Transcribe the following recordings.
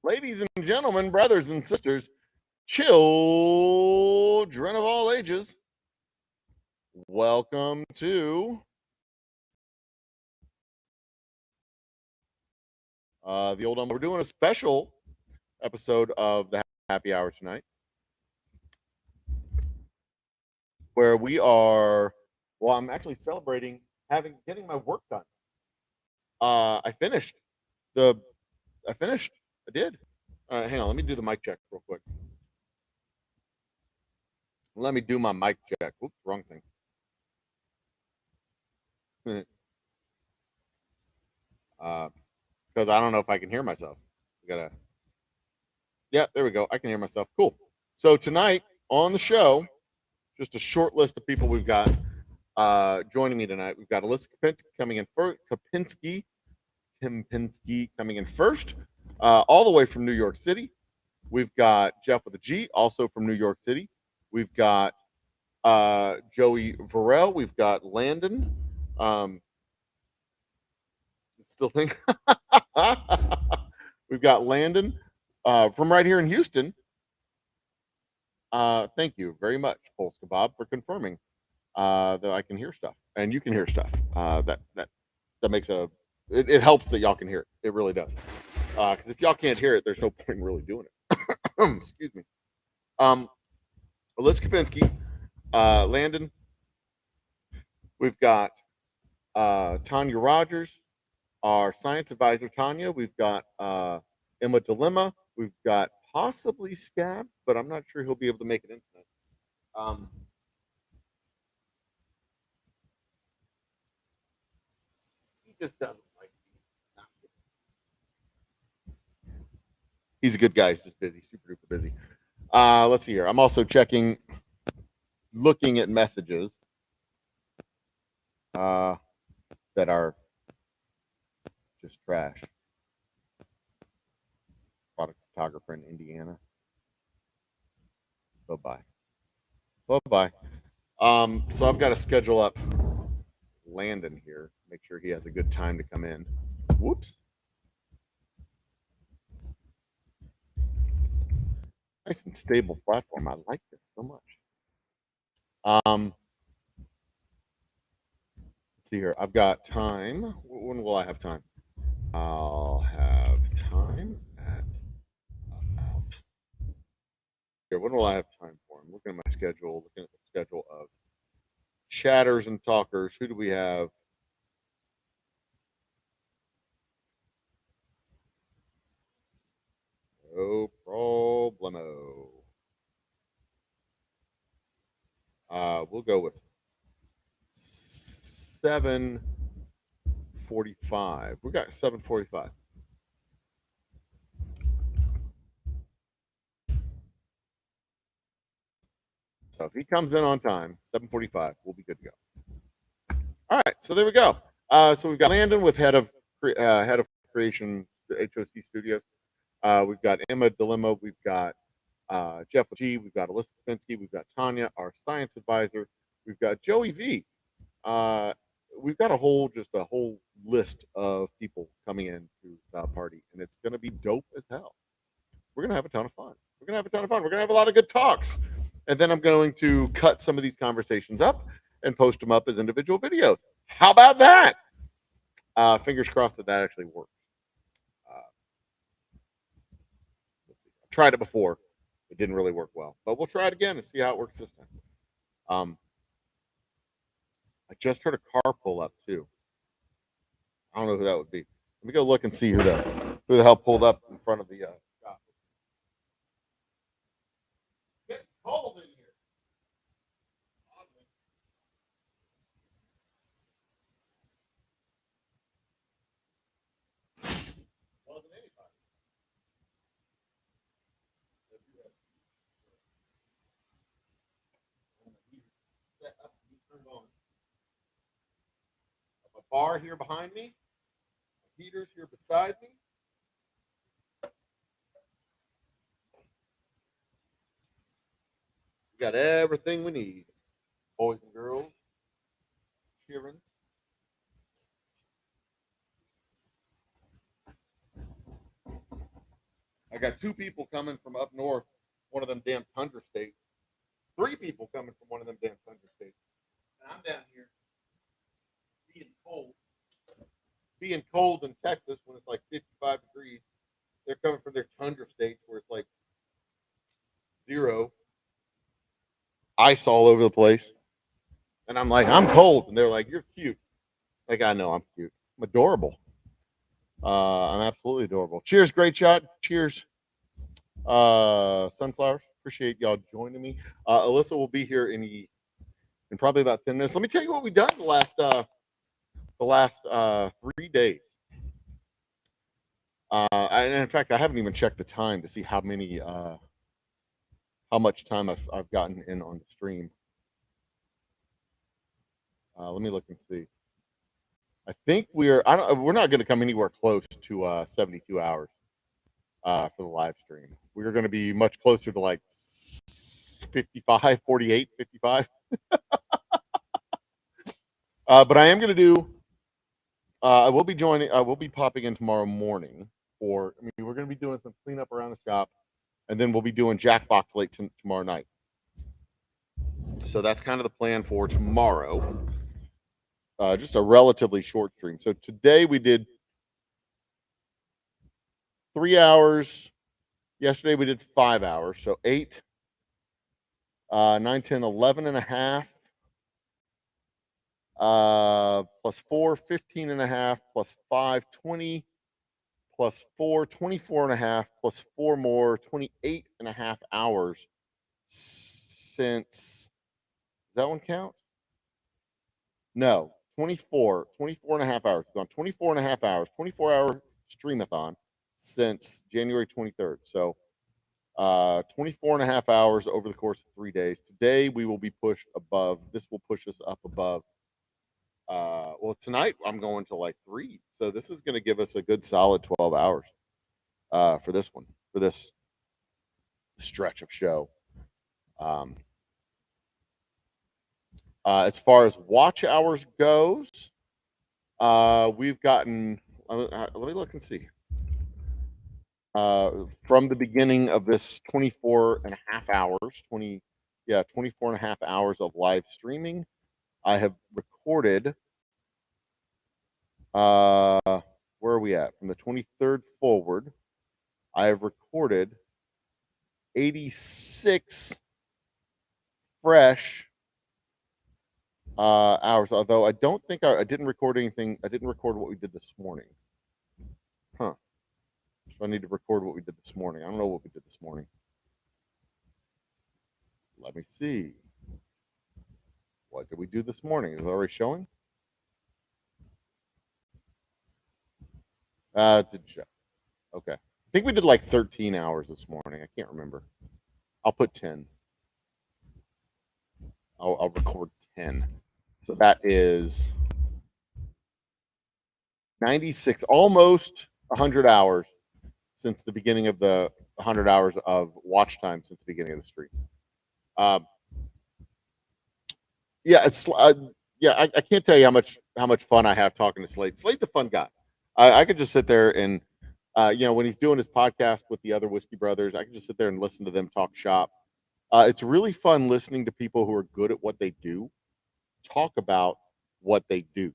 Ladies and gentlemen, brothers and sisters, children of all ages, welcome to the old. We're doing a special episode of the Happy Hour tonight, where we are. Well, I'm actually celebrating getting my work done. I finished the. I finished. I did. Hang on, let me do the mic check real quick. Let me do my mic check. Oops, wrong thing. Because I don't know if I can hear myself. I gotta. Yeah, there we go. I can hear myself. Cool. So tonight on the show, just a short list of people we've got joining me tonight. We've got Alyssa Kapinski coming in first. Kempinski coming in first, all the way from New York City. We've got Jeff with a G, also from New York City. We've got Joey Varel. We've got Landon. Still think we've got Landon from right here in Houston. Thank you very much, Polska Bob, for confirming that I can hear stuff and you can hear stuff. That makes it helps that y'all can hear it. It really does. Because if y'all can't hear it, there's no point in really doing it. Excuse me. Alyssa Kapinski, Landon. We've got Tanya Rogers, our science advisor, Tanya. We've got Emma Dilemma. We've got possibly Scab, but I'm not sure he'll be able to make it in tonight. He just doesn't like me. He's a good guy. He's just busy, super duper busy. Let's see here. I'm also looking at messages that are just trash. Product photographer in Indiana. Bye bye. So I've got to schedule up Landon here. Make sure he has a good time to come in. Whoops. Nice and stable platform. I like this so much. Let's see here. I've got time. When will I have time? I'll have time at about here. When will I have time for? I'm looking at my schedule. Looking at the schedule of chatters and talkers. Who do we have? No problemo. We'll go with 7:45. We got 7:45. So if he comes in on time, 7:45, we'll be good to go. All right, so there we go. So we've got Landon with head of creation, HOC Studios. We've got Emma Dilemma. We've got Jeff G. We've got Alyssa Kapinski. We've got Tanya, our science advisor. We've got Joey V. We've got a whole list of people coming in to the party, and it's going to be dope as hell. We're going to have a ton of fun. We're going to have a lot of good talks. And then I'm going to cut some of these conversations up and post them up as individual videos. How about that? Fingers crossed that actually works. I've tried it before. It didn't really work well, but we'll try it again and see how it works this time. I just heard a car pull up too. I don't know who that would be. Let me go look and see who the hell pulled up in front of the shop. Get cold in here. Wasn't anybody. Set up to be turned on. A bar here behind me. Heaters here beside me. We got everything we need. Boys and girls. Cheering. I got 2 people coming from up north, one of them damn tundra states. 3 people coming from one of them damn tundra states. And I'm down here being cold in Texas when it's like 55 degrees. They're coming from their tundra states where it's like 0, ice all over the place. And I'm like, I'm cold. And they're like, you're cute. Like, I know I'm cute. I'm adorable. I'm absolutely adorable. Cheers, great shot. Cheers, sunflowers. Appreciate y'all joining me. Alyssa will be here in probably about 10 minutes. Let me tell you what we've done the last 3 days. And in fact, I haven't even checked the time to see how much time I've gotten in on the stream. Let me look and see. I think we're not going to come anywhere close to 72 hours for the live stream. We're going to be much closer to like 55, 48, 55. But I am going to do. I will be popping in tomorrow morning. We're going to be doing some cleanup around the shop, and then we'll be doing Jackbox late tomorrow night. So that's kind of the plan for tomorrow. Just a relatively short stream. So today we did 3 hours. Yesterday we did 5 hours. So 8, 9, 10, 11 and a half. Plus 4, 15 and a half, plus 5, 20, plus 4, 24 and a half, plus 4 more, 28 and a half hours since. Does that one count? No, 24 and a half hours. We've gone 24 and a half hours, 24-hour streamathon since January 23rd. So 24 and a half hours over the course of 3 days. Today we will be pushed above. This will push us up above. Well, tonight I'm going to like 3. So this is going to give us a good solid 12 hours for this one, for this stretch of show. As far as watch hours goes, we've gotten, let me look and see. From the beginning of this 24 and a half hours, 24 and a half hours of live streaming, I have recorded, where are we at? From the 23rd forward, I have recorded 86 fresh hours, although I don't think I didn't record anything. I didn't record what we did this morning. So I need to record what we did this morning. I don't know what we did this morning. Let me see. What did we do this morning? Is it already showing? It didn't show. Okay. I think we did like 13 hours this morning. I can't remember. I'll put 10. I'll record 10. So that is 96, almost 100 hours since the beginning of the 100 hours of watch time since the beginning of the stream. I can't tell you how much fun I have talking to Slade. Slade's a fun guy. I could just sit there and when he's doing his podcast with the other Whiskey Brothers, I can just sit there and listen to them talk shop. It's really fun listening to people who are good at what they do talk about what they do.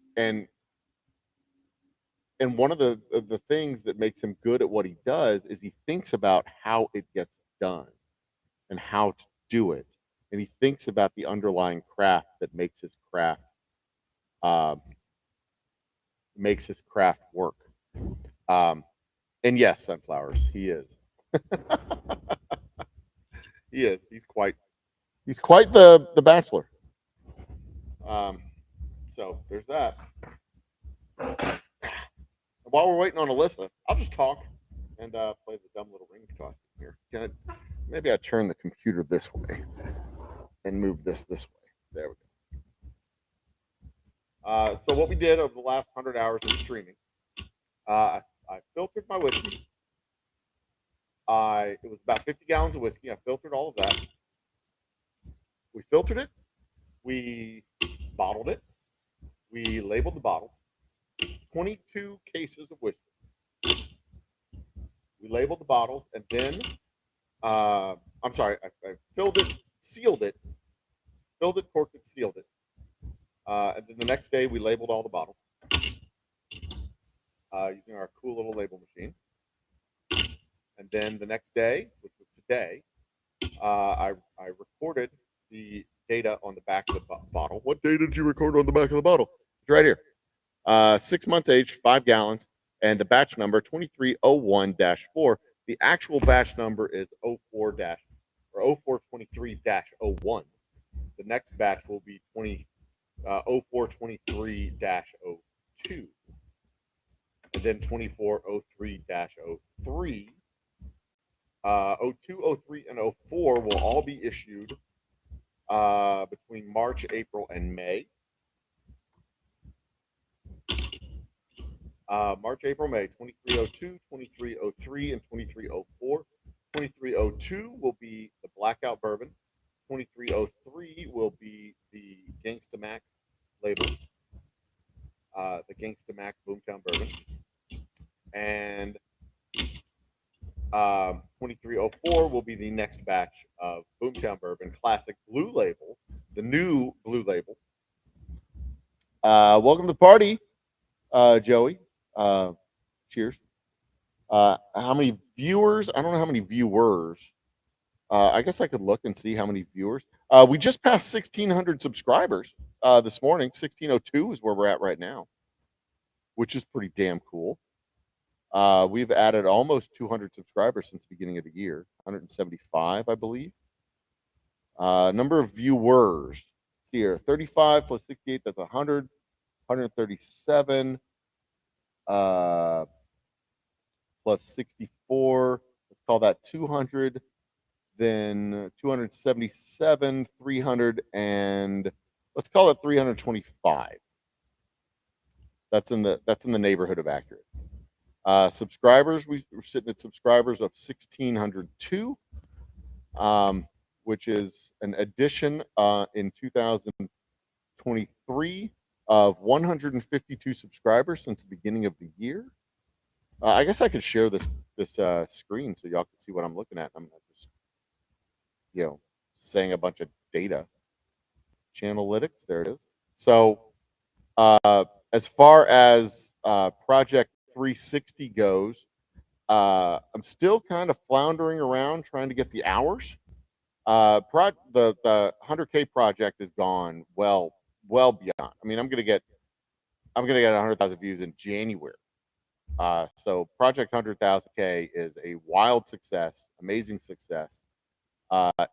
And one of the things that makes him good at what he does is he thinks about how it gets done and how to do it. And he thinks about the underlying craft that makes his craft work. And yes, sunflowers, he is. He is. He's quite the bachelor. So there's that. While we're waiting on Alyssa, I'll just talk and play the dumb little ring toss here. Maybe I turn the computer this way and move this way. There we go. So what we did over the last 100 hours of streaming, I filtered my whiskey. It was about 50 gallons of whiskey. I filtered all of that. We filtered it. We bottled it. We labeled the bottles. 22 cases of whiskey. we labeled the bottles, and then I'm sorry, I filled it, sealed it, corked it, sealed it, and then the next day we labeled all the bottles using our cool little label machine. And then the next day, which was today, I recorded the data on the back of the bottle. What data did you record on the back of the bottle? It's right here. 6 months age, 5 gallons, and the batch number 2301-4. The actual batch number is 0423-01. The next batch will be 0423-02, and then 2403-03. 02, 03, and 04 will all be issued between March, April, and May. March, April, May, 2302, 2303, and 2304. 2302 will be the Blackout Bourbon. 2303 will be the Gangsta Mac label, the Gangsta Mac Boomtown Bourbon. And 2304 will be the next batch of Boomtown Bourbon Classic Blue Label, the new Blue Label. Welcome to the party, Joey. Cheers. How many viewers? I don't know how many viewers. I guess I could look and see how many viewers. We just passed 1,600 subscribers this morning. 1,602 is where we're at right now, which is pretty damn cool. We've added almost 200 subscribers since the beginning of the year, 175, I believe. Number of viewers. Let's see here, 35 plus 68, that's 100, 137, plus 64, let's call that 200, then 277, 300, and let's call it 325. That's in the neighborhood of accurate. Subscribers, we're sitting at subscribers of 1,602, which is an addition in 2023 of 152 subscribers since the beginning of the year. I guess I could share this screen so y'all can see what I'm looking at. I'm not just, saying a bunch of data. Channelytics, there it is. So as far as Project 360 goes, I'm still kind of floundering around trying to get the hours. The 100K project is gone well beyond. I mean, I'm gonna get 100,000 views in January. So Project 100,000K is a wild success, amazing success.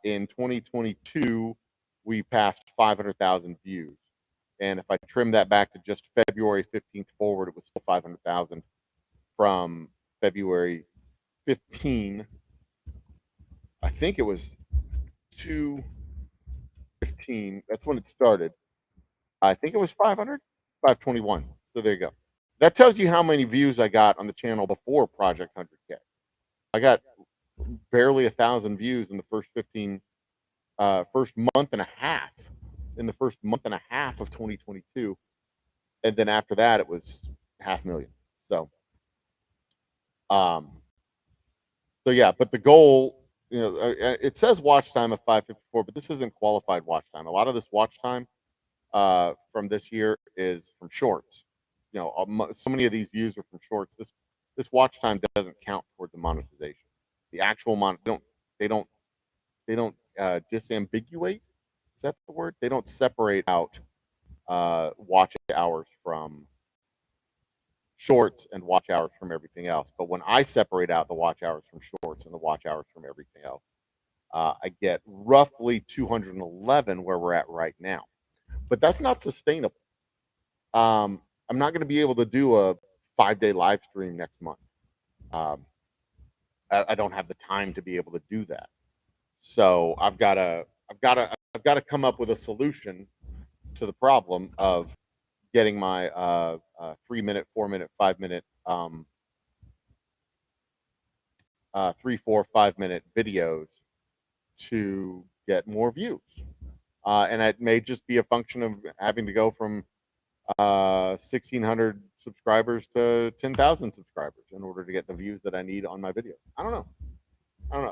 In 2022, we passed 500,000 views. And if I trim that back to just February 15th forward, it was still 500,000 from February 15. I think it was 2/15. That's when it started. I think it was 500, 521. So there you go. That tells you how many views I got on the channel before Project 100K. I got barely 1,000 views in the first month and a half. In the first month and a half of 2022, and then after that, it was 500,000. So yeah. But the goal, it says watch time of 554, but this isn't qualified watch time. A lot of this watch time from this year is from shorts. So many of these views are from shorts. This watch time doesn't count toward the monetization. The actual they don't disambiguate. Is that the word? They don't separate out watch hours from shorts and watch hours from everything else. But when I separate out the watch hours from shorts and the watch hours from everything else, I get roughly 211 where we're at right now. But that's not sustainable. I'm not going to be able to do a 5-day live stream next month. I don't have the time to be able to do that. So I've got to come up with a solution to the problem of getting my 3-minute, 4-minute, 5-minute, 3, 4, 5-minute videos to get more views. And it may just be a function of having to go from 1,600 subscribers to 10,000 subscribers in order to get the views that I need on my video. I don't know. I'm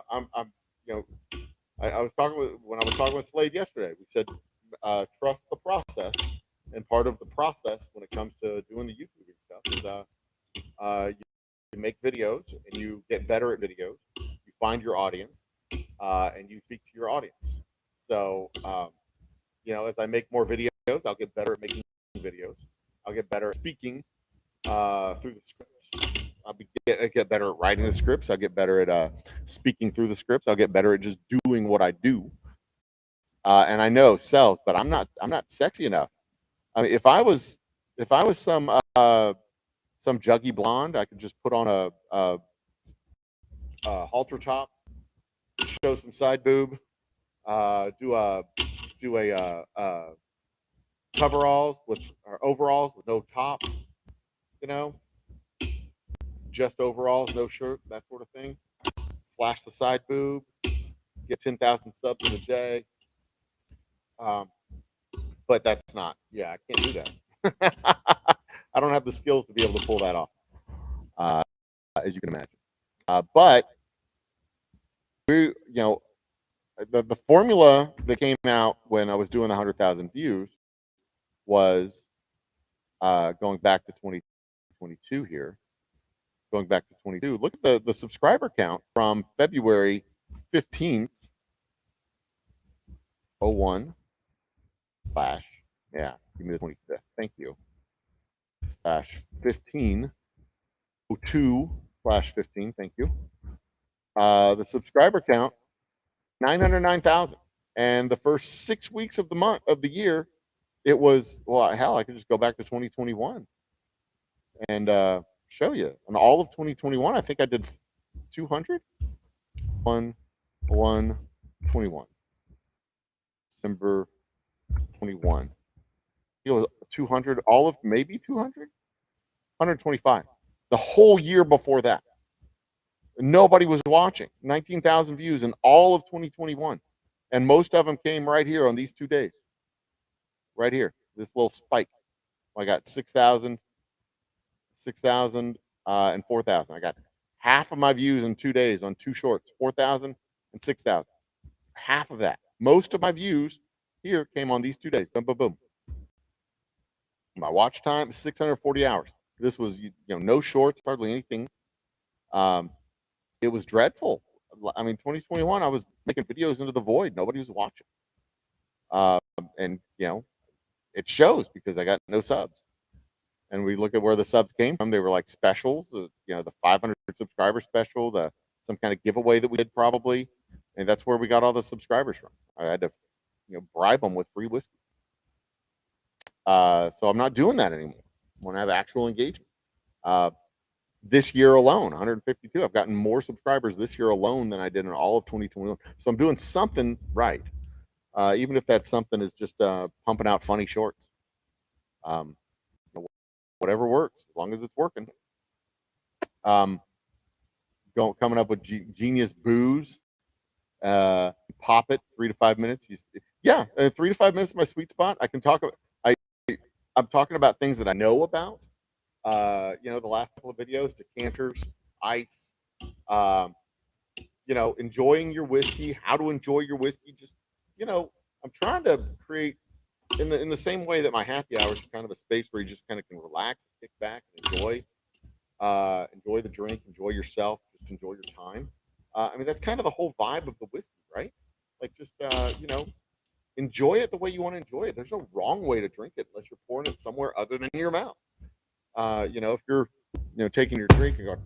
you know, I was talking with when I was talking with Slade yesterday. We said trust the process, and part of the process when it comes to doing the YouTubing stuff is you make videos and you get better at videos. You find your audience and you speak to your audience. So as I make more videos, I'll get better at making videos. I'll get better at speaking through the scripts. I'll get better at writing the scripts. I'll get better at speaking through the scripts. I'll get better at just doing what I do. And I know sells, but I'm not sexy enough. I mean, if I was some juggy blonde, I could just put on a halter top, show some side boob, do a coveralls with or overalls with no top, just overalls, no shirt, that sort of thing. Flash the side boob, get 10,000 subs in a day. But that's not. Yeah, I can't do that. I don't have the skills to be able to pull that off, as you can imagine. But we, the formula that came out when I was doing the 100,000 views was going back to 2022 here. Going back to 22, look at the subscriber count from February 15th, 01 slash, yeah, give me the 25th, thank you, slash 15, 02 slash 15, thank you. The subscriber count, 909,000. And the first 6 weeks of the year, it was, well, hell, I could just go back to 2021 and show you. In all of 2021, I think I did 200. 1/1/21. December 21. It was 200, all of maybe 200, 125. The whole year before that, nobody was watching. 19,000 views in all of 2021, and most of them came right here on these 2 days. Right here, this little spike. I got 6,000, and 4,000. I got half of my views in 2 days on 2 shorts, 4,000 and 6,000. Half of that. Most of my views here came on these 2 days. Boom, boom, boom. My watch time is 640 hours. This was, no shorts, hardly anything. It was dreadful. I mean, 2021, I was making videos into the void. Nobody was watching. And, it shows because I got no subs. And we look at where the subs came from. They were like specials, the 500 subscriber special, some kind of giveaway that we did probably. And that's where we got all the subscribers from. I had to, bribe them with free whiskey. So I'm not doing that anymore. I want to have actual engagement. This year alone, 152. I've gotten more subscribers this year alone than I did in all of 2021. So I'm doing something right, even if that something is just pumping out funny shorts. Whatever works, as long as it's working. Coming up with genius booze. Pop it 3 to 5 minutes. 3 to 5 minutes is my sweet spot. I can talk about. I'm talking about things that I know about. The last couple of videos, decanters, ice. Enjoying your whiskey, how to enjoy your whiskey. Just, I'm trying to create in the same way that my happy hours are kind of a space where you just kind of can relax, kick back, and enjoy the drink, enjoy yourself, just enjoy your time. I mean, that's kind of the whole vibe of the whiskey, right? Like, just enjoy it the way you want to enjoy it. There's no wrong way to drink it unless you're pouring it somewhere other than your mouth. If you're taking your drink and going,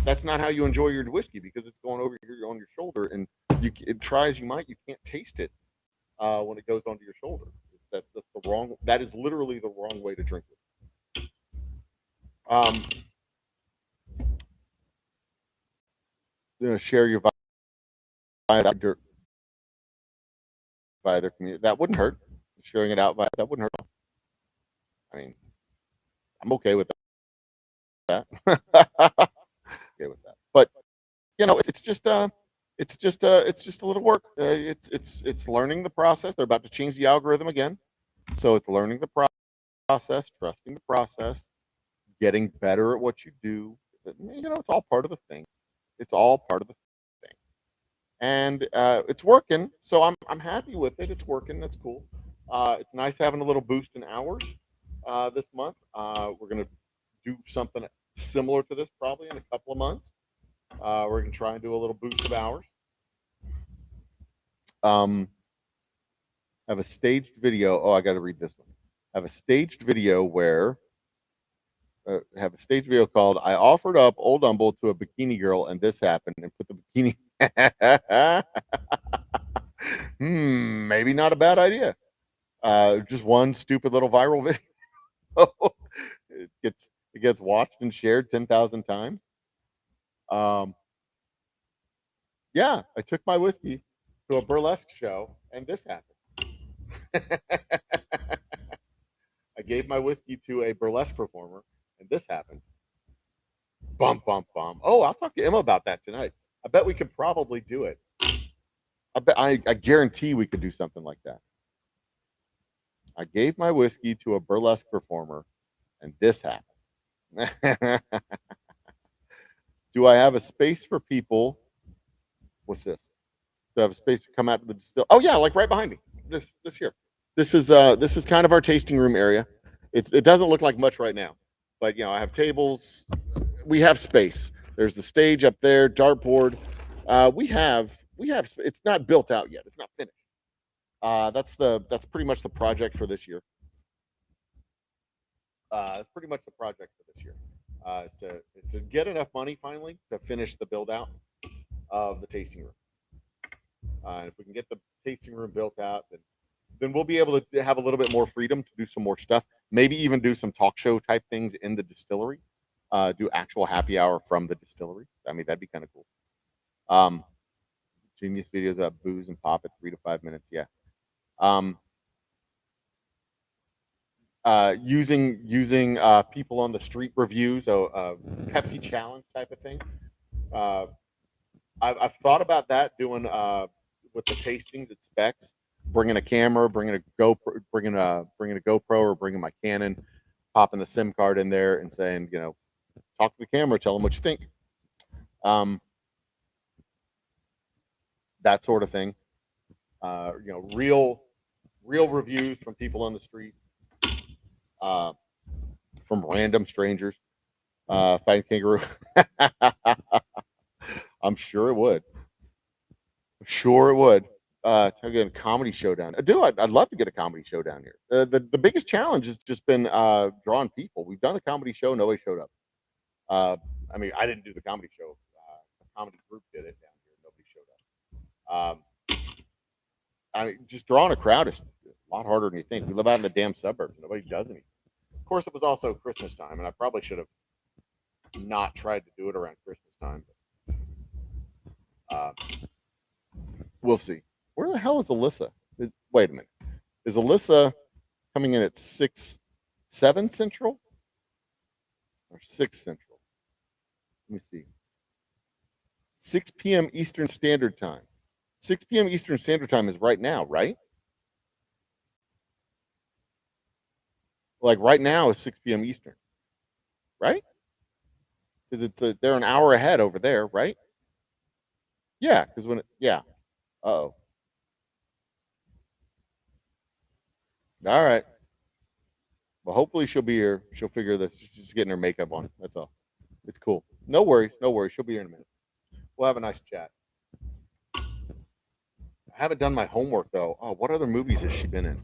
that's not how you enjoy your whiskey because it's going over here on your shoulder, and try as you might, you can't taste it when it goes onto your shoulder. That's the wrong. That is literally the wrong way to drink it. Share your vibe by their community. That wouldn't hurt. Sharing it out that wouldn't hurt. I mean, I'm okay with that. Okay with that. But it's just a little work. It's learning the process. They're about to change the algorithm again, so it's learning the process. process, trusting the process, getting better at what you do. It's all part of the thing. It's all part of the thing, and it's working. So I'm happy with it. It's working. That's cool. It's nice having a little boost in hours this month. We're gonna do something similar to this probably in a couple of months. We're gonna try and do a little boost of hours. Have a staged video. Oh, I got to read this one. Have a staged video where have a staged video called "I offered up Old Dumble to a bikini girl and this happened," and put the bikini. Maybe not a bad idea. Just one stupid little viral video. it gets watched and shared 10,000 times. Yeah, I took my whiskey to a burlesque show and this happened. I gave my whiskey to a burlesque performer and this happened. Bum, bum, bum. Oh, I'll talk to Emma about that tonight. I bet we could probably do it. I guarantee we could do something like that. I gave my whiskey to a burlesque performer and this happened. Do I have a space for people? What's this? Do I have a space to come out to the distill? Oh yeah, like right behind me. This here. This is kind of our tasting room area. It doesn't look like much right now, but I have tables. We have space. There's the stage up there, dartboard. We have. It's not built out yet. It's not finished. That's pretty much the project for this year. That's pretty much the project for this year. Is to get enough money finally to finish the build out of the tasting room. If we can get the tasting room built out, then we'll be able to have a little bit more freedom to do some more stuff. Maybe even do some talk show type things in the distillery. Do actual happy hour from the distillery. I mean, that'd be kind of cool. Genius videos about booze and pop at 3 to 5 minutes. Yeah. Using people on the street reviews, so Pepsi challenge type of thing. I've thought about that doing with the tastings at Specs, bringing a camera, bringing a GoPro, bringing a GoPro, or bringing my Canon, popping the SIM card in there, and saying, talk to the camera, tell them what you think. That sort of thing. Real reviews from people on the street, from random strangers. Fighting kangaroo. I'm sure it would. Again, comedy showdown. I'd love to get a comedy show down here. The biggest challenge has just been drawing people. We've done a comedy show, nobody showed up. I mean, I didn't do the comedy show. A comedy group did it down here, nobody showed up. I mean, just drawing a crowd is a lot harder than you think. We live out in the damn suburbs. Nobody does anything. Of course, it was also Christmas time, and I probably should have not tried to do it around Christmas time. But, we'll see. Where the hell is Alyssa? Wait a minute. Is Alyssa coming in at 7 Central? Or 6 Central? Let me see. 6 p.m. Eastern Standard Time. 6 p.m. Eastern Standard Time is right now, right? Like right now is 6 p.m. Eastern, right? Because they're an hour ahead over there, right? Yeah, because Uh-oh. All right. Well, hopefully she'll be here. She'll figure this. She's just getting her makeup on. That's all. It's cool. No worries. She'll be here in a minute. We'll have a nice chat. I haven't done my homework though. Oh, what other movies has she been in?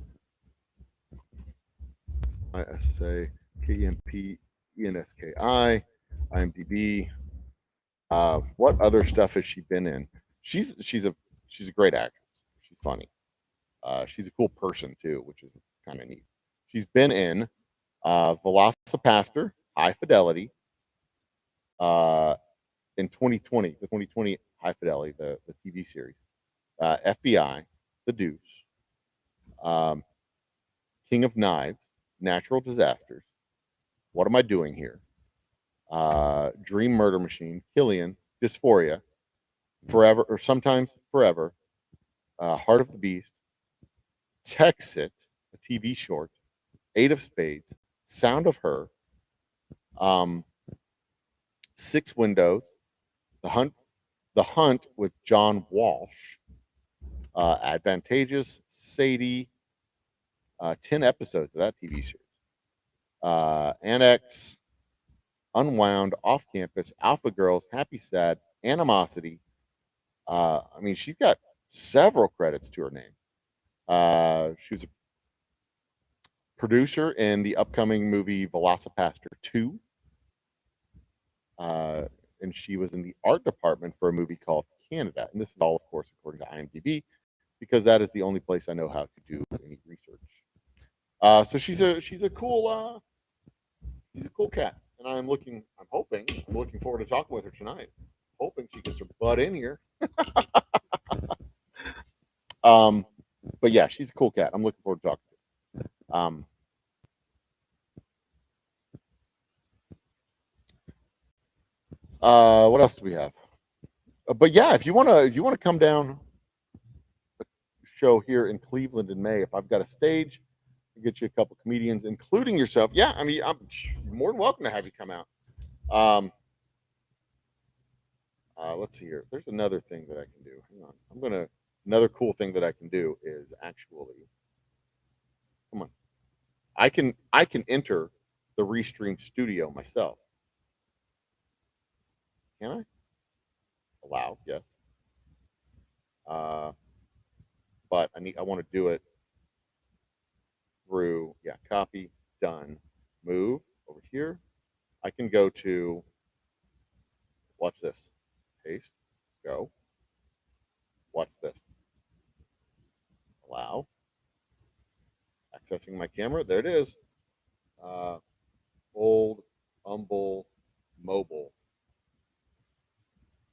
ISSA, KEMP, ENSKI, IMDb. What other stuff has she been in? She's a great actress. She's funny. She's a cool person too, which is kind of neat. She's been in Velocipaster, High Fidelity, in 2020, the 2020 High Fidelity, the TV series, FBI, The Deuce, King of Knives, Natural Disasters, What Am I Doing Here, Dream Murder Machine, Killian, Dysphoria, Forever or Sometimes Forever, Heart of the Beast, Texit, a TV short, 8 of spades, Sound of Her, 6 windows, the Hunt with John Walsh, Advantageous, Sadie, 10 episodes of that TV series, Annex, Unwound, Off Campus, Alpha Girls, Happy Sad, Animosity. I mean, she's got several credits to her name. She was a producer in the upcoming movie Velocipaster 2. And she was in the art department for a movie called Canada. And this is all, of course, according to IMDb, because that is the only place I know how to do any research. So she's a cool cat, and I'm looking forward to talking with her tonight. Hoping she gets her butt in here. But yeah, she's a cool cat. I'm looking forward to talking to her. What else do we have? But yeah, if you wanna come down a show here in Cleveland in May, if I've got a stage, I'll get you a couple comedians, including yourself. Yeah, I mean, I'm more than welcome to have you come out. Let's see here. There's another thing that I can do. Hang on. Another cool thing that I can do is actually, come on. I can enter the Restream studio myself. Can I? Allow, yes. But I want to do it through, yeah, copy, done, move over here. I can go to, watch this, paste, go, watch this, allow, accessing my camera, there it is, old, humble, mobile,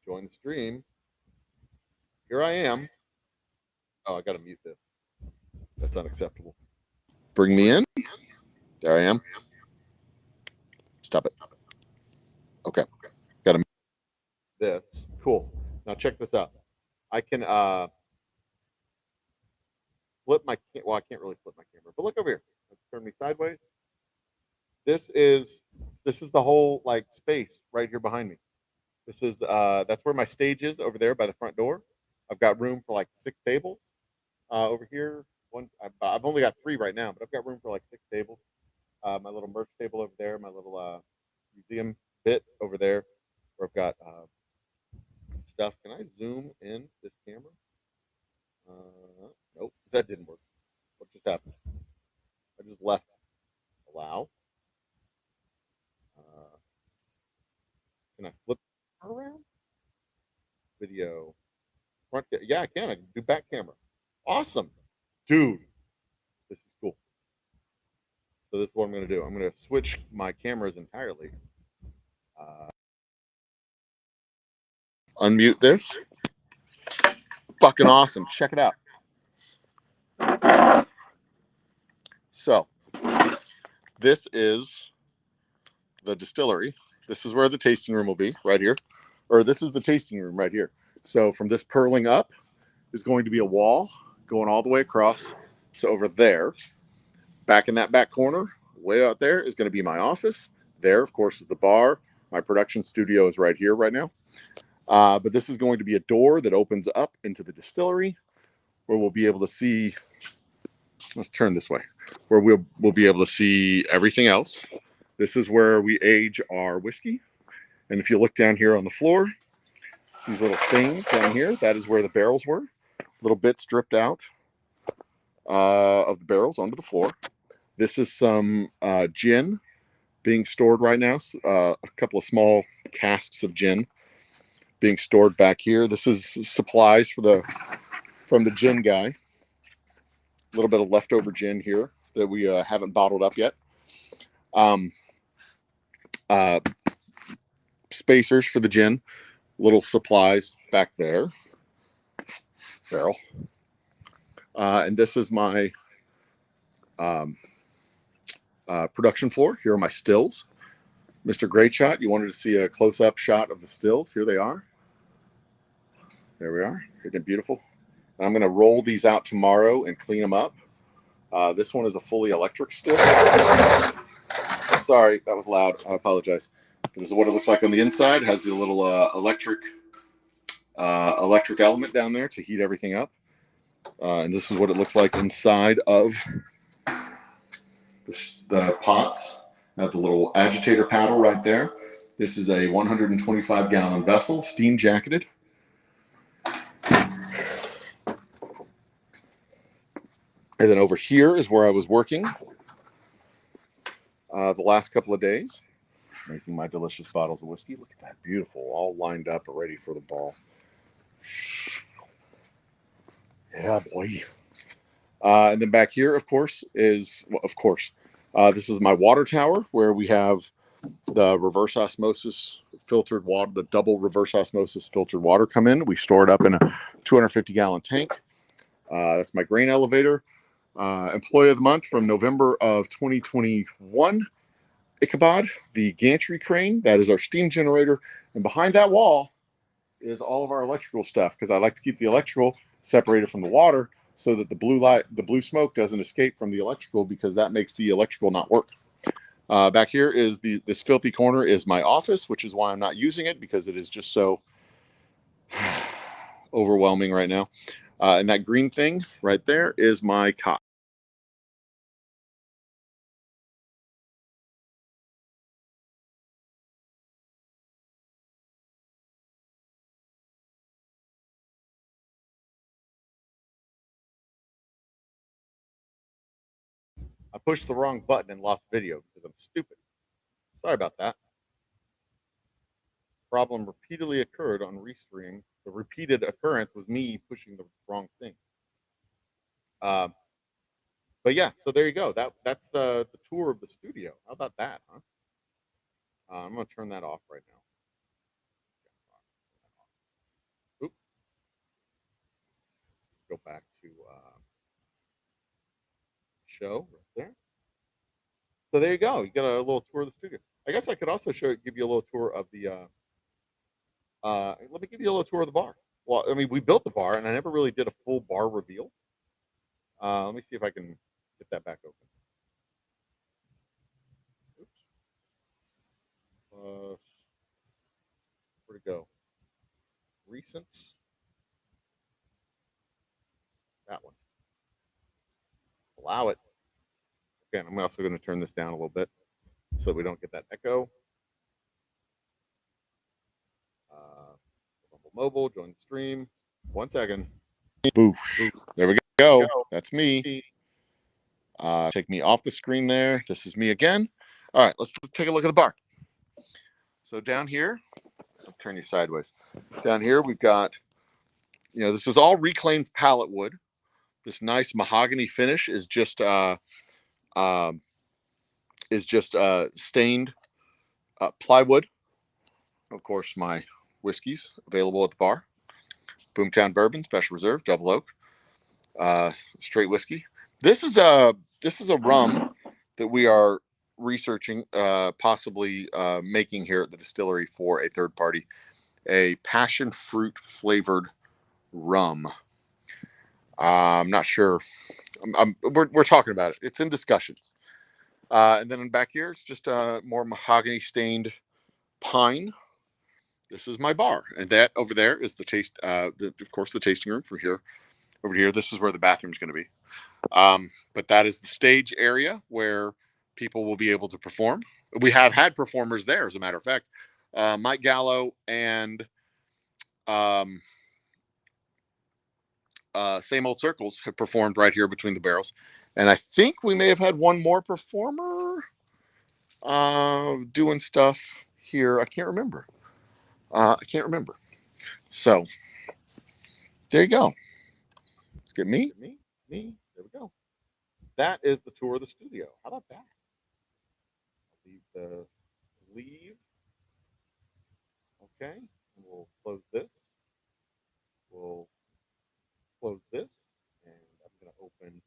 join the stream, here I am. Oh, I gotta mute this, that's unacceptable. Bring me in, there I am, stop it, okay, gotta mute this, cool. Now check this out, I can flip my, well, I can't really flip my camera, but look over here, let's turn me sideways. This is the whole like space right here behind me. This is that's where my stage is over there by the front door. I've got room for like 6 tables over here. I've only got 3 right now, but I've got room for like 6 tables. My little merch table over there, my little museum bit over there, where I've got stuff. Can I zoom in this camera? Nope, that didn't work. What just happened? I just left. Allow. Can I flip around? Video. Front. Yeah, I can. I can do back camera. Awesome, dude. This is cool. So this is what I'm going to do. I'm going to switch my cameras entirely. Unmute this. Fucking awesome. Check it out. So this is the distillery. This is where the tasting room will be, right here. Or this is the tasting room right here. So from this purling up is going to be a wall going all the way across to over there. Back in that back corner, way out there, is going to be my office. There, of course, is the bar. My production studio is right here right now. But this is going to be a door that opens up into the distillery where we'll be able to see, let's turn this way, where we'll be able to see everything else. This is where we age our whiskey. And if you look down here on the floor, these little stains down here, that is where the barrels were. Little bits dripped out of the barrels onto the floor. This is some gin being stored right now. A couple of small casks of gin being stored back here. This is supplies from the gin guy. A little bit of leftover gin here that we haven't bottled up yet. Spacers for the gin. Little supplies back there. Barrel. And this is my production floor. Here are my stills. Mr. Great Shot, you wanted to see a close-up shot of the stills. Here they are. There we are. Isn't it beautiful? And I'm going to roll these out tomorrow and clean them up This one is a fully electric still. Sorry, that was loud. I apologize. This is what it looks like on the inside. It has the little electric element down there to heat everything up. And this is what it looks like inside of the pots. I have the little agitator paddle right there. This is a 125-gallon vessel, steam jacketed. And then over here is where I was working the last couple of days, making my delicious bottles of whiskey. Look at that, beautiful, all lined up, ready for the ball. Yeah, boy. And then back here, of course, is, this is my water tower where we have the reverse osmosis filtered water, the double reverse osmosis filtered water come in. We store it up in a 250-gallon tank. That's my grain elevator. Employee of the month from November of 2021, Ichabod, the gantry crane. That is our steam generator. And behind that wall is all of our electrical stuff, because I like to keep the electrical separated from the water so that the blue smoke doesn't escape from the electrical, because that makes the electrical not work. Back here is this filthy corner is my office, which is why I'm not using it, because it is just so overwhelming right now. And that green thing right there is my cot. I pushed the wrong button and lost video because I'm stupid. Sorry about that. Problem repeatedly occurred on Restream. The repeated occurrence was me pushing the wrong thing. But yeah, so there you go. That's the tour of the studio. How about that, huh? I'm gonna turn that off right now. Oop. Go back to show right there. So there you go. You got a little tour of the studio. I guess I could also give you a little tour of the. Let me give you a little tour of the bar. Well, I mean, we built the bar, and I never really did a full bar reveal. Let me see if I can get that back open. Oops. Where'd it go? Recents. That one. Allow it. Okay, I'm also going to turn this down a little bit so we don't get that echo. Mobile, join the stream. 1 second. Boof. There we go. That's me. Take me off the screen there. This is me again. All right, let's take a look at the bar. So down here, I'll turn you sideways. Down here, we've got, this is all reclaimed pallet wood. This nice mahogany finish is just stained plywood. Of course, my whiskeys available at the bar. Boomtown Bourbon, Special Reserve, Double Oak, straight whiskey. This is a rum that we are researching, possibly making here at the distillery for a third party, a passion fruit flavored rum. I'm not sure. We're talking about it. It's in discussions. And then back here, it's just more mahogany stained pine. This is my bar, and that over there is the taste. Of course, the tasting room. From here, over here, this is where the bathroom's going to be. But that is the stage area where people will be able to perform. We have had performers there, as a matter of fact. Mike Gallo and Same Old Circles have performed right here between the barrels. And I think we may have had one more performer doing stuff here. I can't remember. So there you go. Let's get me. There we go. That is the tour of the studio. How about that? Leave. Okay. And we'll close this. We'll close this. And I'm going to open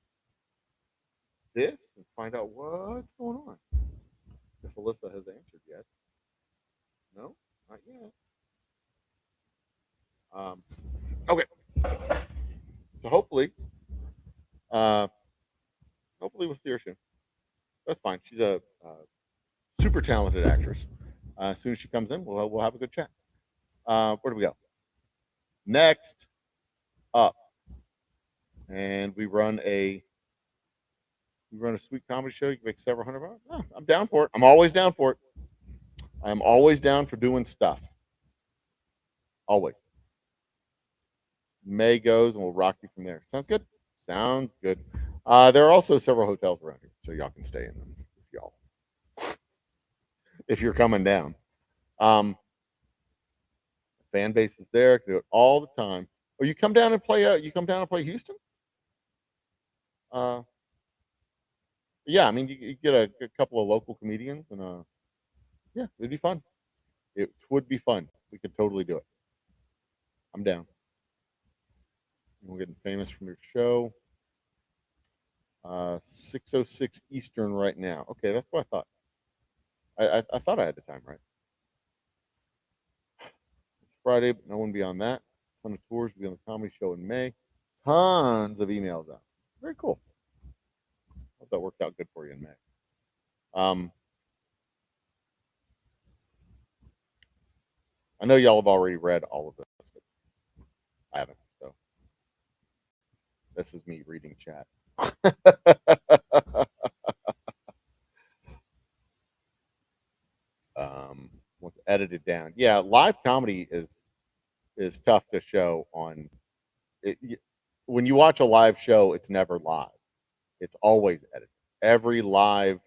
this and find out what's going on. If Alyssa has answered yet. No, not yet. Okay. So hopefully, fine. She's a super talented actress. As soon as she comes in, we'll have a good chat. Where do we go? Next up, and we run a sweet comedy show. You can make several hundred bucks. Oh, I'm down for it. I'm always down for it. I'm always down for doing stuff. Always. May goes, and we'll rock you from there. Sounds good. Sounds good. There are also several hotels around here, so y'all can stay in them if you're coming down. Fan base is there. Can do it all the time. Oh, you come down and play. You come down and play Houston. Yeah, I mean, you get a couple of local comedians, and yeah, it'd be fun. It would be fun. We could totally do it. I'm down. We're getting famous from your show. 6:06 Eastern right now. Okay, that's what I thought. I thought I had the time right. It's Friday, but no one beyond that. Ton of tours will be on the comedy show in May. Tons of emails out. Very cool. Hope that worked out good for you in May. I know y'all have already read all of this, but I haven't. So this is me reading chat. Once edited down, yeah, live comedy is tough to show on. When you watch a live show, it's never live. It's always edited. Every live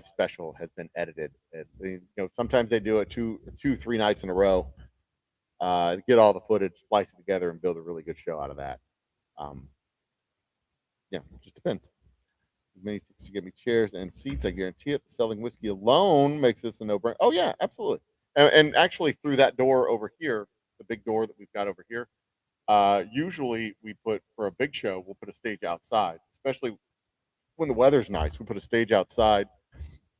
special has been edited. Sometimes they do it two, 3 nights in a row, get all the footage, splice it together, and build a really good show out of that. Yeah, it just depends. Many things to get me chairs and seats. I guarantee it. Selling whiskey alone makes this a no-brainer. Oh yeah, absolutely. And actually, through that door over here, the big door that we've got over here, usually we put for a big show, we'll put a stage outside, especially when the weather's nice. We put a stage outside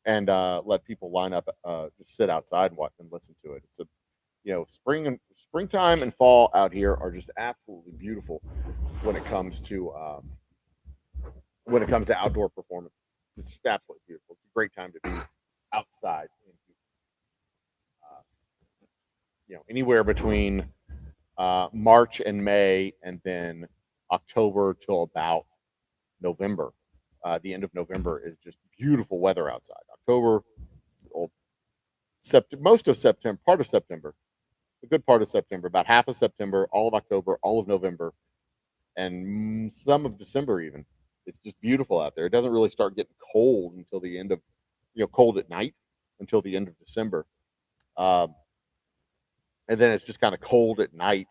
and let people line up, just sit outside and watch and listen to it. It's springtime and fall out here are just absolutely beautiful when it comes to outdoor performance. It's just absolutely beautiful. It's a great time to be outside. Anywhere between March and May, and then October till about November. The end of November is just beautiful weather outside. October, most of September, part of September, a good part of September, about half of September, all of October, all of November, and some of December even. It's just beautiful out there. It doesn't really start getting cold until the end of, cold at night until the end of December. And then it's just kind of cold at night.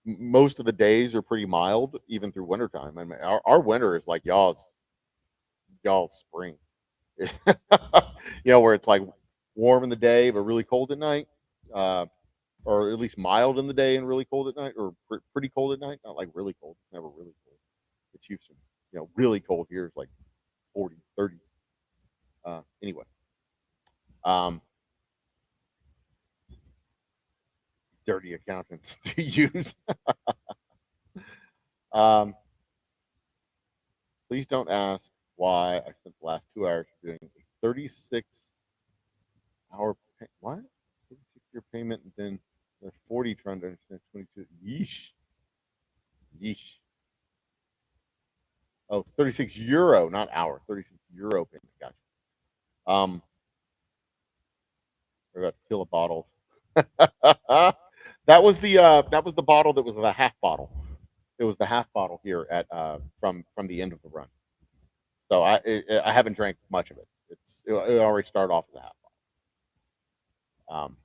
Most of the days are pretty mild, even through wintertime. I mean, our winter is like y'all's spring. Where it's like warm in the day but really cold at night, or at least mild in the day and really cold at night, or pretty cold at night. Not like really cold. It's never really cold. It's Houston. Really cold here is like 40, 30. Anyway, dirty accountants to use. Please don't ask why I spent the last 2 hours doing a 36-hour what? 36-year payment, and then the 40 trying to understand 22. Yeesh. Oh, 36 euro, not hour. 36 euro payment. Gotcha. We're about to kill a bottle. That was the bottle that was the half bottle. It was the half bottle here at from the end of the run. So I haven't drank much of it. It already started off as a half bottle.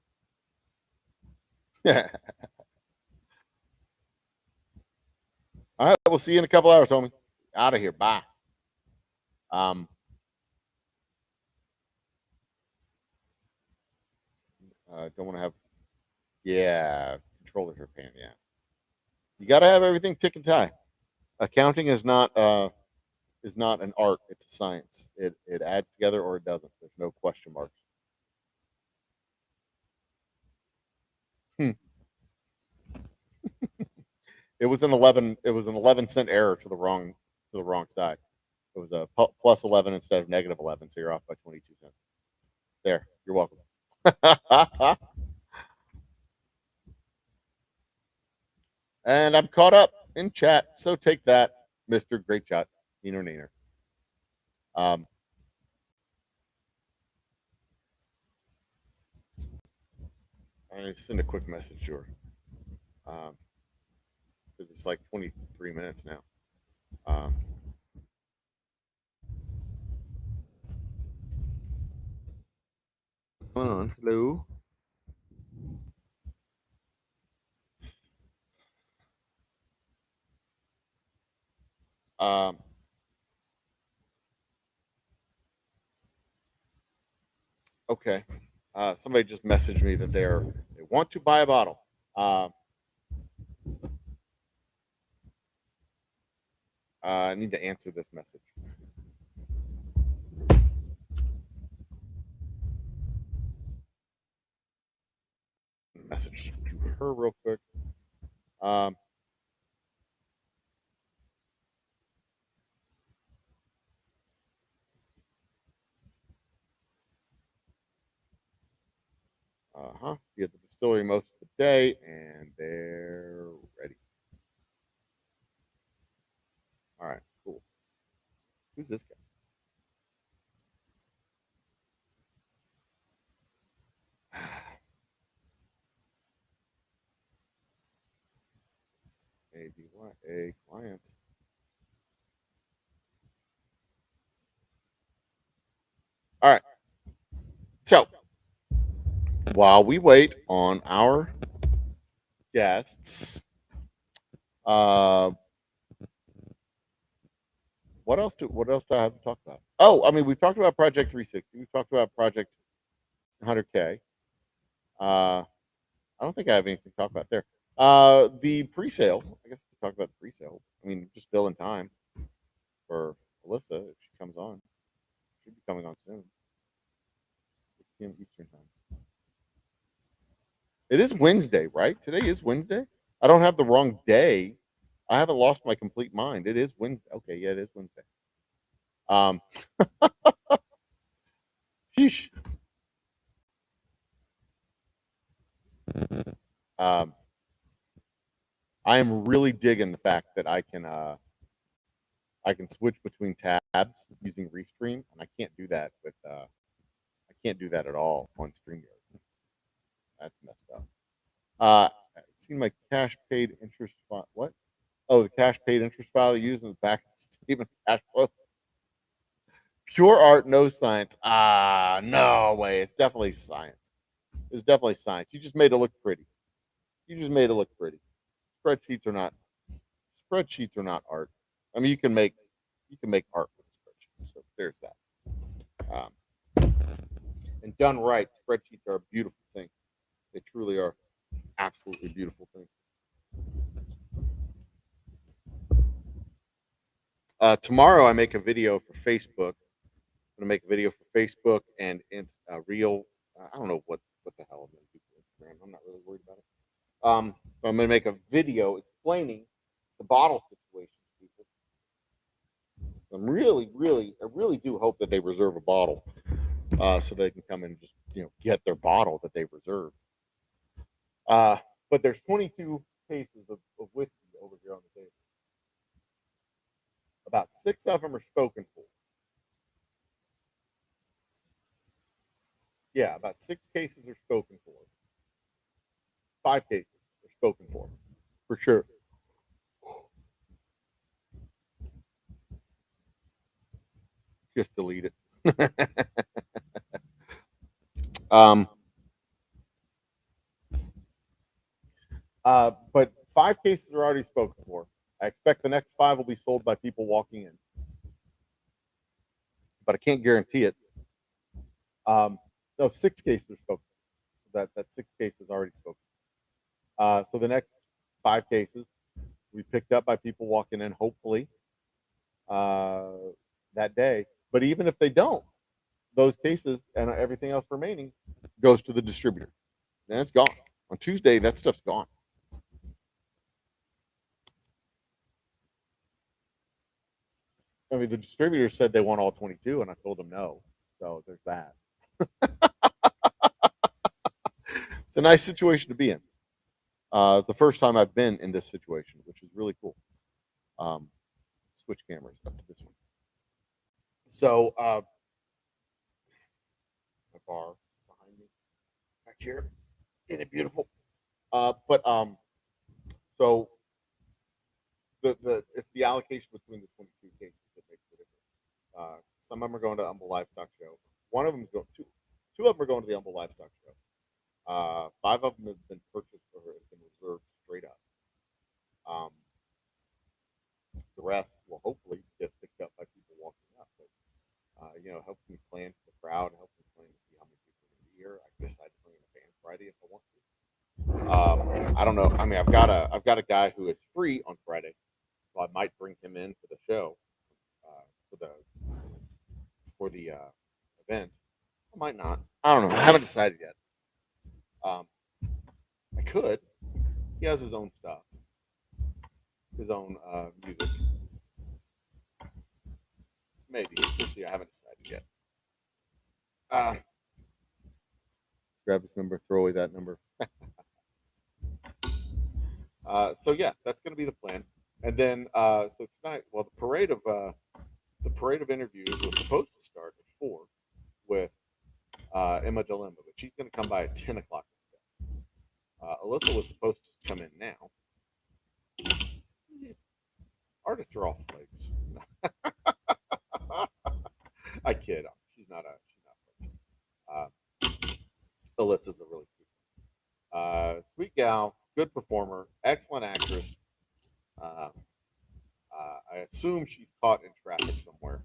All right, we'll see you in a couple hours, homie. Out of here. Bye. Don't want to have, yeah, controllers are pain. Yeah, you got to have everything tick and tie. Accounting is not an art; it's a science. It adds together or it doesn't. There's no question marks. It was an 11 cent error to the wrong side. It was a plus 11 instead of negative 11, so you're off by 22 cents. There, you're welcome. And I'm caught up in chat, so take that, Mr. Great Shot, Neener Neener. I send a quick message to her because it's like 23 minutes now. Hold on, hello. Okay. Somebody just messaged me that they want to buy a bottle. I need to answer this message. Message to her real quick. Be at the distillery most of the day, and they're ready. All right, cool. Who's this guy? A client. All right. So while we wait on our guests, what else do I have to talk about? Oh, I mean, we've talked about Project 360. We've talked about Project 100K. I don't think I have anything to talk about there. The pre-sale. I guess we talk about the pre-sale. I mean, just fill in time for Alyssa if she comes on. She'll be coming on soon. 6 p.m. Eastern time. It is Wednesday, right? Today is Wednesday. I don't have the wrong day. I haven't lost my complete mind. It is Wednesday. Okay, yeah, it is Wednesday. Sheesh. I am really digging the fact that I can switch between tabs using Restream, and I can't do that with I can't do that at all on StreamYard. That's messed up. It seemed like cash paid interest file. What? Oh, the cash paid interest file you use in the back of the statement of cash flow. Pure art, no science. No way. It's definitely science. It's definitely science. You just made it look pretty. You just made it look pretty. Spreadsheets are not art. I mean, you can make art with a spreadsheet. So there's that. And done right, spreadsheets are a beautiful thing. They truly are absolutely beautiful thing. Tomorrow I make a video for Facebook. I'm gonna make a video for Facebook and it's real. I don't know what the hell I'm gonna do for Instagram. I'm not really worried about it. So I'm gonna make a video explaining the bottle situation. People. I really do hope that they reserve a bottle, so they can come and just get their bottle that they've reserved. But there's 22 cases of whiskey over here on the table. About 6 of them are spoken for. Yeah, about 6 cases are spoken for. 5 cases are spoken for sure. Just delete it. But 5 cases are already spoken for. I expect the next 5 will be sold by people walking in, but I can't guarantee it. No, 6 cases are spoken. That 6 cases already spoken. So the next 5 cases we picked up by people walking in, hopefully that day. But even if they don't, those cases and everything else remaining goes to the distributor. And it's gone. On Tuesday, that stuff's gone. I mean, the distributor said they want all 22, and I told them no. So there's that. It's a nice situation to be in. It's the first time I've been in this situation, which is really cool. Switch cameras up to this one. So, my bar behind me back here, isn't it beautiful? So the it's the allocation between the 22 cases that makes the difference. Some of them are going to the Humble Livestock Show. One of them is going two of them are going to the Humble Livestock Show. Five of them have been purchased or have been reserved straight up. The rest will hopefully get picked up by people walking up. But helps me plan for the crowd, helps me plan to see how many people are going to be here. I can decide to bring in a band Friday if I want to. I don't know. I mean, I've got a guy who is free on Friday, so I might bring him in for the show, for the event. I might not. I don't know. I haven't decided yet. I could. He has his own stuff, his own music. Maybe we'll see. I haven't decided yet. Grab his number, throw away that number. So yeah, that's going to be the plan. And then so tonight, well, the parade of interviews was supposed to start at 4 with Emma Dilemma, but she's going to come by at 10 o'clock instead. Alyssa was supposed to come in now. Artists are all flakes. I kid. She's not flake. Alyssa's a really sweet gal, good performer, excellent actress. I assume she's caught in traffic somewhere.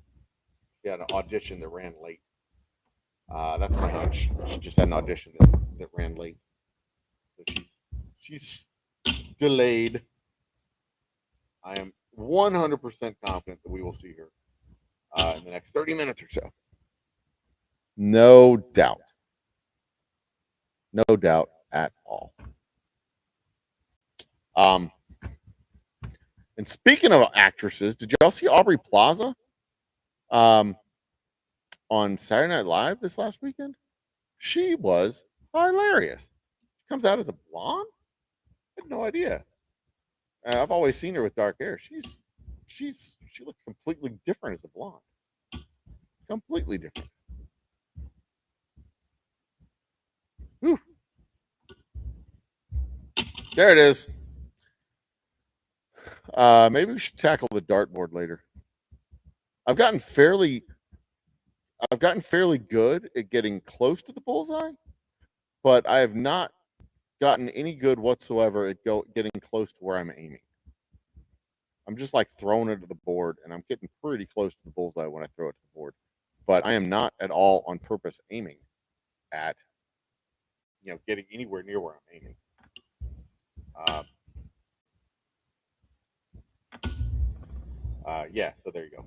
She had an audition that ran late. That's my hunch. She just had an audition that ran late. So she's delayed. I am 100% confident that we will see her in the next 30 minutes or so. No doubt. No doubt at all. And speaking of actresses, did y'all see Aubrey Plaza on Saturday Night Live this last weekend? She was hilarious. She comes out as a blonde? I had no idea. I've always seen her with dark hair. She looks completely different as a blonde. Completely different. Whew. There it is. Maybe we should tackle the dartboard later. I've gotten fairly good at getting close to the bullseye, but I have not gotten any good whatsoever at getting close to where I'm aiming. I'm just like throwing it to the board, and I'm getting pretty close to the bullseye when I throw it to the board. But I am not at all on purpose aiming at, getting anywhere near where I'm aiming. Yeah, so there you go.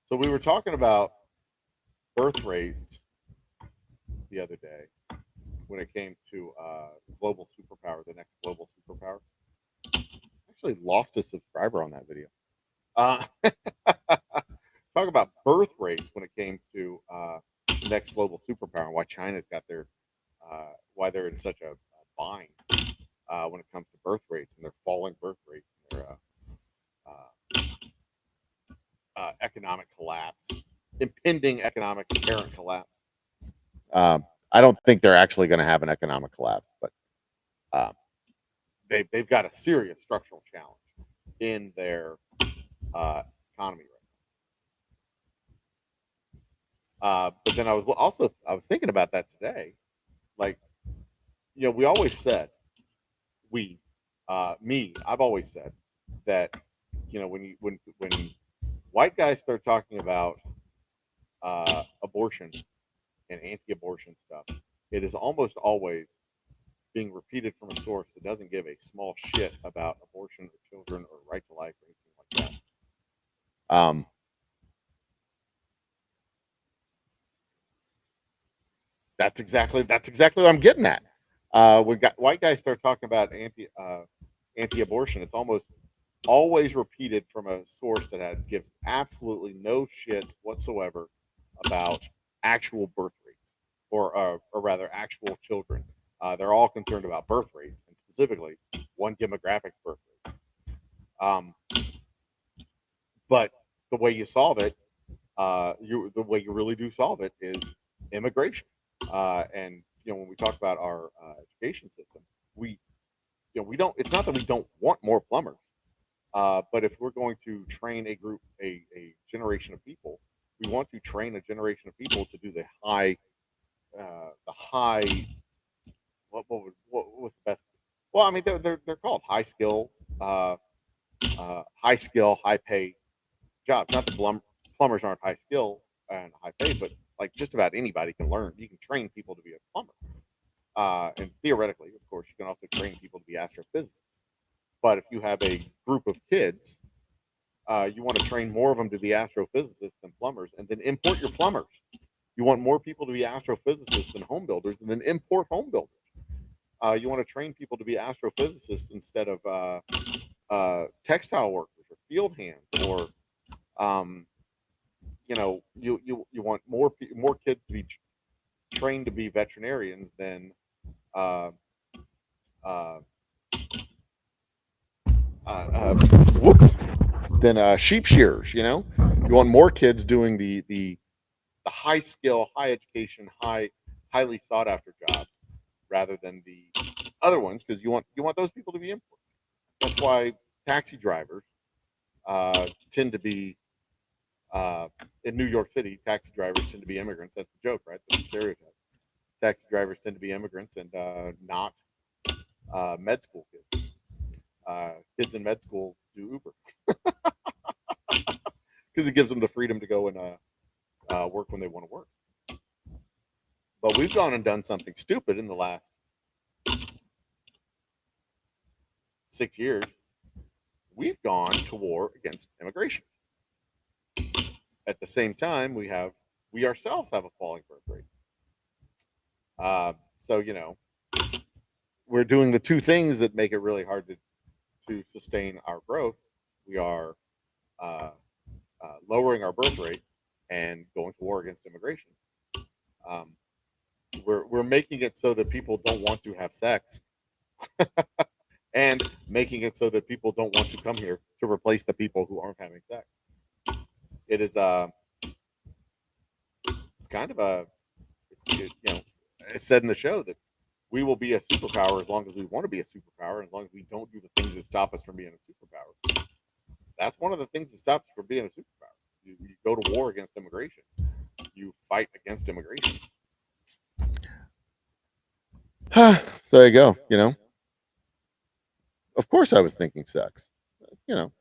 So we were talking about birth rates the other day when it came to global superpower, the next global superpower. Actually lost a subscriber on that video. Talk about birth rates when it came to the next global superpower and why China's got why they're in such a bind when it comes to birth rates and their falling birth rates and their economic collapse, impending economic apparent collapse. I don't think they're actually going to have an economic collapse, but they've got a serious structural challenge in their economy right now. But then I was thinking about that today. Like, we always said, I've always said that, when white guys start talking about abortion and anti-abortion stuff, it is almost always being repeated from a source that doesn't give a small shit about abortion or children or right to life or anything like that. That's exactly what I'm getting at. When white guys start talking about anti-abortion, it's almost always repeated from a source that gives absolutely no shits whatsoever about actual birth rates, or rather actual children. They're all concerned about birth rates, and specifically one demographic birth rates. But the way you solve it, the way you really do solve it is immigration. And when we talk about our education system, we we don't. It's not that we don't want more plumbers, but if we're going to train a generation of people, we want to train a generation of people to do the high. What was the best? Well, I mean, they're called uh, high skill, high pay jobs. Not that plumbers aren't high skill and high pay, but like just about anybody can learn. You can train people to be a plumber, and theoretically, of course, you can also train people to be astrophysicists. But if you have a group of kids, you want to train more of them to be astrophysicists than plumbers, and then import your plumbers. You want more people to be astrophysicists than home builders, and then import home builders. You want to train people to be astrophysicists instead of textile workers or field hands, or um, you want more kids to be trained to be veterinarians than uh, uh, uh, whoops, than sheep shearers. You want more kids doing the high skill, high education, highly sought after jobs rather than the other ones, because you want those people to be imported. That's why taxi drivers tend to be in New York City. Taxi drivers tend to be immigrants. That's the joke, right? That's the stereotype. Taxi drivers tend to be immigrants and not med school kids. Kids in med school do Uber because it gives them the freedom to go and work when they want to work. But we've gone and done something stupid in the last 6 years. We've gone to war against immigration. At the same time, we ourselves have a falling birth rate. So we're doing the two things that make it really hard to sustain our growth. We are uh, lowering our birth rate and going to war against immigration. Um, we're making it so that people don't want to have sex, and making it so that people don't want to come here to replace the people who aren't having sex. It is it's kind of it's said in the show that we will be a superpower as long as we want to be a superpower, as long as we don't do the things that stop us from being a superpower. That's one of the things that stops us from being a superpower. You go to war against immigration. You fight against immigration. So there you go. Of course, I was thinking sex. You know,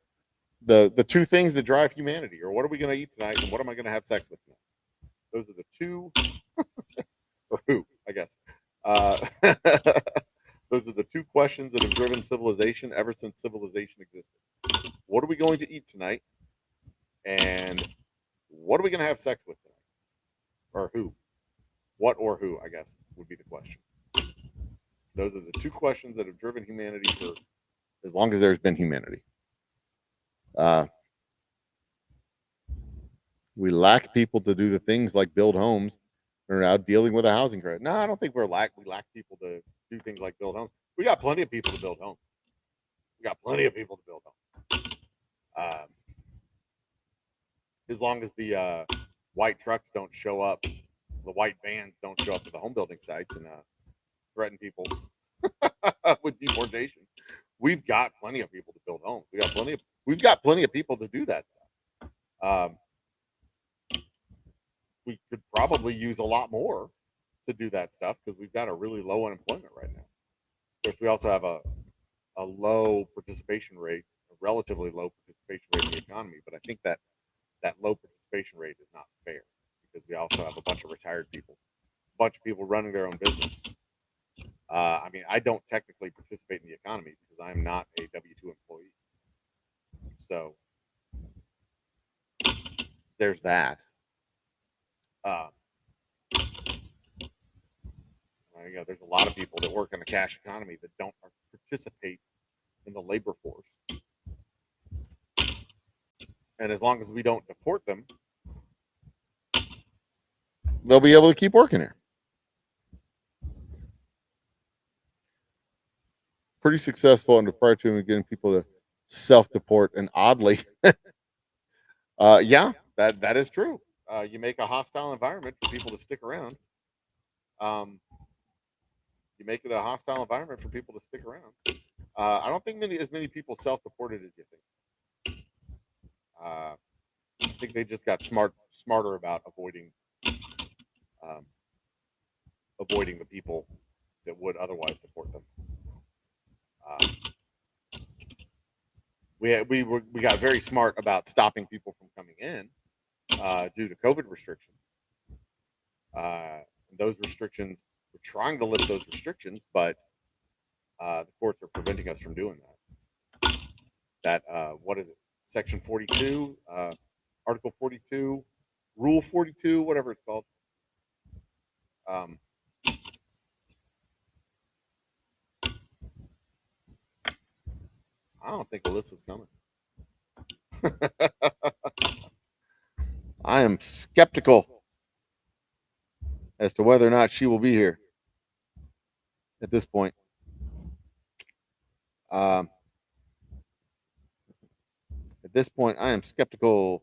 the two things that drive humanity, or what are we going to eat tonight, and what am I going to have sex with tonight? Those are the two, or who, I guess. Uh, those are the two questions that have driven civilization ever since civilization existed. What are we going to eat tonight? And what are we going to have sex with tonight? Or who? What or who, I guess, would be the question. Those are the two questions that have driven humanity for as long as there's been humanity. Uh, we lack people to do the things like build homes or now dealing with a housing crisis. No, I don't think we lack people to do things like build homes. We got plenty of people to build homes. We got plenty of people to build homes. As long as the white trucks don't show up, the white vans don't show up to the home building sites and threaten people with deportation. We've got plenty of people to build homes. We've got plenty of people to do that stuff. We could probably use a lot more to do that stuff because we've got a really low unemployment right now. Of course, we also have a low participation rate, a relatively low participation rate in the economy. But I think that low participation rate is not fair because we also have a bunch of retired people, a bunch of people running their own business. I mean, I don't technically participate in the economy because I'm not a W-2 employee. So there's that. There's a lot of people that work in the cash economy that don't participate in the labor force. And as long as we don't deport them, they'll be able to keep working here. Pretty successful under prior to getting people to self-deport, and oddly, yeah, that is true. You make a hostile environment for people to stick around. You make it a hostile environment for people to stick around. I don't think as many people self-deported as you think. I think they just got smarter about avoiding the people that would otherwise deport them. We got very smart about stopping people from coming in due to COVID restrictions. Those restrictions, we're trying to lift those restrictions, but the courts are preventing us from doing that. What is it? Section 42, Article 42, Rule 42, whatever it's called. I don't think Alyssa's coming. I am skeptical as to whether or not she will be here at this point. At this point, I am skeptical.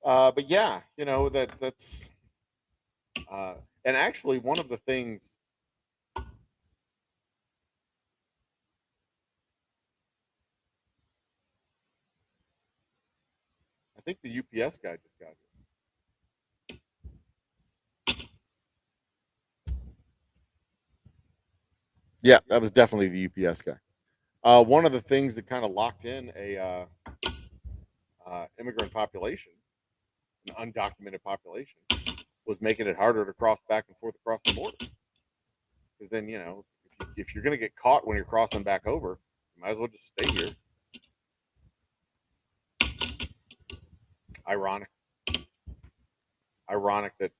But yeah, that's and actually one of the things. I think the UPS guy just got here. Yeah, that was definitely the UPS guy. One of the things that kind of locked in a immigrant population, an undocumented population, was making it harder to cross back and forth across the border. Because then, if you're going to get caught when you're crossing back over, you might as well just stay here. Ironic that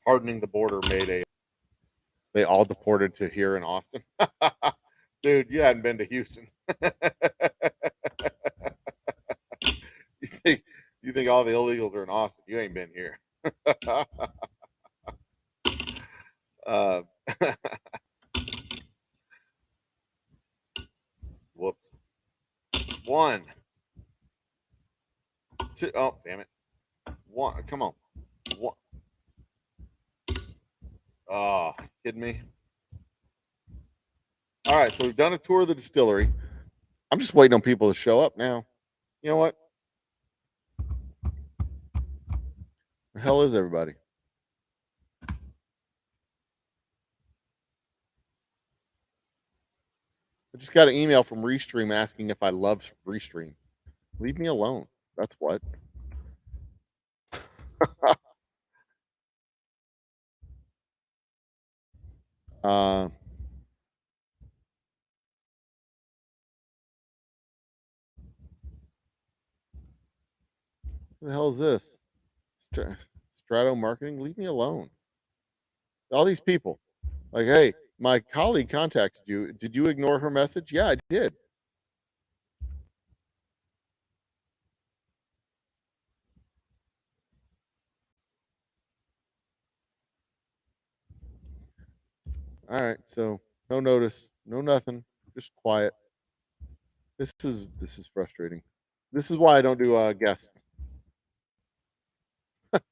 hardening the border made they all deported to here in Austin. Dude, you hadn't been to Houston. you think all the illegals are in Austin? You ain't been here. Whoops. 1, 2. Oh, damn it. 1. Come on. 1. Oh, kidding me? All right, so we've done a tour of the distillery. I'm just waiting on people to show up now. You know what? The hell is everybody? I just got an email from Restream asking if I love Restream. Leave me alone. That's what. What the hell is this? Strato Marketing? Leave me alone. All these people. Like, hey, my colleague contacted you. Did you ignore her message? Yeah, I did. All right, so no notice, no nothing, just quiet. This is frustrating. This is why I don't do guests. This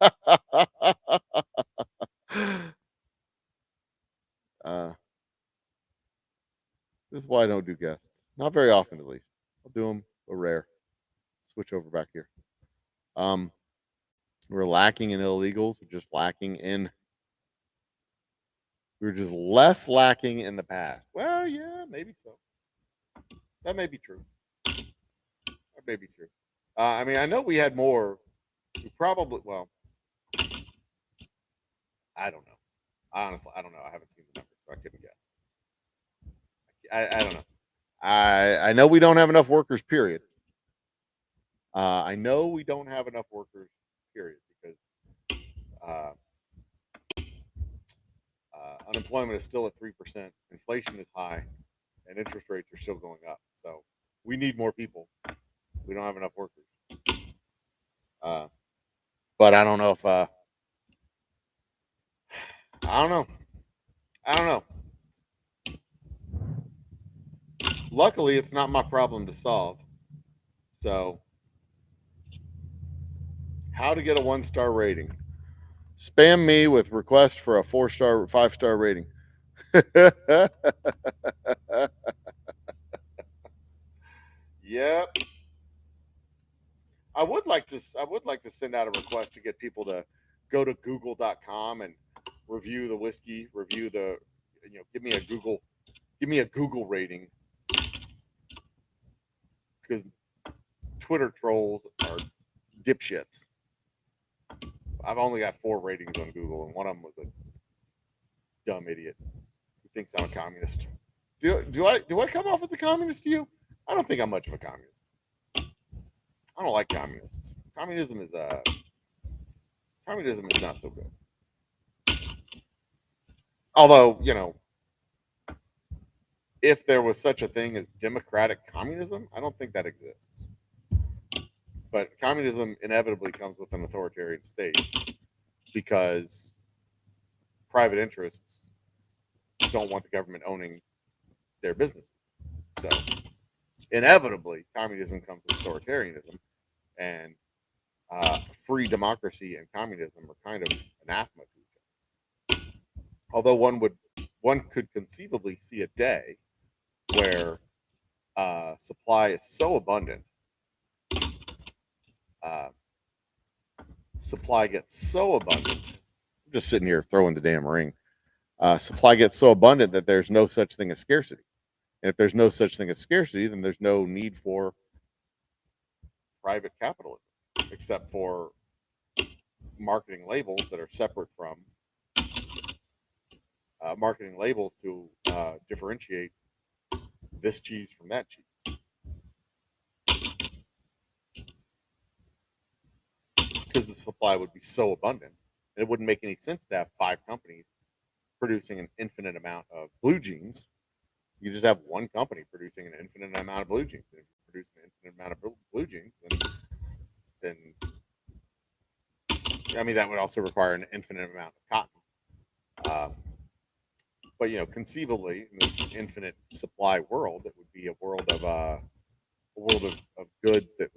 is why I don't do guests. Not very often, at least. I'll do them, but rare. Switch over back here. We're lacking in illegals. We're just lacking in. We were just less lacking in the past. Well, yeah, maybe so. That may be true. That may be true. I mean, I know we had more. We probably, well, I don't know. Honestly, I don't know. I haven't seen the numbers, so I couldn't guess. I don't know. I know we don't have enough workers. Period. I know we don't have enough workers. Period. Because Unemployment is still at 3%. Inflation is high, and interest rates are still going up. So we need more people. We don't have enough workers. But I don't know if I don't know. I don't know. Luckily, it's not my problem to solve. So, how to get a 1-star rating? Spam me with requests for a 4-star, 5-star rating. Yep. I would like to send out a request to get people to go to google.com and review the whiskey, review the give me a Google rating, because Twitter trolls are dipshits. I've only got 4 ratings on Google, and one of them was a dumb idiot who thinks I'm a communist. Do I come off as a communist to you? I don't think I'm much of a communist. I don't like communists. Communism is not so good. Although, if there was such a thing as democratic communism, I don't think that exists. But communism inevitably comes with an authoritarian state because private interests don't want the government owning their businesses. So inevitably, communism comes with authoritarianism, and free democracy and communism are kind of anathema to each other. Although one could conceivably see a day where supply is so abundant, supply gets so abundant. I'm just sitting here throwing the damn ring. Supply gets so abundant that there's no such thing as scarcity. And if there's no such thing as scarcity, then there's no need for private capitalism, except for marketing labels that are separate from marketing labels to differentiate this cheese from that cheese. Because the supply would be so abundant, and it wouldn't make any sense to have 5 companies producing an infinite amount of blue jeans. You just have one company producing an infinite amount of blue jeans. If you produce an infinite amount of blue jeans, then I mean, that would also require an infinite amount of cotton. But conceivably, in this infinite supply world, it would be a world of goods that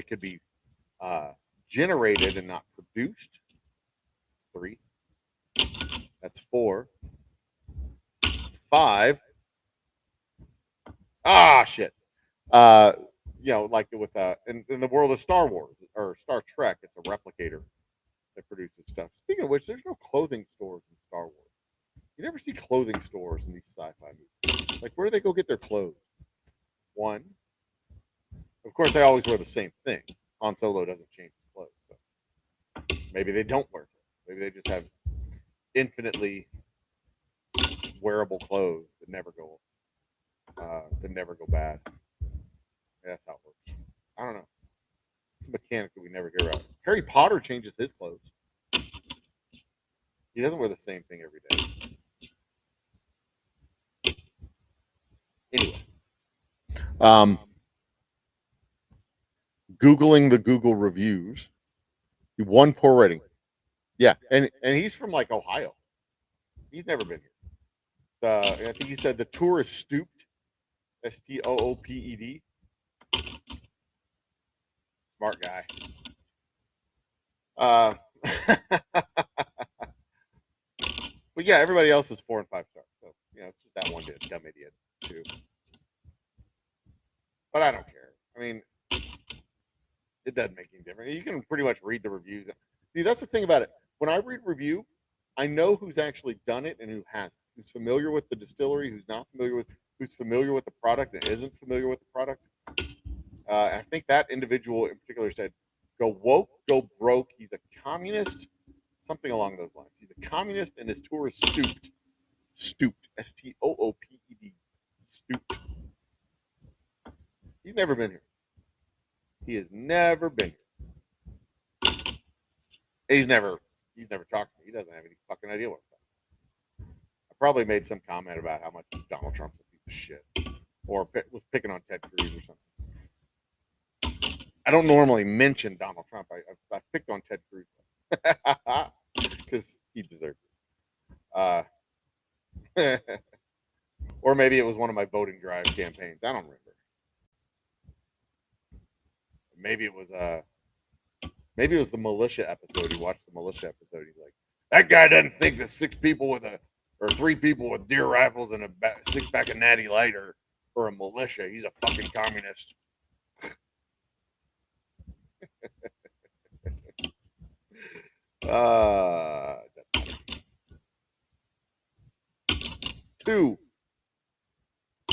could be generated and not produced. That's 3. That's 4. 5. Shit. Like with in the world of Star Wars or Star Trek, it's a replicator that produces stuff. Speaking of which, there's no clothing stores in Star Wars. You never see clothing stores in these sci-fi movies. Like, where do they go get their clothes? One, of course, they always wear the same thing. Han Solo doesn't change his clothes, so maybe they don't wear clothes. Maybe they just have infinitely wearable clothes that never go bad. Yeah, that's how it works. I don't know. It's a mechanic that we never hear about. Harry Potter changes his clothes. He doesn't wear the same thing every day. Anyway, Googling the Google reviews. 1 poor rating. Yeah, and he's from like Ohio. He's never been here. I think he said the tour is stooped. Stooped. Smart guy. But yeah, everybody else is 4 and 5 stars. So it's just that one dumb idiot too. But I don't care. I mean, it doesn't make any difference. You can pretty much read the reviews. See, that's the thing about it. When I read review, I know who's actually done it and who hasn't. Who's familiar with the distillery, who's not familiar with, who's familiar with the product and isn't familiar with the product. I think that individual in particular said, "Go woke, go broke. He's a communist." Something along those lines. He's a communist and his tour is stooped. Stooped. Stooped. Stooped. He's never been here. He has never been here. He's never, He's never talked to me. He doesn't have any fucking idea what I'm talking about. I probably made some comment about how much Donald Trump's a piece of shit, or was picking on Ted Cruz or something. I don't normally mention Donald Trump. I picked on Ted Cruz because he deserves it. Or maybe it was one of my voting drive campaigns. I don't remember. Maybe it was the militia episode. He watched the militia episode. He's like, that guy doesn't think that 3 people with deer rifles and a 6-pack of Natty Light are a militia. He's a fucking communist. Two,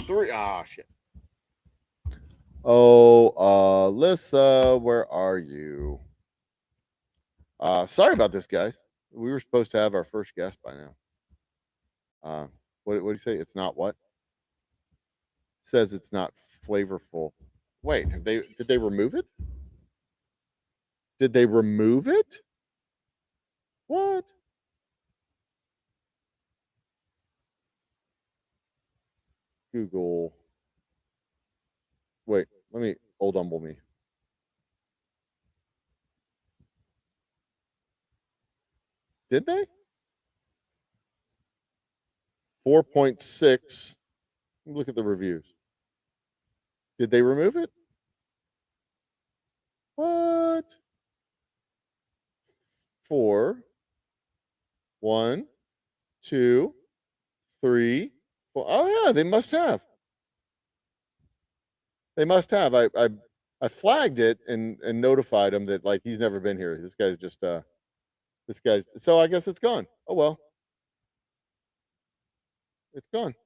three. Ah, shit. Oh, Alyssa, where are you? Sorry about this, guys. We were supposed to have our first guest by now. What do you say? It's not what? Says it's not flavorful. Wait, did they remove it? Did they remove it? What? Google. Wait, let me old humble me. Did they? 4.6. Look at the reviews. Did they remove it? What? 4, 1, 2, 3, 4. Oh yeah, they must have. They must have. I flagged it and notified him that like he's never been here. This guy's just so I guess it's gone. Oh well. It's gone.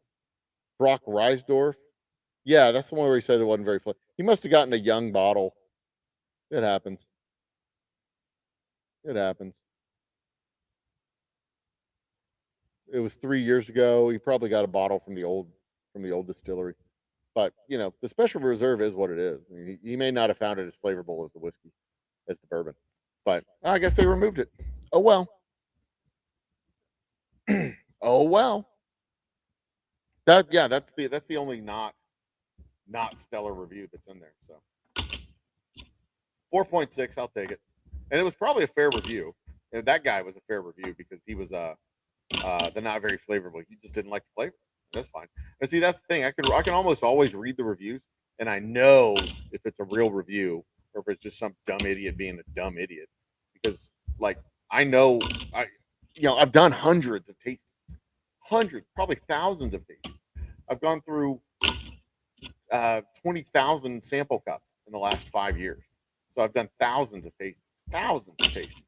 Brock Reisdorf. Yeah, that's the one where he said it wasn't very fun. He must have gotten a young bottle. It happens. It happens. It was 3 years ago. He probably got a bottle from the old distillery. But you know, the special reserve is what it is. I mean, he may not have found it as flavorful as the whiskey, as the bourbon. But I guess they removed it. Oh well. Oh well. That's the only not stellar review that's in there. So 4.6, I'll take it. And it was probably a fair review. And that guy was a fair review because he was the not very flavorful. He just didn't like the flavor. That's fine. And see, that's the thing. I can almost always read the reviews, and I know if it's a real review or if it's just some dumb idiot being a dumb idiot. Because like I know I've done hundreds of tastings, probably thousands of tastings. I've gone through 20,000 sample cups in the last 5 years. So I've done thousands of tastings,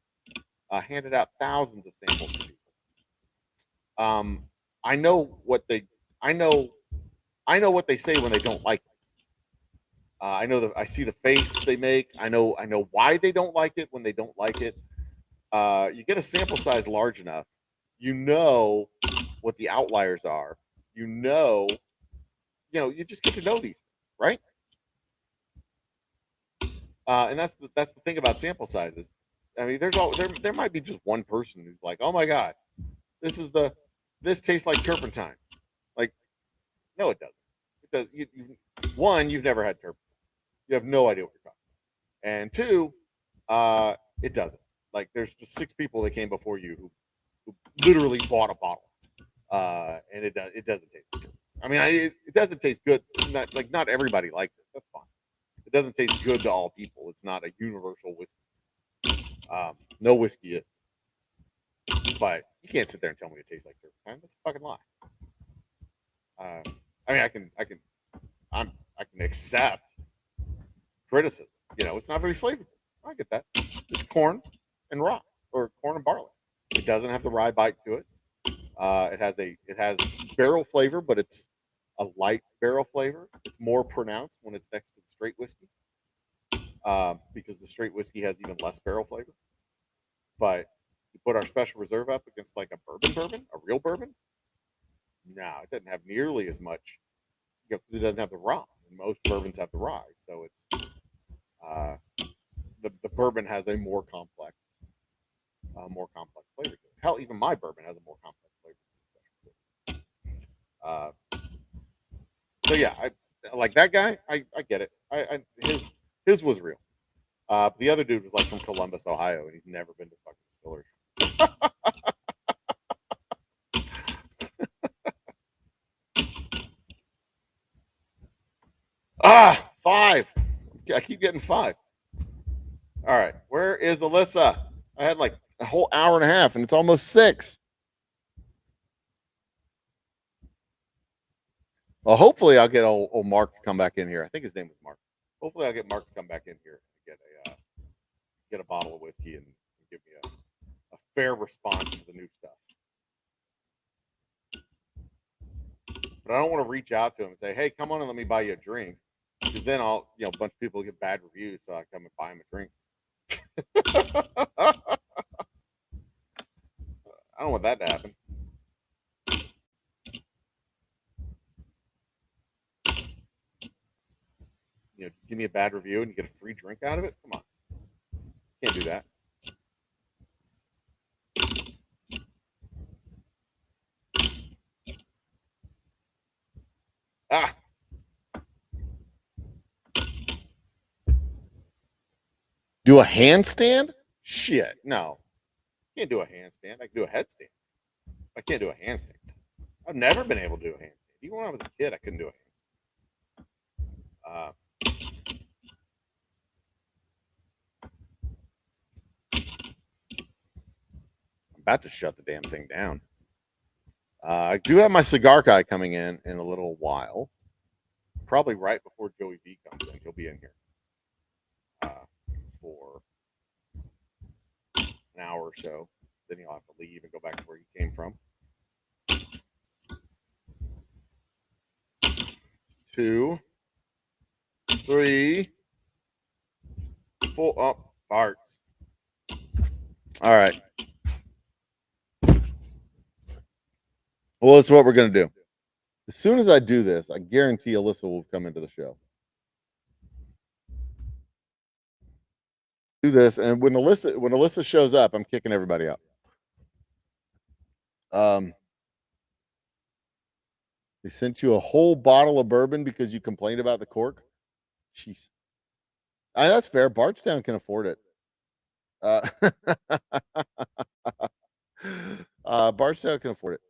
handed out thousands of samples to people. I know what they say when they don't like it. I see the face they make. I know why they don't like it when they don't like it. You get a sample size large enough, you know what the outliers are. You just get to know these things, right? And that's the thing about sample sizes. I mean, there might be just one person who's like, oh my god, this tastes like turpentine. Like, no, it doesn't. It does. You've never had turpentine. You have no idea what you're talking about. And two, it doesn't. Like, there's just 6 people that came before you who literally bought a bottle, and it doesn't taste good. I mean, it doesn't taste good. Not everybody likes it. That's fine. It doesn't taste good to all people. It's not a universal whiskey. No whiskey is. But you can't sit there and tell me it tastes like turpentine. That's a fucking lie. I mean, I can accept criticism. It's not very flavorful. I get that. It's corn and rye, or corn and barley. It doesn't have the rye bite to it. It has barrel flavor, but it's a light barrel flavor. It's more pronounced when it's next to the straight whiskey, because the straight whiskey has even less barrel flavor. But you put our special reserve up against like a a real bourbon. No, it doesn't have nearly as much, because it doesn't have the rye. And most bourbons have the rye, so it's the bourbon has a more complex more complex flavor. Hell, even my bourbon has a more complex flavor. So yeah, I like that guy. I get it. His was real. The other dude was like from Columbus, Ohio, and he's never been to fucking distillery. Ah, 5. I keep getting 5. All right, where is Alyssa? I had like a whole hour and a half, and it's almost 6. Well, hopefully I'll get old Mark to come back in here. I think his name was Mark. Hopefully I'll get Mark to come back in here and get a bottle of whiskey and give me a fair response to the new stuff. But I don't want to reach out to him and say, "Hey, come on and let me buy you a drink," because then a bunch of people get bad reviews, so I come and buy him a drink. I don't want that to happen. Just give me a bad review and you get a free drink out of it. Come on, can't do that. Ah. Do a handstand? Shit, no. Can't do a handstand. I can do a headstand. I can't do a handstand. I've never been able to do a handstand. Even when I was a kid, I couldn't do a handstand. I'm about to shut the damn thing down. I do have my cigar guy coming in a little while. Probably right before Joey B comes in. He'll be in here for an hour or so. Then he'll have to leave and go back to where he came from. 2, 3, 4. Oh, farts. All right. Well, that's what we're going to do. As soon as I do this, I guarantee Alyssa will come into the show. Do this, and when Alyssa shows up, I'm kicking everybody out. They sent you a whole bottle of bourbon because you complained about the cork. Jeez, that's fair. Bardstown can afford it. Bardstown can afford it.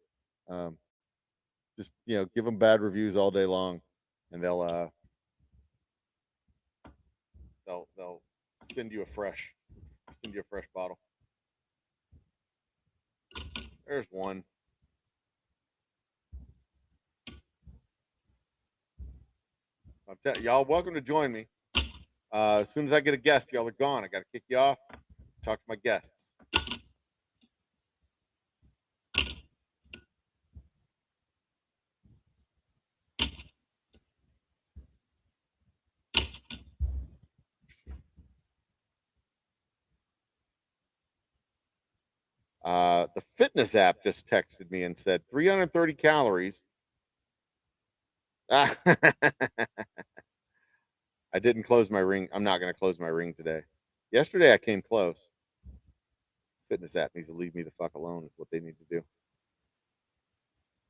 Just give them bad reviews all day long, and they'll send you a fresh bottle. There's one. Y'all welcome to join me. As soon as I get a guest, y'all are gone. I got to kick you off. Talk to my guests. The fitness app just texted me and said 330 calories. I didn't close my ring. I'm not going to close my ring today. Yesterday I came close. Fitness app needs to leave me the fuck alone is what they need to do.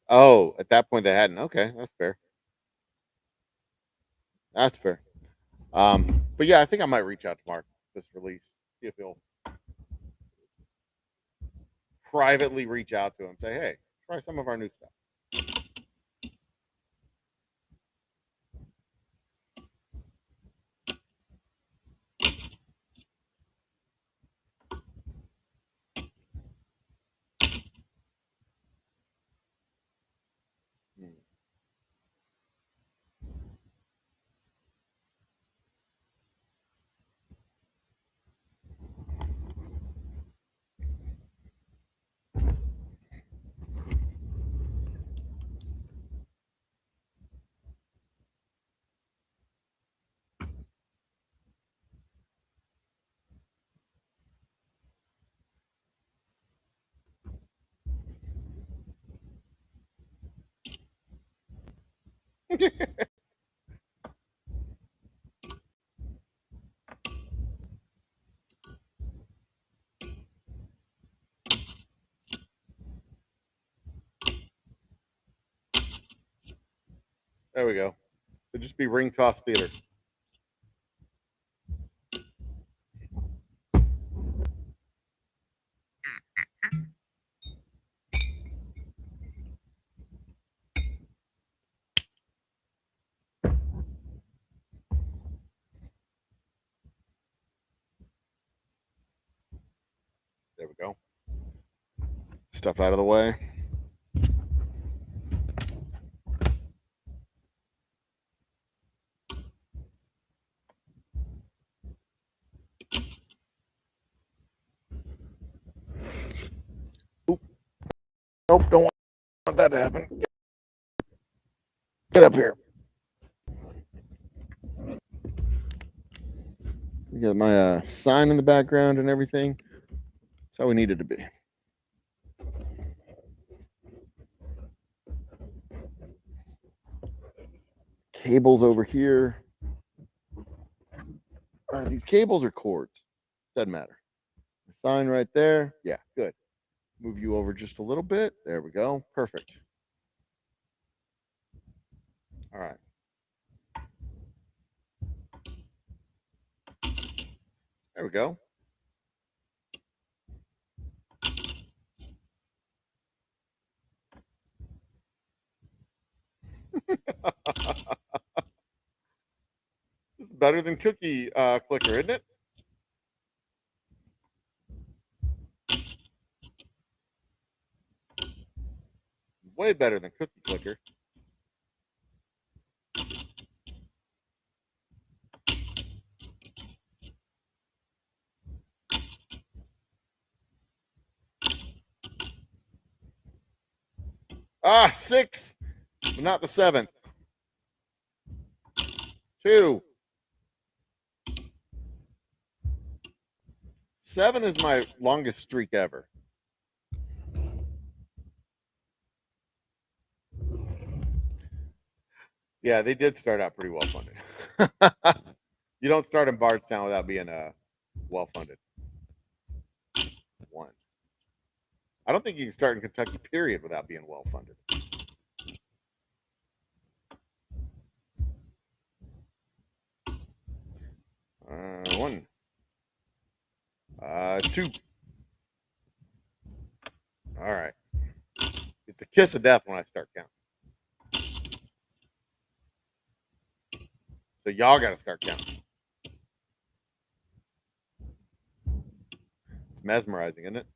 Oh, at that point they hadn't. Okay, that's fair. That's fair. But yeah, I think I might reach out to Mark this release, see if he'll privately reach out to him, say, hey, try some of our new stuff. There we go. It'd just be ring toss theater. There we go. Stuff out of the way. Oop. Nope, don't want that to happen. Get up here. You got my sign in the background and everything. That's how we need it to be. Cables over here. Are these cables or cords? Doesn't matter. The sign right there. Yeah, good. Move you over just a little bit. There we go. Perfect. All right. There we go. This is better than Cookie Clicker, isn't it? Way better than Cookie Clicker. Ah, 6, but not the 7th. 2. 7 is my longest streak ever. Yeah, they did start out pretty well funded. You don't start in Bardstown without being well funded. 1. I don't think you can start in Kentucky, period, without being well funded. 1. 2. All right. It's a kiss of death when I start counting. So y'all got to start counting. It's mesmerizing, isn't it?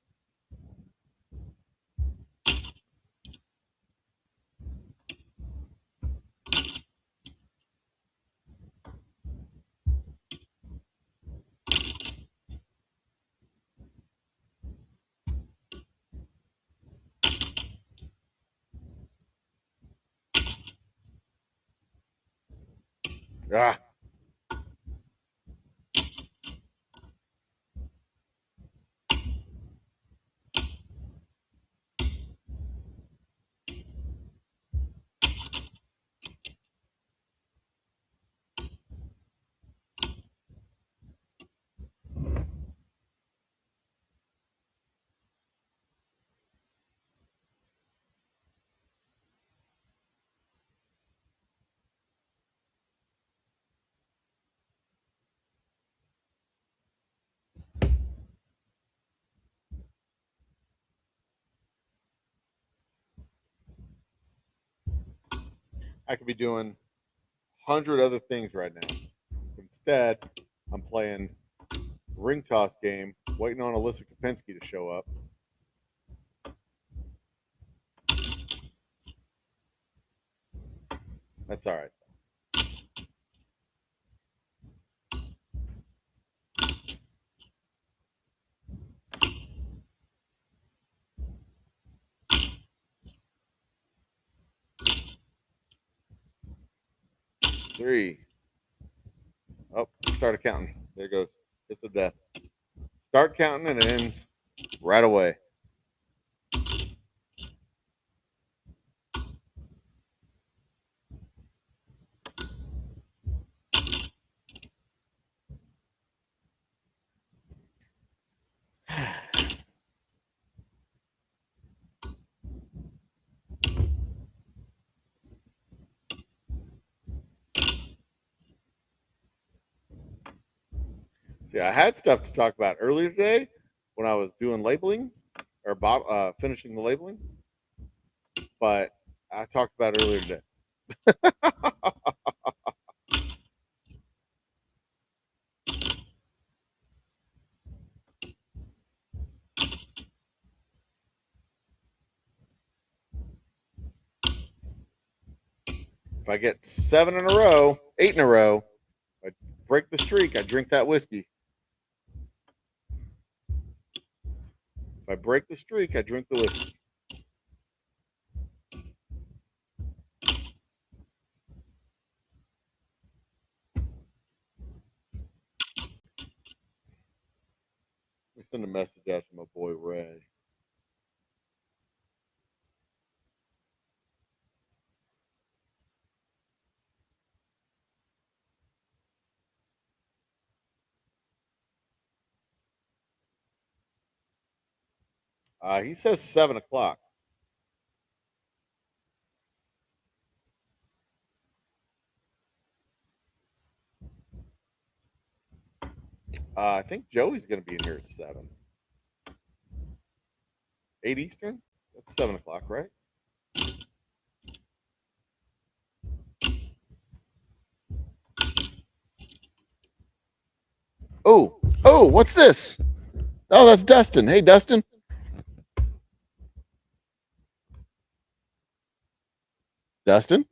Ah. I could be doing 100 other things right now. Instead, I'm playing ring toss game, waiting on Alyssa Kopensky to show up. That's all right. Three. Oh, started counting. There goes. It's a death. Start counting and it ends right away. See, I had stuff to talk about earlier today when I was doing labeling or finishing the labeling, but I talked about it earlier today. If I get 7 in a row, 8 in a row, I break the streak, I drink that whiskey. If I break the streak, I drink the whiskey. Let me send a message out to my boy Ray. He says 7 o'clock. I think Joey's going to be in here at 7. 8 Eastern? That's 7 o'clock, right? Oh, what's this? Oh, that's Dustin. Hey, Dustin. Dustin?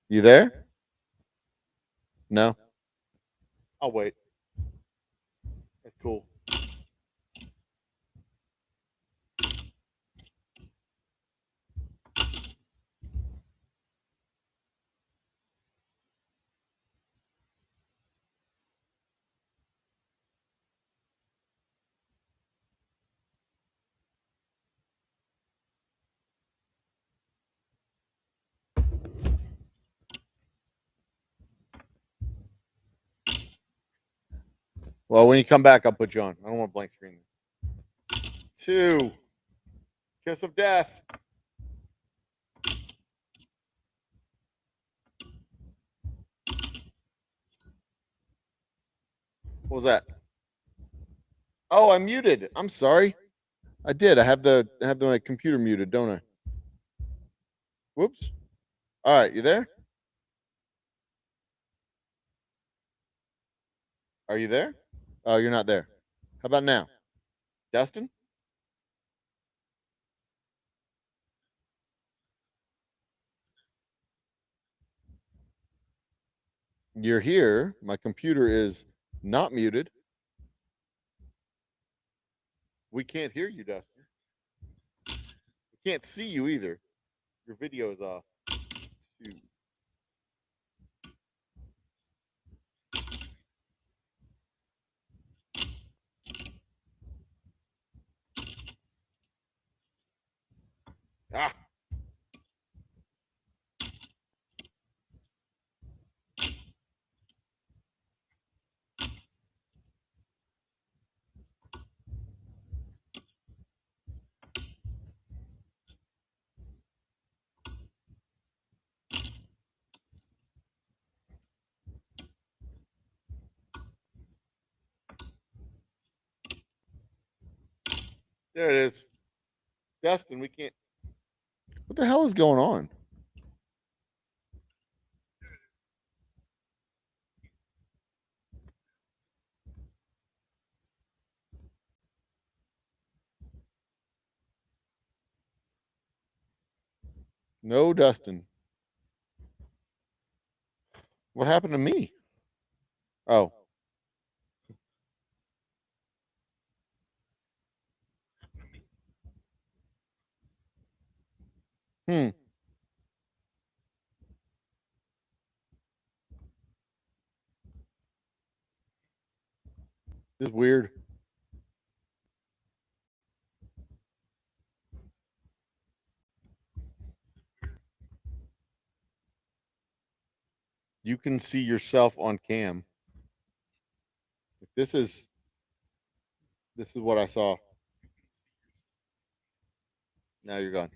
You there? No. I'll wait. That's cool. Well, when you come back, I'll put you on. I don't want blank screen. 2. Kiss of death. What was that? Oh, I muted. I'm sorry. I did. I have my computer muted, don't I? Whoops. All right, you there? Are you there? Oh, you're not there. How about now? Dustin? You're here. My computer is not muted. We can't hear you, Dustin. We can't see you either. Your video is off. 2. Ah. There it is. Dustin, we can't. What the hell is going on? No, Dustin. What happened to me? Oh. Hmm. This is weird. You can see yourself on cam. This is what I saw. Now you're gone.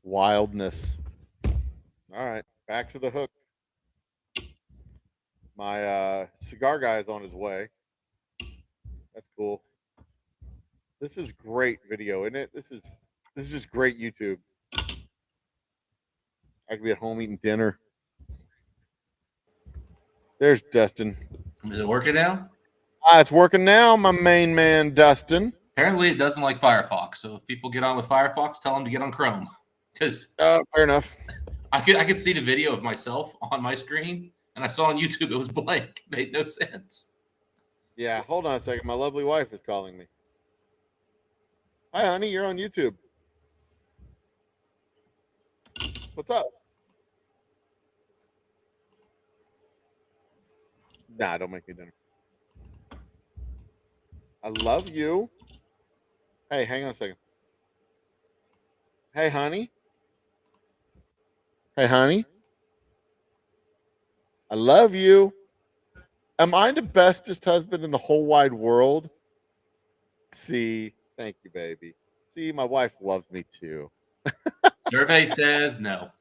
Wildness. All right, back to the hook. My cigar guy is on his way. That's cool. This is great video, isn't it? This is just great YouTube. I could be at home eating dinner. There's Dustin. Is it working now? It's working now, my main man, Dustin. Apparently, it doesn't like Firefox. So if people get on with Firefox, tell them to get on Chrome. Because fair enough. I could see the video of myself on my screen, and I saw on YouTube it was blank. It made no sense. Yeah, hold on a second. My lovely wife is calling me. Hi, honey. You're on YouTube. What's up? Nah, don't make me dinner. I love you. Hey, hang on a second. Hey, honey. Hey, honey. I love you. Am I the bestest husband in the whole wide world? See, thank you, baby. See, my wife loves me too. Survey says no.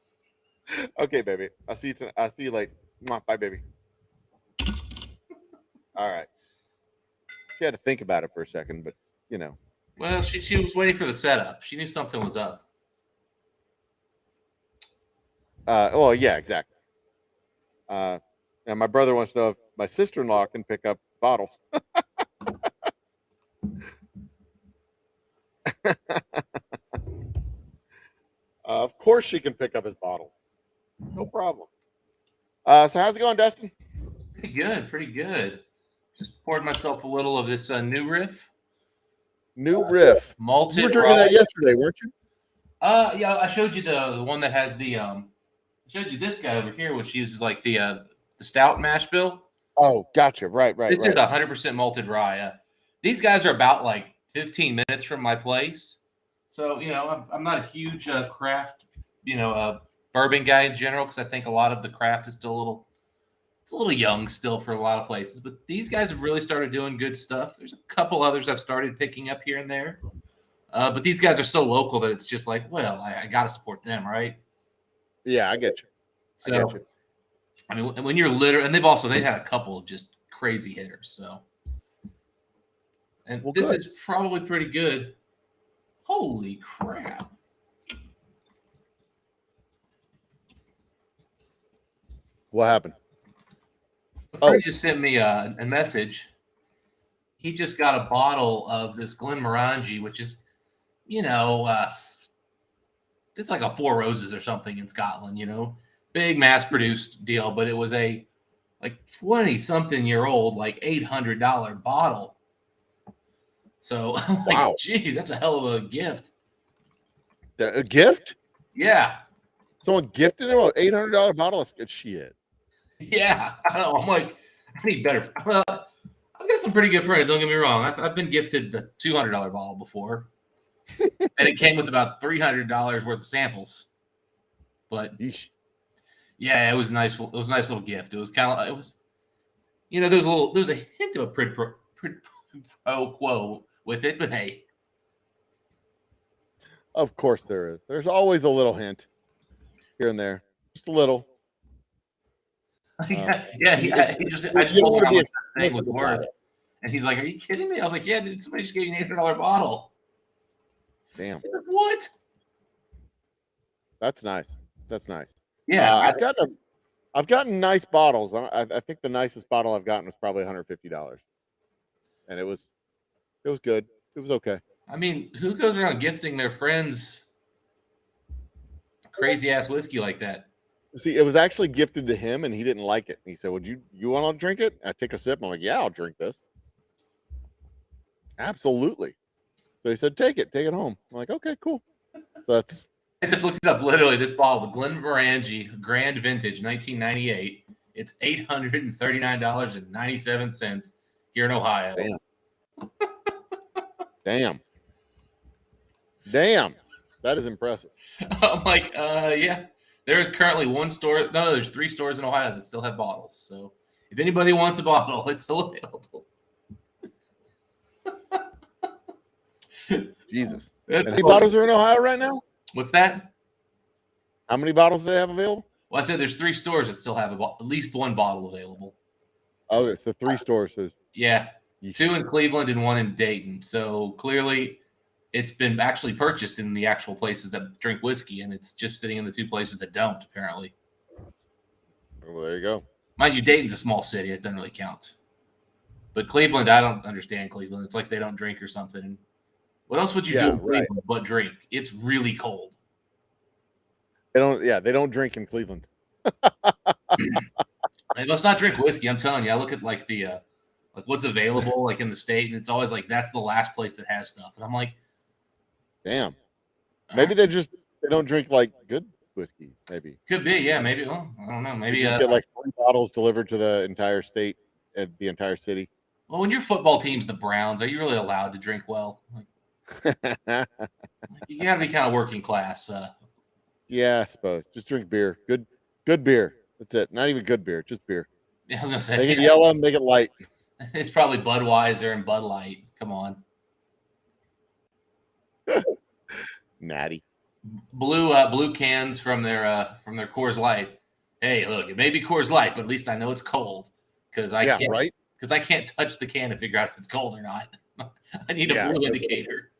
Okay, baby. I'll see you tonight. I'll see you later. Bye, baby. All right. She had to think about it for a second, but you know. Well, she was waiting for the setup. She knew something was up. Well, yeah, exactly. And my brother wants to know if my sister-in-law can pick up bottles. Of course she can pick up his bottles. No problem. So how's it going, Dustin? Pretty good, pretty good. Just poured myself a little of this new riff. New riff. Malted. You were drinking that yesterday, weren't you? Yeah, I showed you the one that has the I showed you this guy over here, which uses like the stout mash bill. Oh, gotcha. Right. This is 100% malted rye. These guys are about like 15 minutes from my place. So, I'm not a huge craft, bourbon guy in general, because I think a lot of the craft is still a little young still for a lot of places. But these guys have really started doing good stuff. There's a couple others I've started picking up here and there. But these guys are so local that it's just like, well, I got to support them, right? Yeah, I get you. So, I mean, when you're literally, and they've had a couple of just crazy hitters. So, and well, this is probably pretty good. Holy crap. What happened? He just sent me a message. He just got a bottle of this Glenmorangie, which is, it's like a Four Roses or something in Scotland, big mass-produced deal, but it was a like 20-something-year-old, like $800 bottle. So I'm like, wow, geez, that's a hell of a gift. A gift? Yeah. Someone gifted him an $800 bottle of shit. Yeah, I know. I'm like, I need better. Well, I've got some pretty good friends. Don't get me wrong. I've been gifted the $200 bottle before, and it came with about $300 worth of samples. But yeah, it was nice. It was a nice little gift. It was kind of, it was, there's a hint of a quid pro quo with it, but hey. Of course there is. There's always a little hint here and there, just a little. He just I just told him how much that thing was worth, and he's like, "Are you kidding me?" I was like, "Yeah, dude, somebody just gave you an $800 bottle." Damn. He's like, what? That's nice. That's nice. Yeah, I've gotten nice bottles. I think the nicest bottle I've gotten was probably $150, and it was good. It was okay. I mean, who goes around gifting their friends crazy ass whiskey like that? See, it was actually gifted to him, and he didn't like it. He said, "Would you want to drink it?" I take a sip. I'm like, "Yeah, I'll drink this." Absolutely. So he said, "Take it home." I'm like, "Okay, cool." So that's. I just looked it up. Literally, this bottle, the Glenmorangie Grand Vintage, 1998. It's $839.97 here in Ohio. Damn. Damn. That is impressive. I'm like, yeah. There is currently one store. No, there's 3 stores in Ohio that still have bottles. So if anybody wants a bottle, it's still available. Jesus. How many bottles are in Ohio right now? What's that? How many bottles do they have available? Well, I said there's 3 stores that still have at least one bottle available. Oh, it's the 3 stores. So Yeah, yeesh. 2 in Cleveland and 1 in Dayton. So clearly, it's been actually purchased in the actual places that drink whiskey, and it's just sitting in the 2 places that don't. Apparently, Well, there you go. mind you, Dayton's a small city; it doesn't really count. But Cleveland, I don't understand Cleveland. It's like they don't drink or something. What else would you do Yeah, in Cleveland but drink? It's really cold. They don't. Yeah, they don't drink in Cleveland. They must not drink whiskey. I'm telling you. I look at like the like what's available like in the state, and it's always like that's the last place that has stuff. And I'm like, Damn. Maybe they don't drink like good whiskey. Maybe could be, yeah, maybe. Well, I don't know. Maybe you just get like 3 bottles delivered to the entire state and the entire city. Well, when your football team's the Browns, are you really allowed to drink well? Like, you got to be kind of working class. Yeah, I suppose. Just drink beer. Good beer. That's it. Not even good beer. Just beer. I was gonna say Make it yellow. Make it light. it's probably Budweiser and Bud Light. Come on, Natty. blue cans from their Coors Light. Hey, look, it may be Coors Light, but at least I know it's cold because I can't right. because I can't touch the can to figure out if it's cold or not. I need a blue indicator.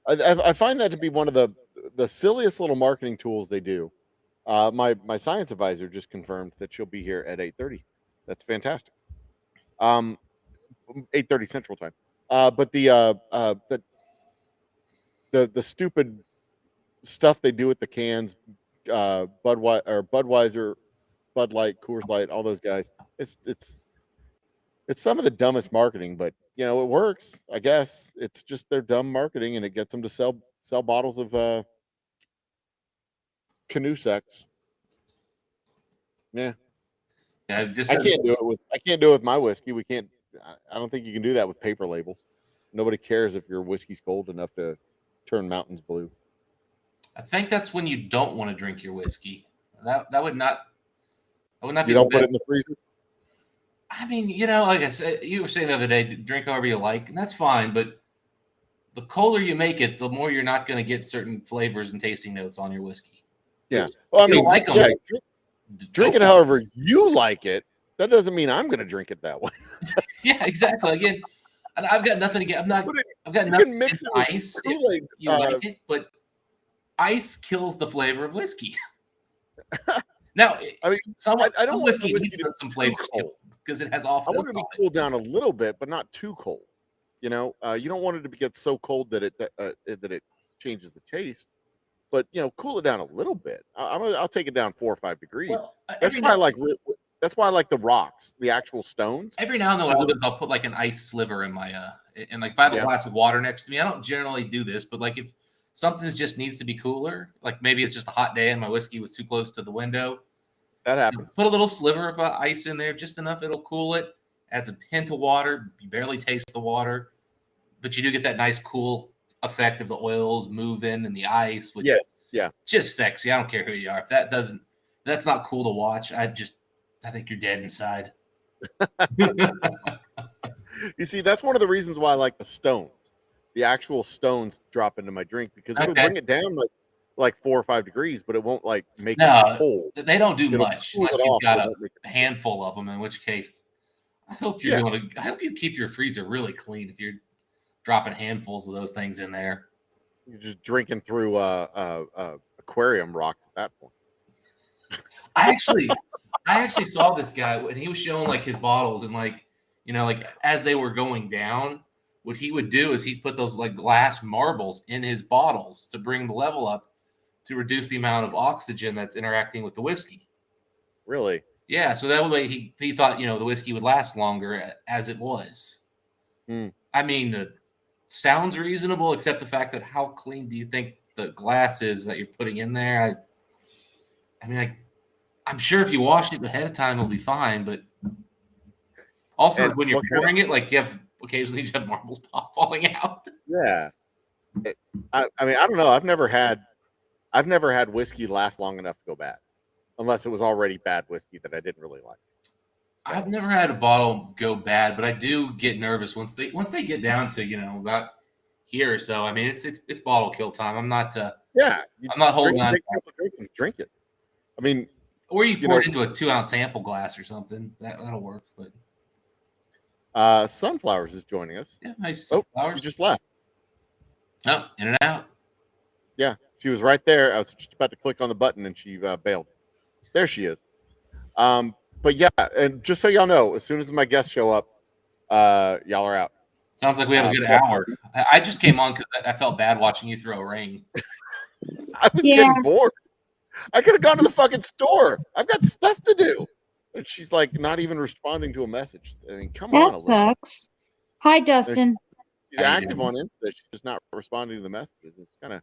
I find that to be one of the silliest little marketing tools they do. My science advisor just confirmed that she'll be here at 8:30. That's fantastic. 8:30 Central Time. But the stupid stuff they do with the cans, Budweiser, Bud Light, Coors Light, all those guys. It's some of the dumbest marketing, but you know it works. I guess it's just their dumb marketing, and it gets them to sell bottles of canoe sex. Yeah, Yeah, just I can't do it with my whiskey. We can't. I don't think you can do that with paper labels. Nobody cares if your whiskey's cold enough to turn mountains blue. I think that's when you don't want to drink your whiskey. That would not. That would not be. You don't put it in the freezer. I mean, you know, like I said, you were saying the other day, drink however you like, and that's fine. But the colder you make it, the more you're not going to get certain flavors and tasting notes on your whiskey. Yeah. Well, I mean, like them, yeah, drink it however you like it. That doesn't mean I'm going to drink it that way. Yeah, exactly. Again, and I've got nothing against. I've got nothing against ice. If you like it, but ice kills the flavor of whiskey. Now, I mean, I don't whiskey needs some flavor because it has off. I want it to be cooled down a little bit, but not too cold. You know, you don't want it to get so cold that it changes the taste. But you know, cool it down a little bit. I'll take it down 4 or 5 degrees. Well, that's why I like the rocks, the actual stones. Every now and then, what I'll do is I'll put like an ice sliver in my and like if I have a glass of water next to me, I don't generally do this, but like if something just needs to be cooler, like maybe it's just a hot day and my whiskey was too close to the window. That happens. Put a little sliver of ice in there, just enough it'll cool it. Adds a hint of water. You barely taste the water, but you do get that nice cool effect of the oils moving and the ice, which is just sexy. I don't care who you are. If that's not cool to watch, I think you're dead inside. You see, that's one of the reasons why I like the stones. The actual stones drop into my drink because it'll bring it down like 4 or 5 degrees, but it won't like make it cold. They don't do much unless you've got a handful of them. In which case, I hope I hope you keep your freezer really clean if you're dropping handfuls of those things in there. You're just drinking through aquarium rocks at that point. I actually saw this guy and he was showing like his bottles and like, you know, like as they were going down, what he would do is he'd put those like glass marbles in his bottles to bring the level up to reduce the amount of oxygen that's interacting with the whiskey. Really? Yeah. So that way he thought, you know, the whiskey would last longer as it was. I mean, sounds reasonable, except the fact that how clean do you think the glass is that you're putting in there? I mean, I'm sure if you wash it ahead of time, it'll be fine. But also, when you're pouring it, like occasionally you have marbles falling out. Yeah. I mean, I don't know. I've never had whiskey last long enough to go bad, unless it was already bad whiskey that I didn't really like. I've never had a bottle go bad, but I do get nervous once they get down to, you know, about here or so. I mean, it's bottle kill time. I'm not. I'm not holding on. Drink it. I mean, Or you pour it into a 2-ounce sample glass or something. That'll work. But Sunflowers is joining us. yeah, nice Oh, sunflowers. you just left. Oh, in and out. Yeah, she was right there. I was just about to click on the button and she bailed. There she is. But yeah, and just so y'all know, as soon as my guests show up, y'all are out. Sounds like we have a good hour. I just came on because I felt bad watching you throw a ring. I was getting bored. I could have gone to the fucking store. I've got stuff to do. And she's like not even responding to a message. I mean, come on. That sucks. Hi, Dustin. She's active on Insta. She's just not responding to the messages. It's kind of,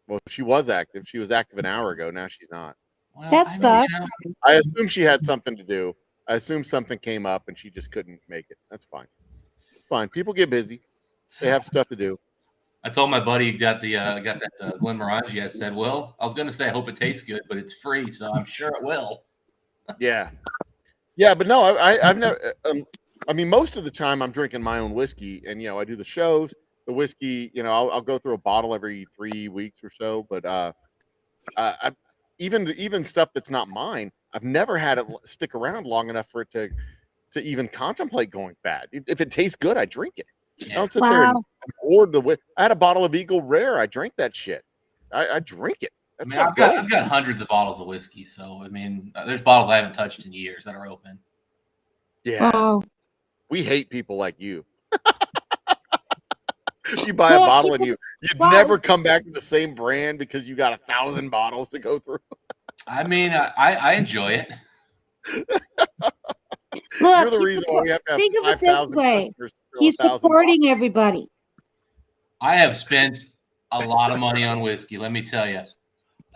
well, she was active. She was active an hour ago. Now she's not. Well, That sucks. I assume she had something to do. I assume something came up and she just couldn't make it. That's fine. It's fine. People get busy. They have stuff to do. I told my buddy got that Glenmorangie. I said, well, I was going to say I hope it tastes good, but it's free, so I'm sure it will. Yeah. Yeah, but no, I've never. I mean, most of the time I'm drinking my own whiskey, and I do the shows. The whiskey, I'll go through a bottle every 3 weeks or so. But I even stuff that's not mine, I've never had it stick around long enough for it to even contemplate going bad. If it tastes good, I drink it. I don't sit there and hoard the. I had a bottle of Eagle Rare. I drank that shit. I drink it. I mean, I've got hundreds of bottles of whiskey, so I mean, there's bottles I haven't touched in years that are open. Yeah, Wow. We hate people like you. You buy a bottle and you'd never come back to the same brand because you got 1,000 bottles to go through. I mean, I enjoy it. Look, You're the reason why we have to have think of it this 5,000 way. customers. He's supporting everybody. I have spent a lot of money on whiskey. Let me tell you,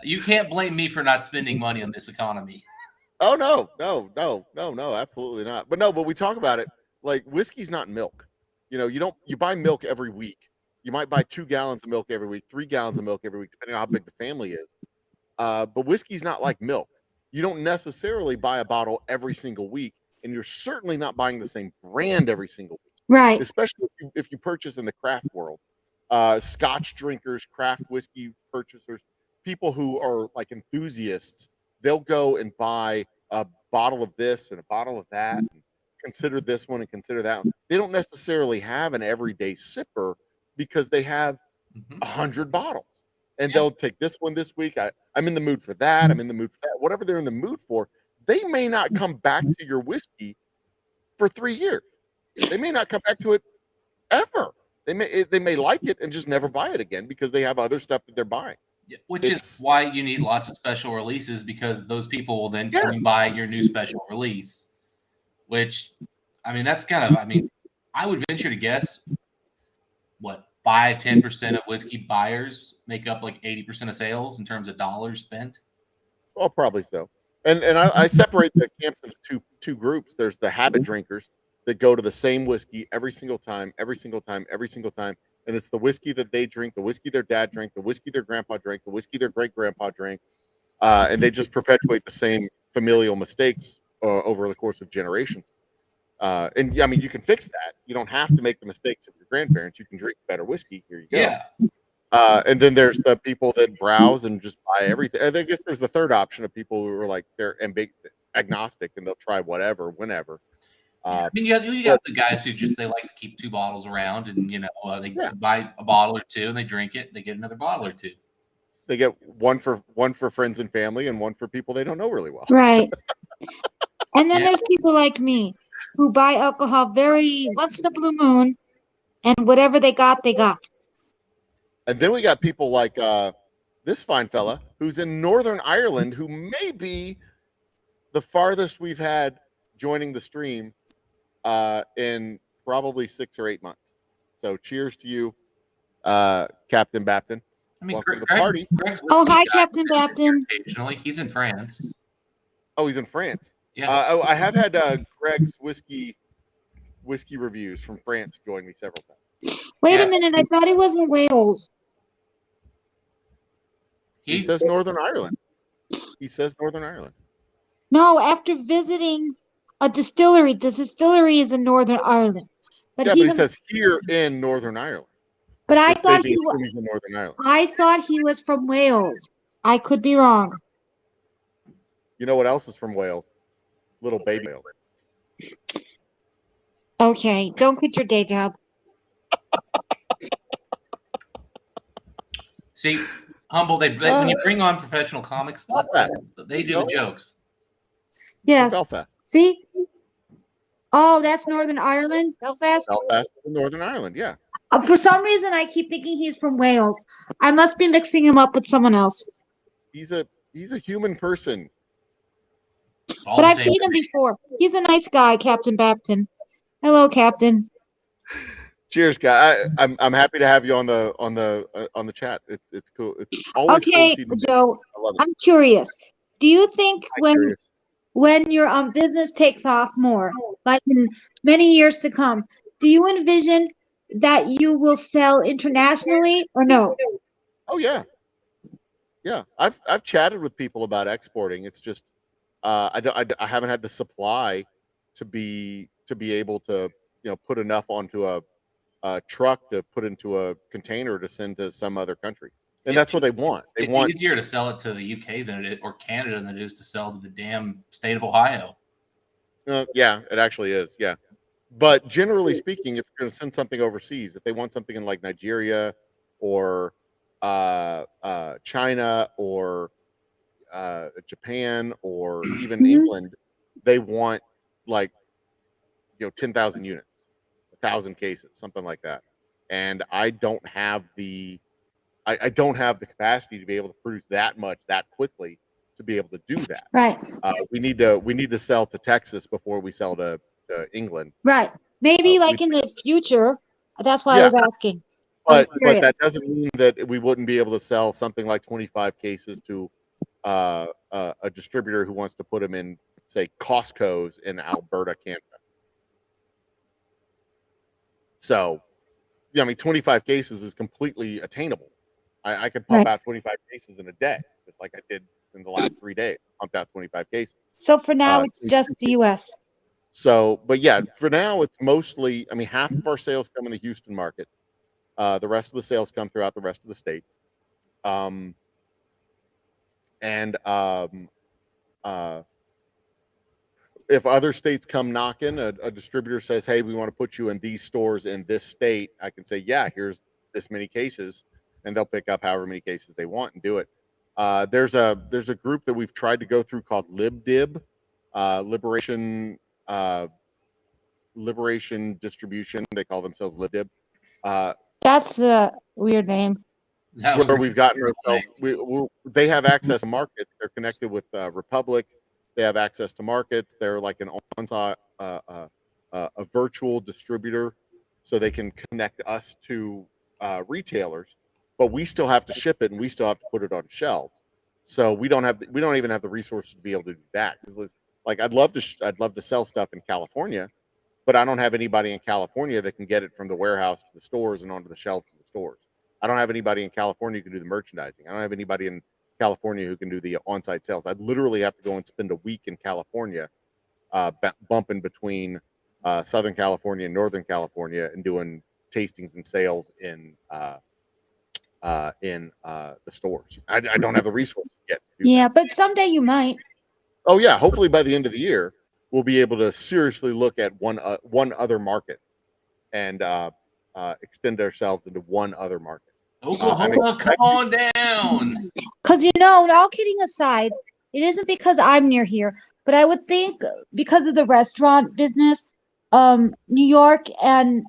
you can't blame me for not spending money on this economy. Oh no, absolutely not. But we talk about it like whiskey's not milk. You buy milk every week. You might buy 2 gallons of milk every week, 3 gallons of milk every week, depending on how big the family is. But whiskey's not like milk. You don't necessarily buy a bottle every single week, and you're certainly not buying the same brand every single week. Right. Especially if you purchase in the craft world. Scotch drinkers, craft whiskey purchasers, people who are like enthusiasts, they'll go and buy a bottle of this and a bottle of that, and consider this one and consider that one. They don't necessarily have an everyday sipper because they have 100 bottles, and they'll take this one this week. I'm in the mood for that. I'm in the mood for that. Whatever they're in the mood for, they may not come back to your whiskey for 3 years. They may not come back to it ever. They may like it and just never buy it again because they have other stuff that they're buying. Yeah, which is why you need lots of special releases, because those people will then come and buy your new special release. Which, I mean, that's kind of, I mean, I would venture to guess, what, 5-10% of whiskey buyers make up like 80% of sales in terms of dollars spent? Well, probably so. And I separate the camps into two groups. There's the habit drinkers that go to the same whiskey every single time, and it's the whiskey that they drink, the whiskey their dad drank, the whiskey their grandpa drank, the whiskey their great grandpa drank, and they just perpetuate the same familial mistakes over the course of generations. And I mean, you can fix that. You don't have to make the mistakes of your grandparents. You can drink better whiskey. Here you go. Yeah. And then there's the people that browse and just buy everything. And I guess there's the third option of people who are like they're agnostic and they'll try whatever, whenever. I mean, you got the guys who just they like to keep 2 bottles around, and they buy a bottle or 2 and they drink it. And they get another bottle or 2. They get one for friends and family, and one for people they don't know really well. Right. And then there's people like me who buy alcohol very once in a blue moon, and whatever they got, they got. And then we got people like this fine fella who's in Northern Ireland, who may be the farthest we've had joining the stream in probably 6 or 8 months. So cheers to you, Captain Bapton. I mean, welcome to the party. Hi, Captain Bapton. Occasionally, he's in France. Oh, he's in France. Yeah. I have had Greg's whiskey reviews from France join me several times. Wait a minute, I thought he was in Wales. He says Northern Ireland. No, after visiting a distillery, the distillery is in Northern Ireland. But he says here in Northern Ireland. But I thought he's in Northern Ireland. I thought he was from Wales. I could be wrong. You know what else is from Wales? Little baby whales. Okay, don't quit your day job. See, Humble, when you bring on professional comics, Stop that. they do the jokes. Yes. Belfast. See? Oh, that's Northern Ireland, Belfast. Belfast, Northern Ireland. Yeah. For some reason, I keep thinking he's from Wales. I must be mixing him up with someone else. He's a human person. All But the I've same seen him thing. before. He's a nice guy, Captain Bapton. Hello, Captain. Cheers, guy. I'm happy to have you on the chat. It's cool. It's always cool Okay, to see you. Joe. I love it. I'm curious. Do you think I'm curious. when your business takes off more, like in many years to come, do you envision that you will sell internationally or no? Oh yeah, yeah. I've chatted with people about exporting. It's just I haven't had the supply to be able to put enough onto a truck to put into a container to send to some other country, and that's what they want. It's easier to sell it to the UK or Canada than it is to sell to the damn state of Ohio. Yeah, it actually is. Yeah, but generally speaking, if you're going to send something overseas, if they want something in like Nigeria or China or Japan or even England, they want like 10,000 units, 1,000 cases, something like that. And I don't have the don't have the capacity to be able to produce that much that quickly to be able to do that. Right. We need to sell to Texas before we sell to England. Right. Maybe like in the future. That's why I was asking. But that doesn't mean that we wouldn't be able to sell something like 25 cases to a distributor who wants to put them in, say, Costco's in Alberta, Canada. So, yeah, I mean, 25 cases is completely attainable. I could pump out 25 cases in a day, just like I did in the last 3 days. Pumped out 25 cases. So for now, it's just the U.S. So, but yeah, for now, it's mostly, I mean, half of our sales come in the Houston market. The rest of the sales come throughout the rest of the state. If other states come knocking, a distributor says, hey, we want to put you in these stores in this state, I can say, yeah, here's this many cases, and they'll pick up however many cases they want and do it. There's a group that we've tried to go through called LibDib, Liberation Distribution. They call themselves LibDib. That's a weird name. Where we've gotten ourselves, they have access to markets. They're connected with Republic. They have access to markets. They're like an on-site, a virtual distributor, so they can connect us to retailers. But we still have to ship it, and we still have to put it on shelves. So we don't even have the resources to be able to do that. Like I'd love to sell stuff in California, but I don't have anybody in California that can get it from the warehouse to the stores and onto the shelves of the stores. I don't have anybody in California who can do the merchandising. I don't have anybody in California who can do the on-site sales. I'd literally have to go and spend a week in California, bumping between Southern California and Northern California and doing tastings and sales in the stores. I don't have the resources yet. Yeah, but someday you might. Oh yeah, hopefully by the end of the year we'll be able to seriously look at one other market and extend ourselves into one other market. Oklahoma, come on down. Because all kidding aside, it isn't because I'm near here, but I would think because of the restaurant business, New York and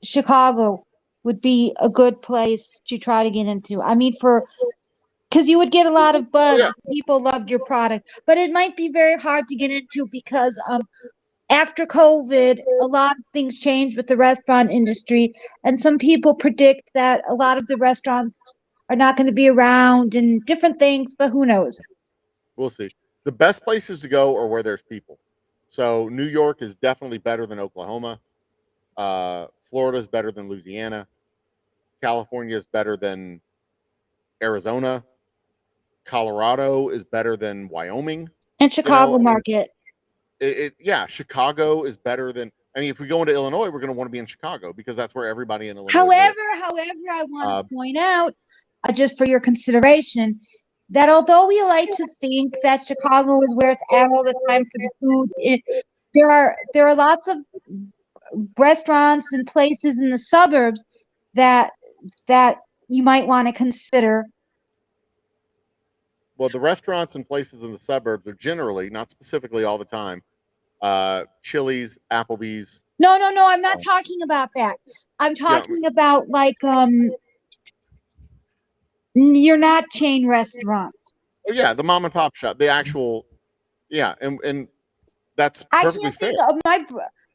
Chicago would be a good place to try to get into. I mean, because you would get a lot of buzz. Yeah. People loved your product, but it might be very hard to get into because after COVID, a lot of things changed with the restaurant industry, and some people predict that a lot of the restaurants are not going to be around and different things, but who knows? We'll see. The best places to go are where there's people. So New York is definitely better than Oklahoma. Florida is better than Louisiana. California is better than Arizona. Colorado is better than Wyoming. And Chicago market. Chicago is better than. I mean, if we go into Illinois, we're going to want to be in Chicago because that's where everybody in Illinois. However, I want to point out, just for your consideration, that although we like to think that Chicago is where it's at all the time for the food, there are lots of restaurants and places in the suburbs that that you might want to consider. Well, the restaurants and places in the suburbs are generally, not specifically all the time, Chili's, Applebee's. No, no, no, I'm not talking about that. I'm Yeah, talking about like you're not chain restaurants. oh yeah, the mom and pop shop, the actual, yeah, and that's I perfectly can't fair. think of No,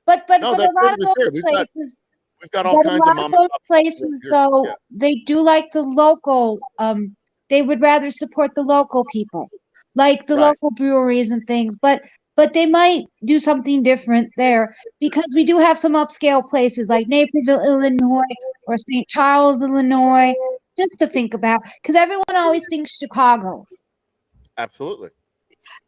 but a that's lot of perfectly those fair. places We've got all but a kinds of lot of mom and those pop shops places here. though Yeah, they do like the local they would rather support the local people, like the right. local breweries and things, but they might do something different there because we do have some upscale places like Naperville, Illinois, or St. Charles, Illinois, just to think about because everyone always thinks Chicago. Absolutely.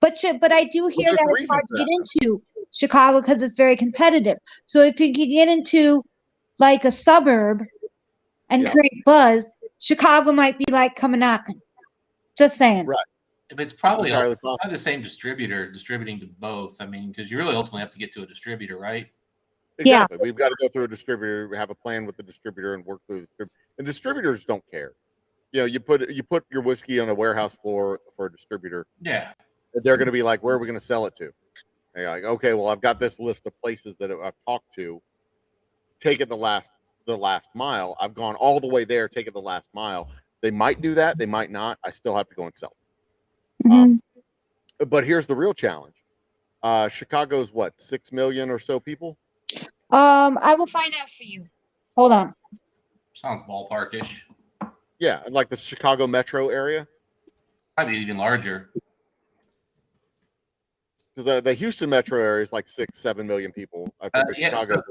But I do Well, hear there's that a it's reason hard for to that. get into Chicago because it's very competitive. So if you can get into like a suburb and Yeah, create buzz, Chicago might be like come knocking. Just saying. right. But it's It's probably entirely it's possible. probably the same distributor distributing to both. I mean, because you really ultimately have to get to a distributor, right? Yeah. Exactly. We've got to go through a distributor, have a plan with the distributor, and work through the distributor. And distributors don't care. You know, you put your whiskey on a warehouse floor for a distributor. Yeah. They're going to be like, where are we going to sell it to? And you're like, okay, well, I've got this list of places that I've talked to. Take it the last mile. I've gone all the way there. Take it the last mile. They might do that. They might not. I still have to go and sell it. Mhm. But here's the real challenge. Chicago's what, 6 million or so people? I will find out for you. Hold on. Sounds ballparkish. Yeah, like the Chicago metro area. Probably even larger. Because the Houston metro area is like 6-7 million people. I think Yeah, Chicago's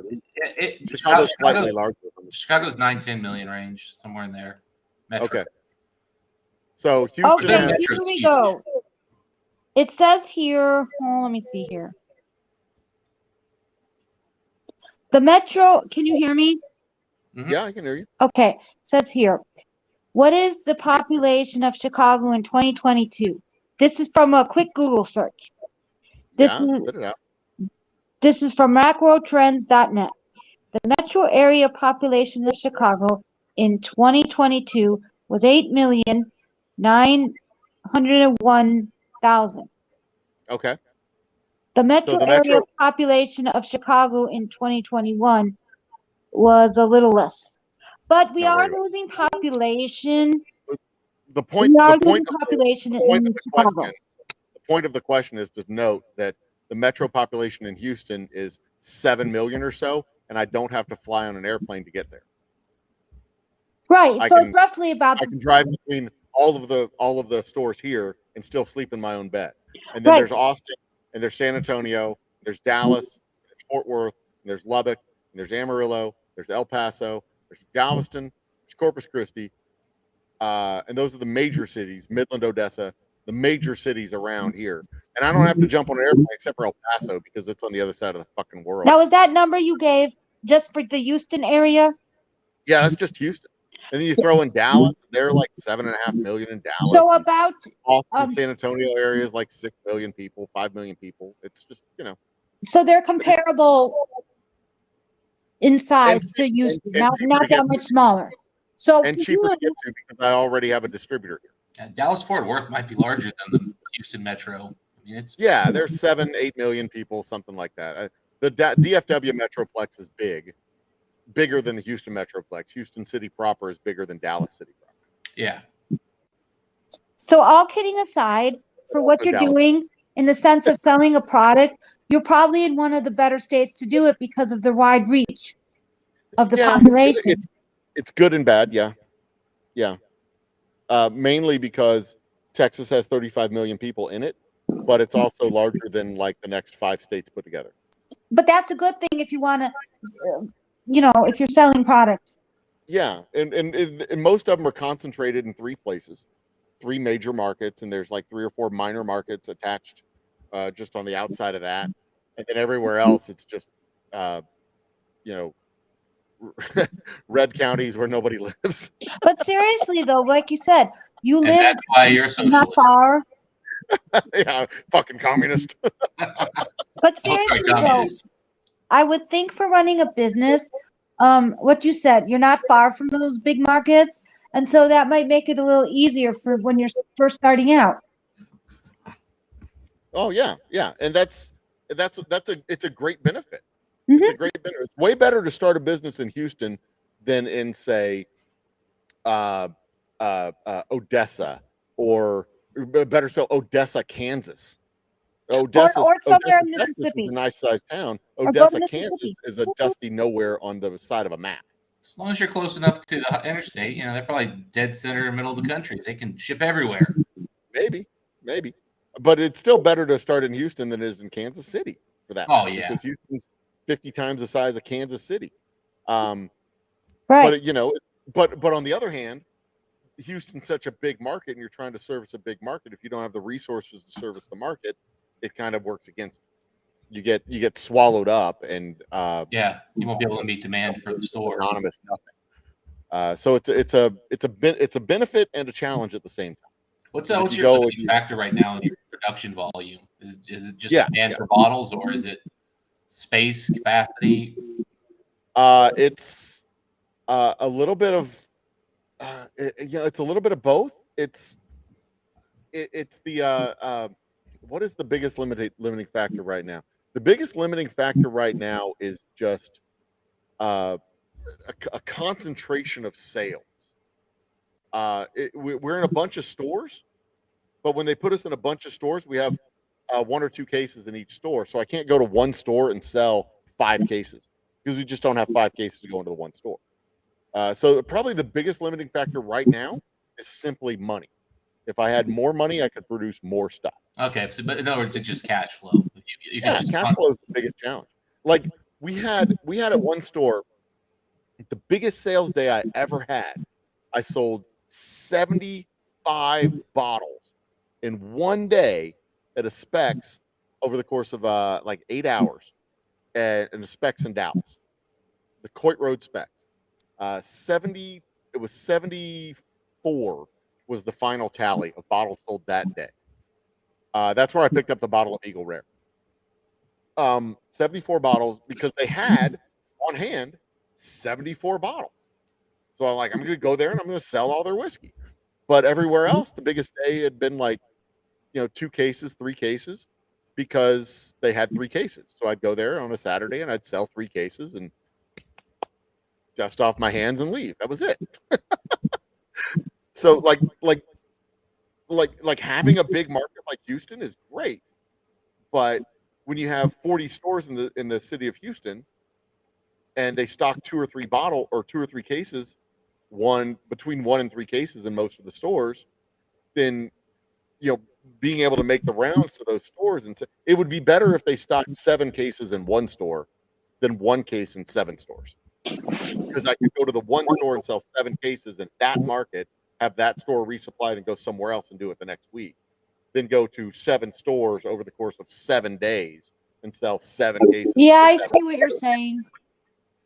Chicago's slightly larger. Chicago's 9-10 million range, somewhere in there. Metro. Okay. So Houston Okay, has here we go. It says here, let me see here. The metro, can you hear me? Yeah, I can hear you. Okay, it says here. What is the population of Chicago in 2022? This is from a quick Google search. Yeah, spit it out. This is from macrotrends.net. The metro area population of Chicago in 2022 was 8,901,000. Okay. The metro the area metro- population of Chicago in 2021 was a little less. But we Not are very well. losing population. The point We are the losing point of population the point in of the Chicago. question the point of the question is to note that the metro population in Houston is 7 million or so, and I don't have to fly on an airplane to get there. Right. I So can- it's roughly about I the can same. drive between all of the stores here and still sleep in my own bed. And then Right. there's Austin, and there's San Antonio, there's Dallas, there's Fort Worth, and there's Lubbock, and there's Amarillo, there's El Paso, there's Galveston, there's Corpus Christi, and those are the major cities. Midland, Odessa, the major cities around here. And I don't have to jump on an airplane except for El Paso because it's on the other side of the fucking world. Now, is that number you gave just for the Houston area? Yeah, that's just Houston. And then you throw in Dallas, they're like 7.5 million in Dallas. So and about Austin, San Antonio area is like 6 million people, 5 million people. It's just, so they're comparable in size And to cheap- Houston, and cheaper not to get that much smaller. So and for cheaper to you, get to because I already have a distributor here. Dallas Fort Worth might be larger than the Houston metro. I mean, it's Yeah, there's 7-8 million people, something like that. The DFW Metroplex is bigger than the Houston Metroplex. Houston City proper is bigger than Dallas City proper. yeah. so all kidding aside, for what Also you're Dallas. doing in the sense of selling a product, you're probably in one of the better states to do it because of the wide reach of the population. It's good and bad. Yeah. Mainly because Texas has 35 million people in it, but it's also larger than like the next 5 states put together. But that's a good thing if you want to, if you're selling products. Yeah, and most of them are concentrated in 3 places, 3 major markets, and there's like 3 or 4 minor markets attached, just on the outside of that, and then everywhere else it's just, red counties where nobody lives. But seriously though, like you said, you And live that's why you're a not socialist. far. Yeah, fucking communist. But Oh, sorry, seriously though, communist. I would think for running a business, what you said, you're not far from those big markets, and so that might make it a little easier for when you're first starting out. Oh yeah, yeah, and it's a great benefit. Hmm. It's a great benefit. It's way better to start a business in Houston than in say Odessa, or better still, Odessa, Kansas. Or somewhere Odessa, in Texas is Mississippi, a nice sized town. or go to Odessa, Mississippi. Kansas is a dusty nowhere on the side of a map. As long as you're close enough to the interstate, they're probably dead center in the middle of the country. They can ship everywhere. Maybe, but it's still better to start in Houston than it is in Kansas City for that. Oh, matter, yeah. because Houston's 50 times the size of Kansas City. Right. But on the other hand, Houston's such a big market, and you're trying to service a big market. If you don't have the resources to service the market, it kind of works against you. You get swallowed up, and Yeah, you won't be able to meet demand for the store. anonymous nothing. So it's a benefit and a challenge at the same time. What's If your you go- limiting factor right now in your production volume? Is it just Yeah, demand for bottles, or is it space capacity? It's a little bit of it's a little bit of both. It's the what is the biggest limiting factor right now? The biggest limiting factor right now is just a concentration of sales. We're in a bunch of stores, but when they put us in a bunch of stores, we have 1 or 2 cases in each store. So I can't go to one store and sell 5 cases because we just don't have 5 cases to go into the one store. So probably the biggest limiting factor right now is simply money. If I had more money, I could produce more stuff. Okay, but in other words, it's just cash flow. You can just Cash flow is the biggest challenge. Like we had at one store, the biggest sales day I ever had. I sold 75 bottles in one day at a Specs over the course of like 8 hours, and a Specs in Dallas, the Coit Road Specs. 74 was the final tally of bottles sold that day. That's where I picked up the bottle of Eagle Rare. 74 bottles, because they had on hand 74 bottles. So I'm like, I'm going to go there and I'm going to sell all their whiskey. But everywhere else, the biggest day had been like, 2 cases, 3 cases, because they had 3 cases. So I'd go there on a Saturday and I'd sell 3 cases and dust off my hands and leave. That was it. So like having a big market like Houston is great, but when you have 40 stores in the city of Houston, and they stock 2 or 3 cases, between 1 and 3 cases in most of the stores, then being able to make the rounds to those stores, and it would be better if they stocked 7 cases in one store than 1 case in 7 stores, because I could go to the one store and sell 7 cases in that market, have that store resupplied, and go somewhere else and do it the next week, then go to 7 stores over the course of 7 days and sell 7 cases. Yeah, I see what you're saying.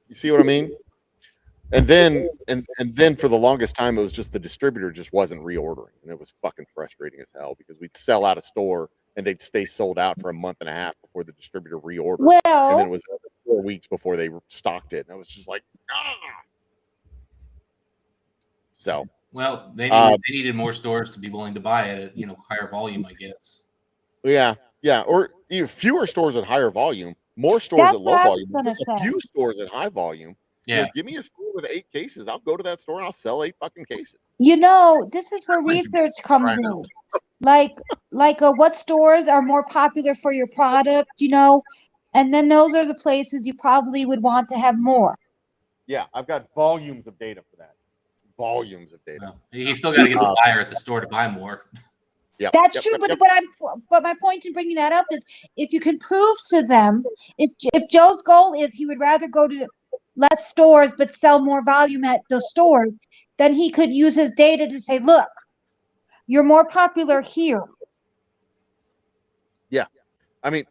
You see what I mean? And then for the longest time, it was just the distributor just wasn't reordering, and it was fucking frustrating as hell, because we'd sell out a store and they'd stay sold out for a month and a half before the distributor reordered, and then it Well, was 4 weeks before they stocked it, and I was just like, ah. So Well, they needed more stores to be willing to buy it at higher volume, I guess. yeah, or fewer stores at higher volume, more stores that's at low what I was volume, gonna just a say. few stores at high volume. Yeah, Give me a store with 8 cases. I'll go to that store and I'll sell 8 fucking cases. This is where research comes Right. in. Like what stores are more popular for your product, and then those are the places you probably would want to have more. Yeah, I've got volumes of data for that. Volumes of data. well, you still got to get the buyer at the store to buy more. Yeah, That's true, but my point in bringing that up is if you can prove to them, if Joe's goal is he would rather go to less stores but sell more volume at those stores, then he could use his data to say, look, you're more popular here. I mean,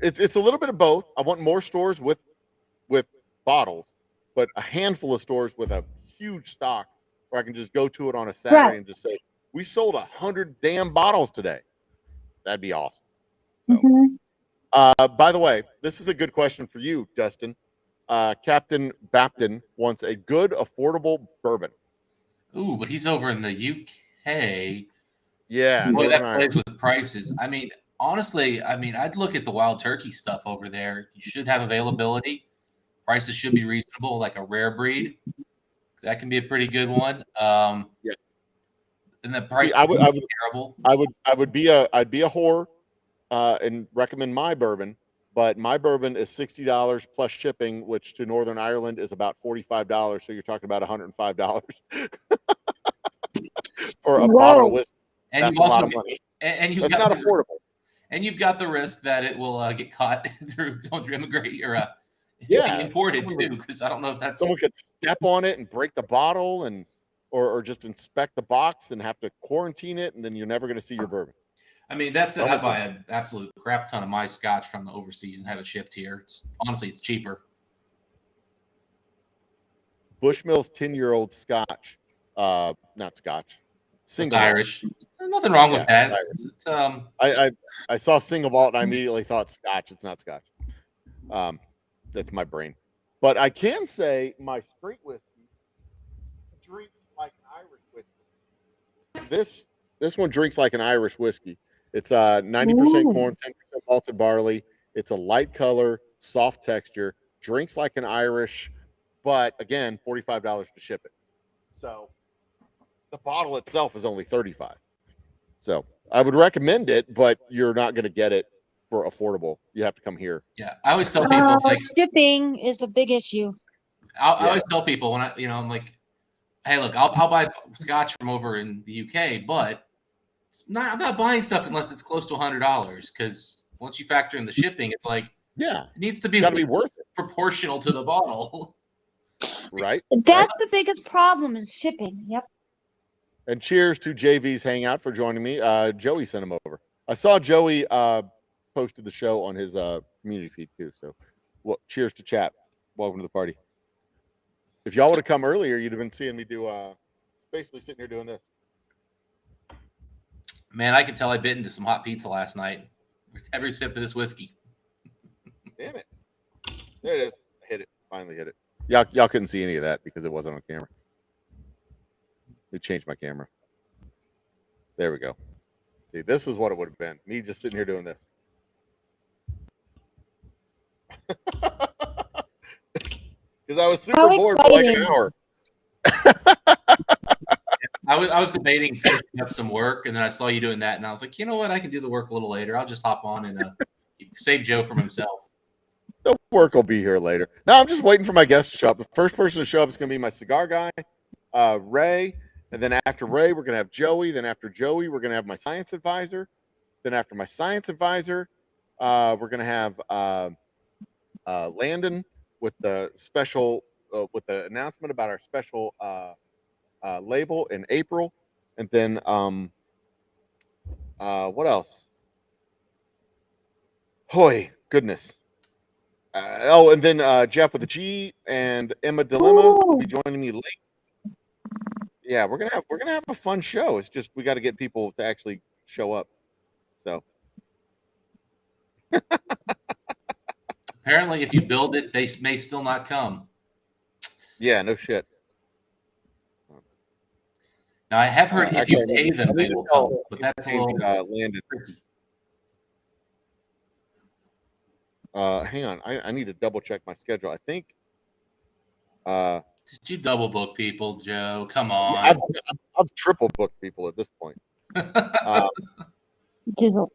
it's a little bit of both. I want more stores with bottles, but a handful of stores with a huge stock where I can just go to it on a Saturday Right. and just say, we sold 100 damn bottles today. That'd be awesome. So, by the way, this is a good question for you, Dustin. Captain Bapton wants a good, affordable bourbon. Ooh, but he's over in the UK. Yeah, Boy, Northern that plays Ireland. with prices. I mean, honestly, I'd look at the Wild Turkey stuff over there. You should have availability. Prices should be reasonable, like a rare breed. That can be a pretty good one. Yeah. And the price See, I would terrible. I'd be a whore and recommend my bourbon, but my bourbon is $60 plus shipping, which to Northern Ireland is about $45. So you're talking about $105 for a bottle of whiskey. And That's you a lot also of money. and you've That's got not affordable. and you've got the risk that it will get caught through going through immigration or Yeah. imported too, because I don't know if that's Someone could step on it and break the bottle and or just inspect the box and have to quarantine it, and then you're never going to see your bourbon. I mean, that's it. I Someone's buy an absolute crap ton of my scotch from the overseas and have it shipped here. Honestly, it's cheaper. Bushmills 10-year-old Scotch, not Scotch, single malt. Irish. There's nothing wrong with Yeah, that. I saw single malt and I immediately thought Scotch. It's not Scotch. That's my brain. But I can say my straight whiskey drinks like an Irish whiskey. This one drinks like an Irish whiskey. It's 90% corn, 10% malted barley. It's a light color, soft texture, drinks like an Irish, but again, $45 to ship it. So the bottle itself is only $35. So I would recommend it, but you're not going to get it for affordable. You have to come here. yeah, I always tell people it's like Shipping is a big issue. I always tell people when I'm like, hey, look, I'll buy scotch from over in the UK, but I'm not buying stuff unless it's close to $100 because once you factor in the shipping, it's like Yeah, it needs to be got to be worth it, proportional to the bottle. right? That's the biggest problem is shipping. Yep. And cheers to JV's Hangout for joining me. Joey sent him over. I saw Joey posted the show on his community feed too. So, well, cheers to chat. Welcome to the party. If y'all would have come earlier, you'd have been seeing me do basically sitting here doing this. Man, I can tell I bit into some hot pizza last night. Every sip of this whiskey. Damn it. There it is. I hit it. Finally hit it. Y'all couldn't see any of that because it wasn't on camera. Let me change my camera. There we go. See, this is what it would have been. Me just sitting here doing this. Because I was super How bored for like an exciting. hour. I was debating finishing up some work, and then I saw you doing that, and I was like, you know what? I can do the work a little later. I'll just hop on and save Joe from himself. The work will be here later. Now I'm just waiting for my guests to show up. The first person to show up is going to be my cigar guy, Ray. And then after Ray, we're going to have Joey. Then after Joey, we're going to have my science advisor. Then after my science advisor, we're going to have Landon with the special, with the announcement about our special label in April. And then what else? Hoy, goodness. And then Jeff with the G and Emma Dilemma will be joining me late. Yeah, we're gonna have a fun show. It's just we got to get people to actually show up. So Apparently, if you build it, they may still not come. yeah, no shit. Now, I have heard if you Actually, pay them, they will come, but that's a little Landon. tricky. Hang on, I need to double check my schedule. I think Did you double book people, Joe? Come on. I've triple booked people at this point. Dizzle.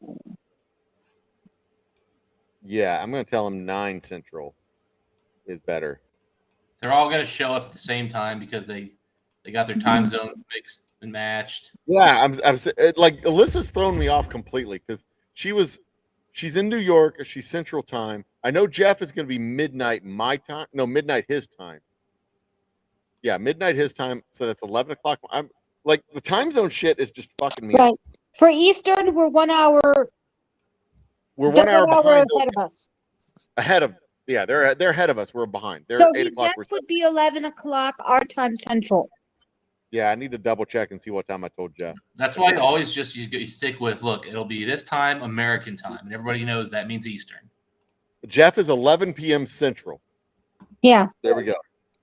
Yeah, I'm gonna tell them 9 Central is better. They're all going to show up at the same time because they got their time zones mixed and matched. Yeah, I'm like Alyssa's thrown me off completely because she's in New York. She's Central Time. I know Jeff is going to be midnight my time. No, midnight his time. Yeah, midnight his time. So that's 11 o'clock. I'm like the time zone shit is just fucking me. Right. Up. For Eastern, we're 1 hour. We're 1 hour behind ahead those, of us. ahead of Yeah, they're ahead of us. We're behind. They're So 8 he o'clock. Jeff We're would be 11 o'clock our time central. Yeah, I need to double check and see what time I told Jeff. That's why always just you stick with, look, it'll be this time, American time. And everybody knows that means Eastern. Jeff is 11 p.m. Central. Yeah. There we go.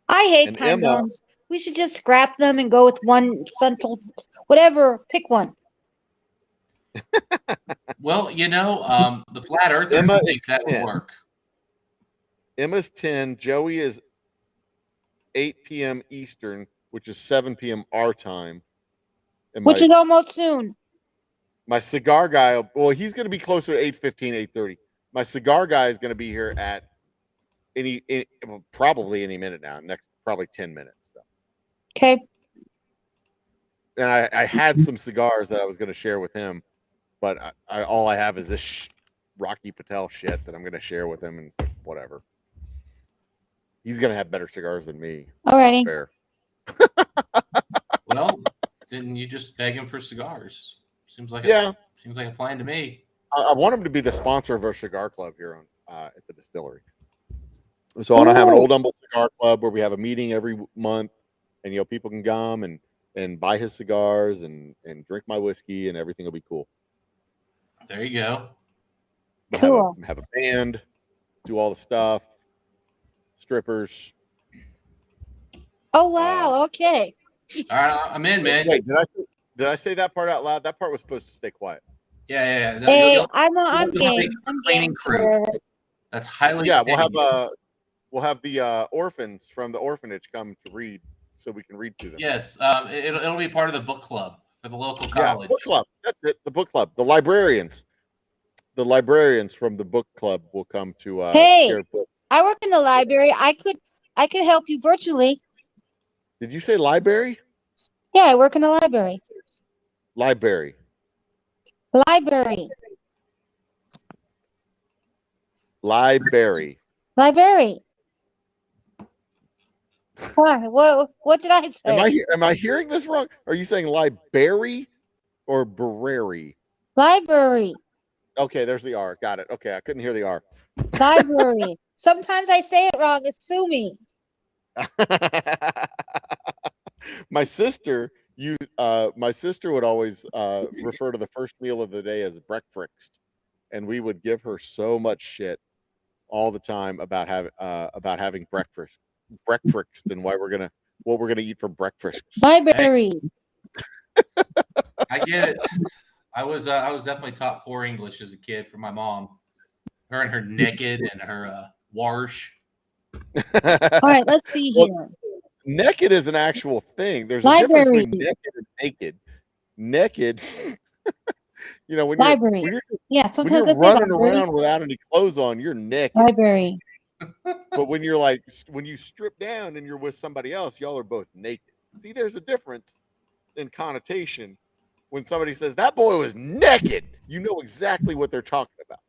I hate And time Emma- zones. We should just scrap them and go with one central, whatever. Pick one. Well, the flat earthers Emma think is that would 10. work. Emma's 10. Joey is 8 p.m. Eastern, which is 7 p.m. our time. And Which is almost soon. my cigar guy, well, he's going to be closer to 8:15, 8:30. My cigar guy is going to be here at probably any minute now, next probably 10 minutes. So. Okay. And I had some cigars that I was going to share with him, but all I have is this Rocky Patel shit that I'm going to share with him, and it's like, whatever. He's going to have better cigars than me. Alrighty. Fair. Well, didn't you just beg him for cigars? Seems like seems like a plan to me. I want him to be the sponsor of our cigar club here on at the distillery. So I want to have an Old Humble Cigar Club where we have a meeting every month, and people can come and buy his cigars and drink my whiskey, and everything will be cool. There you go. We'll Cool. have a band, do all the stuff, strippers. Oh wow. Okay. All right, I'm in, man. Wait, did I say that part out loud? That part was supposed to stay quiet. Yeah. No, Hey, I'm you'll have game. a I'm cleaning game crew. for it. That's highly. Yeah, paid. we'll have the orphans from the orphanage come to read, so we can read to them. Yes, it'll be part of the book club for the local Yeah, college. book club. That's it. The book club. The librarians from the book club will come to Hey. share books. I work in the library. I could help you virtually. Did you say library? Yeah, I work in the library. Library. Library. Library. Library. What did I say? Am I hearing this wrong? Are you saying library or berary? Library. Okay, there's the R. Got it. Okay, I couldn't hear the R. Library. Sometimes I say it wrong. Sue me. My sister would always refer to the first meal of the day as breakfast, and we would give her so much shit all the time about having breakfast and what we're gonna eat for breakfast. Library. I get it. I was definitely taught poor English as a kid from my mom. Her and her naked and her wash. All right, let's see Well, here. Naked is an actual thing. There's a difference Library. between naked and naked. Naked, when Library. you're Yeah, when sometimes I you're say running library. around without any clothes on, you're naked. Library. But when you strip down and you're with somebody else, y'all are both naked. See, there's a difference in connotation. When somebody says that boy was naked, you know exactly what they're talking about.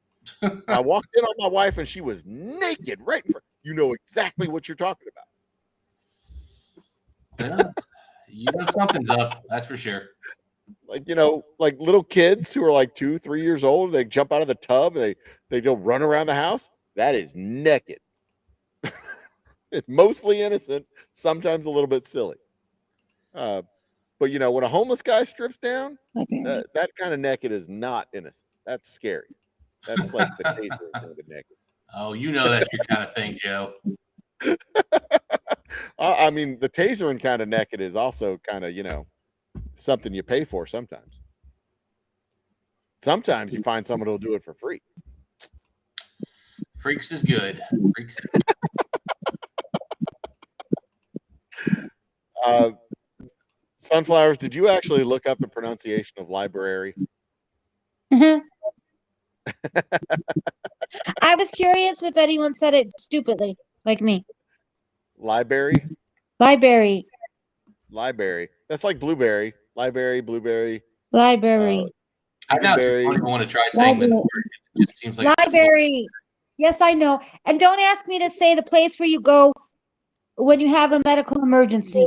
I walked in on my wife and she was naked right in front. You know exactly what you're talking about. Yeah, something's up. That's for sure. Like little kids who are like 2-3 years old, they jump out of the tub, they go run around the house. That is naked. It's mostly innocent, sometimes a little bit silly. But when a homeless guy strips down, Library. that kind of naked is not innocent. That's scary. That's like the taser kind of naked. Oh, that's your kind of thing, Joe. I mean, the tasering kind of naked is also kind of something you pay for sometimes. Sometimes you find someone who'll do it for free. Freaks is good. Freaks. Sunflowers, did you actually look up the pronunciation of library? Mhm. I was curious if anyone said it stupidly, like me. Library? Library. Library. That's like blueberry. Library, blueberry. Library. I now Library. want to try saying that word. It just seems like Library. Yes, I know. And don't ask me to say the place where you go when you have a medical emergency.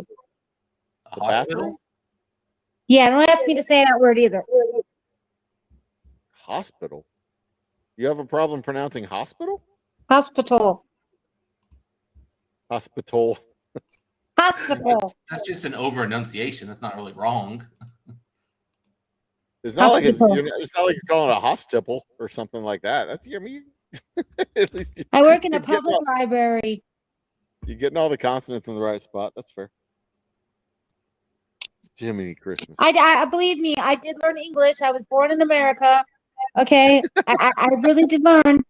a The hospital. bathroom? Yeah, don't ask me to say that word either. Hospital. You have a problem pronouncing hospital? Hospital. Hospital. Hospital. That's just an over enunciation. That's not really wrong. It's not like it's Hospital. it's not like you're calling it a hospital or something like that. That's I mean, at least I work in a you're getting public library. you're getting all the consonants in the right spot. That's fair. Jiminy Christmas. I believe me, I did learn English. I was born in America. Okay, I really did learn.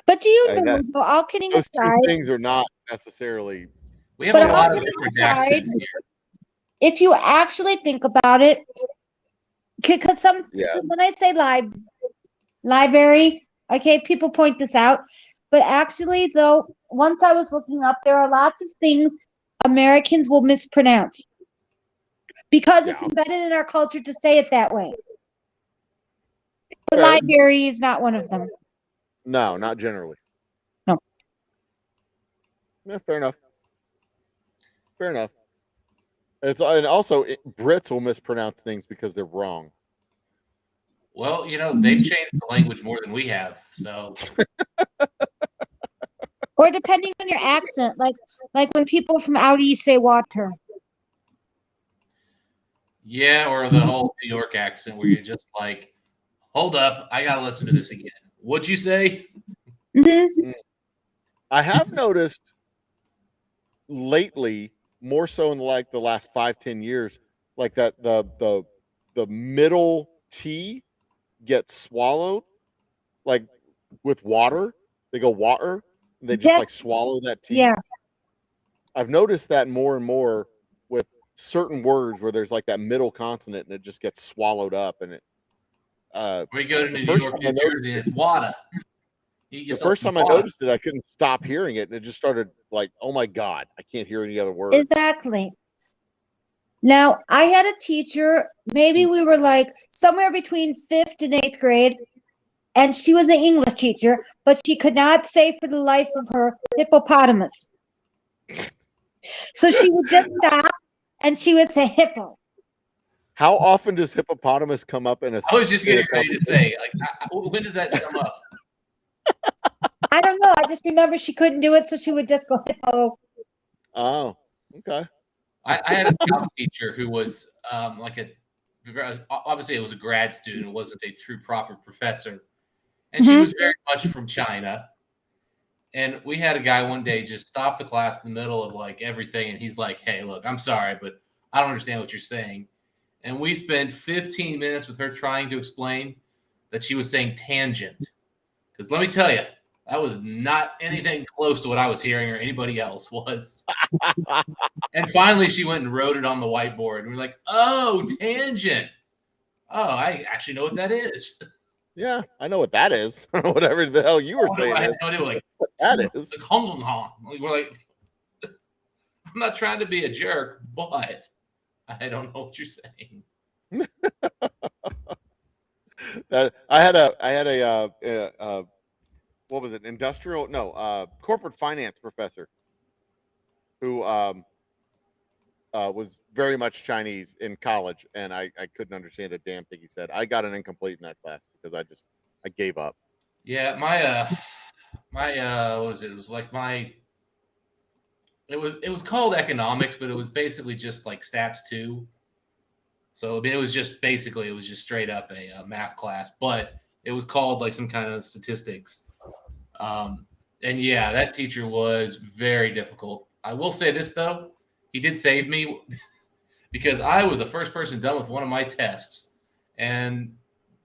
But do you Hey, know, that- though, all kidding Those two aside, things are not necessarily. We have But a lot of all different kidding aside, accents here. if you actually think about it, because Yeah. when I say library, okay, people point this out, but actually, though, once I was looking up, there are lots of things Americans will mispronounce because it's Yeah. embedded in our culture to say it that way. The Okay. library is not one of them. No, not generally. No. Yeah, fair enough. Fair enough. And also Brits will mispronounce things because they're wrong. Well, they've changed the language more than we have. So Or depending on your accent, like when people from out east say water. yeah, or the whole New York accent where you're just like, hold up, I gotta listen to this again. What'd you say? Mhm. I have noticed lately, more so in like the last 5-10 years, like that the middle T gets swallowed, like with water. They go water, and they just Yeah. like swallow that T. Yeah. I've noticed that more and more with certain words where there's like that middle consonant and it just gets swallowed up, and it. We go to The New first York, time I New noticed Jersey, and it's water. The first time I noticed it, I couldn't stop hearing it, and it just started like, "Oh my god, I can't hear any other words." Exactly. Now, I had a teacher, maybe we were like somewhere between 5th and 8th grade, and she was an English teacher, but she could not say for the life of her hippopotamus. So she would just stop and she would say hippo. How often does hippopotamus come up in a? I was just in a getting ready to say, like, when does that come up? I don't know. I just remember she couldn't do it, so she would just go hippo. Oh, okay. I had a calc teacher who was obviously it was a grad student, it wasn't a true proper professor, and she Mhm. was very much from China. And we had a guy one day just stop the class in the middle of like everything, and he's like, "Hey, look, I'm sorry, but I don't understand what you're saying." And we spent 15 minutes with her trying to explain that she was saying tangent. Because let me tell you, that was not anything close to what I was hearing or anybody else was. And finally, she went and wrote it on the whiteboard. And we're like, "Oh, tangent. Oh, I actually know what that is." Yeah, I know what that is. Whatever the hell you were saying I had is no idea. Like, what that is. like, hong, hong, hong. Like, we're like, I'm not trying to be a jerk, but I don't know what you're saying. I had a what was it? Corporate finance professor who was very much Chinese in college, and I couldn't understand a damn thing he said. I got an incomplete in that class because I gave up. Yeah, my what was it? It was like it was called economics, but it was basically just like stats 2. So I mean, it was just straight up a math class, but it was called like some kind of statistics. And yeah, that teacher was very difficult. I will say this though, he did save me because I was the first person done with one of my tests, and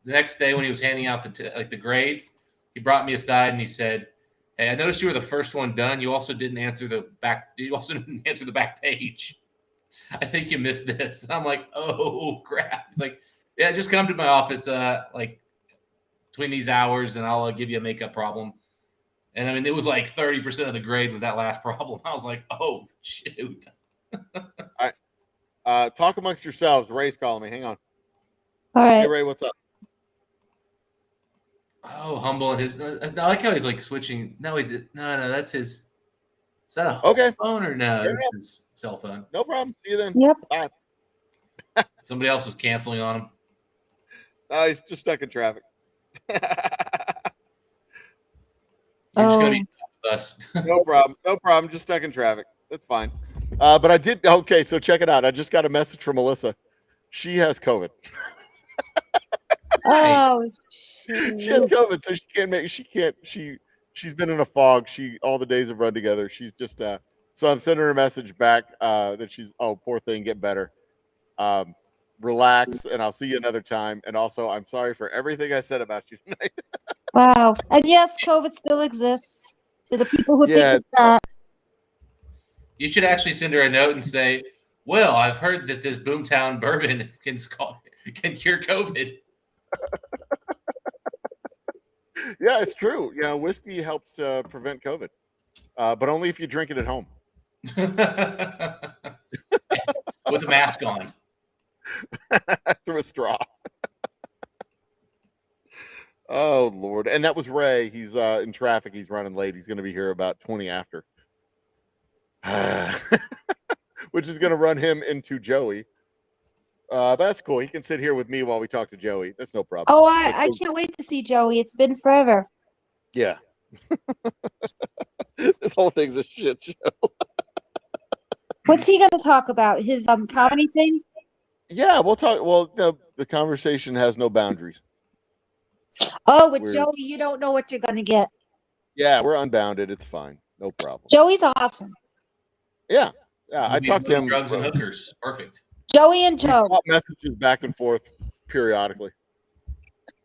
the next day when he was handing out the grades, he brought me aside and he said, "Hey, I noticed you were the first one done. You also didn't answer the back. You also didn't answer the back page. I think you missed this." And I'm like, "Oh crap!" He's like, "Yeah, just come to my office like between these hours, and I'll give you a makeup problem." And I mean, it was like 30% of the grade was that last problem. I was like, "Oh shoot!" Talk amongst yourselves. Ray's calling me. Hang on. All Hey right. Ray, what's up? Oh, humble and his. I like how he's like switching. No, he did. No, that's his. Is that a Okay. phone or no? Fair That's his cell phone. No problem. See you then. Yep. Bye. Somebody else was canceling on him. He's just stuck in traffic. You're just gonna Oh. be Us. No problem. No problem. Just stuck in traffic. That's fine. But I did. Okay, so check it out. I just got a message from Melissa. She has COVID. Nice. Oh, She has shoot. COVID, so she can't make. She can't. She's been in a fog. All the days have run together. She's just. So I'm sending her a message back that she's. Oh, poor thing. Get better. Relax, and I'll see you another time. And also, I'm sorry for everything I said about you tonight. Wow. And yes, COVID still exists. To the people who Yeah, think it's not. You should actually send her a note and say, "Well, I've heard that this Boomtown bourbon can cure COVID." Yeah, it's true. Yeah, whiskey helps prevent COVID, but only if you drink it at home. With a mask on. Through a straw. Oh Lord! And that was Ray. He's in traffic. He's running late. He's going to be here about 20 after, which is going to run him into Joey. But that's cool. He can sit here with me while we talk to Joey. That's no problem. Oh, But I so- can't wait to see Joey. It's been forever. Yeah. This whole thing's a shit show. What's he gonna talk about? His comedy thing? Yeah, we'll talk. Well, the conversation has no boundaries. Oh, with We're- Joey, you don't know what you're gonna get. Yeah, we're unbounded. It's fine. No problem. Joey's awesome. Yeah. I Maybe talked to him. drugs and hookers. Perfect. Joey and We Joe. swap messages back and forth periodically.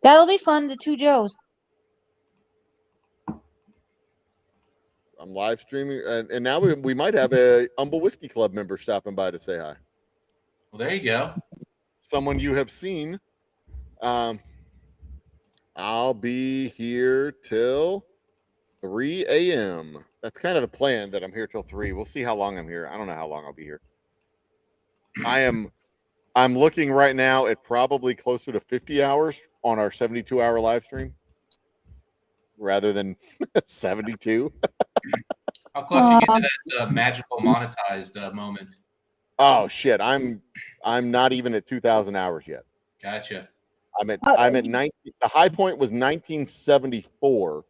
That'll be fun. The two Joes. I'm live streaming, and now we might have a Humble Whiskey Club member stopping by to say hi. Well, there you go. Someone you have seen. I'll be here till 3 a.m. That's kind of the plan, that I'm here till 3. We'll see how long I'm here. I don't know how long I'll be here. I'm looking right now at probably closer to 50 hours on our 72-hour live stream rather than 72. How close you get to that magical monetized moment? Oh shit, I'm not even at 2,000 hours yet. Gotcha. I'm at 19. The high point was 1974,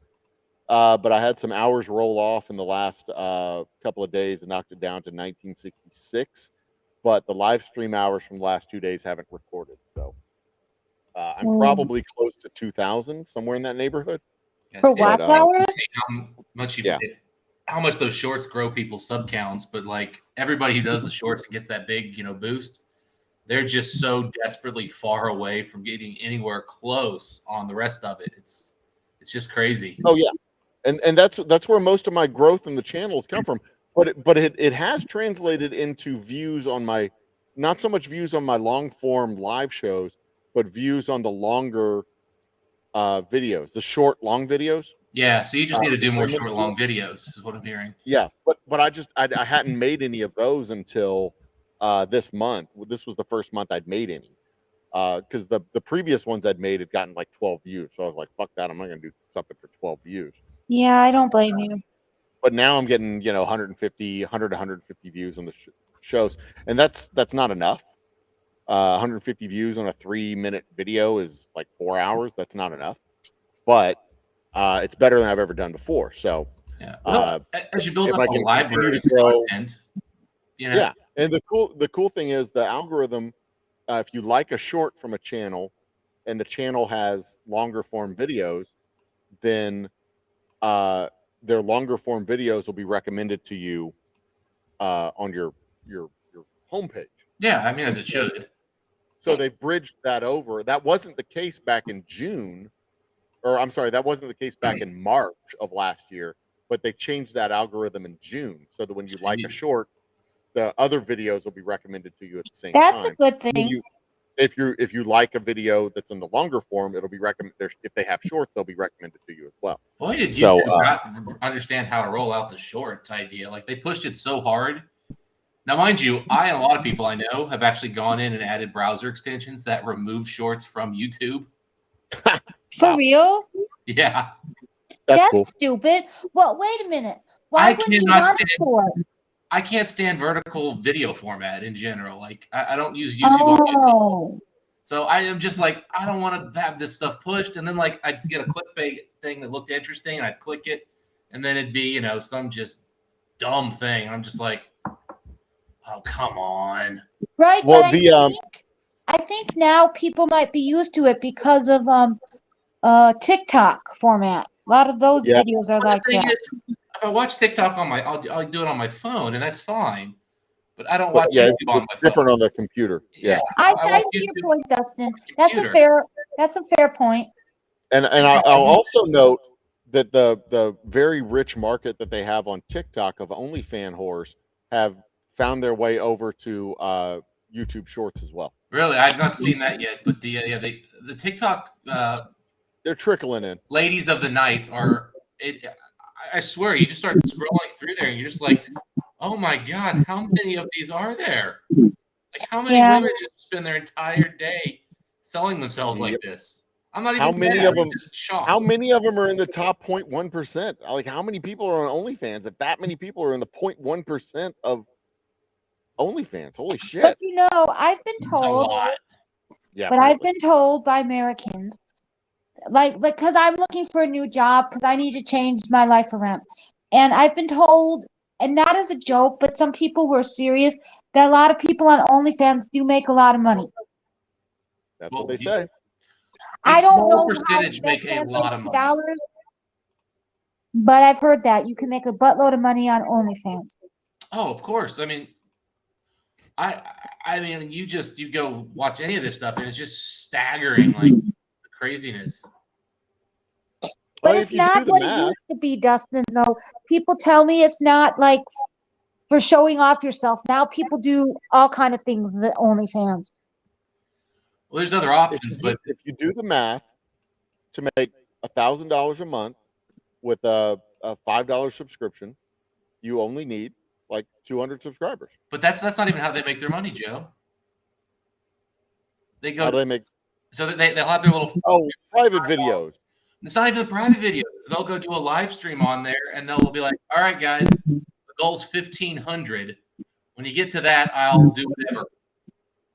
but I had some hours roll off in the last couple of days and knocked it down to 1966. But the live stream hours from the last 2 days haven't recorded, so I'm probably close to 2,000, somewhere in that neighborhood. For It's watch But, hours? insane how much those shorts grow people's sub counts, but like everybody who does the shorts and gets that big, boost, they're just so desperately far away from getting anywhere close on the rest of it. It's just crazy. Oh yeah, and that's where most of my growth in the channels come from. But it has translated into views on my, not so much views on my long form live shows, but views on the longer videos, the short long videos. Yeah, so you just need to do more short, long videos, is what I'm hearing. Yeah, but I hadn't made any of those until this month. This was the first month I'd made any, because the previous ones I'd made had gotten like 12 views. So I was like, fuck that, I'm not gonna do something for 12 views. Yeah, I don't blame you. But now I'm getting 150 views on the shows, and that's not enough. 150 views on a 3-minute video is like 4 hours. That's not enough, but it's better than I've ever done before. So Yeah. Well, as you build if up I a can library of continue to grow- content, yeah, and the cool thing is the algorithm. If you like a short from a channel, and the channel has longer form videos, then their longer form videos will be recommended to you on your homepage. Yeah, I mean, as it should. So they've bridged that over. That wasn't the case back in June, or I'm sorry, that wasn't the case back in March of last year. But they changed that algorithm in June, so that when you like a short, the other videos will be recommended to you at the same That's time. a good thing. If you like a video that's in the longer form, it'll be recommended. If they have shorts, they'll be recommended to you as well. Boy, did you So, not understand how to roll out the shorts idea. Like, they pushed it so hard. Now, mind you, I and a lot of people I know have actually gone in and added browser extensions that remove shorts from YouTube. For Wow. real? Yeah. That's cool. Stupid. Well, wait a minute. Why I wouldn't you cannot want stand- short? I can't stand vertical video format in general. Like, I don't use YouTube on YouTube. Oh. So I am just like, I don't want to have this stuff pushed. And then, like, I'd get a clickbait thing that looked interesting, and I'd click it. and then it'd be some just dumb thing. I'm just like, oh, come on. Right, Well, but I think now people might be used to it because of TikTok format. A lot of those Yeah. videos are But like the thing that. is, if I watch TikTok on I'll do it on my phone, and that's fine. But I don't But watch yeah, YouTube on it's my different phone. on the computer. Yeah. I watch see your YouTube point, Dustin. on my computer. That's a fair point. And I'll also note that the very rich market that they have on TikTok of OnlyFan whores have found their way over to YouTube Shorts as well. Really, I've not seen that yet. But the TikTok They're trickling in. ladies of the night are it. I swear, you just start scrolling through there, and you're just like, oh my god, how many of these are there? Like, how many Yeah. women just spend their entire day selling themselves like this? I'm not even. How many mad, of them? I'm just shocked. How many of them are in the top 0.1%? Like, how many people are on OnlyFans? That many people are in the 0.1% of OnlyFans. Holy shit! But I've been It's a told, lot. Yeah, but I've apparently. been told by Americans, like because I'm looking for a new job because I need to change my life around, and I've been told, and not as a joke, but some people were serious that a lot of people on OnlyFans do make a lot of money. That's Well, what they say. I don't small know percentage how make a that lot of translates to money. dollars, but I've heard that you can make a buttload of money on OnlyFans. Oh, of course. I mean, I mean, you go watch any of this stuff, and it's just staggering, like the craziness. But Well, it's if you do not the what it math, used to be, Dustin, though. People tell me it's not like for showing off yourself. Now people do all kind of things with OnlyFans. Well, there's other options, but if you do the math to make $1,000 a month with a $5 subscription, you only need like 200 subscribers. that's not even how they make their money, Joe. They How do go they make? so that they'll have their little. Oh, private videos. It's not even private videos. They'll go do a live stream on there, and they'll be like, "All right, guys, the goal's 1,500. When you get to that, I'll do whatever."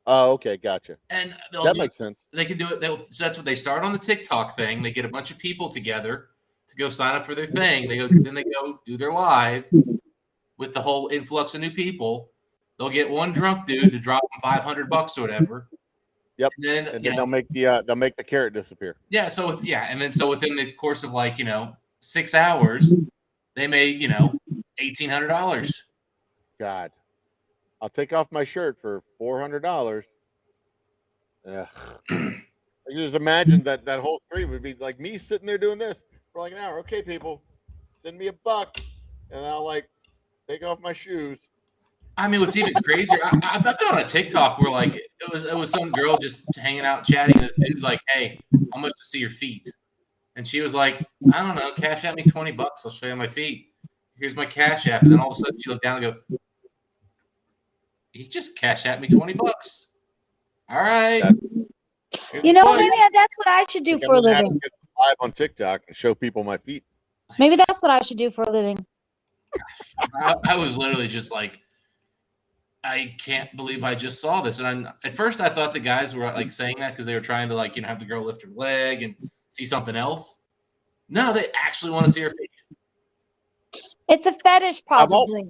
Oh, okay, gotcha. And That makes sense. They can do it. That's what they start on the TikTok thing. They get a bunch of people together to go sign up for their thing. They go do their live with the whole influx of new people. They'll get one drunk dude to drop them $500 or whatever. Yep. And then, And then they'll make the carrot disappear. yeah. So within the course of 6 hours, they made $1,800. God, I'll take off my shirt for $400. Ugh. I just imagine that whole stream would be like me sitting there doing this for like an hour. Okay, people, send me $1, and I'll take off my shoes. I mean, what's even crazier? I've been on a TikTok where it was some girl just hanging out chatting. This dude's like, "Hey, how much to see your feet?" And she was like, "I don't know. Cash at me $20. I'll show you my feet. Here's my Cash App." And then all of a sudden, she looked down and go, "He just cashed at me $20. All right." Maybe that's what I should do for a I'm gonna have to living. get live on TikTok and show people my feet. Maybe that's what I should do for a living. I was literally just like, I can't believe I just saw this. And at first I thought the guys were saying that because they were trying to have the girl lift her leg and see something else. No, they actually want to see her feet. It's a fetish, probably.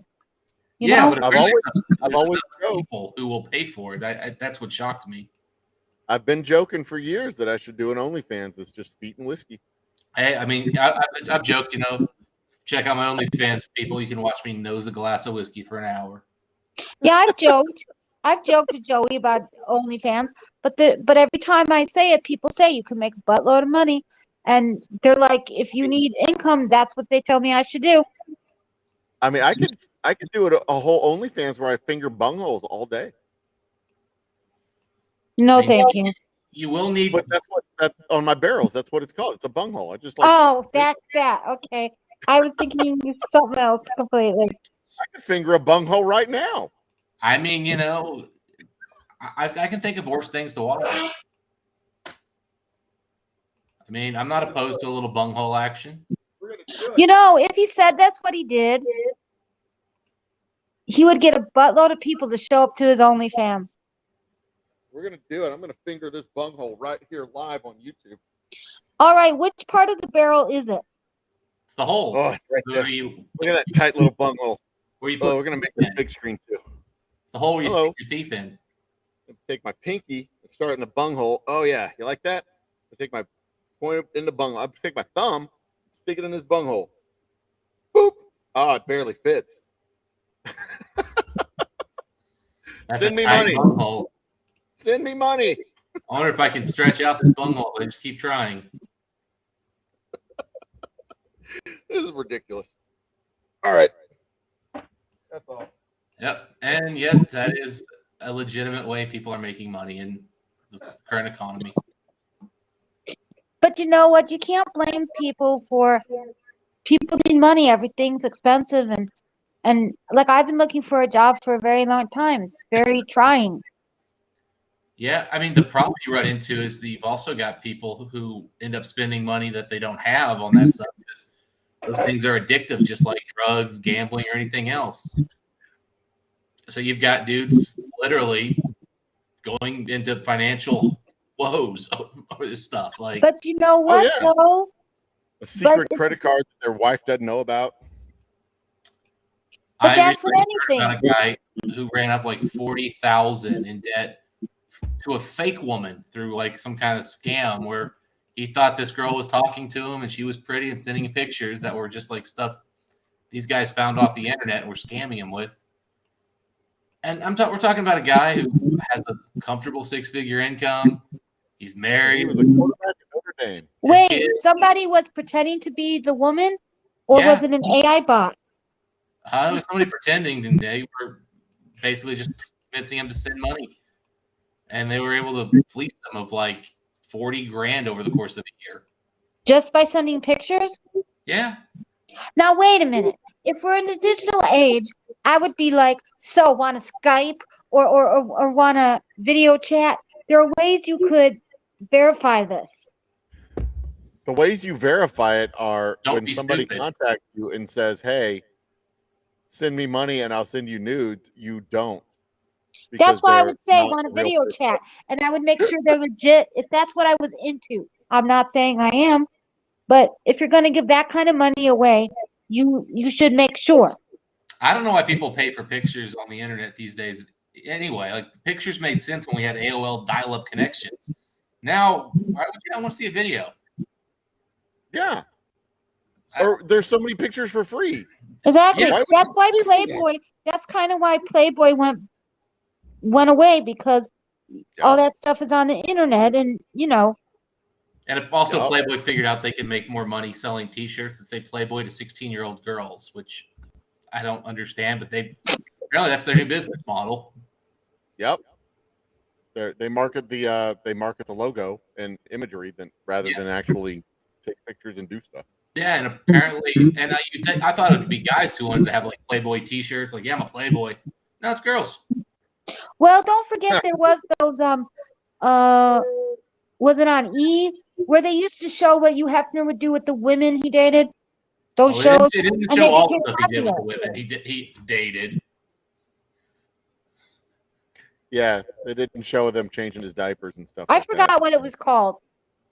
But I've always joked. People who will pay for it. That's what shocked me. I've been joking for years that I should do an OnlyFans that's just feet and whiskey. Hey, I mean, I've joked, check out my OnlyFans, people. You can watch me nose a glass of whiskey for an hour. Yeah, I've joked. I've joked with Joey about OnlyFans, but every time I say it, people say you can make a buttload of money, and they're like, if you need income, that's what they tell me I should do. I mean, I could do it a whole OnlyFans where I finger bungholes all day. No, thank you. You will need. But that's on my barrels. That's what it's called. It's a bunghole. I just Oh, that's that. Okay, I was thinking something else completely. I could finger a bunghole right now. I mean, I can think of worse things to watch. I mean, I'm not opposed to a little bunghole action. If he said that's what he did, he would get a buttload of people to show up to his OnlyFans. We're gonna do it. I'm gonna finger this bunghole right here live on YouTube. All right, which part of the barrel is it? It's the hole. Oh, it's right where there. you Look at that tight little bunghole. where you Oh, put we're gonna make this big screen too. the hole where you Hello. stick your thief in. Take my pinky and start in the bunghole. Oh yeah, you like that? I take my point in the bunghole. I take my thumb, stick it in this bunghole. Boop. Oh, it barely fits. That's Send a me tight money. bunghole. Send me money. I wonder if I can stretch out this bunghole, but I just keep trying. This is ridiculous. All right. That's all. Yep. And yet that is a legitimate way people are making money in the current economy. But you know what? You can't blame people for people need money. Everything's expensive, and like I've been looking for a job for a very long time. It's very trying. Yeah, I mean, the problem you run into is that you've also got people who end up spending money that they don't have on that stuff because those things are addictive, just like drugs, gambling, or anything else. So you've got dudes literally going into financial woes over this stuff. Like, But you know what, yeah. though? A secret it's- credit card that their wife doesn't know about. But I that's with recently heard anything. about a guy who ran up like 40,000 in debt to a fake woman through like some kind of scam where he thought this girl was talking to him and she was pretty and sending him pictures that were just like stuff these guys found off the internet and were scamming him with. And we're talking about a guy who has a comfortable 6-figure income. He's He married. was a quarterback at Notre Dame. Wait, kids. somebody was pretending to be the woman, or Yeah. was it an AI bot? It was somebody pretending, and they were basically just convincing him to send money. And they were able to fleece them of like 40 grand over the course of a year. Just by sending pictures? Yeah. Now, wait a minute. If we're in the digital age, I would be like, so want to Skype or want to video chat? There are ways you could verify this. The ways you verify it are Don't when be somebody stupid. contacts you and says, "Hey, send me money and I'll send you nudes." You don't. That's Because why I they're would say not want a a real video person. chat, and I would make sure they're legit if that's what I was into. I'm not saying I am, but if you're going to give that kind of money away, you should make sure. I don't know why people pay for pictures on the internet these days. Anyway, like pictures made sense when we had AOL dial-up connections. Now, why would you want to see a video? Yeah. Or there's so many pictures for free. Exactly. Why would That's you why pay for that? Playboy. That's kind of why Playboy went away because all that stuff is on the internet, and And it also Yup. Playboy figured out they could make more money selling T-shirts that say Playboy to 16-year-old girls, which I don't understand, but apparently that's their new business model. Yep. They market the logo and imagery rather than actually take pictures and do stuff. Yeah, and apparently, and I thought it would be guys who wanted to have like Playboy T-shirts, like, yeah, I'm a Playboy. No, it's girls. Well, don't forget there was those was it on E where they used to show what Hugh Hefner would do with the women he dated? Those Oh, shows. it didn't and show they all the became stuff he did with the popular. women. He dated. Yeah, they didn't show them changing his diapers and stuff. I like forgot that. what it was called.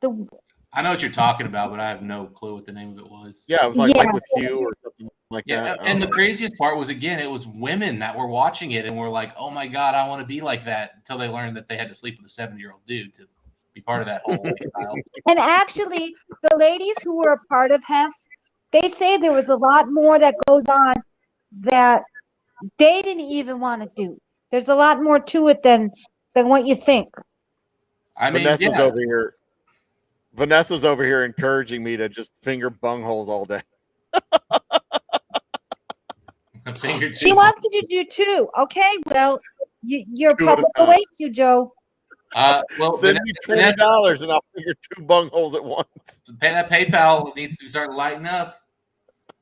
The I know what you're talking about, but I have no clue what the name of it was. Yeah, it was like Yeah. Life with Hugh or something like Yeah, that. I and the don't know. craziest part was, again, it was women that were watching it and were like, "Oh my god, I want to be like that," until they learned that they had to sleep with a 70-year-old dude to be part of that whole lifestyle. And actually, the ladies who were a part of Hef, they say there was a lot more that goes on that they didn't even want to do. There's a lot more to it than what you think. I mean, Vanessa's yeah, over here. Vanessa's over here encouraging me to just finger bungholes all day. a finger She too. wants you to do too. Okay, well, your Do it public at a time. awaits you, Joe. Well, Send me $20 and I'll finger 2 bungholes at once. that PayPal needs to start lighting up.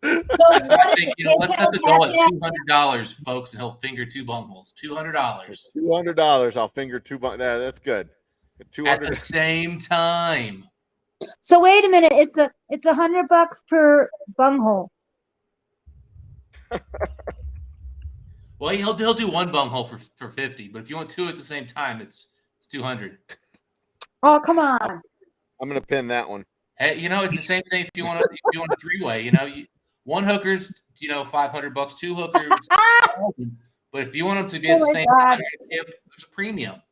So I think let's set the goal at PayPal, $200, folks, and he'll finger 2 bungholes. $200 $200, I'll finger 2 bungholes. That's good. at 200. the same time. So wait a minute, it's $100 per bunghole. Well, he'll do one bunghole for 50, but if you want 2 at the same time, it's 200. Oh, come on. I'm gonna pin that one. Hey, it's the same thing if you want a three-way. One hooker's $500, two hookers. But if you want them to be Oh at the my same God. time, there's a premium.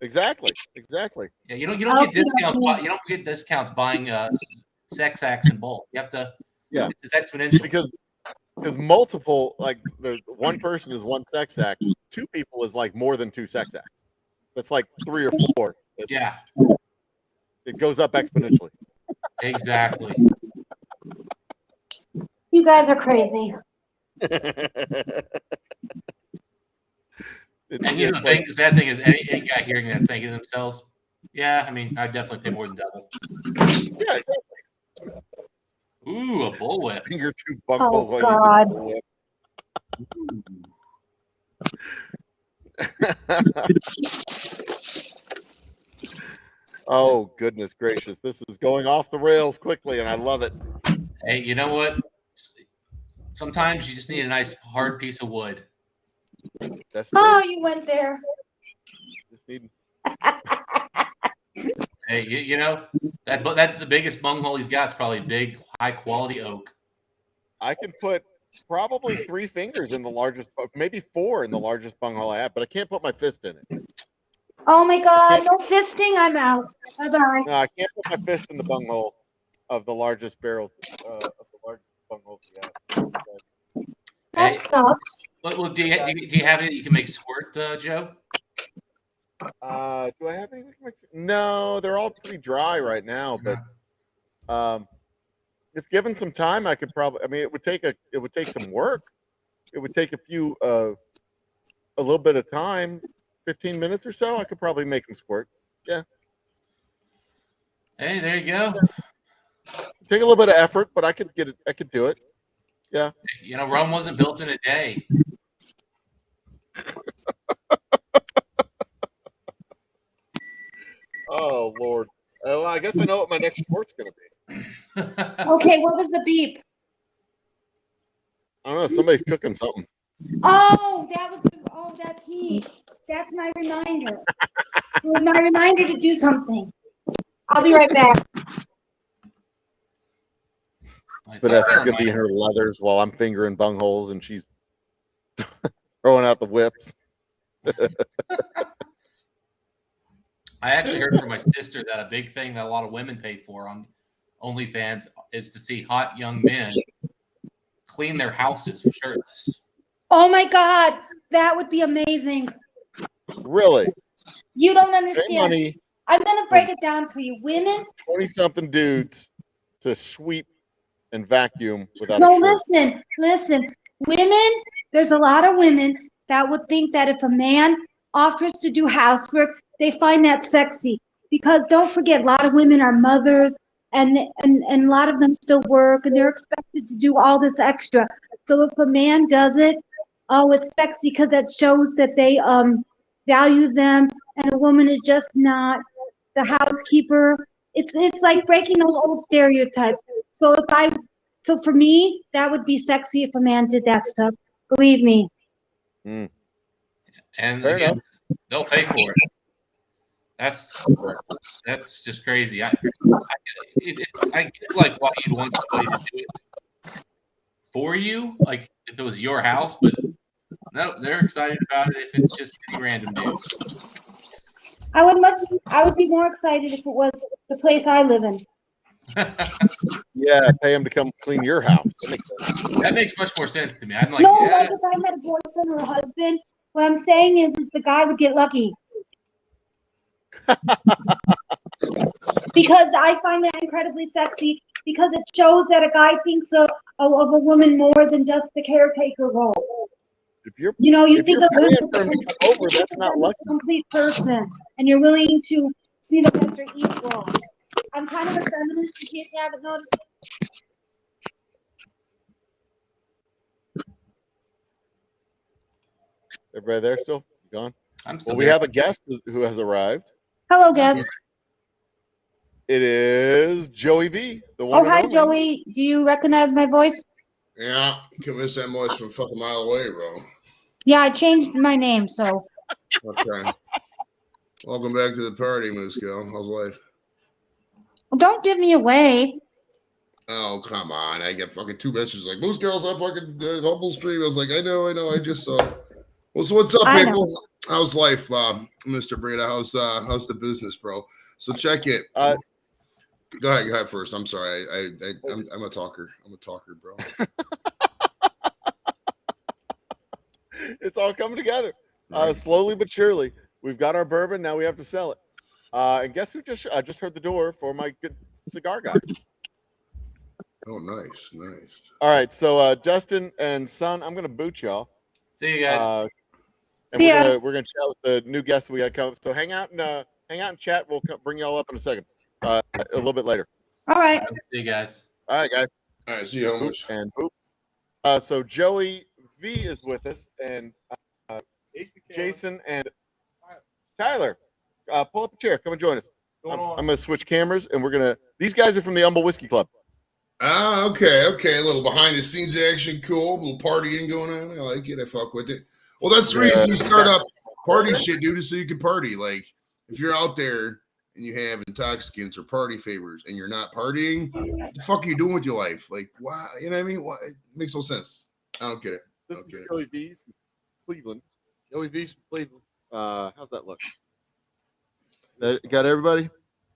Exactly. Yeah, you don't get discounts. You don't get discounts buying sex acts in bulk. You have to. Yeah. It's exponential. Because multiple, like the one person is one sex act, two people is like more than two sex acts. That's like 3 or 4. Yeah. It goes up exponentially. Exactly. You guys are crazy. And the sad thing is, any guy hearing that thinking to themselves, yeah, I mean, I'd definitely pay more than double. Yeah, exactly. Ooh, a bullwhip. Finger two bunk holes while God. using a bullwhip. Oh, goodness gracious. This is going off the rails quickly, and I love it. Hey, you know what? Sometimes you just need a nice hard piece of wood. That's true. Oh, you went there. Just need... Hey, that the biggest bunghole he's got is probably big, high quality oak. I can put probably 3 fingers in the largest, maybe 4 in the largest bunghole I have, but I can't put my fist in it. Oh my God, no fisting. I'm out. Bye-bye. No, I can't put my fist in the bunghole of the largest barrels of the largest bungholes we have. That sucks. Well, do you have any that you can make squirt, Joe? Do I have any? No, they're all pretty dry right now. But if given some time, I could probably. I mean, it would take some work. It would take a little bit of time, 15 minutes or so. I could probably make them squirt. Yeah. Hey, there you go. Take a little bit of effort, but I could get it. I could do it. Yeah. Rome wasn't built in a day. Oh Lord. Well, I guess I know what my next sport's going to be. Okay, what was the beep? I don't know. Somebody's cooking something. Oh, that's me. That's my reminder. It was my reminder to do something. I'll be right back. Vanessa's going to be in her leathers while I'm fingering bungholes, and she's throwing out the whips. I actually heard from my sister that a big thing that a lot of women pay for on OnlyFans is to see hot young men clean their houses shirtless. Oh my God, that would be amazing. Really? You don't Pay understand. money, I'm going to break it down for you. Women, 20-something dudes to sweep and vacuum without no, a shirt. listen. Women, there's a lot of women that would think that if a man offers to do housework, they find that sexy. Because don't forget, a lot of women are mothers, and a lot of them still work, and they're expected to do all this extra. So if a man does it, oh, it's sexy because that shows that they value them, and a woman is just not the housekeeper. It's like breaking those old stereotypes. So for me, that would be sexy if a man did that stuff. Believe me. And Fair again, enough. they'll pay for it. That's just crazy. I get like why you'd want somebody to do it for you, like if it was your house, but no, they're excited about it if it's just any random dude. I would be more excited if it was the place I live in. Yeah, pay him to come clean your house. That makes much more sense to me. I'm like, No, yeah. like if I had a boyfriend or a husband, what I'm saying is the guy would get lucky. Because I find that incredibly sexy because it shows that a guy thinks of a woman more than just the caretaker role. If you're You think of paying for him to come over, that's not lucky. a complete person, and you're willing to see them as their equal. I'm kind of a feminist, in case you haven't noticed. Everybody there still? Gone? I'm still Well, we there. have a guest who has arrived. Hello, guest. It is Joey V, the one. Oh, hi, and only. Joey. Do you recognize my voice? Yeah, can miss that voice from a fucking mile away, bro. Yeah, I changed my name, so. Okay. Welcome back to the party, Moose Girl. How's life? Don't give me away. Oh, come on. I get fucking 2 messages like, Moose Girls on fucking Humble Stream. I was like, I know. I just saw. Well, so what's up, I know. people? How's life, Mr. Breda? How's the business, bro? So check it. Go ahead first. I'm sorry. I'm a talker. I'm a talker, bro. It's all coming together. Slowly but surely. We've got our bourbon. Now we have to sell it. And guess who I just heard the door for my good cigar guy. Oh, nice. All right. So Dustin and Son, I'm gonna boot y'all. See you guys. And See ya. we're gonna chat with the new guests that we got coming. So hang out and chat. We'll bring y'all up in a second. A little bit later. All right. See you guys. All right, guys. All right. See you, Boop homies. and boop. So Joey V is with us, and Jason and Tyler. Pull up a chair. Come and join us. I'm gonna switch cameras, and these guys are from the Humble Whiskey Club. Ah, okay. A little behind the scenes action, cool. A little partying going on. I like it. I fuck with it. Well, that's the reason you start up party shit, dude, is so you can party. Like, if you're out there and you have intoxicants or party favors and you're not partying, what the fuck are you doing with your life? Like, why? You know what I mean? Why? It makes no sense. I don't get it. This is Joey V from Cleveland. Joey V from Cleveland. How's that look? Got everybody?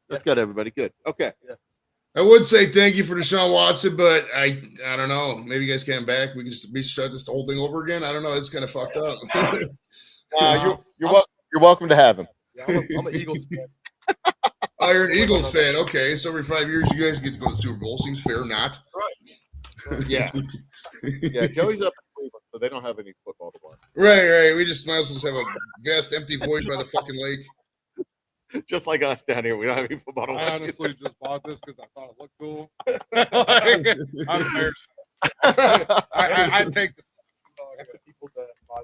That's got everybody. Good. Okay. Yeah. I would say thank you for Deshaun Watson, but I don't know. Maybe you guys came back. We can just shut this whole thing over again. I don't know. It's kind of fucked up. You're welcome to have him. Yeah, I'm an Eagles fan. Oh, you're an Eagles fan. Okay, so every 5 years you guys get to go to the Super Bowl. Seems fair, not? Yeah. Yeah. Joey's up in Cleveland, so they don't have any football to watch. Right. We just might as well just have a vast empty void by the fucking lake. Just like us down here, we don't have any football to watch. I honestly just bought this because I thought it looked cool. I'm embarrassed. I take this. People that buy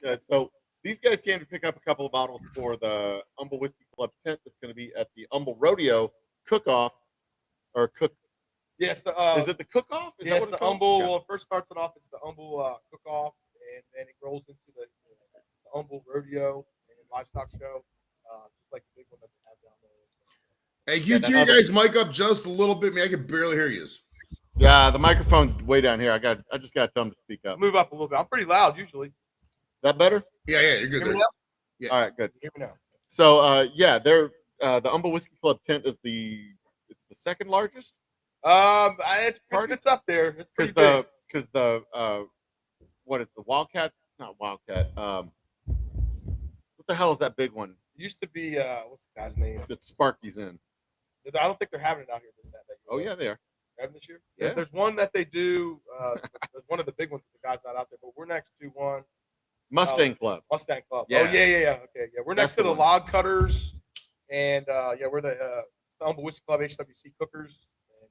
Yeah, so these guys came to pick up a couple of bottles for the Humble Whiskey Club tent that's going to be at the Humble Rodeo Cook-Off or Cook. Yes, Is it the Cook-Off? Is yeah, that it's what the called? Humble. Yeah. Well, it first starts it off. It's the Humble cook-off, and then it rolls into the Humble Rodeo and Livestock Show, just like the big one that they have down there. Hey, you turn your guys' mic up just a little bit. Man, I can barely hear you. Yeah, the microphone's way down here. I just got to tell them to speak up. Move up a little bit. I'm pretty loud usually. That better? Yeah, you're good Hear me there. now? Yeah. All right, good. Hear me now. So yeah, they're the Humble Whiskey Club tent is the second largest It's up there. It's pretty big. because the what is the Wildcat? Not Wildcat. What the hell is that big one It used to be what's the guy's name? that Sparky's in? I don't think they're having it out here. Oh yeah, they are. Having this year. Yeah. There's one that they do. There's one of the big ones that the guy's not out there, but we're next to one. Mustang Club. Mustang Club. Yeah. Oh yeah. Okay, yeah. We're That's next to the the one. Log Cutters, and we're the Humble Whiskey Club HWC Cookers, and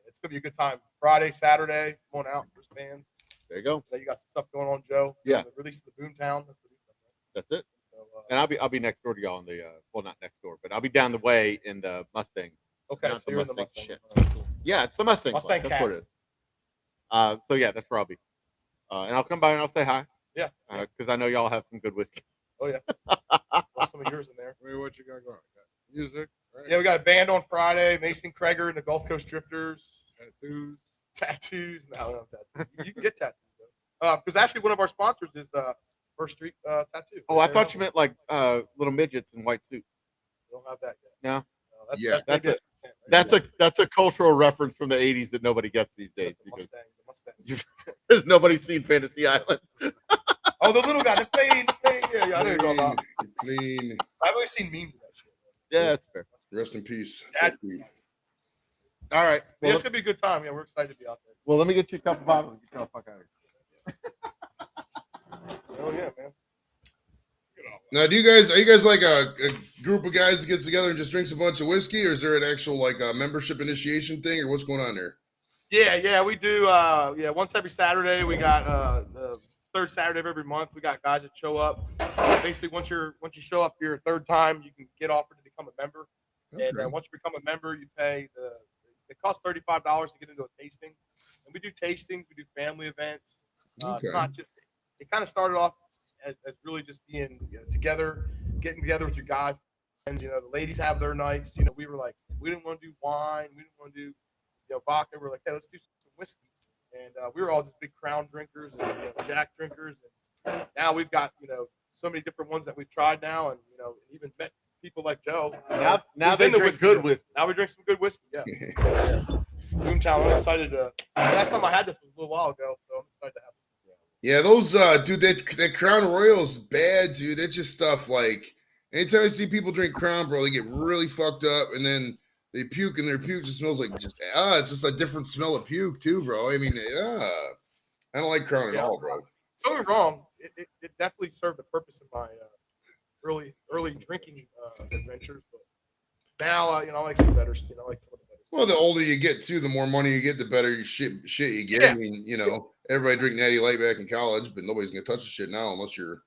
it's gonna be a good time. Friday, Saturday, come on out, wristbands. There you go. You got some stuff going on, Joe. Yeah. The release of the Boomtown. That's the new stuff, right? That's it. So, And I'll be next door to y'all in the well, not next door, but I'll be down the way in the Mustang. okay, not so the you're in the Mustang Mustang. shit. All right, cool. Yeah, it's the Mustang. Mustang Club. That's what it is. So yeah, that's where I'll be. And I'll come by and I'll say hi. Yeah. Because I know y'all have some good whiskey. Oh yeah. Got some of yours in there. Wait, what you got going? Got music, right? Yeah, we got a band on Friday. Mason Kreger and the Gulf Coast Drifters. Tattoos. No tattoos. You can get tattoos though. Because actually, one of our sponsors is First Street Tattoo. Oh, I thought you meant like little midgets in white suits. We don't have that yet. No? That's, Yeah, that's maybe it. That's a cultural reference from the '80s that nobody gets these days the because Mustang. there's nobody's seen Fantasy Island. Oh, the little guy, the plane. Yeah, I know you're talking about. Clean. I've only seen memes of that shit. Yeah, that's fair. Rest in peace. That- All right. Yeah, Well, it's gonna be a good time. Yeah, we're excited to be out there. well, let me get you a couple bottles and get you the fuck out of here. Oh yeah, man. Now, are you guys like a group of guys that gets together and just drinks a bunch of whiskey, or is there an actual like a membership initiation thing, or what's going on there? Yeah, we do. Once every Saturday, we got the third Saturday of every month. We got guys that show up. Basically, once you show up your third time, you can get offered to become a member. And Okay. once you become a member, you pay it costs $35 to get into a tasting. And we do tastings, we do family events. Okay. It's not just. It kind of started off as really just being together, getting together with your guys, You know, the ladies have their nights. You know, we were like, we didn't want to do wine. We didn't want to do, vodka. We're like, hey, let's do some whiskey. And we were all just big Crown drinkers and Jack drinkers. And now we've got, so many different ones that we've tried now, and even met people like Joe. Now who's they in the drink whiskey good business. whiskey. Now we drink some good whiskey. Yeah. Boomtown. I'm excited to. Last time I had this was a little while ago, so I'm excited to have this. Yeah, those dude, that Crown Royal is bad, dude. It's just stuff like anytime I see people drink Crown, bro, they get really fucked up, and then they puke, and their puke just smells like it's just a different smell of puke too, bro. I mean, I don't like Crown at all, bro. Don't get me wrong. It definitely served a purpose in my early drinking adventures, but now I like some better. I like some of the better. Well, the older you get too, the more money you get, the better shit you get. Yeah. I mean, everybody drink Natty Light back in college, but nobody's gonna touch the shit now unless you're.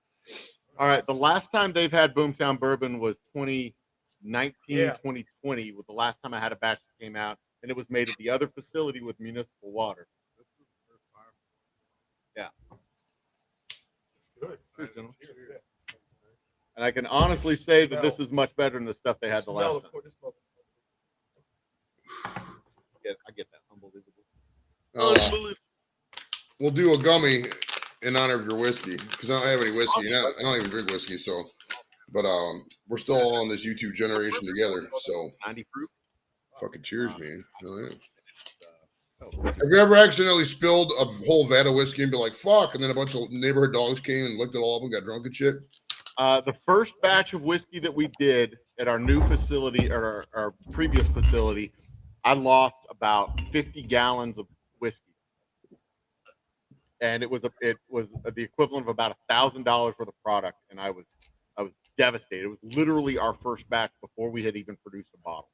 All right. The last time they've had Boomtown bourbon was 2019, Yeah. 2020 was the last time I had a batch that came out, and it was made at the other facility with municipal water. Yeah. Good. Cheers, gentlemen. Cheers. And I can honestly say that this is much better than the stuff they had the last time. Yeah, I get that. Unbelievable. We'll do a gummy in honor of your whiskey because I don't have any whiskey. And I don't even drink whiskey, so. But we're still all on this YouTube generation together. So 90 proof. fucking cheers, man. Hell yeah. Oh, Have you ever accidentally spilled a whole vat of whiskey and be like, fuck, and then a bunch of neighborhood dogs came and licked it all up and got drunk and shit? the first batch of whiskey that we did at our new facility or our previous facility, I lost about 50 gallons of whiskey, and it was the equivalent of about $1,000 worth of product, and I was devastated. It was literally our first batch before we had even produced a bottle.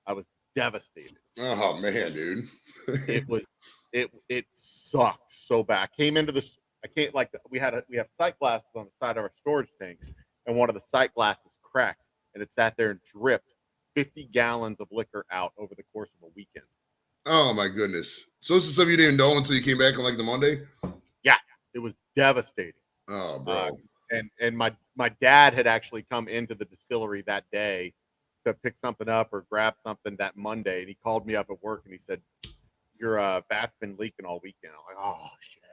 I was devastated. Oh man, dude. It sucked so bad. I came into this. We have sight glasses on the side of our storage tanks, and one of the sight glasses cracked, and it sat there and dripped 50 gallons of liquor out over the course of a weekend. Oh my goodness. So this is stuff you didn't know until you came back on like the Monday? It was devastating. Oh bro. And my dad had actually come into the distillery that day to pick something up or grab something that Monday, and he called me up at work and he said, "Your vat's been leaking all weekend." I'm like, "Oh shit!"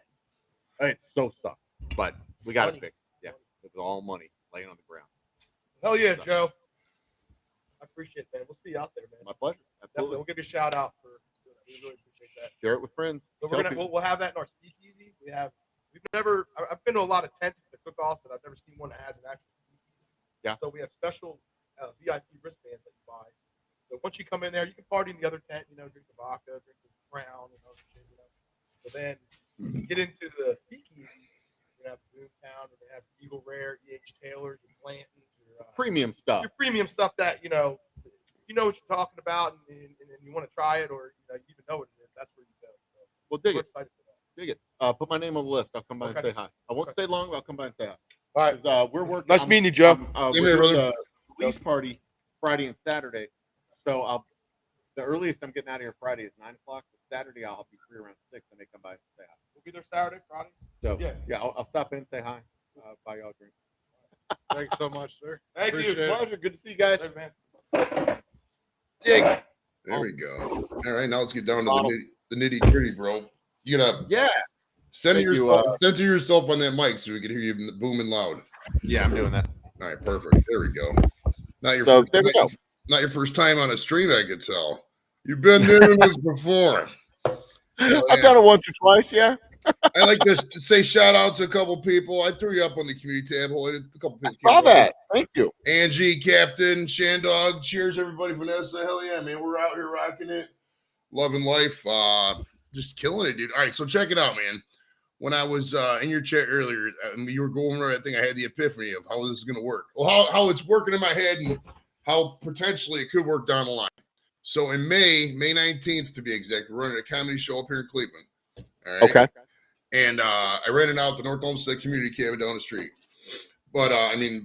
It so sucked, but we got it fixed. Yeah, it was all money laying on the ground. Hell yeah, Joe. I appreciate it, man. We'll see you out there, man. My pleasure. Definitely. Absolutely. We'll give you a shout out for. We really appreciate that. Share it with friends. So Tell we're gonna people. we'll have that in our speakeasy. I've been to a lot of tents at the cook-offs, and I've never seen one that has an actual speakeasy. Yeah. So we have special VIP wristbands that you buy. So once you come in there, you can party in the other tent. Drink the vodka, drink the Crown, and other shit. But then get into the speakeasy. We're gonna have Boomtown. We're gonna have Eagle Rare, E.H. Taylor's, your Blanton's, your Premium stuff. your premium stuff that you know what you're talking about, and you want to try it, or you even know what it is. That's where you go. So Well, dig we're it. excited for that. Dig it. Put my name on the list. I'll come by and Okay. say hi. I won't stay long, but I'll come by and say hi. All right. 'Cause, we're working. Nice meeting you, Joe. Same We're here, doing brother. the release party Friday and Saturday. So the earliest I'm getting out of here Friday is 9 o'clock. But Saturday I'll be free around 6. I may come by and say hi. We'll be there Saturday, Friday. So Yeah. I'll stop in and say hi. Buy y'all a drink. Thanks so much, sir. Thank Appreciate you. it. Pleasure. Good to see you guys. Hey, man. Dig. There we go. All right, now let's get down to Bottle. the nitty gritty, bro. You gotta Yeah. center Thank you, yourself on that mic so we can hear you booming loud. Yeah, I'm doing that. All right, perfect. There we go. Not your So, first, there we go. Not your first time on a stream, I could tell. You've been doing this before. I've done it once or twice. Yeah. I like to say shout out to a couple people. I threw you up on the community tab. A couple people. Saw that. Thank you. Angie, Captain, Shandog, cheers, everybody. Vanessa, hell yeah, man. We're out here rocking it. Loving life. Just killing it, dude. All right, so check it out, man. When I was in your chat earlier, you were going over, I think I had the epiphany of how this is going to work. Well, how it's working in my head and how potentially it could work down the line. So in May 19th, to be exact, we're running a comedy show up here in Cleveland. All right. Okay. And I rented out the North Olmsted Community Cabin down the street. But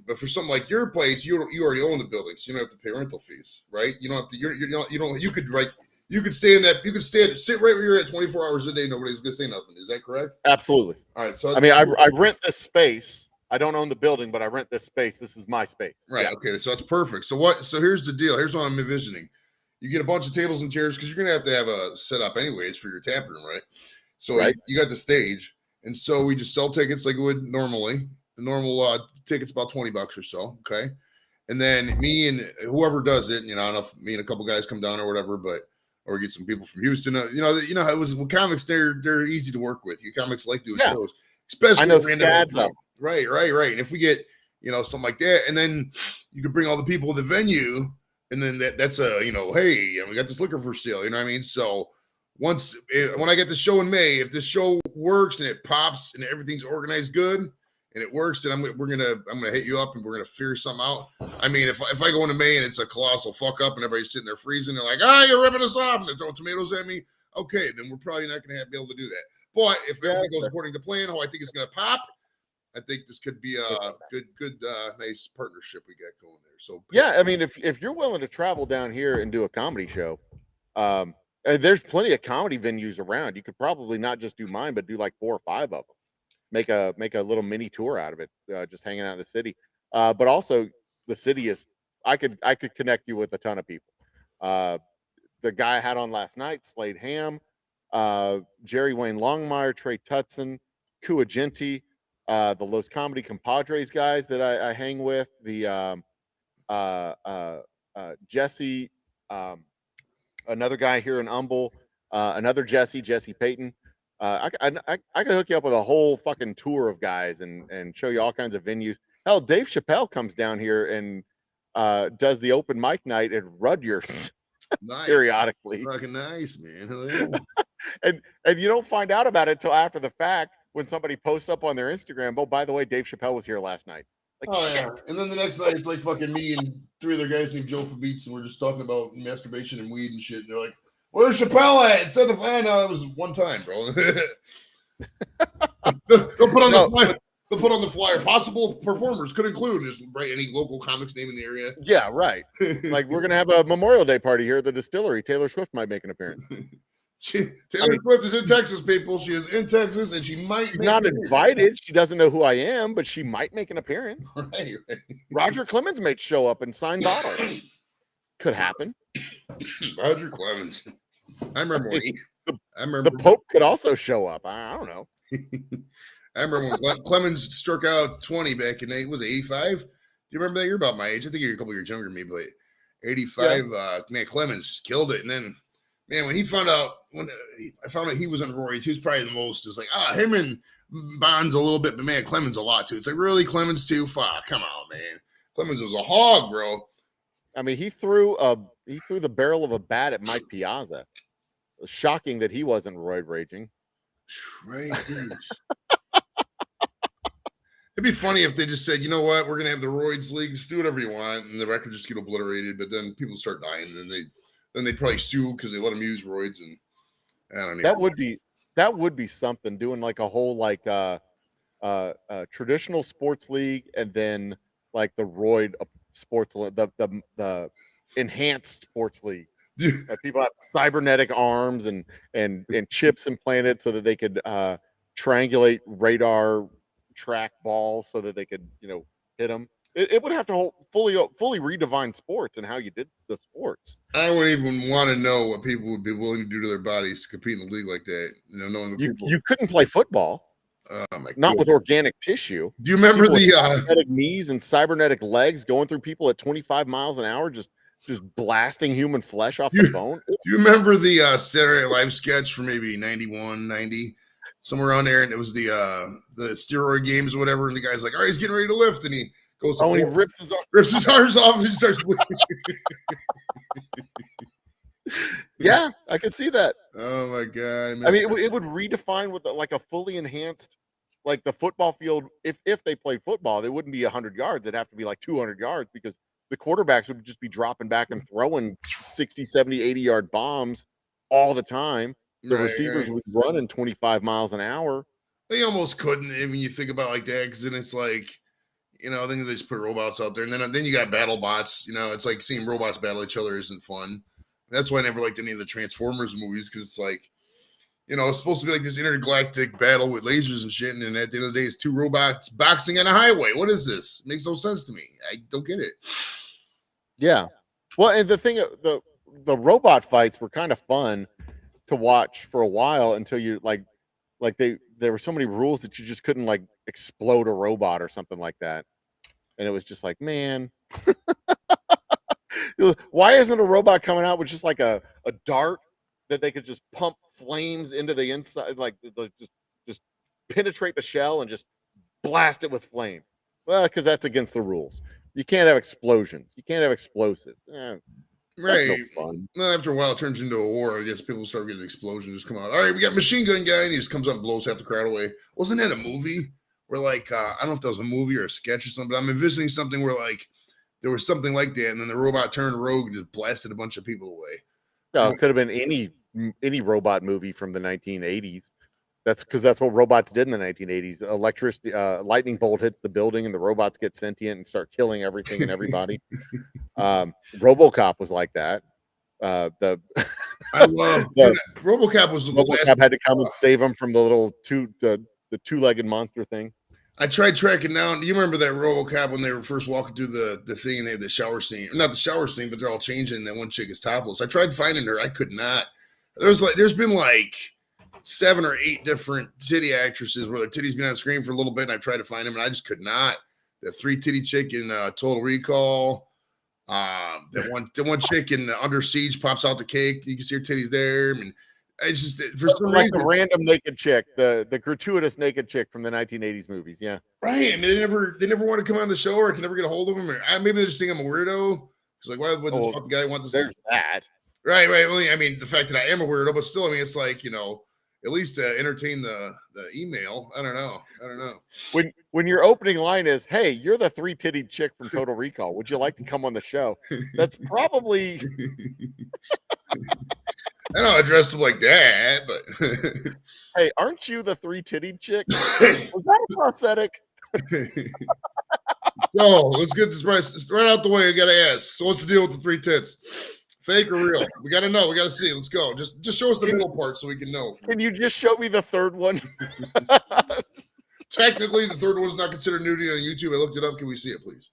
but for something like your place, you already own the building, so you don't have to pay rental fees, right? You don't have to. You could stay in that. You could sit right where you're at 24 hours a day. Nobody's gonna say nothing. Is that correct? Absolutely. All right. So I mean, I rent this space I don't own the building, but I rent this space. This is my space. Right. Yeah. Okay. So that's perfect. So here's the deal. Here's what I'm envisioning. You get a bunch of tables and chairs because you're gonna have a setup anyways for your tap room, right? So Right. you got the stage, and so we just sell tickets like we would normally. The normal ticket's about $20 or so. Okay. And then me and whoever does it, I don't know if me and a couple guys come down or whatever, or get some people from Houston. It was with comics. They're easy to work with. You comics like doing Yeah. shows, especially I know random Scads people. up. Right. And if we get something like that, and then you could bring all the people to the venue, and then that's hey, we got this liquor for sale. You know what I mean? So when I get the show in May, if the show works and it pops and everything's organized good and it works, then I'm gonna hit you up and we're gonna figure something out. I mean, if I go into May and it's a colossal fuck up and everybody's sitting there freezing, they're like, you're ripping us off, and they're throwing tomatoes at me. Okay, then we're probably not gonna be able to do that. But if everything goes according to plan, how I think it's gonna pop, I think this could be a good, nice partnership we got going there. So Yeah, I mean, if you're willing to travel down here and do a comedy show, there's plenty of comedy venues around. You could probably not just do mine, but do like 4 or 5 of them. Make a little mini tour out of it, just hanging out in the city. But also, the city is. I could connect you with a ton of people. The guy I had on last night, Slade Ham, Jerry Wayne Longmire, Trey Tutson, Kua Genti. The Los Comedy Compadres guys that I hang with, the Jesse, another guy here in Humble, another Jesse Payton. I could hook you up with a whole fucking tour of guys and show you all kinds of venues. Hell, Dave Chappelle comes down here and does the open mic night at Rudyard's nice. periodically. Fucking nice, man. and you don't find out about it till after the fact. When somebody posts up on their Instagram, oh, by the way, Dave Chappelle was here last night. Like, shit. And then the next night, it's like fucking me and 3 other guys named Joe Fabeats, and we're just talking about masturbation and weed and shit. And they're like, "Where's Chappelle at?" Instead of, no, that was one time, bro. They'll put on the flyer. They'll put on the flyer. Possible performers could include just write any local comics name in the area. Yeah, right. Like we're gonna have a Memorial Day party here at the distillery. Taylor Swift might make an appearance. Taylor Swift is in Texas, people. She is in Texas, and she might. She's not invited. She doesn't know who I am, but she might make an appearance. Right. Roger Clemens may show up and sign bottles. Could happen. Roger Clemens. I remember when the Pope could also show up. I don't know. I remember when Clemens struck out 20 back in was it 85? Do you remember that? You're about my age. I think you're a couple years younger than me, but 85. Yeah. Man, Clemens just killed it, and then. Man, when I found out he was on roids, he was probably the most. It's like, him and Bonds a little bit, but man, Clemens a lot too. It's like, really, Clemens too? Fuck, come on, man. Clemens was a hog, bro. I mean, he threw the barrel of a bat at Mike Piazza. Shocking that he wasn't roid raging. Right. It'd be funny if they just said, you know what, we're gonna have the roids leagues, do whatever you want, and the record just get obliterated. But then people start dying, and then they'd probably sue because they let them use roids, and I don't know. That would be something, doing like a whole traditional sports league, and then like the roid sports, the enhanced sports league. People have cybernetic arms and chips implanted so that they could triangulate radar track balls so that they could hit them. It would have to fully redefine sports and how you did the sports. I wouldn't even want to know what people would be willing to do to their bodies to compete in a league like that. Knowing you couldn't play football. Not with organic tissue. Do you remember the cybernetic knees and cybernetic legs going through people at 25 miles an hour, just blasting human flesh off the bone? Do you remember the Saturday Night Live sketch from maybe 91, 90? Somewhere around there, and it was the steroid games or whatever, and the guy's like, all right, he's getting ready to lift, and he goes, and he rips his arms off and starts Yeah, I could see that. Oh my god! I mean, it would redefine with like a fully enhanced, like the football field. If they played football, it wouldn't be 100 yards. It'd have to be like 200 yards because the quarterbacks would just be dropping back and throwing 60, 70, 80-yard bombs all the time. The receivers would run in 25 miles an hour. They almost couldn't. I mean, you think about it like that, because then it's like, then they just put robots out there, and then you got battle bots. It's like seeing robots battle each other isn't fun. That's why I never liked any of the Transformers movies, because it's like, you know, it's supposed to be like this intergalactic battle with lasers and shit, and then at the end of the day, it's two robots boxing on a highway. What is this? It makes no sense to me. I don't get it. Yeah. Well, and the thing, the robot fights were kind of fun to watch for a while until you like there were so many rules that you just couldn't like explode a robot or something like that, and it was just like, man, why isn't a robot coming out with just like a dart that they could just pump flames into the inside, like just penetrate the shell and just blast it with flame? Well, because that's against the rules. You can't have explosions. You can't have explosives. That's Right. no fun. Well, after a while, it turns into a war. I guess people start getting explosions just come out. All right, we got machine gun guy, and he just comes up and blows half the crowd away. Wasn't that a movie where, like, I don't know if that was a movie or a sketch or something, but I'm envisioning something where, like, there was something like that, and then the robot turned rogue and just blasted a bunch of people away. No, it could have been any robot movie from the 1980s. That's because that's what robots did in the 1980s. Electricity, lightning bolt hits the building, and the robots get sentient and start killing everything and everybody. RoboCop was like that. I love RoboCop was the last. RoboCop had to come and save him from the little the two-legged monster thing. I tried tracking down. Do you remember that RoboCop when they were first walking through the thing and they had the shower scene? Not the shower scene, but they're all changing. And that one chick is topless. I tried finding her. I could not. There's been like 7 or 8 different titty actresses where their titties been on screen for a little bit, and I tried to find them, and I just could not. The 3 titty chick in Total Recall. The one chick in Under Siege pops out the cake. You can see her titties there. I mean, it's just for some Like reason, the random naked chick, the gratuitous naked chick from the 1980s movies. Yeah. right? I mean, they never want to come on the show, or I can never get a hold of them, or maybe they just think I'm a weirdo. It's like, why would this fucking guy want this? There's that. Right. Well, I mean, the fact that I am a weirdo, but still, I mean, it's like, you know, at least entertain the email. I don't know. When your opening line is, "Hey, you're the 3-titted chick from Total Recall. Would you like to come on the show?" That's probably I don't address them like that, but hey, aren't you the 3-titted chick? Was that a prosthetic? so let's get this right out the way. I gotta ask. So what's the deal with the 3 tits? Fake or real? We gotta know. We gotta see. Let's go. Just show us the middle part so we can know. Can you just show me the third one? Technically, the third one's not considered nudity on YouTube. I looked it up. Can we see it, please?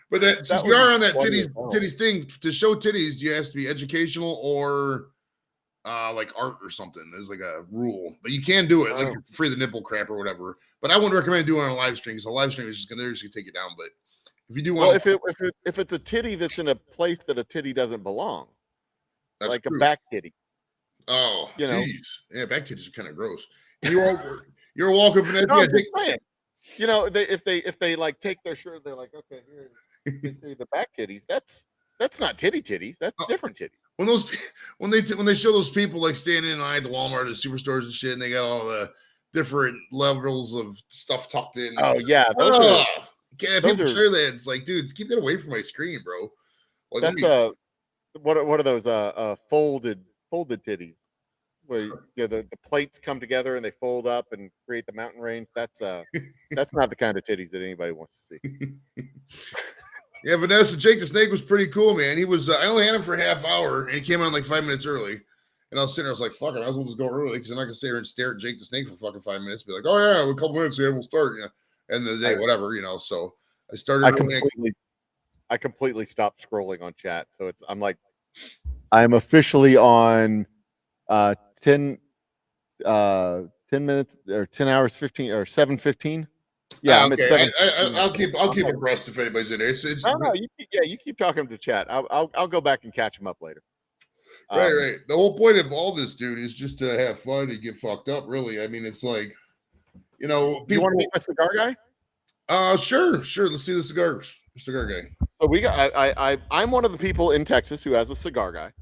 But since we are on that titties thing, to show titties, you have to be educational or like art or something. There's like a rule, but you can do it like free the nipple crap or whatever. But I wouldn't recommend doing it on a live stream because a live stream is just gonna take you down. But if you do want, if it's a titty that's in a place that a titty doesn't belong, like true. a back titty. Oh, you know, yeah, back titties are kind of gross. You're welcome for that. No, Yeah, you know, if they like take their shirt, they're like, okay, here the back titties. That's not titties. That's different titties. When they show those people like standing in line at the Walmart or the superstores and shit, and they got all the different levels of stuff tucked in. Oh yeah, people share that. It's like, dude, keep that away from my screen, bro. Like, that's what are those folded titties where the plates come together and they fold up and create the mountain range. That's not the kind of titties that anybody wants to see. Yeah, Vanessa, Jake the Snake was pretty cool, man. He was I only had him for a half hour and he came on like 5 minutes early. And I was sitting there, I was like, fuck it, I might as well just go early because I'm not gonna sit here and stare at Jake the Snake for fucking 5 minutes. Be like, oh yeah, a couple minutes, yeah, we'll start. Yeah. End of the day, whatever, you know. So I started I completely stopped scrolling on chat. So I'm officially on 10 minutes or 10 hours 15 or 7:15. Yeah, I'm okay. at I'll keep abreast if anybody's in there. No, you keep talking to chat. I'll go back and catch them up later. Right. The whole point of all this, dude, is just to have fun and get fucked up. Really, I mean, it's like, you know, you want to meet my cigar guy? Sure. Let's see the cigar guy. So we got. I'm one of the people in Texas who has a cigar guy.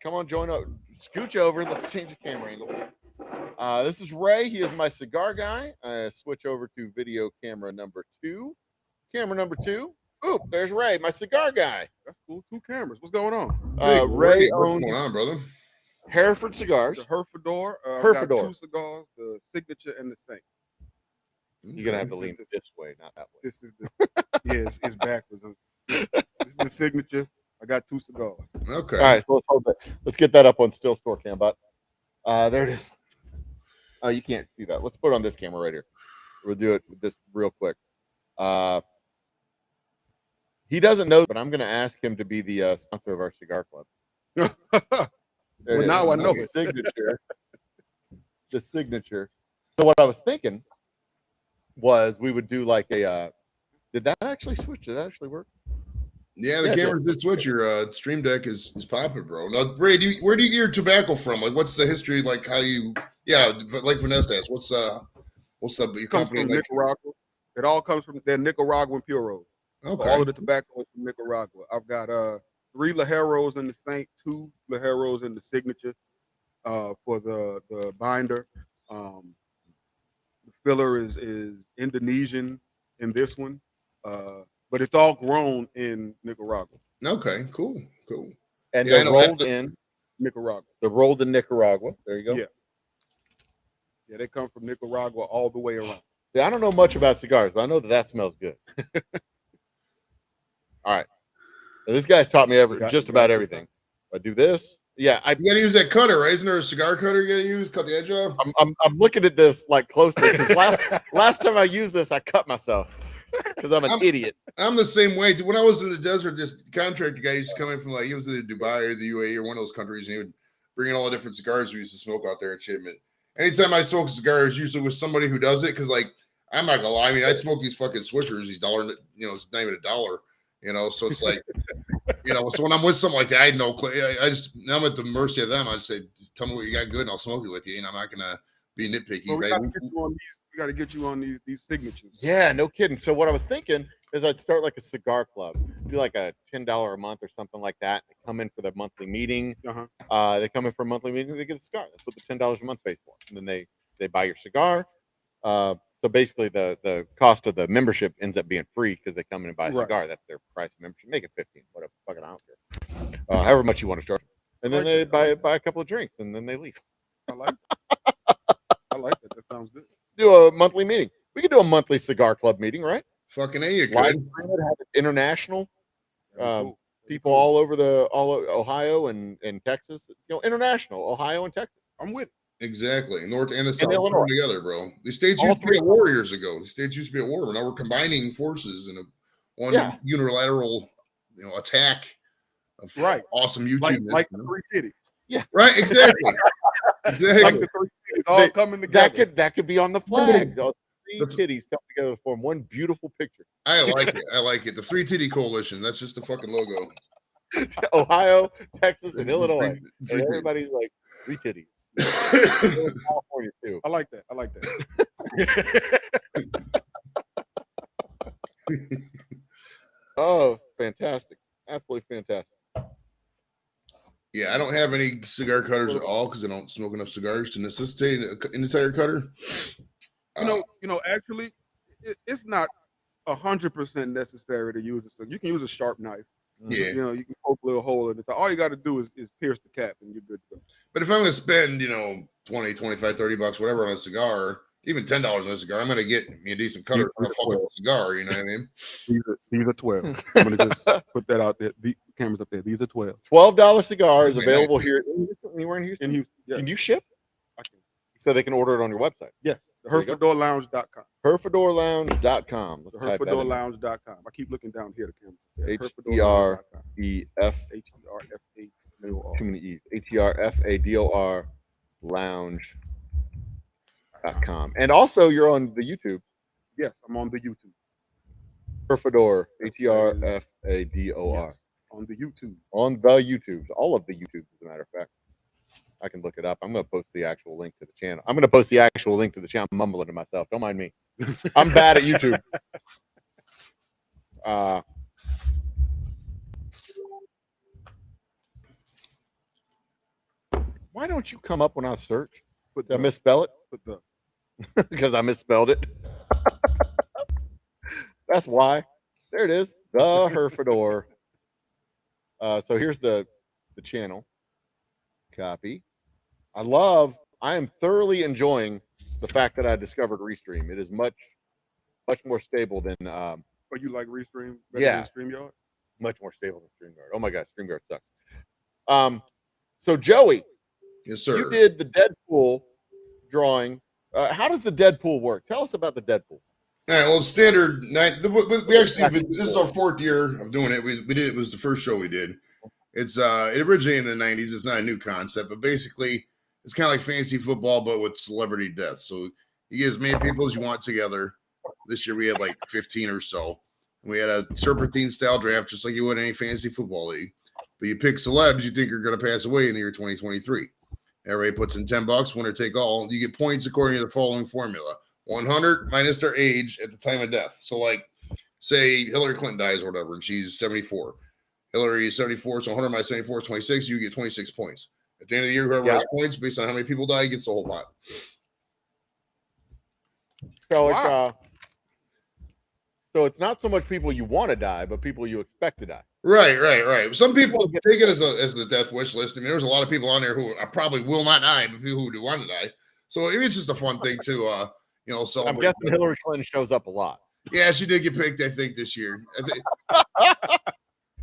Come on, join up, scooch over, and let's change the camera angle. This is Ray. He is my cigar guy. Switch over to video camera number 2. Camera number 2. Oop, there's Ray, my cigar guy. That's cool. 2 cameras. What's going on? Ray what's owns going on, brother? Hereford Cigars. The Herfordor. Herfordor. Got 2 cigars, the Signature and the Saint. You're gonna have to lean this way, not that way. This is the it's backwards. This is the Signature. I got 2 cigars. Okay. All right, so let's hold that. Let's get that up on still store cam, but there it is. Oh, you can't see that. Let's put it on this camera right here. We'll do it with this real quick. He doesn't know, but I'm going to ask him to be the sponsor of our cigar club. There Well, it now is. I know The it. signature. The signature. So what I was thinking was we would do like a. Did that actually switch? Did that actually work? Yeah, the Yeah, camera's did switch. Your Stream Deck is popping, bro. Now, Ray, where do you get your tobacco from? Like, what's the history? Like, how you? Yeah, like Vanessa asked. What's your It comes company? from Like, Nicaragua. It all comes from their Nicaraguan puros. So okay, all of the tobacco is from Nicaragua. I've got 3 Ligeros in the Saint, 2 Ligeros in the Signature for the binder. The filler is Indonesian in this one, but it's all grown in Nicaragua. okay, cool. And Yeah, I they're know. rolled in. Nicaragua. They're rolled in Nicaragua. There you go. Yeah. Yeah, they come from Nicaragua all the way around. Yeah, I don't know much about cigars, but I know that smells good. All right. So this guy's taught me just about everything. I do this. Yeah, You gotta use that cutter, right? Isn't there a cigar cutter you gotta use? Cut the edge off. I'm looking at this like closely because last time I used this, I cut myself because I'm an idiot. I'm the same way. When I was in the desert, this contractor guy used to come in from he was in Dubai or the UAE or one of those countries, and he would bring in all the different cigars we used to smoke out there and shit. Man, anytime I smoke a cigar, it's usually with somebody who does it because, I'm not gonna lie. I mean, I smoke these fucking swishers, these $1, it's not even $1, so it's like, so when I'm with something like that, I had no clue. I'm at the mercy of them. I say, tell me what you got good, and I'll smoke it with you. I'm not gonna be nitpicky. Well, we right? got to get you on these signatures. Yeah, no kidding. So what I was thinking is I'd start like a cigar club, do like a $10 a month or something like that. They come in for their monthly meeting. They come in for a monthly meeting. They get a cigar. That's what the $10 a month pays for. And then they buy your cigar. So basically, the cost of the membership ends up being free because they come in and buy a cigar. That's their price of membership. Make it 15, whatever. Fucking I don't care. However much you want to charge. And then they buy a couple of drinks and then they leave. I like that. I like that. That sounds good. Do a monthly meeting. We could do a monthly cigar club meeting, right? Fucking A, you Live could. stream it, have it international. Cool. People all over Ohio and Texas. International Ohio and Texas. I'm with it. Exactly. North and the South Illinois. come together, bro. The states All used to be three. at war years ago. The states used to be at war. Now we're combining forces in one unilateral, attack of awesome YouTube. Like the 3 titties. Right, exactly. Exactly. Like the 3 titties all coming together. That could be on the flag. All 3 titties come together to form one beautiful picture. I like it. I like it. The 3 Titty Coalition. That's just the fucking logo. Ohio, Texas, and Illinois. Three And titties. everybody's like 3 titties. California too. I like that. I like that. Oh, fantastic. Absolutely fantastic. Yeah, I don't have any cigar cutters at all because I don't smoke enough cigars to necessitate an entire cutter. Actually, it's not 100% necessary to use it. You can use a sharp knife. Yeah. You can poke a little hole in it. All you got to do is pierce the cap and you're good to go. But if I'm going to spend, 20, 25, 30 bucks, whatever on a cigar, even $10 on a cigar, I'm going to get me a decent cutter for a fucking cigar. You know what I mean? These are 12. I'm going to just put that out there. The camera's up there. These are 12. $12 cigars Okay, available here. Anywhere in Houston? In Houston. Yes. Can you ship? I can. So they can order it on your website. Yes. There you go. HerfordDoorLounge.com. HerfordDoorLounge.com. Let's type that in. HerfordDoorLounge.com. I keep looking down here. The camera. HERFEF. HERFA. Too many E's. HERFADOR lounge.com. And also, you're on the YouTube. Yes, I'm on the YouTube. Herfador. HERFADOR. Yes, on the YouTube. On the YouTube. All of the YouTubes, as a matter of fact. I can look it up. I'm going to post the actual link to the channel. I'm mumbling to myself. Don't mind me. I'm bad at YouTube. Why don't you come up when I search? Did I misspell it? Because I misspelled it. That's why. There it is. The Herfador. So here's the channel. Copy. I am thoroughly enjoying the fact that I discovered Restream. It is much more stable than Oh, you like Restream? Yeah. Than StreamYard? Much more stable than StreamYard. Oh my God, StreamYard sucks. So Joey, Yes, sir. you did the Deadpool drawing. How does the Deadpool work? Tell us about the Deadpool. All right, well, standard night. We actually, this is our 4th year of doing it. We did it was the first show we did. It's it originated in the 90s. It's not a new concept, but basically it's kind of like fantasy football, but with celebrity deaths. So you get as many people as you want together. This year we had like 15 or so. We had a serpentine style draft, just like you would in any fantasy football league. But you pick celebs you think are going to pass away in the year 2023. Everybody puts in $10, winner take all. You get points according to the following formula: 100 minus their age at the time of death. So, like, say Hillary Clinton dies or whatever, and she's 74. Hillary is 74, so 100 minus 74 is 26. You get 26 points. At the end of the year, whoever has points based on how many people die gets the whole pot. So Wow. it's not so much people you want to die, but people you expect to die. Right. Some people take it as the death wish list. I mean, there's a lot of people on there who probably will not die, but people who do want to die. So it's just a fun thing to celebrate. I'm guessing Hillary Clinton shows up a lot. Yeah, she did get picked, I think, this year. I think,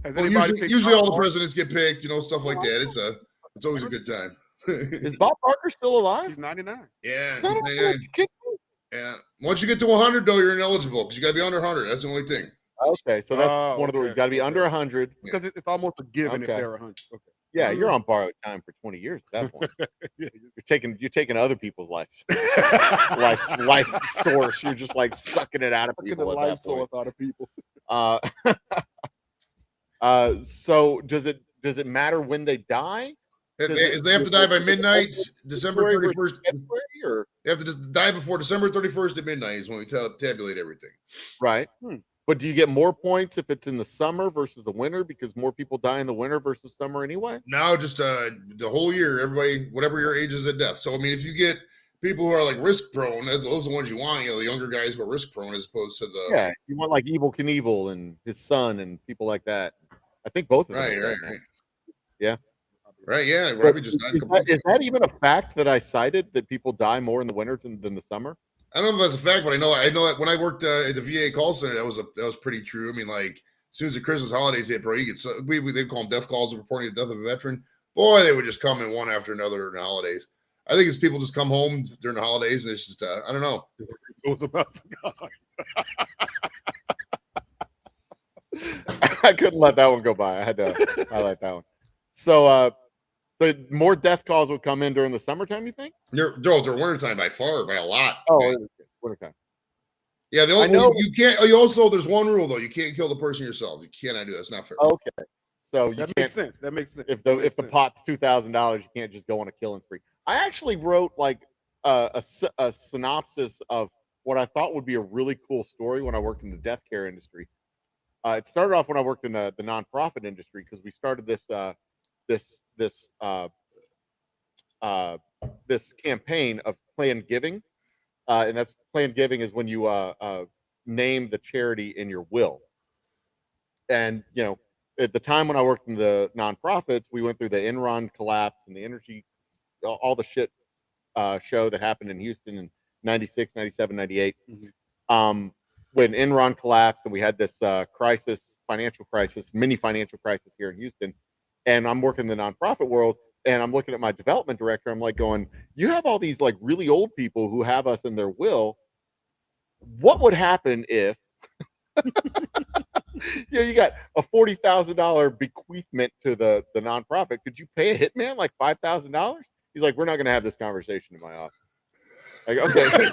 Has well, anybody picked usually all the Trump? presidents get picked, stuff like that. It's always a good time. Is Bob Barker still alive? He's 99. Yeah. Son of a yeah. bitch, you kidding me? Yeah. Once you get to 100, though, you're ineligible because you got to be under 100. That's the only thing. Okay, so that's Oh, one of the okay. you got to be under 100. Because it's almost a given if Okay. they're 100. Okay. Yeah, you're on borrowed time for 20 years at that point. Yeah. You're taking other people's life life source. You're just like sucking it out of Sucking the people at life that point. source out of people. So does it matter when they die? They have to die by midnight, December February 31st. February, or They have to just die before December 31st at midnight is when we tabulate everything. right? Hmm. But do you get more points if it's in the summer versus the winter because more people die in the winter versus summer anyway? Now, just the whole year, everybody, whatever your age is at death. So, I mean, if you get people who are like risk prone, those are the ones you want, the younger guys who are risk prone as opposed to the. Yeah, you want like Evel Knievel and his son and people like that. I think both of them. are Right. dead now. Yeah. Right. Yeah. But Robbie just is that even a fact that I cited that people die more in the winter than the summer? I don't know if that's a fact, but I know that when I worked at the VA call center, that was pretty true. I mean, like as soon as the Christmas holidays hit, bro, you get they call them death calls reporting the death of a veteran. Boy, they would just come in one after another during the holidays. I think it's people just come home during the holidays and it's just I don't know. Goes about cigar. I couldn't let that one go by. I had to highlight that one. So more death calls would come in during the summertime, you think? They're wintertime by far, by a lot. Oh, wintertime. Yeah, the I only know. you can't. You also there's one rule though. You can't kill the person yourself. You cannot do that. It's not fair. Okay. So you That can't, makes sense. That makes sense. if That the makes sense. pot's $2,000, you can't just go on a killing spree. I actually wrote like a synopsis of what I thought would be a really cool story when I worked in the death care industry. It started off when I worked in the nonprofit industry because we started this campaign of planned giving, and that's planned giving is when you name the charity in your will. And at the time when I worked in the nonprofits, we went through the Enron collapse and the energy, all the shit show that happened in Houston in 96, 97, 98. Mhm. When Enron collapsed and we had this mini financial crisis here in Houston, and I'm working in the nonprofit world and I'm looking at my development director, I'm like going, you have all these like really old people who have us in their will. What would happen if you got a $40,000 bequeathment to the nonprofit? Could you pay a hitman like $5,000? He's like, we're not going to have this conversation in my office. Like, okay.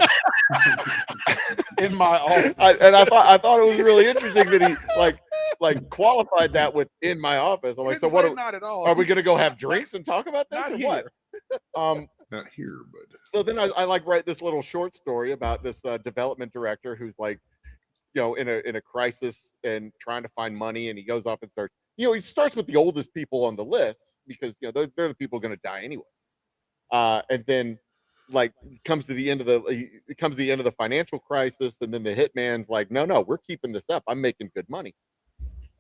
In my office. I thought it was really interesting that he like qualified that with in my office. I'm like, so what? Not at all. Are we going to go have drinks and talk about this Not or here. what? Not here, but So then I like write this little short story about this development director who's like, in a crisis and trying to find money, and he goes off and starts. He starts with the oldest people on the list because they're the people going to die anyway. And then like comes to the end of the financial crisis, and then the hitman's like, no, we're keeping this up. I'm making good money.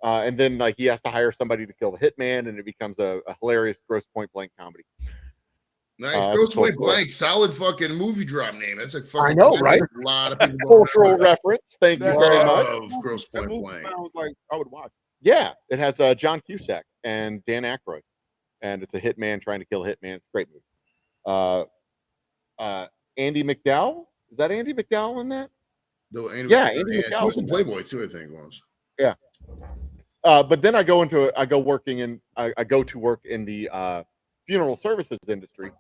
And then like he has to hire somebody to kill the hitman, and it becomes a hilarious Gross Point Blank comedy. nice. Gross Point Blank, solid fucking movie drop name. That's a fucking. I know, right? A lot of people Cultural reference. Thank you very much. love Gross That Point movie Blank. sounds like I would watch. Yeah, it has John Cusack and Dan Aykroyd, and it's a hitman trying to kill a hitman. It's a great movie. Andy McDowell, is that Andy McDowell in that? Though Andy Yeah, was, Andy he McDowell's was in in that. Playboy too, I think it was. But then I go working in I go to work in the funeral services industry,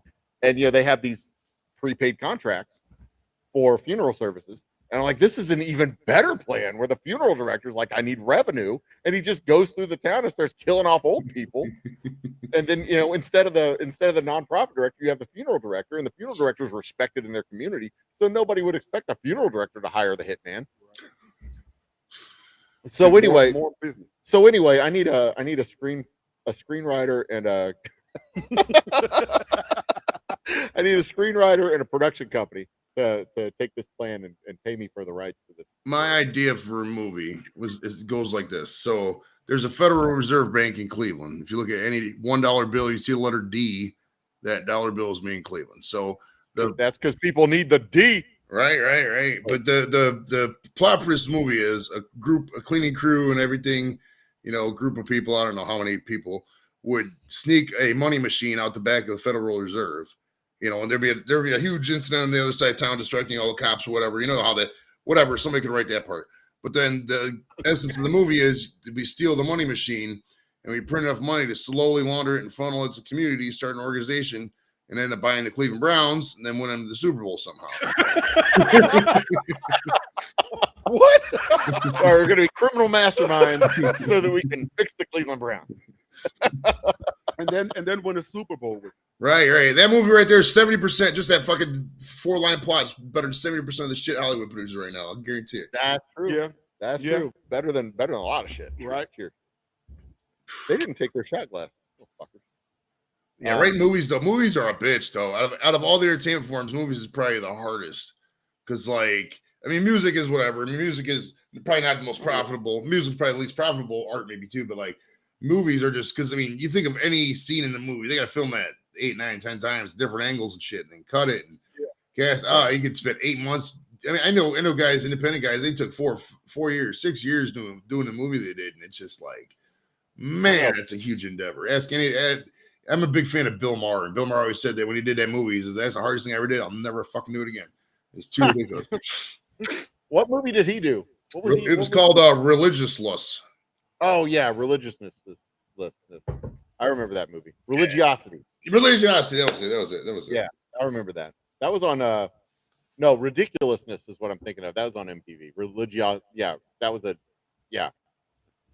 and they have these prepaid contracts for funeral services, and I'm like, this is an even better plan where the funeral director's like, I need revenue, and he just goes through the town and starts killing off old people, and then instead of the nonprofit director, you have the funeral director, and the funeral director is respected in their community, so nobody would expect a funeral director to hire the hitman. So anyway, more business. I need a screenwriter and a I need a screenwriter and a production company to take this plan and pay me for the rights to this. My idea for a movie goes like this. So there's a Federal Reserve Bank in Cleveland. If you look at any $1 bill, you see the letter D. That dollar bill is made in Cleveland. So That's because people need the D. Right. But the plot for this movie is a cleaning crew and everything, a group of people, I don't know how many people, would sneak a money machine out the back of the Federal Reserve, and there'd be a huge incident on the other side of town, distracting all the cops or whatever. You know how whatever, somebody could write that part. But then the essence of the movie is we steal the money machine and we print enough money to slowly launder it and funnel it to the community, start an organization, and end up buying the Cleveland Browns and then win them the Super Bowl somehow. What? We're going to be criminal masterminds so that we can fix the Cleveland Browns. and then win a Super Bowl with. Right. That movie right there is 70%. Just that fucking 4-line plot is better than 70% of the shit Hollywood produces right now. I'll guarantee it. That's true. Yeah. That's Yeah. true. Better than a lot of shit. Right. Here. They didn't take their shot glass. Oh, fuckers. Yeah, writing movies though. Movies are a bitch though. Out of all the entertainment forms, movies is probably the hardest. Because music is whatever. Music is probably not the most profitable. Music is probably the least profitable. Art maybe too, but movies are just because you think of any scene in the movie, they got to film that 8, 9, 10 times, different angles and shit, and then cut it and cast. You could spend 8 months. I know guys, independent guys. They took 4 years, 6 years doing the movie they did, and it's just man, it's a huge endeavor. I'm a big fan of Bill Maher, and Bill Maher always said that when he did that movie, he says, that's the hardest thing I ever did. I'll never fucking do it again. It's too ridiculous. What movie did he do? It was called Religiousness. Oh yeah, Religiousness. I remember that movie. Religiosity. Religiosity. That was it. Yeah, I remember that. That was on no, Ridiculousness is what I'm thinking of. That was on MTV. Yeah, that was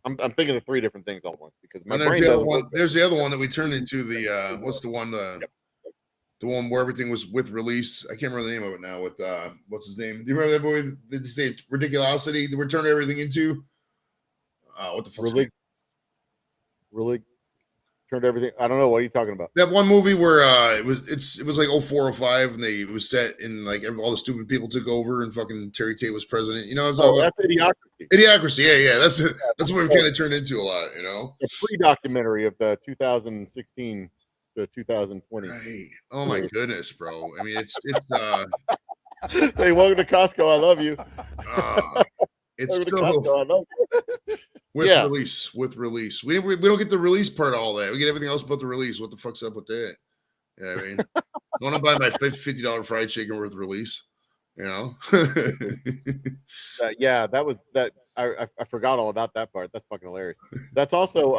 I'm thinking of 3 different things all at once because my brain doesn't. There's the other one that we turned into the what's the one the one where everything was with release. I can't remember the name of it now. With what's his name? Do you remember that movie? Did they say Ridiculosity? Did we turn everything into what the fuck? Really turned everything. I don't know. What are you talking about? That one movie where it was like 04, 05, and it was set in all the stupid people took over and fucking Terry Tate was president. That's Idiocracy. Idiocracy. Yeah. That's what we kind of turned into a lot. A pre-documentary of the 2016 to 2020. Right. Oh my goodness, bro. It's Hey, welcome to Costco. I love you. It's Welcome to so Costco. I love you. with release. We don't get the release part of all that. We get everything else but the release. What the fuck's up with that? You know what I mean? I want to buy my $50 fried chicken worth release. Yeah, that was that. I forgot all about that part. That's fucking hilarious. That's also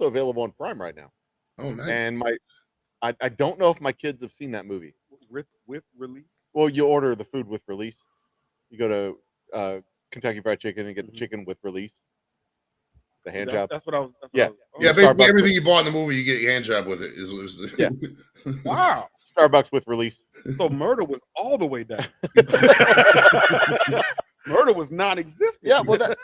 available on Prime right now. Oh, nice. And I don't know if my kids have seen that movie. With release? Well, you order the food with release. You go to Kentucky Fried Chicken and get the chicken with release. The hand job. That's what I was. Yeah. Basically Starbucks everything you bought in the movie, you get your hand job with it. Yeah. Wow. Starbucks with release. So murder was all the way down. Murder was non-existent. Yeah, well,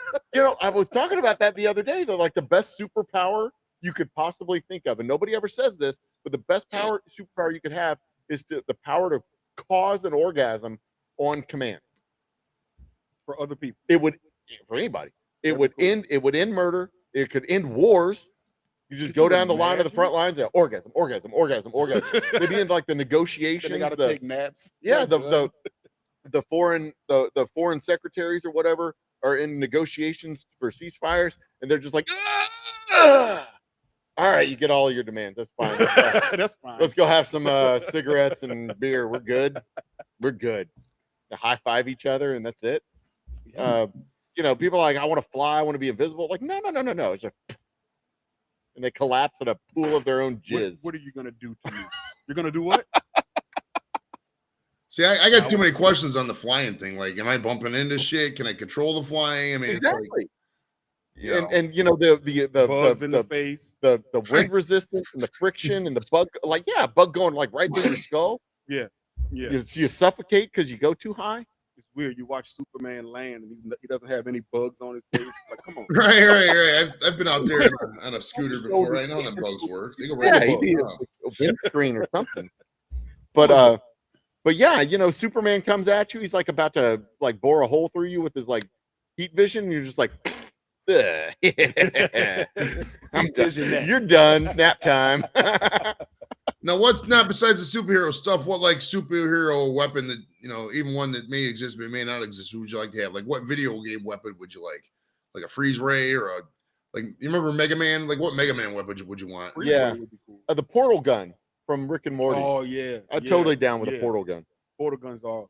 I was talking about that the other day. They're like the best superpower you could possibly think of, and nobody ever says this, but the best superpower you could have is the power to cause an orgasm on command for other people. It would for anybody. It would end murder. It could end wars. You just go down the line of the front lines. Yeah, orgasm. They'd be in the negotiations. They got to take naps. Yeah, the foreign secretaries or whatever are in negotiations for ceasefires, and they're just like, "Ah!" All right, you get all of your demands. That's fine. That's fine. Let's go have some cigarettes and beer. We're good. We're good. They high five each other, and that's it. People are like, I want to fly. I want to be invisible. Like, no. It's just, and they collapse in a pool of their own jizz. What are you gonna do to me? You're gonna do what? See, I got too many questions on the flying thing. Like, am I bumping into shit? Can I control the flying? I mean, Exactly. it's like, And the Bugs in the face. the wind resistance and the friction and the bug, like, yeah, bug going like right through your skull. Yeah. You suffocate because you go too high. It's weird. You watch Superman land and he doesn't have any bugs on his face. Like, come on. right. I've been out there on a scooter before. I know how bugs work. They go right Yeah, in you the need bug. a windscreen or something. But yeah, Superman comes at you. He's like about to like bore a hole through you with his like heat vision. And you're just like, "Ugh." I'm done. You're done. Nap time. Now, what's not besides the superhero stuff? What like superhero weapon that even one that may exist but may not exist? Who would you like to have? Like, what video game weapon would you like? Like a freeze ray or a like? You remember Mega Man? Like, what Mega Man weapon would you want? Yeah. Would be cool. The portal gun from Rick and Morty. Oh yeah. I'm totally down with a portal gun. Portal guns are.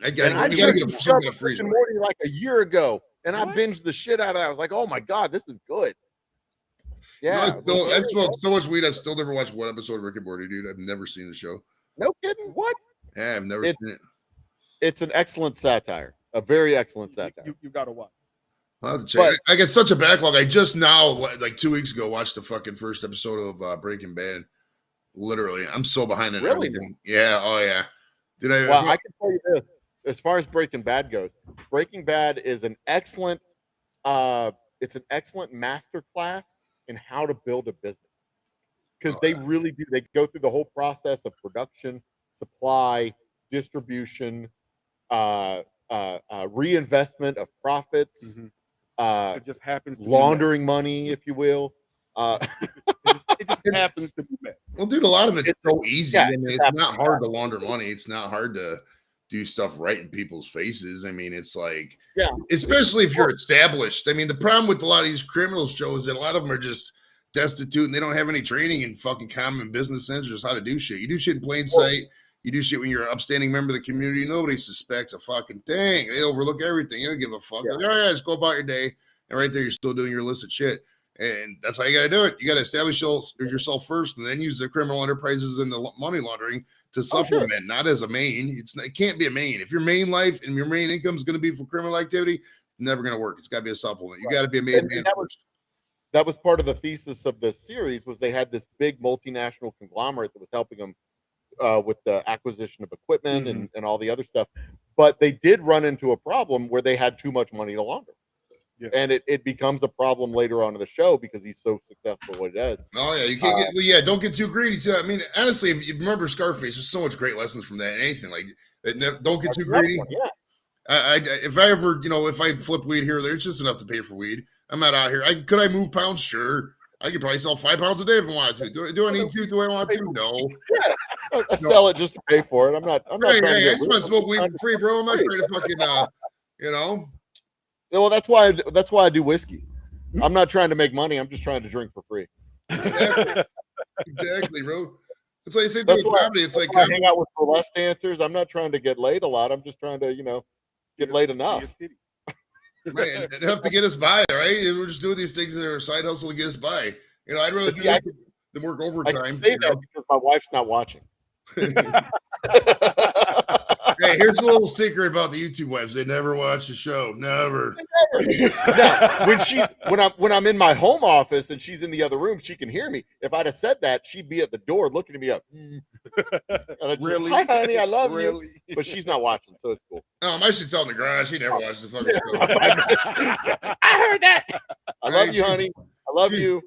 I got I to get just a Rick freeze and ray. Morty like a year ago, and I What? binged the shit out of it. I was like, oh my god, this is good. Yeah. I've smoked so much weed. I've still never watched one episode of Rick and Morty, dude. I've never seen the show. No kidding. What? Yeah, I've never seen it. It's an excellent satire. A very excellent satire. You gotta watch. I'll have to check. I got such a backlog. I just now, like 2 weeks ago, watched the fucking first episode of Breaking Bad. Literally, I'm so behind in Really? everything. Yeah. Oh yeah. Did I? Well, I can tell you this: as far as Breaking Bad goes, Breaking Bad is an excellent. It's an excellent master class in how to build a business, because they really do. They go through the whole process of production, supply, distribution, reinvestment of profits, It just happens. To laundering money, if you will. It just happens to be met. Well, dude, a lot of it's so easy. Yeah, I mean, it's not hard to launder money. It's not hard to do stuff right in people's faces. I mean, it's like, Yeah. especially if you're established. I mean, the problem with a lot of these criminal shows is that a lot of them are just destitute and they don't have any training in fucking common business sense or just how to do shit. You do shit in plain sight. You do shit when you're an upstanding member of the community. Nobody suspects a fucking thing. They overlook everything. You don't give a fuck. Yeah. Like, oh yeah, just go about your day. And right there, you're still doing your illicit shit. And that's how you got to do it. You got to establish yourself first, and then use the criminal enterprises and the money laundering to supplement, not as a main. It can't be a main. If your main life and your main income is going to be for criminal activity, it's never going to work. It's got to be a supplement. You got to be a main man first. That was part of the thesis of the series. Was they had this big multinational conglomerate that was helping them with the acquisition of equipment and all the other stuff, but they did run into a problem where they had too much money to launder. Yeah. And it becomes a problem later on in the show because he's so successful at what he does. Oh yeah, you can't get. Well, yeah, don't get too greedy too. I mean, honestly, if you remember Scarface, there's so much great lessons from that. Anything like that, don't get too greedy. Yeah. If I ever, if I flip weed here or there, it's just enough to pay for weed. I'm not out here. Could I move pounds? Sure. I could probably sell 5 pounds a day if I wanted to. Do I need to? Do I want to? No. I sell it just to pay for it. I'm not. Right, trying to I get just want to smoke weed for free, bro. I'm not trying to fucking, Well, that's why I do whiskey. I'm not trying to make money. I'm just trying to drink for free. Exactly, bro. It's like same thing That's with why, comedy. It's like I hang out with burlesque dancers. I'm not trying to get laid a lot. I'm just trying to, get laid enough. right, enough to get us by, right? We're just doing these things that are a side hustle to get us by. I'd rather See, do this than work I overtime. can say that because my wife's not watching. Hey, here's a little secret about the YouTube wives. They never watch the show. Never. Now, when I'm in my home office and she's in the other room, she can hear me. If I'd have said that, she'd be at the door looking at me up. And I'd Really? Hi, honey, I love you. Really? But she's not watching, so it's cool. My shit's out in the garage. He never watches the fucking show. I heard that. I love you, honey. I love you.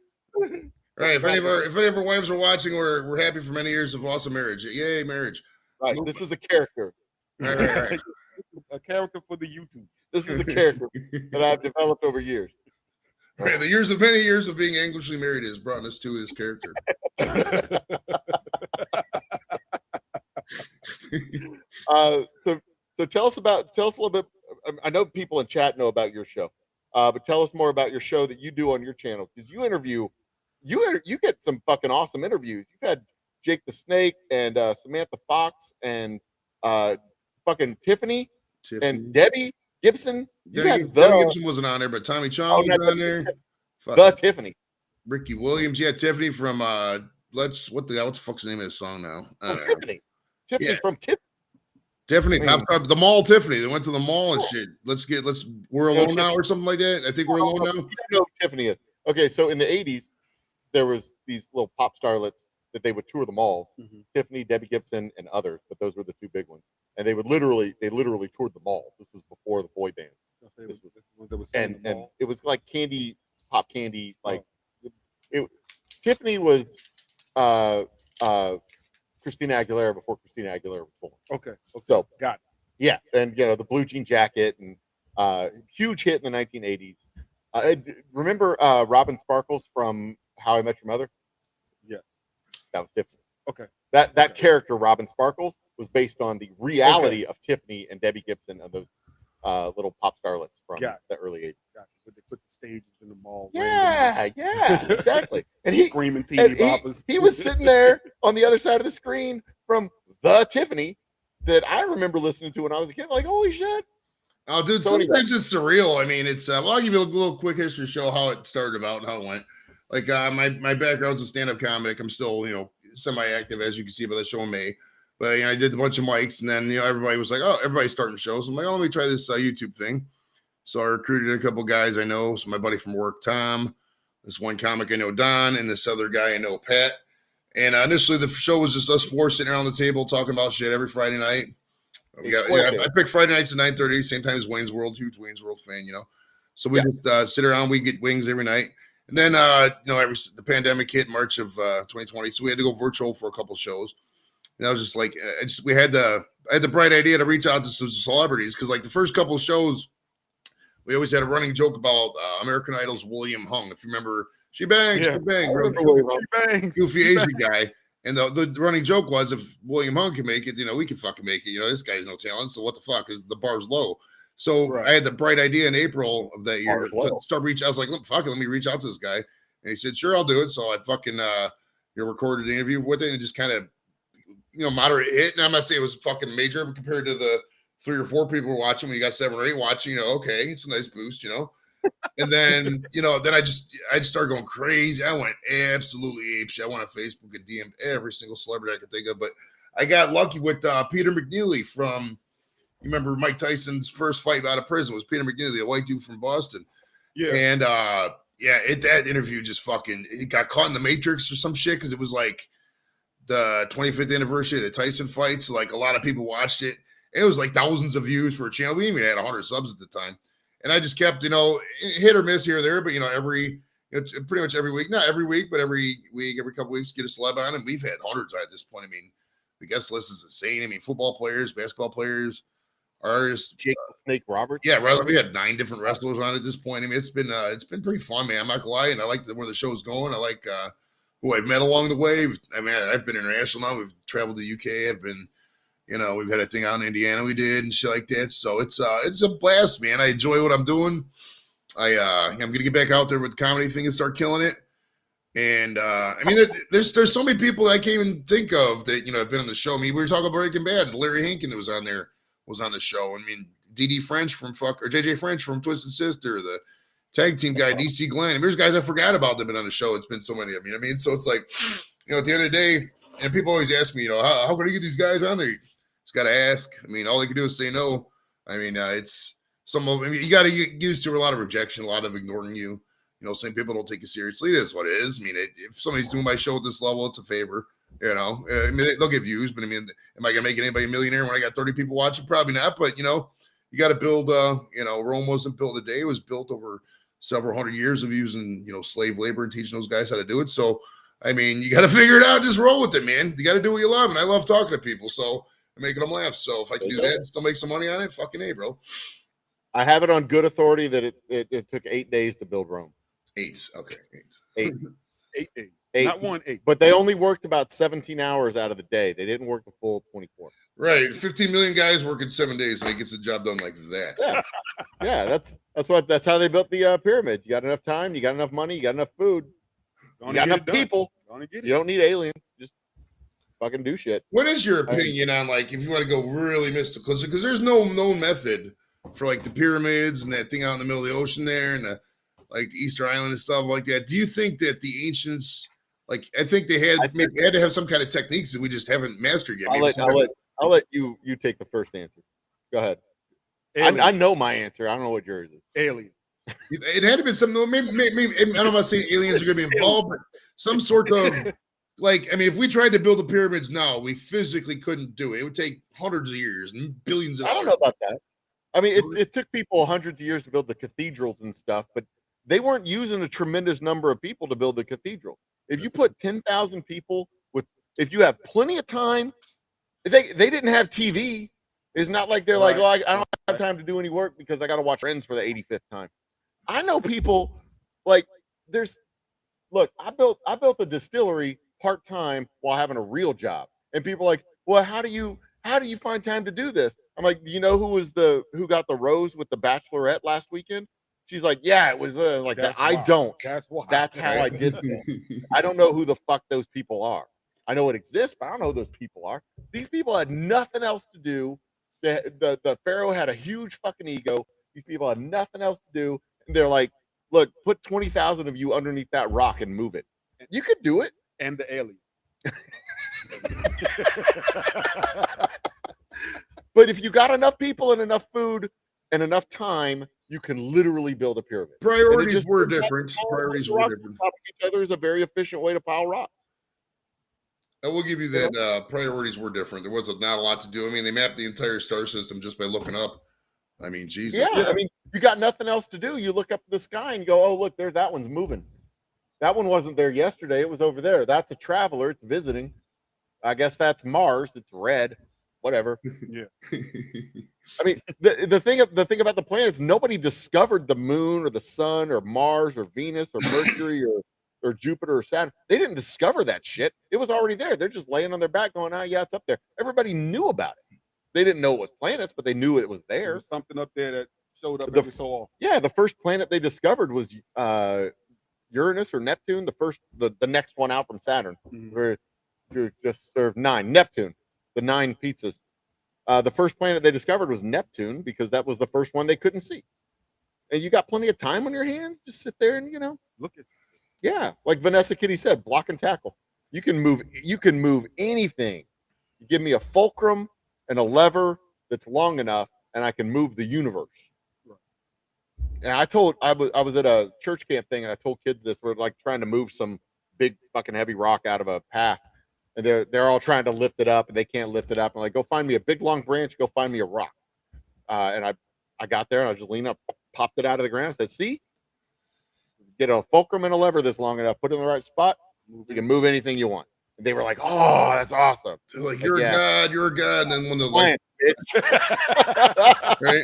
Right. If any of our wives are watching, we're happy for many years of awesome marriage. Yay, marriage. Right. This is a character. Right. A character for the YouTube. This is a character that I've developed over years. Right. The many years of being anguishly married has brought us to this character. So tell us a little bit. I know people in chat know about your show, but tell us more about your show that you do on your channel, because you interview, you get some fucking awesome interviews. You've had Jake the Snake and Samantha Fox and fucking Tiffany and Debbie Gibson. You had Debbie Gibson wasn't on there, but Tommy Chong no, was on there. the Tiffany. Ricky Williams, yeah, Tiffany from what the fuck's the name of this song now? I don't know. Tiffany. Tiffany Yeah. from Tiffany. Tiffany I mean- popped up the mall. Tiffany, they went to the mall and shit. We're alone now or something like that. I think we're alone now. You don't know who Tiffany is. Okay, so in the 80s, there was these little pop starlets that they would tour the mall. Mhm. Tiffany, Debbie Gibson, and others, but those were the two big ones. And they literally toured the mall. This was before the boy band. And it was like pop candy, like Tiffany was Christina Aguilera before Christina Aguilera was born. Okay. So Got it. yeah, and the blue jean jacket and huge hit in the 1980s. Remember Robin Sparkles from How I Met Your Mother? Yeah. That was Tiffany. Okay. That character, Robin Sparkles, was based on the reality of Tiffany and Debbie Gibson and those little pop starlets from Got it. the early 80s. Gotcha. But they put the stages in the mall. Yeah, exactly. And Screaming and TV boppers. he was sitting there on the other side of the screen from the Tiffany that I remember listening to when I was a kid. Like, holy shit. Oh, dude, So anyway. sometimes it's surreal. I mean, it's well, I'll give you a little quick history to show how it started about and how it went. Like my background's a stand-up comic. I'm still, semi-active, as you can see by the show in May. But I did a bunch of mics, and then everybody was like, "Oh, everybody's starting shows." I'm like, "Oh, let me try this YouTube thing." So I recruited a couple guys I know. So my buddy from work, Tom, this one comic I know, Don, and this other guy I know, Pat. And initially, the show was just us four sitting around the table talking about shit every Friday night. I picked Friday nights at 9:30, same time as Wayne's World. Huge Wayne's World fan, So we just sit around. We get wings every night. And then, the pandemic hit March of 2020, so we had to go virtual for a couple shows. And I was just like, I had the bright idea to reach out to some celebrities because, like, the first couple of shows, we always had a running joke about American Idol's William Hung. If you remember, she bangs, Yeah. she bangs, I real remember William Hung. Bang. goofy Asian guy. And the running joke was, if William Hung can make it, we can fucking make it. This guy's no talent, so what the fuck? Is the bar's low. So Right. I had the bright idea in April of that year Bar's to low. start reaching. I was like, fuck it, let me reach out to this guy. And he said, sure, I'll do it. So I fucking recorded the interview with it and just kind of moderate hit. And I'm not saying it was fucking major, but compared to the 3 or 4 people were watching, when you got 7 or 8 watching, okay, it's a nice boost, And then, then I just started going crazy. I went absolutely apeshit. I went on Facebook and DM'd every single celebrity I could think of. But I got lucky with Peter McNeely from, you remember Mike Tyson's first fight out of prison was Peter McNeely, a white dude from Boston. Yeah. And that interview just it got caught in the Matrix or some shit because it was like the 25th anniversary of the Tyson fight. So like a lot of people watched it. It was like thousands of views for a channel. We even had 100 subs at the time. And I just kept, hit or miss here or there, but pretty much every week, not every week, but every week, every couple weeks, get a celeb on. And we've had hundreds at this point. I mean, the guest list is insane. I mean, football players, basketball players, artists. Jake the Snake Roberts. Yeah, we had 9 different wrestlers on at this point. I mean, it's been pretty fun, man. I'm not gonna lie, and I like where the show's going. I like who I've met along the way. I mean, I've been international now. We've traveled to the UK. I've been, we've had a thing out in Indiana we did and shit like that. So it's a blast, man. I enjoy what I'm doing. I'm gonna get back out there with the comedy thing and start killing it. And I mean, there's so many people that I can't even think of that have been on the show. I mean, we were talking about Breaking Bad. Larry Hankin that was on there was on the show. I mean, DD French from JJ French from Twisted Sister, the tag team guy, DC Glenn. I mean, there's guys I forgot about that have been on the show. It's been so many of them. You know what I mean? So it's like, at the end of the day, and people always ask me, how can I get these guys on there? You just got to ask. I mean, all they can do is say no. I mean, you got to get used to a lot of rejection, a lot of ignoring you. Some people don't take you seriously. It is what it is. I mean, if somebody's doing my show at this level, it's a favor. I mean, they'll get views, but I mean, am I gonna make anybody a millionaire when I got 30 people watching? Probably not. But you got to build. Rome wasn't built a day; it was built over several hundred years of using slave labor and teaching those guys how to do it. So, I mean, you got to figure it out. Just roll with it, man. You got to do what you love, and I love talking to people, so I'm making them laugh. So if I can do that and still make some money on it, fucking A, bro. I have it on good authority that it took 8 days to build Rome. 8. Okay, 8. 8. 8. Not 1 8. But they only worked about 17 hours out of the day. They didn't work the full 24. Right. 15 million guys working 7 days, and he gets the job done like that. Yeah. Yeah, that's how they built the pyramids. You got enough time, you got enough money, you got enough food, you Gonna got get enough it done. people. Gonna get You it. don't need aliens. Just fucking do shit. What is your opinion on like if you want to go really mystical? Because there's no known method for like the pyramids and that thing out in the middle of the ocean there and like the Easter Island and stuff like that. Do you think that the ancients, like I think they had had to have some kind of techniques that we just haven't mastered yet? I'll let you take the first answer. Go ahead. I know my answer. I don't know what yours is. Alien. It had to be something. Maybe I don't know about saying aliens are going to be involved, but some sort of like. I mean, if we tried to build the pyramids now, we physically couldn't do it. It would take hundreds of years and billions of I dollars. don't know about that. I mean, it took people hundreds of years to build the cathedrals and stuff, but they weren't using a tremendous number of people to build the cathedral. If you put 10,000 people if you have plenty of time, they didn't have TV. It's not like they're like, oh, I don't have time to do any work because I got to watch Friends for the 85th time. I know people like I built a distillery part-time while having a real job. And people are like, well, how do you find time to do this? I'm like, do you know who got the rose with the Bachelorette last weekend? She's like, yeah, it was like that. I don't. That's why. That's how I did that. I don't know who the fuck those people are. I know it exists, but I don't know who those people are. These people had nothing else to do. The Pharaoh had a huge fucking ego. These people had nothing else to do. And they're like, look, put 20,000 of you underneath that rock and move it. You could do it. And the alien. But if you got enough people and enough food and enough time, you can literally build a pyramid. Priorities were different. Priorities were different. On top of each other is a very efficient way to pile rock. I will give you that priorities were different. There was not a lot to do. I mean, they mapped the entire star system just by looking up. I mean, Jesus. Yeah, I mean, you got nothing else to do. You look up at the sky and go, oh, look, there, that one's moving. That one wasn't there yesterday. It was over there. That's a traveler. It's visiting. I guess that's Mars. It's red. Whatever. Yeah. I mean, the thing about the planets, nobody discovered the moon or the sun or Mars or Venus or Mercury or Jupiter or Saturn. They didn't discover that shit. It was already there. They're just laying on their back going, oh, yeah, it's up there. Everybody knew about it. They didn't know it was planets, but they knew it was there. There was something up there that showed up every so often. Yeah, the first planet they discovered was Uranus or Neptune, the next one out from Saturn. Where you just served 9. Neptune, the 9 pizzas. The first planet they discovered was Neptune because that was the first one they couldn't see. And you got plenty of time on your hands. Just sit there and Look at. Yeah, like Vanessa Kitty said, block and tackle. You can move anything. You give me a fulcrum and a lever that's long enough, and I can move the universe. Right. And I was at a church camp thing, and I told kids this. We're like trying to move some big fucking heavy rock out of a path, and they're all trying to lift it up, and they can't lift it up. I'm like, go find me a big long branch. Go find me a rock. And I got there, and I just leaned up, popped it out of the ground, said, see. Get a fulcrum and a lever that's long enough, put it in the right spot, you can move anything you want. And they were like, oh, that's awesome. They're like, you're a god. And then when the Plant, right,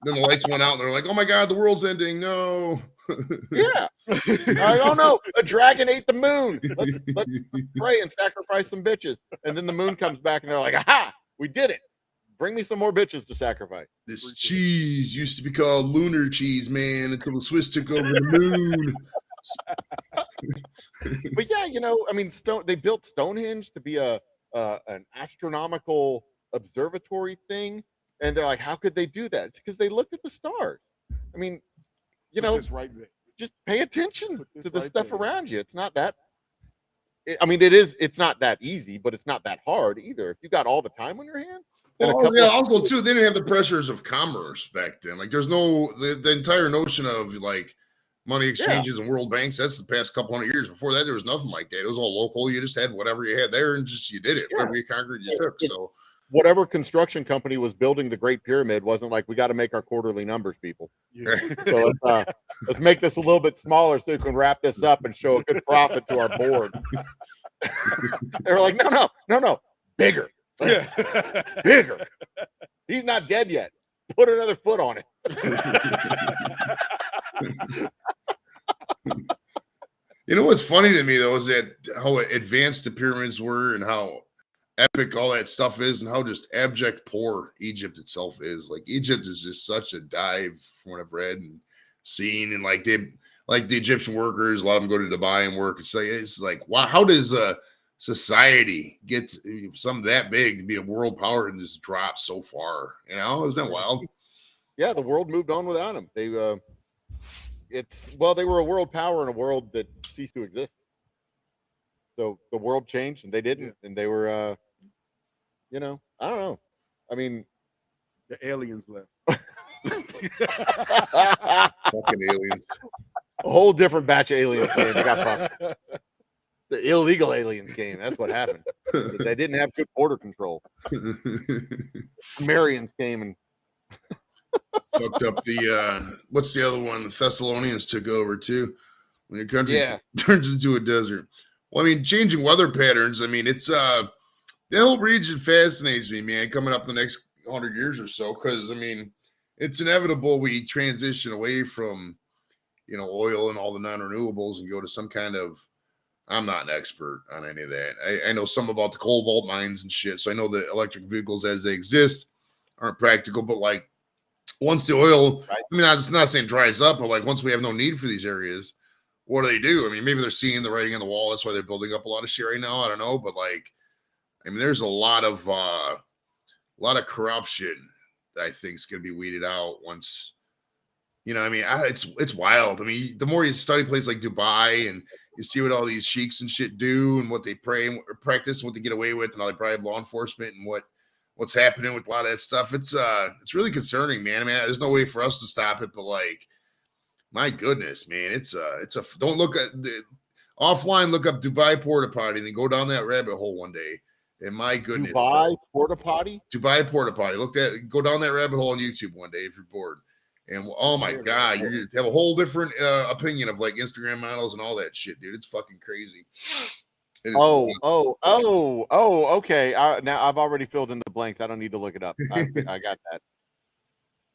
then the lights went out, and they're like, oh my god, the world's ending. No. Yeah. I don't know. A dragon ate the moon. Let's pray and sacrifice some bitches. And then the moon comes back, and they're like, aha, we did it. Bring me some more bitches to sacrifice. This cheese used to be called lunar cheese, man, until the Swiss took over the moon. But yeah, I mean, they built Stonehenge to be an astronomical observatory thing, and they're like, how could they do that? It's because they looked at the stars. I mean, It's right there. just pay attention to the right stuff there. around you. It's not that. It's not that easy, but it's not that hard either. If you got all the time on your hands. Also too, they didn't have the pressures of commerce back then. Like there's no the entire notion of like money exchanges and world banks. That's the past couple hundred years. Before that, there was nothing like that. It was all local. You just had whatever you had there, and just you did it. Whatever you conquered, you took. So whatever construction company was building the Great Pyramid wasn't like, we got to make our quarterly numbers, people. Yeah. So let's make this a little bit smaller so we can wrap this up and show a good profit to our board. They were like, no, bigger. Yeah. Bigger. He's not dead yet. Put another foot on it. You know what's funny to me though is that how advanced the pyramids were and how epic all that stuff is and how just abject poor Egypt itself is. Like Egypt is just such a dive from what I've read and seen, and like the Egyptian workers, a lot of them go to Dubai and work. It's like wow, how does society get something that big to be a world power and just drop so far? You know, isn't that wild? Yeah, the world moved on without them. They were a world power in a world that ceased to exist. So the world changed and they didn't, and they were I don't know. I mean, The aliens left. Fucking aliens. a whole different batch of aliens came. They got fucked. The illegal aliens came. That's what happened. They didn't have good border control. Sumerians came and Fucked up the what's the other one? The Thessalonians took over too. When the country turns into a desert. Well, I mean, changing weather patterns. I mean, it's the whole region fascinates me, man. Coming up the next 100 years or so, because I mean, it's inevitable we transition away from oil and all the non-renewables and go to some kind of. I'm not an expert on any of that. I know some about the cobalt mines and shit, so I know the electric vehicles as they exist aren't practical. But like, once the oil, I mean, it's not saying dries up, but like once we have no need for these areas, what do? I mean, maybe they're seeing the writing on the wall. That's why they're building up a lot of shit right now. I don't know, but like, I mean, there's a lot of corruption that I think is going to be weeded out once. I mean, it's wild. I mean, the more you study places like Dubai and you see what all these sheiks and shit do and what they pray and practice and what they get away with and how they bribe law enforcement and what's happening with a lot of that stuff. It's really concerning, man. I mean, there's no way for us to stop it, but like, my goodness, man, don't look at the offline, look up Dubai porta potty and then go down that rabbit hole one day. And my goodness, Dubai porta potty. Go down that rabbit hole on YouTube one day if you're bored. And oh my God, you're gonna have a whole different opinion of like Instagram models and all that shit, dude. It's fucking crazy. Okay. Now I've already filled in the blanks. I don't need to look it up. I got that.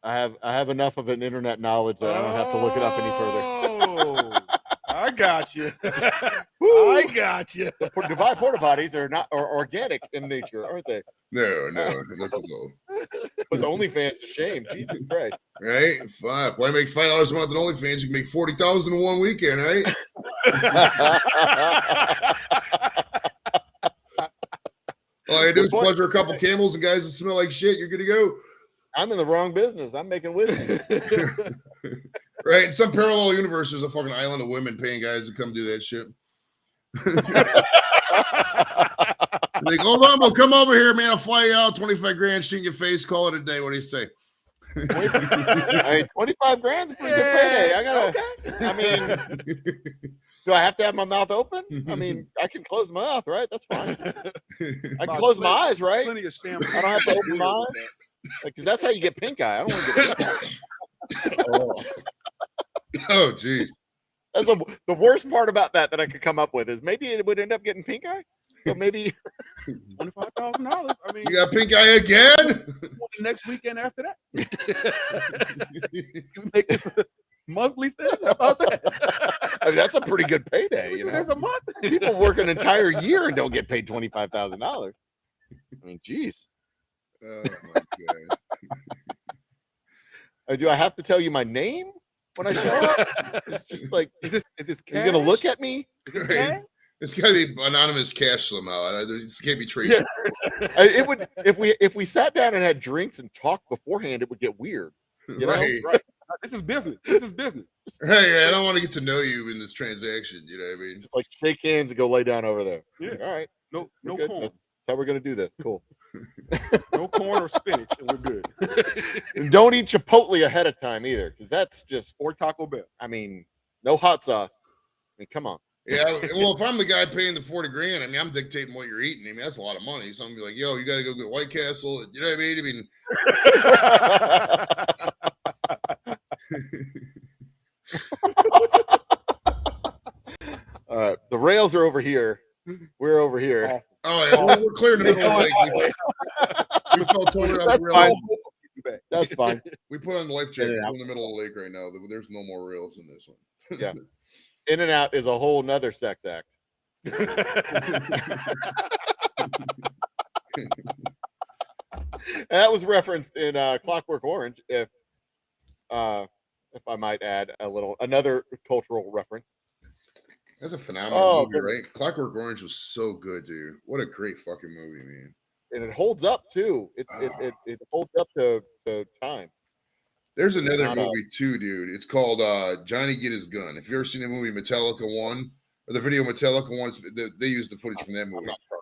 I have enough of an internet knowledge that I don't have to look it up any further. Oh, I got you. I got you. The Dubai porta potties are organic in nature, aren't they? No, not at all. But the OnlyFans is a shame. Jesus Christ. Right? Fuck. Why make $5 a month on OnlyFans? You can make 40,000 in one weekend, right? All I do is pleasure a couple camels and guys that smell like shit. You're good to go. I'm in the wrong business. I'm making whiskey. Right? In some parallel universe, there's a fucking island of women paying guys to come do that shit. Like, hold on, we'll come over here, man. I'll fly you out 25 grand, shoot in your face, call it a day. What do you say? 25 grand's a pretty good payday. I mean, do I have to have my mouth open? I mean, I can close my mouth, right? That's fine. I can close my eyes, right? Plenty of stamp. I don't have to open my eyes. Because that's how you get pink eye. I don't want to get pink eye. Oh, geez. That's the worst part about that I could come up with is maybe it would end up getting pink eye. So maybe $25,000. I mean, You got pink eye again? the next weekend after that. You make this a monthly thing. How about that? I mean, that's a pretty good payday. You know, That's a month. people work an entire year and don't get paid $25,000. I mean, geez. Oh, my God. Do I have to tell you my name when I show up? It's just like, Is this you're gonna look at me? Is this Right. cash? It's got to be anonymous cash somehow. This can't be traced. It would if we sat down and had drinks and talked beforehand, it would get weird. You know? Right. This is business. This is business. Hey, I don't want to get to know you in this transaction. You know what I mean? Just like shake hands and go lay down over there. Yeah. All right. No we're good. corn. That's how we're gonna do this. Cool. No corn or spinach, and we're good. And don't eat Chipotle ahead of time either, because that's just. Or Taco Bell. I mean, no hot sauce. I mean, come on. Yeah. Well, if I'm the guy paying the 40 grand, I mean, I'm dictating what you're eating. I mean, that's a lot of money. So I'm gonna be like, yo, you got to go get White Castle. You know what I mean? All right. The rails are over here. We're over here. Oh, yeah. We're clear in the middle of the lake. We felt totally off That's the rails. fine. That's fine. We put on the life jacket. Yeah. We're in the middle of the lake right now. There's no more rails in this one. Yeah. In and out is a whole nother sex act. That was referenced in Clockwork Orange, if I might add another cultural reference. That's a phenomenal Oh, movie, goodness. right? Clockwork Orange was so good, dude. What a great fucking movie, man. And it holds up too. It holds up to time. There's It's another not movie too, dude. It's called Johnny Get His Gun. If you ever seen the movie Metallica 1 or the video Metallica 1, they used the footage from that I'm movie. not sure.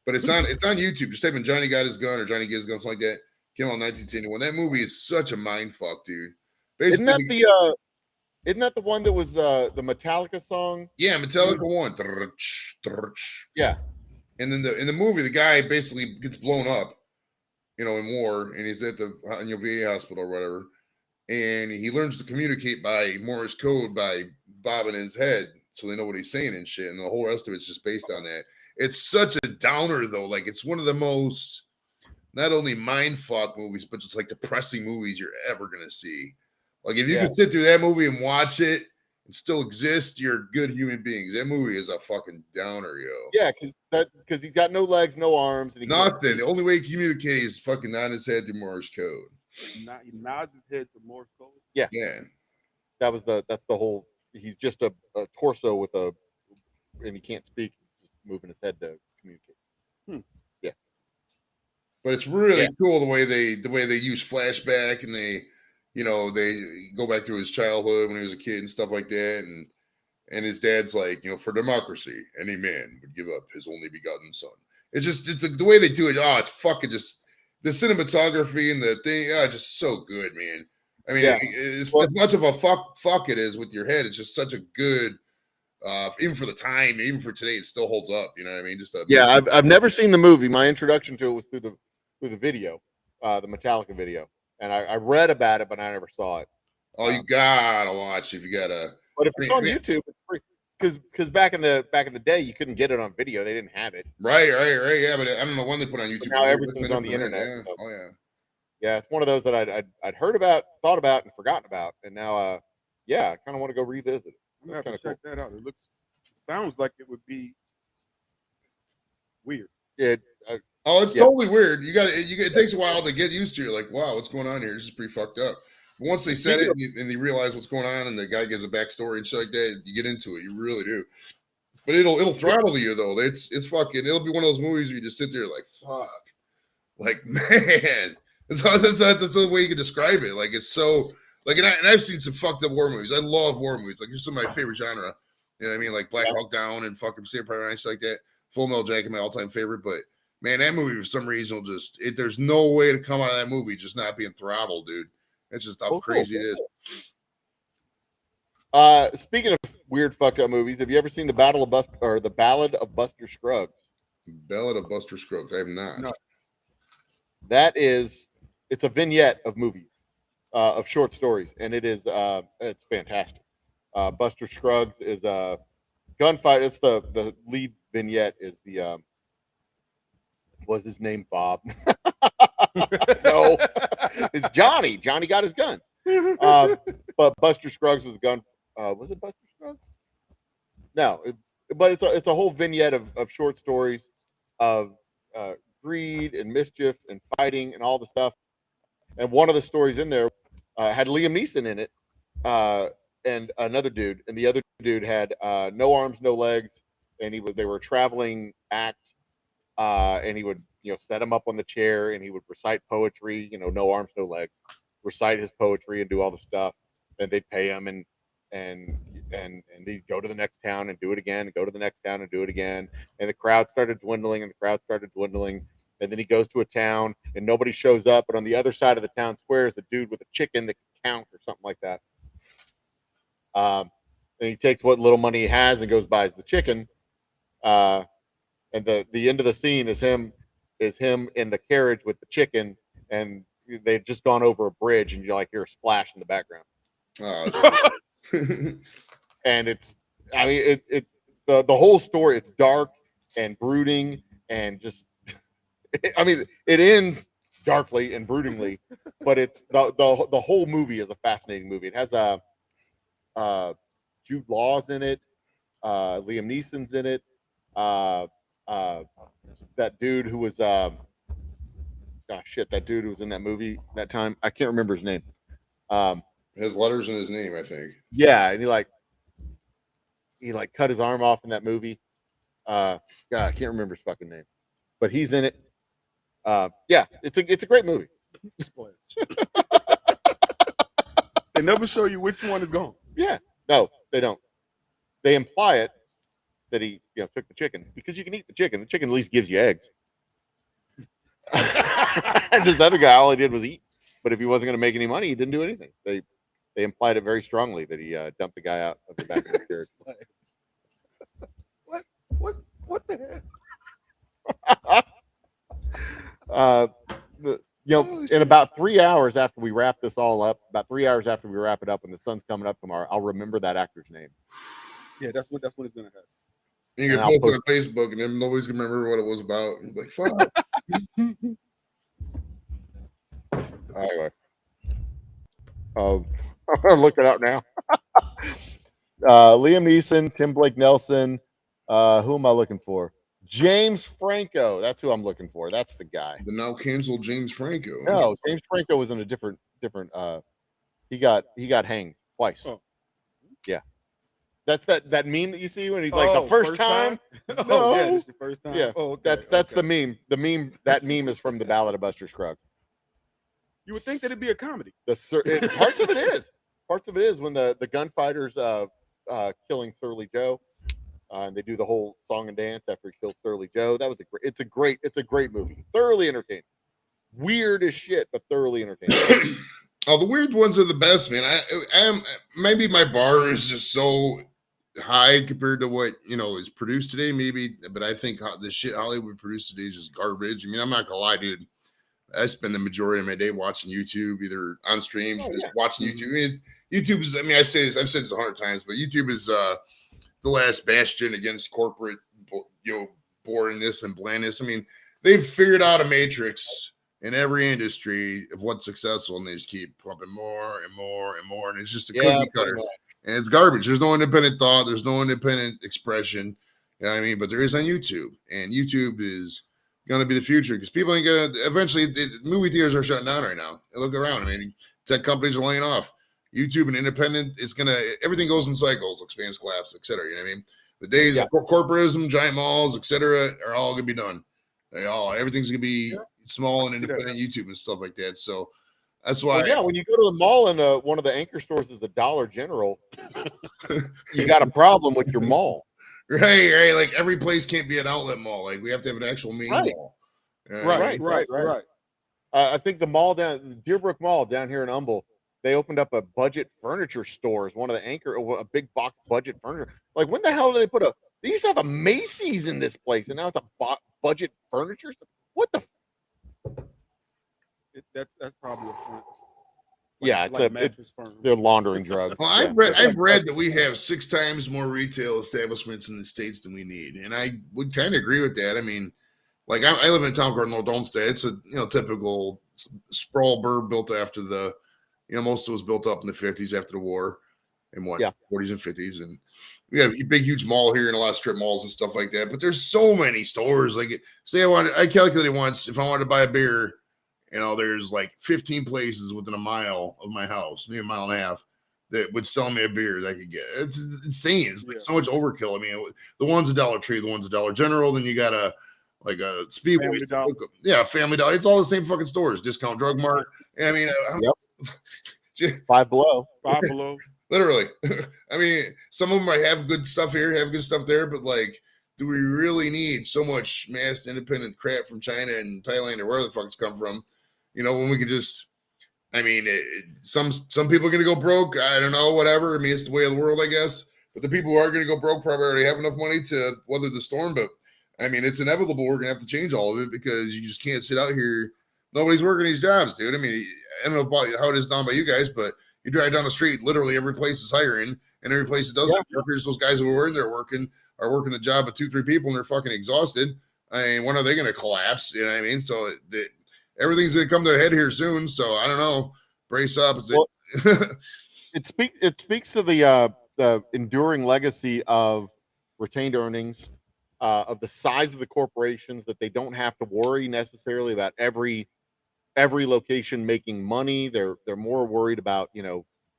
But it's on YouTube. Just type in Johnny Got His Gun or Johnny Get His Gun, something like that. Came out in 1971. That movie is such a mind fuck, dude. Isn't Basically, that the one that was the Metallica song? yeah, Metallica 1. Yeah. And then in the movie, the guy basically gets blown up, in war, and he's at the VA hospital or whatever. And he learns to communicate by Morse code by bobbing his head so they know what he's saying and shit. And the whole rest of it's just based on that. It's such a downer, though. Like, it's one of the most not only mind fuck movies, but just like depressing movies you're ever gonna see. Like, if you Yeah. can sit through that movie and watch it and still exist, you're good human beings. That movie is a fucking downer, yo. Yeah, because he's got no legs, no arms, and he can't Nothing. The speak. only way he communicates is fucking nodding his head through Morse code. He nods his head to Morse code. Yeah. That's the whole. He's just a torso with and he can't speak. He's just moving his head to communicate. But it's really Yeah. cool the way they use flashback, and they go back through his childhood when he was a kid and stuff like that, and his dad's like, for democracy, any man would give up his only begotten son. It's the way they do it. Oh, it's fucking just the cinematography and the thing. Oh, just so good, man. I mean, Yeah. as much of a fuck it is with your head, it's just such a good. Even for the time, even for today, it still holds up. You know what I mean? Yeah, I've never seen the movie. My introduction to it was through the video, the Metallica video, and I read about it, but I never saw it. Oh, you gotta watch if you gotta. But if it's on Yeah. YouTube, it's free. Because back in the day, you couldn't get it on video. They didn't have it. Right. Yeah, but I don't know when they put it on YouTube. now everything's on the internet, Yeah. so- Oh yeah. Yeah, it's one of those that I'd heard about, thought about, and forgotten about, and now I kind of want to go revisit it. I'm gonna have to kinda check that out. It sounds like it would be weird. It Oh, it's Yeah. totally weird. It takes a while to get used to. You're like, wow, what's going on here? This is pretty fucked up. But once they said it and they realize what's going on, and the guy gives a backstory and shit like that, you get into it. You really do. But it'll throttle you though. It's fucking. It'll be one of those movies where you just sit there like, fuck, like man. That's the way you can describe it. Like, it's so like, and I've seen some fucked up war movies. I love war movies. Like, they're some of my favorite genre. You know what I mean? Like Black Hawk Down and fucking Saving Private Ryan, shit like that. Full Metal Jacket, my all-time favorite. But man, that movie for some reason will there's no way to come out of that movie just not being throttled, dude. It's just how crazy it is. Speaking of weird fucked up movies, have you ever seen the Ballad of Buster Scruggs? Ballad of Buster Scruggs. I have not. No. It's a vignette of movies, of short stories, and it's fantastic. Buster Scruggs is a gunfight. It's the lead vignette is was his name Bob? No, it's Johnny. Johnny got his gun. But Buster Scruggs was a gun. Was it Buster Scruggs? No, but it's a whole vignette of short stories of greed and mischief and fighting and all the stuff. And one of the stories in there had Liam Neeson in it, and another dude, and the other dude had no arms, no legs, and they were a traveling act, and he would set him up on the chair, and he would recite poetry, no arms, no legs, recite his poetry and do all the stuff, and they'd pay him, and he'd go to the next town and do it again, and go to the next town and do it again, and the crowd started dwindling, and then he goes to a town and nobody shows up, but on the other side of the town square is a dude with a chicken that can count or something like that. And he takes what little money he has and goes buys the chicken. And the end of the scene is him in the carriage with the chicken, and they've just gone over a bridge, and you hear a splash in the background. Oh, And it's the whole story. It's dark and brooding and just. It ends darkly and broodingly, but it's the whole movie is a fascinating movie. It has Jude Law's in it, Liam Neeson's in it, that dude who was gosh, shit, that dude who was in that movie that time. I can't remember his name. Has letters in his name, I think. Yeah, and he cut his arm off in that movie. God, I can't remember his fucking name, but he's in it. Yeah, it's a great movie. They never show you which one is gone. Yeah, no, they don't. They imply it that he took the chicken because you can eat the chicken. The chicken at least gives you eggs. And this other guy, all he did was eat. But if he wasn't going to make any money, he didn't do anything. They implied it very strongly that he dumped the guy out of the back of the carriage. What the uh, hell? in about 3 hours after we wrap this all up, about 3 hours after we wrap it up, and the sun's coming up tomorrow, I'll remember that actor's name. Yeah, that's what it's gonna happen. And you And can I'll post it on Facebook, and then nobody's gonna remember what it was about. And be like, fuck. Anyway, I'm gonna look it up now. Liam Neeson, Tim Blake Nelson. Who am I looking for? James Franco. That's who I'm looking for. That's the guy. The now canceled James Franco. No, James Franco was in a different. He got hanged twice. Oh. Yeah, that's that meme that you see when he's like Oh, the first time. Oh, No. yeah, this your first time. Yeah, Oh, okay, that's okay. the meme. The meme that meme is from the Ballad of Buster Scruggs. You would think that it'd be a comedy. Parts of it is. Parts of it is when the gunfighters killing Surly Joe. And they do the whole song and dance after he kills Surly Joe. That was it's a great movie. Thoroughly entertaining. Weird as shit, but thoroughly entertaining. Oh, the weird ones are the best, man. I maybe my bar is just so high compared to what is produced today. Maybe, but I think the shit Hollywood produced today is just garbage. I mean, I'm not gonna lie, dude. I spend the majority of my day watching YouTube, either on streams, just watching YouTube. I mean, YouTube is. I mean, I've said this 100 times, but YouTube is the last bastion against corporate, boringness and blandness. I mean, they've figured out a matrix in every industry of what's successful, and they just keep pumping more and more and more, and it's just a cookie cutter, and it's garbage. There's no independent thought. There's no independent expression. You know what I mean? But there is on YouTube, and YouTube is going to be the future because people ain't going to eventually. The movie theaters are shutting down right now. Look around. I mean, tech companies are laying off. YouTube and independent is gonna. Everything goes in cycles, expands, collapse, etc. You know what I mean? The days of corporatism, giant malls, etc., are all gonna be done. Everything's gonna be small and independent YouTube and stuff like that. So that's why. Well, when you go to the mall and one of the anchor stores is the Dollar General, you got a problem with your mall. Right. Like every place can't be an outlet mall. Like we have to have an actual main mall. Right. I think the mall Deerbrook Mall down here in Humble, they opened up a budget furniture store as one of the a big box budget furniture. Like when the hell did they put they used to have a Macy's in this place, and now it's a budget furniture. What the? That's probably a front. It's a mattress firm. They're laundering drugs. Well, I've read that we have 6 times more retail establishments in the States than we need, and I would kind of agree with that. I mean, like I live in a town called North Olmsted. It's a typical sprawl burb built after the. Most of it was built up in the 50s after the war and 40s and 50s. And we have a big, huge mall here and a lot of strip malls and stuff like that. But there's so many stores. Like, say I calculated once, if I wanted to buy a beer, there's like 15 places within a mile of my house, maybe a mile and a half, that would sell me a beer that I could get. It's insane. It's like so much overkill. I mean, the one's a Dollar Tree, the one's a Dollar General. Then you got a Speedway. Family Dollar. Yeah, Family Dollar. It's all the same fucking stores. Discount Drug Mart. I mean, Five Below. Literally. I mean, some of them might have good stuff here, have good stuff there, but like, do we really need so much mass independent crap from China and Thailand or where the fuck it's come from? When we could just, I mean, some people are going to go broke. I don't know, whatever. I mean, it's the way of the world, I guess. But the people who are going to go broke probably already have enough money to weather the storm. But I mean, it's inevitable. We're going to have to change all of it because you just can't sit out here. Nobody's working these jobs, dude. I mean, I don't know about how it is down by you guys, but you drive down the street, literally every place is hiring, and every place that doesn't have workers, those guys who are in there are working the job of 2-3 people, and they're fucking exhausted. I mean, when are they going to collapse? You know what I mean? So everything's going to come to a head here soon. So I don't know. Brace up. It speaks to the enduring legacy of retained earnings, of the size of the corporations, that they don't have to worry necessarily about every every location making money. They're more worried about,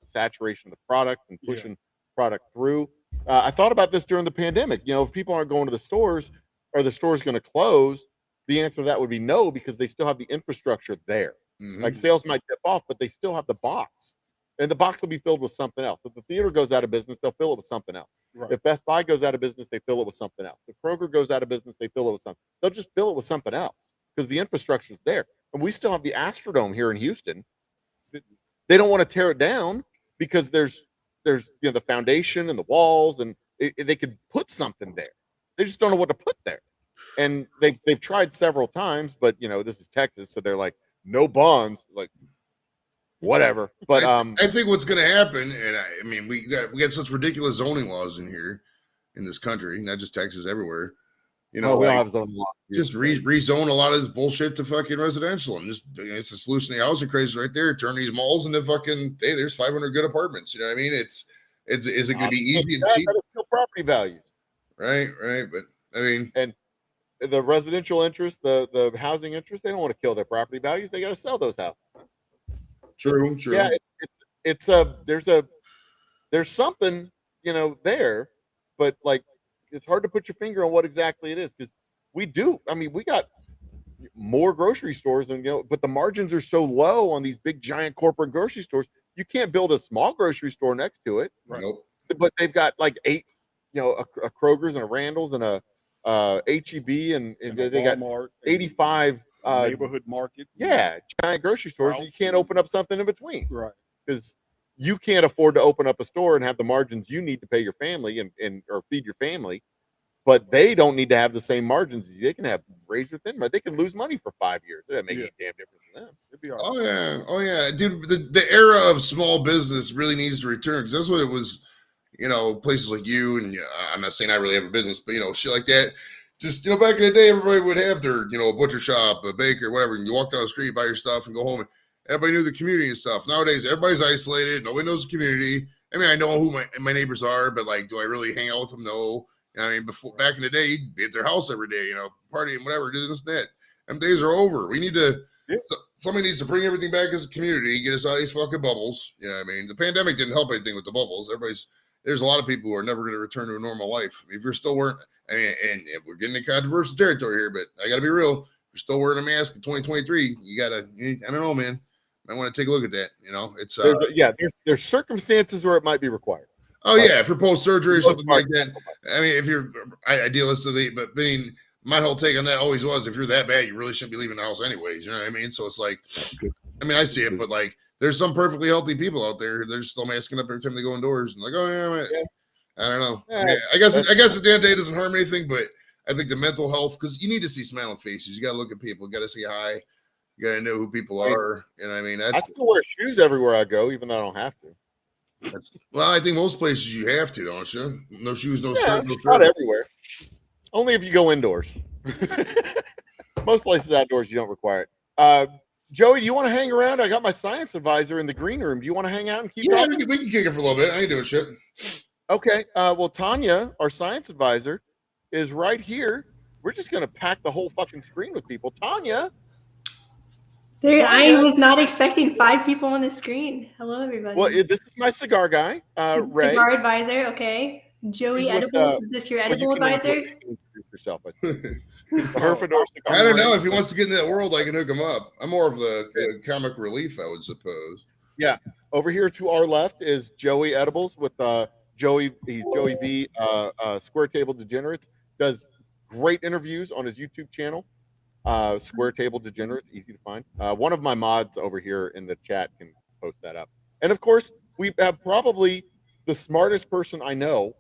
saturation of the product and Yeah. pushing product through. I thought about this during the pandemic. If people aren't going to the stores, are the stores going to close? The answer to that would be no, because they still have the infrastructure there. Mhm. Like sales might dip off, but they still have the box, and the box will be filled with something else. If the theater goes out of business, they'll fill it with something else. Right. If Best Buy goes out of business, they fill it with something else. If Kroger goes out of business, they fill it with something. They'll just fill it with something else because the infrastructure is there. And we still have the Astrodome here in Houston. They don't want to tear it down because there's the foundation and the walls, and they could put something there. They just don't know what to put there. And they've tried several times, but this is Texas, so they're like, no bonds, like whatever. But I think what's going to happen, and I mean, we got such ridiculous zoning laws in here in this country, not just Texas, everywhere. we don't have zoning law. Just rezone a lot of this bullshit to fucking residential, and just it's the solution to the housing crisis right there. Turn these malls into fucking there's 500 good apartments. You know what I mean? Is it going to be easy and cheap? That'll kill property values. Right. But I mean, And the residential interest, the housing interest, they don't want to kill their property values. They got to sell those houses. true. Yeah, there's something there, but like it's hard to put your finger on what exactly it is, because we got more grocery stores, and but the margins are so low on these big giant corporate grocery stores. You can't build a small grocery store next to it. Nope. But they've got like 8, a Kroger's and a Randall's and a HEB, and they got Walmart, 85 neighborhood market. giant grocery stores. You can't open up something in between Right. because you can't afford to open up a store and have the margins you need to pay your family and or feed your family. But they don't need to have the same margins. They can have razor thin, but they can lose money for 5 years. It doesn't make any damn difference to them. It'd be all right. Oh yeah, dude. The era of small business really needs to return, because that's what it was. Places like you, and I'm not saying I really have a business, but shit like that. Just back in the day, everybody would have their a butcher shop, a baker, whatever. And you walk down the street, buy your stuff, and go home. And everybody knew the community and stuff. Nowadays, everybody's isolated. Nobody knows the community. I mean, I know who my neighbors are, but like, do I really hang out with them? No. I mean, back in the day, you'd be at their house every day, partying, whatever, do this and that. Them days are over. We need to. Somebody needs to bring everything back as a community, get us out of these fucking bubbles. You know what I mean? The pandemic didn't help anything with the bubbles. There's a lot of people who are never going to return to a normal life. If you're still wearing, and we're getting into controversial territory here, but I got to be real. If you're still wearing a mask in 2023, I don't know, man. I want to take a look at that. It's there's circumstances where it might be required. Oh yeah, for post surgery or something like that. I mean, if you're idealistically, but my whole take on that always was, if you're that bad, you really shouldn't be leaving the house anyways. You know what I mean? So it's like, I see it, but like, there's some perfectly healthy people out there. They're still masking up every time they go indoors, and like, oh yeah, I don't know. Yeah. I guess at the end of the day, it doesn't harm anything, but I think the mental health, because you need to see smiling faces. You got to look at people. You got to say hi. You got to know who people are. And I mean, I still wear shoes everywhere I go, even though I don't have to. Well, I think most places you have to, don't you? No shoes, no Yeah, shirt, no not shirt. everywhere. Only if you go indoors. Most places outdoors, you don't require it. Joey, do you want to hang around? I got my science advisor in the green room. Do you want to hang out and keep Yeah, talking? we can kick it for a little bit. I ain't doing shit. Okay. Well, Tanya, our science advisor, is right here. We're just going to pack the whole fucking screen with people. Tanya. I was not expecting 5 people on the screen. Hello, everybody. Well, this is my cigar guy, Ray. Cigar advisor, okay. Joey He's with, Edibles, is this your Well, edible advisor? introduce yourself. I think. Herfordor Cigar. I don't know. If he wants to get into that world, I can hook him up. I'm more of the comic relief, I would suppose. Over here to our left is Joey Edibles with Joey. He's Joey V. Square Table Degenerates. Does great interviews on his YouTube channel. Square Table Degenerates, easy to find. One of my mods over here in the chat can post that up. And of course, we have probably the smartest person I know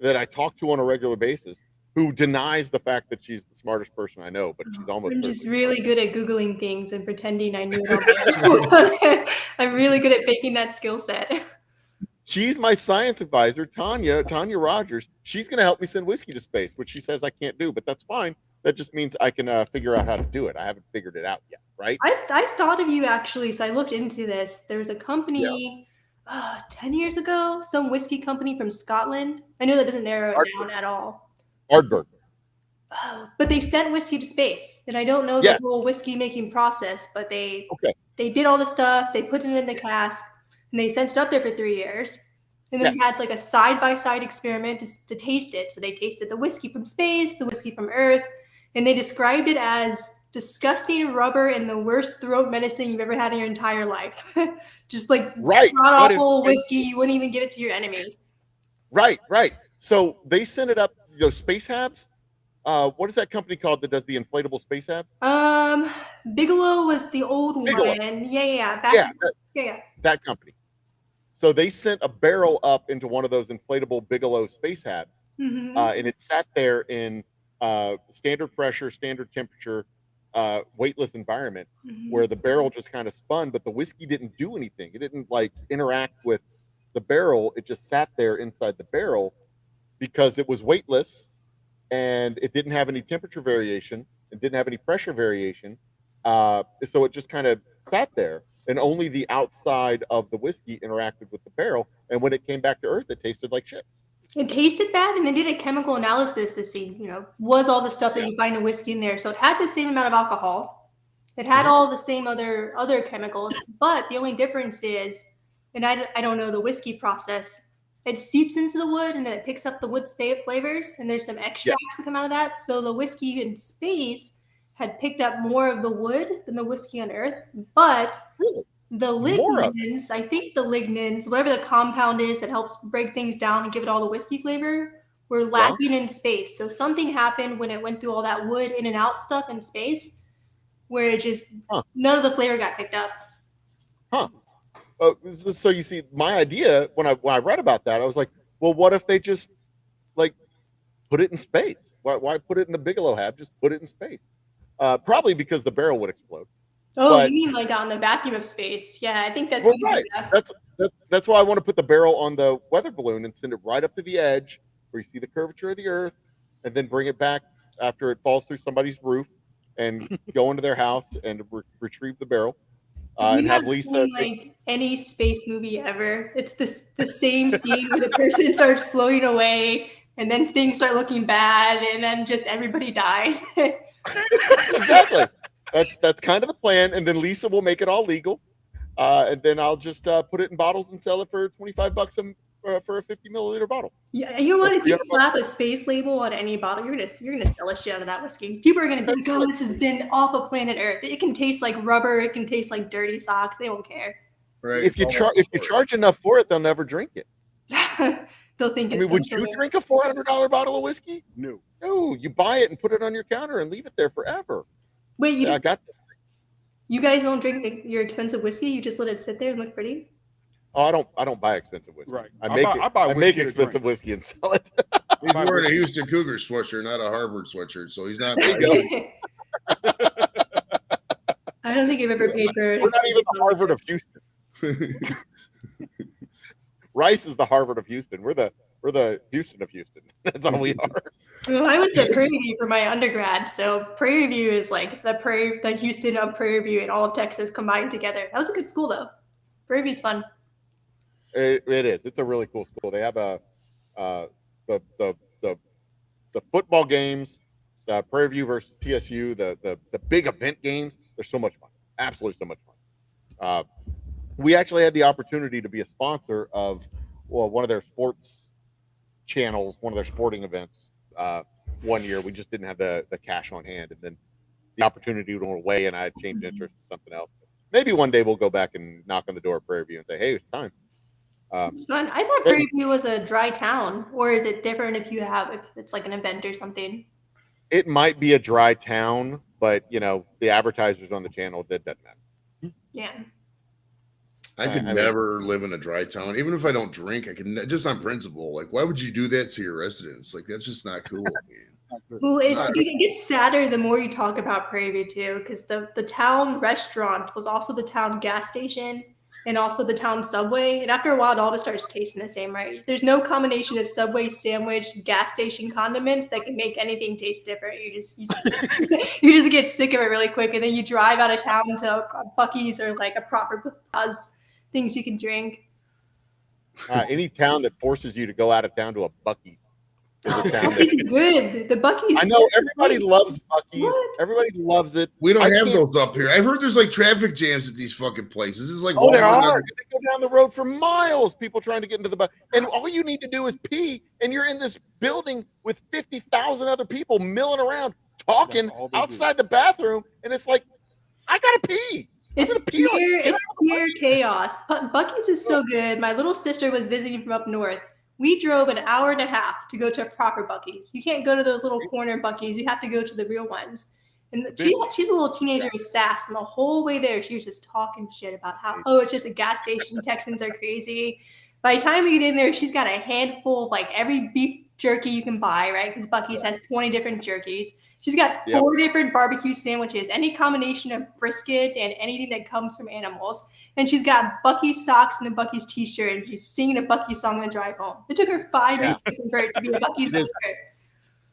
that I talk to on a regular basis, who denies the fact that she's the smartest person I know, but she's almost. I'm just really good at Googling things and pretending I knew it all. I'm really good at faking that skill set. She's my science advisor, Tanya Rogers. She's going to help me send whiskey to space, which she says I can't do, but that's fine. That just means I can figure out how to do it. I haven't figured it out yet, right? I thought of you actually, so I looked into this. There was a company 10 years ago, some whiskey company from Scotland. I know that doesn't narrow it down at all. Ardbeg. Oh, but they sent whiskey to space, and I don't know Yeah. the whole whiskey making process, but they Okay. did all the stuff. They put it in the cask, and they sent it up there for 3 years. And then Yes. they had like a side by side experiment to taste it. So they tasted the whiskey from space, the whiskey from Earth, and they described it as disgusting rubber and the worst throat medicine you've ever had in your entire life. Just like Right. god What is- awful whiskey, you wouldn't even give it to your enemies. Right. So they sent it up, those space habs. What is that company called that does the inflatable space hab? Bigelow was the old Bigelow. one. Yeah. Back, Yeah, yeah. that company. So they sent a barrel up into one of those inflatable Bigelow space habs, Mhm. and it sat there in standard pressure, standard temperature, weightless environment Mhm. where the barrel just kind of spun, but the whiskey didn't do anything. It didn't like interact with the barrel. It just sat there inside the barrel because it was weightless and it didn't have any temperature variation. It didn't have any pressure variation. So it just kind of sat there, and only the outside of the whiskey interacted with the barrel. And when it came back to Earth, it tasted like shit. It tasted bad, and they did a chemical analysis to see, was all the stuff that Yeah. you find in whiskey in there. So it had the same amount of alcohol. It had Mhm. all the same other chemicals, but the only difference is, and I don't know the whiskey process. It seeps into the wood, and then it picks up the wood flavors, and there's some extracts that come out of that. So the whiskey in space had picked up more of the wood than the whiskey on Earth, but Really? the More of lignans, I think the lignans, whatever the compound is that helps break things down and give it all the whiskey flavor, were lacking in space. So something happened when it went through all that wood in and out stuff in space, where it just Huh. none of the flavor got picked up. So you see, my idea when I read about that, I was like, well, what if they just like put it in space? Why put it in the Bigelow hab? Just put it in space. Probably because the barrel would explode. Oh, But- you mean like out in the vacuum of space? Yeah, I think that's Well, easy right. enough. That's why I want to put the barrel on the weather balloon and send it right up to the edge where you see the curvature of the Earth, and then bring it back after it falls through somebody's roof and go into their house and retrieve the barrel. Have And you have not Lisa. seen like any space movie ever? It's the same scene where the person starts floating away, and then things start looking bad, and then just everybody dies. Exactly. That's kind of the plan, and then Lisa will make it all legal, and then I'll just put it in bottles and sell it for $25 for a 50 milliliter bottle. Yeah, you know what? If you $300 slap a space label on any bottle, you're gonna sell a shit out of that whiskey. People are gonna be like, "Oh, this has been off of planet Earth. It can taste like rubber. It can taste like dirty socks. They don't care. Right. If you charge enough for it, they'll never drink it. They'll think I it's mean, would some you sort of- drink a $400 bottle of whiskey? No. No, you buy it and put it on your counter and leave it there forever. Wait, Yeah, I got. you guys don't drink your expensive whiskey? You just let it sit there and look pretty? Oh, I don't buy expensive whiskey. Right. I I make buy- it. I buy I make whiskey to expensive drink. whiskey and sell it. He's wearing a Houston Cougar sweatshirt, not a Harvard sweatshirt, so he's not. There you go. I don't think I've ever paid for it. We're not even the Harvard of Houston. Rice is the Harvard of Houston. We're the Houston of Houston. That's all we are. Well, I went to Prairie View for my undergrad, so Prairie View is like the Houston of Prairie View and all of Texas combined together. That was a good school though. Prairie View's fun. It is. It's a really cool school. They have the football games, Prairie View versus TSU, the big event games. They're so much fun. Absolutely so much fun. We actually had the opportunity to be a sponsor of one of their sports channels, one of their sporting events. One year, we just didn't have the cash on hand, and then the opportunity went away, and I had changed interest to something else. Maybe one day we'll go back and knock on the door of Prairie View and say, "Hey, it's time." It's fun. I thought Prairie View was a dry town, or is it different if it's like an event or something? It might be a dry town, but the advertisers on the channel, that doesn't matter. Yeah. I could I mean- never live in a dry town, even if I don't drink. I can just on principle. Like, why would you do that to your residents? Like, that's just not cool. Man. Well, it gets sadder the more you talk about Prairie View too, because the town restaurant was also the town gas station and also the town Subway. And after a while, it all just starts tasting the same, right? There's no combination of Subway sandwich, gas station condiments that can make anything taste different. You just get sick of it really quick, and then you drive out of town to a Buc-ee's or like a proper Buzz, things you can drink. Any town that forces you to go out of town to a Buc-ee's. There's a town Bucky's there. is good. The Bucky's. I know everybody loves Bucky's. What? Everybody loves it. We don't I have can't- those up here. I've heard there's like traffic jams at these fucking places. It's like Oh, there Walmart. are. They go down the road for miles. People trying to get into the bus, and all you need to do is pee, and you're in this building with 50,000 other people milling around, talking That's all they do. outside the bathroom, and it's like, I gotta pee. It's gonna pee on you. pure, it's pure chaos. But Bucky's is so good. My little sister was visiting from up north. We drove an hour and a half to go to a proper Bucky's. You can't go to those little corner Bucky's. You have to go to the real ones. And she's a little teenager with sass, and the whole way there, she was just talking shit about how, oh, it's just a gas station. Texans are crazy. By the time we get in there, she's got a handful of like every beef jerky you can buy, right? Because Bucky's has 20 different jerkies. She's got 4 different barbecue sandwiches, any combination of brisket and anything that comes from animals. And she's got Bucky's socks and a Bucky's t-shirt, and she's singing a Bucky's song on the drive home. It took her 5 minutes to convert to be a Bucky's It is. member.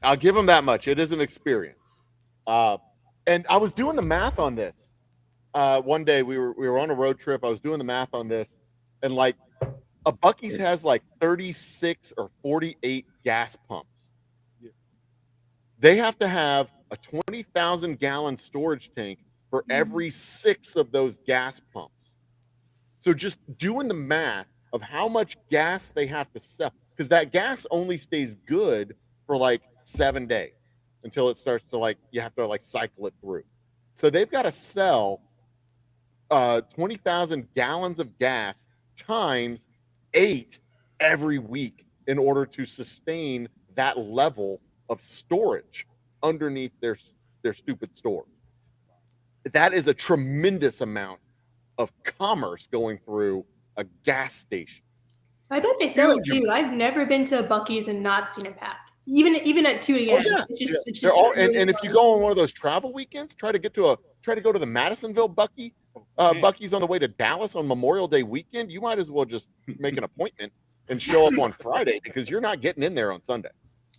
I'll give them that much. It is an experience. And I was doing the math on this. One day we were on a road trip. I was doing the math on this, and like a Bucky's has like 36 or 48 gas pumps. They have to have a 20,000 gallon storage tank for every 6 of those gas pumps. So just doing the math of how much gas they have to sell, because that gas only stays good for like 7 days until it starts to like, you have to like cycle it through. So they've got to sell 20,000 gallons of gas times 8 every week in order to sustain that level of storage underneath their stupid store. That is a tremendous amount of commerce going through a gas station. I bet they sell it Huge too. I've never been to a Bucky's and not seen it packed. Even at 2 a.m. yeah. It's just, it's They're just all, really and if you fun. go on one of those travel weekends, try to go to the Madisonville Bucky's on the way to Dallas on Memorial Day weekend. You might as well just make an appointment and show up on Friday, because you're not getting in there on Sunday.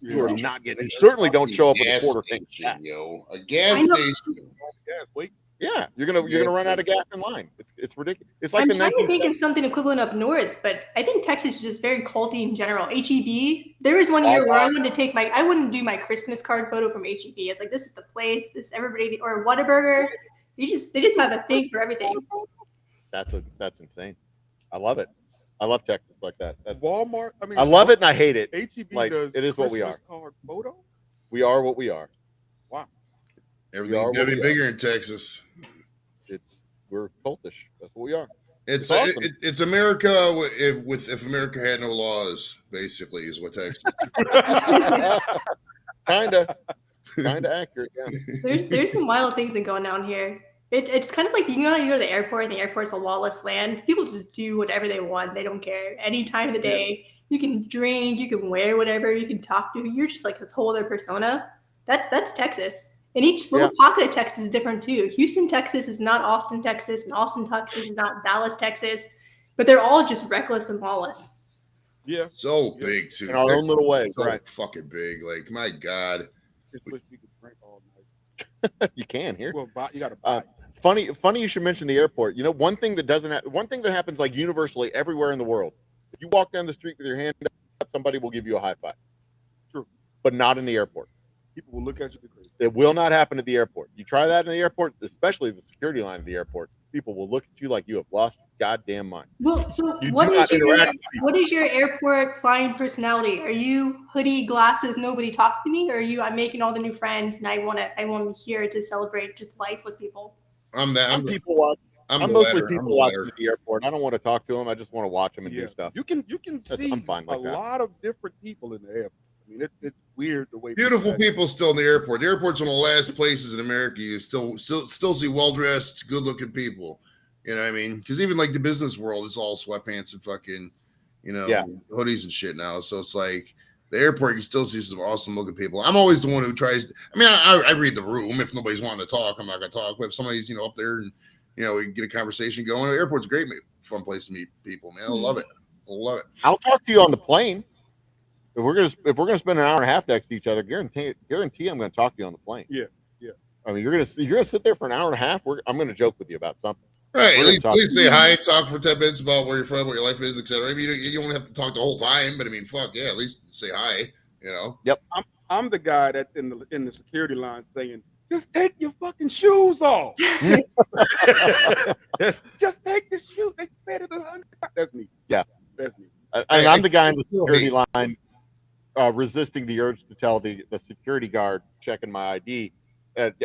You are not getting. You certainly don't show up with a Gas quarter tank. station, yo. A gas I know. station. Gas, wait. Yeah, you're gonna run out of gas in line. It's ridiculous. It's like I'm the trying to think 1970s. of something equivalent up north, but I think Texas is just very culty in general. HEB. There was one year where I wanted to take I wouldn't do my Christmas card photo from HEB. It's like, this is the place. This everybody, or Whataburger. They just have a thing for everything. That's insane. I love it. I love Texas like that. That's Walmart. I mean, I love it and I hate it. HEB Like, does it is what we Christmas card photo. We are what we are. Everything what gotta be we are. bigger in Texas. We're cultish. That's what we are. It's awesome. it's America if America had no laws, basically, is what Texas. Kinda accurate. Yeah. There's some wild things that going on here. It's kind of like, you know how you go to the airport and the airport's a lawless land? People just do whatever they want. They don't care. Any time of the day, you can drink, you can wear whatever, you can talk to. You're just like this whole other persona. That's Texas. And each little pocket of Texas is different too. Houston, Texas is not Austin, Texas, and Austin, Texas is not Dallas, Texas. But they're all just reckless and lawless. Yeah. So big too. In our own little way, So right? fucking big. Like, my God. Just wish we could drink all night. You can here. Well, you got to buy. Funny you should mention the airport. You know, one thing that happens like universally everywhere in the world. If you walk down the street with your hand up, somebody will give you a high five. True. But not in the airport. People will look at you crazy. It will not happen at the airport. You try that in the airport, especially the security line of the airport. People will look at you like you have lost your goddamn mind. Well, so You what do is not your interact with people. what is your airport flying personality? Are you hoodie, glasses, nobody talk to me, or are you I'm making all the new friends and I want to here to celebrate just life with people? I'm that. I'm people watch. I'm I'm the mostly latter. I'm people the watching latter. at the airport. I don't want to talk to them. I just want to watch them and do stuff. You can That's- see I'm fine like a that. lot of different people in the airport. I mean, it's weird the way Beautiful act. people still in the airport. The airport's one of the last places in America you still see well dressed, good looking people. You know what I mean? Because even like the business world is all sweatpants and fucking, Yeah. hoodies and shit now. So it's like the airport, you still see some awesome looking people. I'm always the one who tries. I read the room. If nobody's wanting to talk, I'm not gonna talk. But if somebody's up there and we can get a conversation going. The airport's a great, fun place to meet people. Man, I love it. I love it. I'll talk to you on the plane. If we're gonna spend an hour and a half next to each other, guarantee I'm gonna talk to you on the plane. Yeah. I mean, you're gonna sit there for an hour and a half. I'm gonna joke with you about something. Right. We're At gonna least, talk. at least say hi, talk for 10 minutes about where you're from, what your life is, etc. I mean, you don't have to talk the whole time, but I mean, fuck yeah, at least say hi. You know. I'm the guy that's in the security line saying, "Just take your fucking shoes off. just take the shoes." They said it 100 times. That's me. Yeah. That's me. And I'm the guy in the still security hate- line resisting the urge to tell the security guard checking my ID,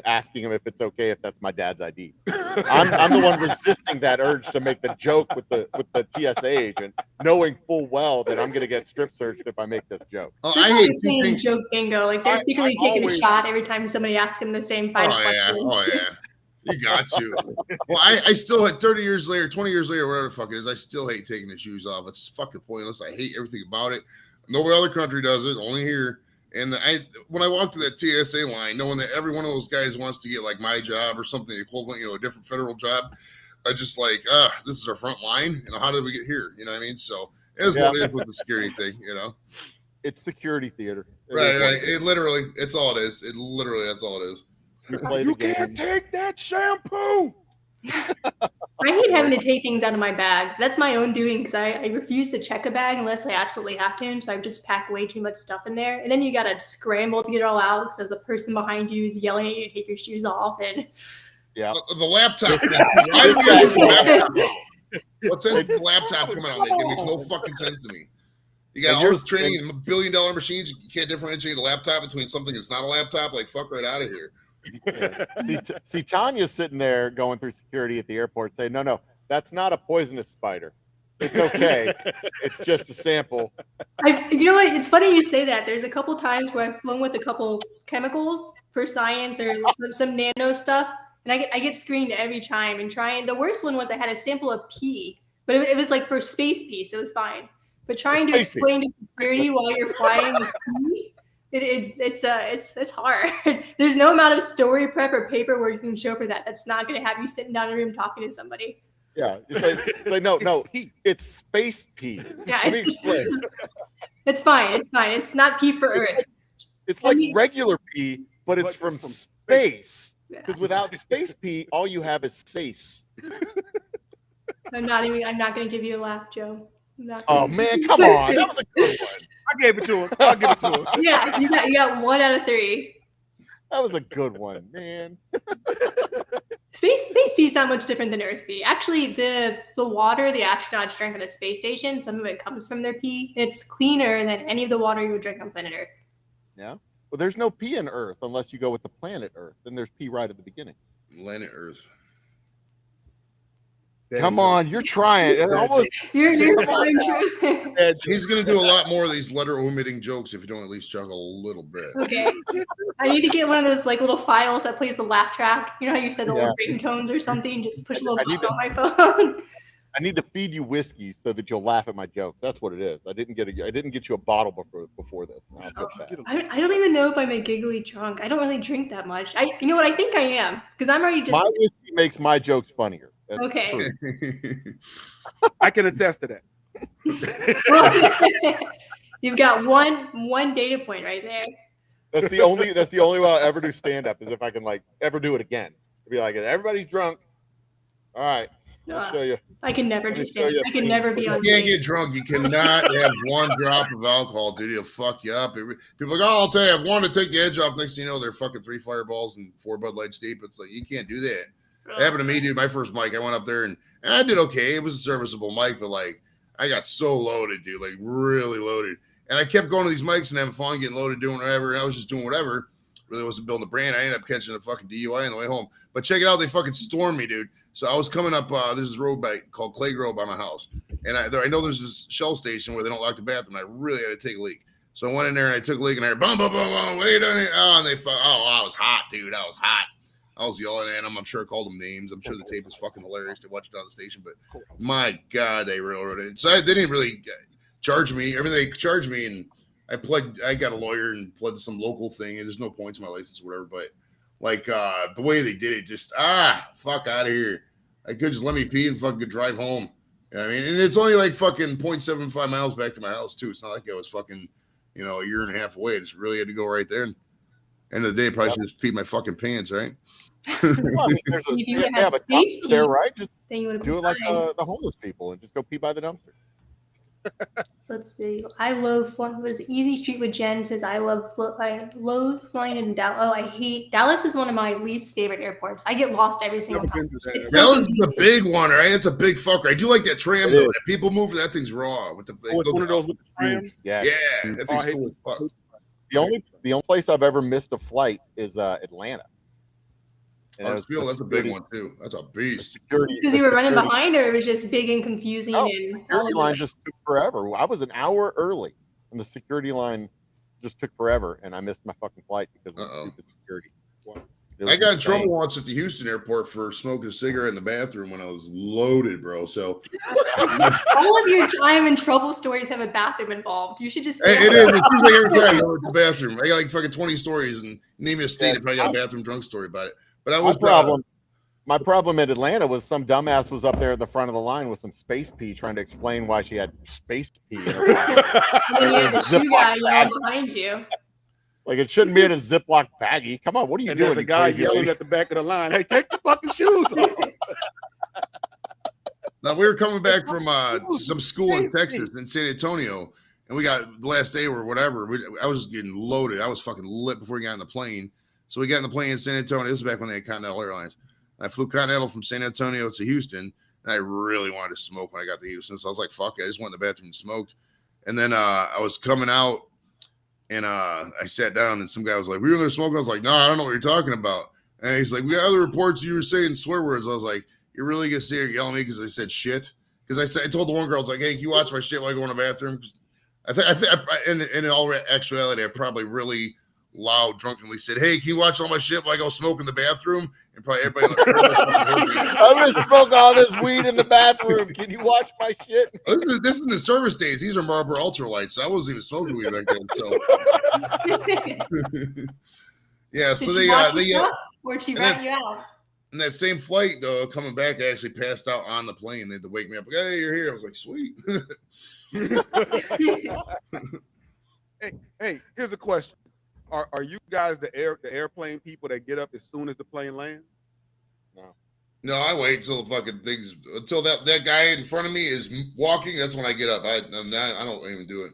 asking him if it's okay if that's my dad's ID. I'm the one resisting that urge to make the joke with the TSA agent, knowing full well that I'm going to get strip searched if I make this joke. Oh, They're I probably hate two playing things. joke bingo. Like they're I secretly taking always- a shot every time somebody asks them the same five questions. Oh yeah. You got to. Well, I still had 30 years later, 20 years later, whatever the fuck it is, I still hate taking the shoes off. It's fucking pointless. I hate everything about it. No other country does it, only here. And when I walk to that TSA line, knowing that every one of those guys wants to get like my job or something equivalent, a different federal job, I just like, this is our front line. How did we get here? You know what I mean? So it is what it is with the security thing, It's security theater. It is Right, what right. it is. It literally, it's all it is. It literally, that's all it is. You play You the game. can't take that shampoo. I hate having to take things out of my bag. That's my own doing because I refuse to check a bag unless I absolutely have to. And so I just pack way too much stuff in there. And then you got to scramble to get it all out because the person behind you is yelling at you to take your shoes off. And Yeah. The laptop thing. Why is the laptop? What sense is the laptop coming out? It makes no fucking sense to me. You got And all yours- this training in billion-dollar machines. You can't differentiate a laptop between something that's not a laptop. Like, fuck right out of here. See, Tanya's sitting there going through security at the airport saying, no, that's not a poisonous spider. It's okay. It's just a sample. you know what? It's funny you say that. There's a couple times where I've flown with a couple chemicals for science or some nano stuff. And I get screened every time and trying. The worst one was I had a sample of pee, but it was like for space pee, so it was fine. But trying to Space pee. explain to security while you're flying with pee, it's hard. There's no amount of story prep or paperwork you can show for that. That's not going to have you sitting down in a room talking to somebody. Yeah. It's like no, it's space pee. Yeah, Let me it's explain. it's fine. It's fine. It's not pee for Earth. It's like I mean- regular pee, but it's from space. Yeah. Because without space pee, all you have is sace. I'm not going to give you a laugh, Joe. I'm not Oh gonna- man, come on. That was a good one. I gave it to him. I'll give it to him. Yeah, you got 1 out of 3. That was a good one, man. Space pee is not much different than Earth pee. Actually, the water the astronauts drank on the space station, some of it comes from their pee. It's cleaner than any of the water you would drink on planet Earth. Yeah. Well, there's no pee in Earth unless you go with the planet Earth. Then there's pee right at the beginning. Planet Earth. Come on, you're trying. It almost You're fine, Drew. He's going to do a lot more of these letter omitting jokes if you don't at least chuckle a little bit. Okay. I need to get one of those like little files that plays the laugh track. You know how you said the Yeah. little ringtones or something? Just push a little I need button on my phone. I need to feed you whiskey so that you'll laugh at my jokes. That's what it is. I didn't get you a bottle before this. I'll feel bad. I don't even know if I'm a giggly drunk. I don't really drink that much. You know what? I think I am because I'm already just My whiskey makes my jokes funnier. That's Okay. true. I can attest to that. You've got one data point right there. That's the only way I'll ever do stand up is if I can like ever do it again. Be like, everybody's drunk. All right, I'll show you. I can never Let do me show stand. you. I can never be on You can't stage. get drunk. You cannot have one drop of alcohol, dude. It'll fuck you up. People are like, oh, I'll tell you, I've wanted to take the edge off. Next thing you know, they're fucking 3 Fireballs and 4 Bud Lights deep. It's like, you can't do that. It happened to me, dude. My first mic, I went up there and I did okay. It was a serviceable mic, but like, I got so loaded, dude, like really loaded. And I kept going to these mics and having fun, getting loaded, doing whatever. And I was just doing whatever. Really wasn't building a brand. I ended up catching a fucking DUI on the way home. But check it out. They fucking stormed me, dude. So I was coming up, there's this road called Clay Grove by my house. And I know there's this Shell station where they don't lock the bathroom. I really had to take a leak. So I went in there and I took a leak and I heard, boom, boom, boom, boom. What are you doing here? Oh, and I was hot, dude. I was hot. I was yelling at them. I'm sure I called them names. I'm sure the tape was fucking hilarious to watch it on the station. But my God, they railroaded it. So they didn't really charge me. I mean, they charged me and I got a lawyer and pled to some local thing. And there's no points on my license or whatever. But like the way they did it, just fuck out of here. I could just let me pee and fucking drive home. You know what I mean? And it's only like fucking 0.75 miles back to my house too. It's not like I was fucking, a year and a half away. I just really had to go right there. And end of the day, I probably should just pee my fucking pants, right? Well, I mean, there's a, If you yeah, had but space there, pee, right? Just then you would have do it been like fine. the homeless people and just go pee by the dumpster. Let's see. I love flying. What is it? Easy Street with Jen says I love flying in Dallas. Oh, I hate Dallas is one of my least favorite airports. I get lost every single Never time. been to that. It's so Dallas is a confusing. big one, right? It's a big fucker. I do like that tram It though. is. That people move, that thing's raw. With the Oh, it's one of those with the trams. Yeah. yeah, that Oh, I thing's hate cool as fuck. The only place I've ever missed a flight is Atlanta. And it was Hartsfield, the that's a big security- one too. That's a the beast. security- Because the you were running security- behind, or it was just big and confusing. No, and the all security of line it. just took forever. I was an hour early, and the security line just took forever, and I missed my fucking flight because of the Uh-oh. stupid security. I got in insane. trouble once at the Houston airport for smoking a cigarette in the bathroom when I was loaded, bro. So All of your I'm in trouble stories have a bathroom involved. You should just. it is. It seems like every time I go to the bathroom, I got like fucking 20 stories, and name me a state Yes. if I got a bathroom drunk story about it. But I My was my problem in Atlanta was some dumbass was up there at the front of the line with some space pee trying to explain why she had space pee in her bag. And then you have the Ziploc shoe guy bag. behind you. Like it shouldn't be in a Ziploc baggie. Come on, what are you And doing? there's a you guy crazy yelling lady? at the back of the line, "Hey, take the fucking shoes off!" Now we were coming back from some school in Texas, in San Antonio, and we got the last day or whatever. I was just getting loaded. I was fucking lit before we got in the plane. So we got in the plane in San Antonio. This was back when they had Continental Airlines. I flew Continental from San Antonio to Houston, and I really wanted to smoke when I got to Houston. So I was like, "Fuck it!" I just went in the bathroom and smoked. And then I was coming out, and I sat down, and some guy was like, "We were there smoking." I was like, "No, I don't know what you're talking about." And he's like, "We got other reports you were saying swear words." I was like, "You really gonna sit here yelling at me because I said shit?" Because I told the one girl, I was like, "Hey, can you watch my shit while I go in the bathroom?" I think in all actuality, I probably really loud, drunkenly said, "Hey, can you watch all my shit while I go smoke in the bathroom?" And probably everybody. I'm gonna smoke all this weed in the bathroom. Can you watch my shit? This is the service days. These are Marlboro Ultralights. So I wasn't even smoking weed back then. So yeah, so Did they she watch they you up, or did she and rat then- you out? in that same flight though, coming back, I actually passed out on the plane. They had to wake me up. Like, "Hey, you're here." I was like, "Sweet." Hey, here's a question: Are you guys the airplane people that get up as soon as the plane lands? No, I wait until the fucking things until that guy in front of me is walking. That's when I get up. I don't even do it.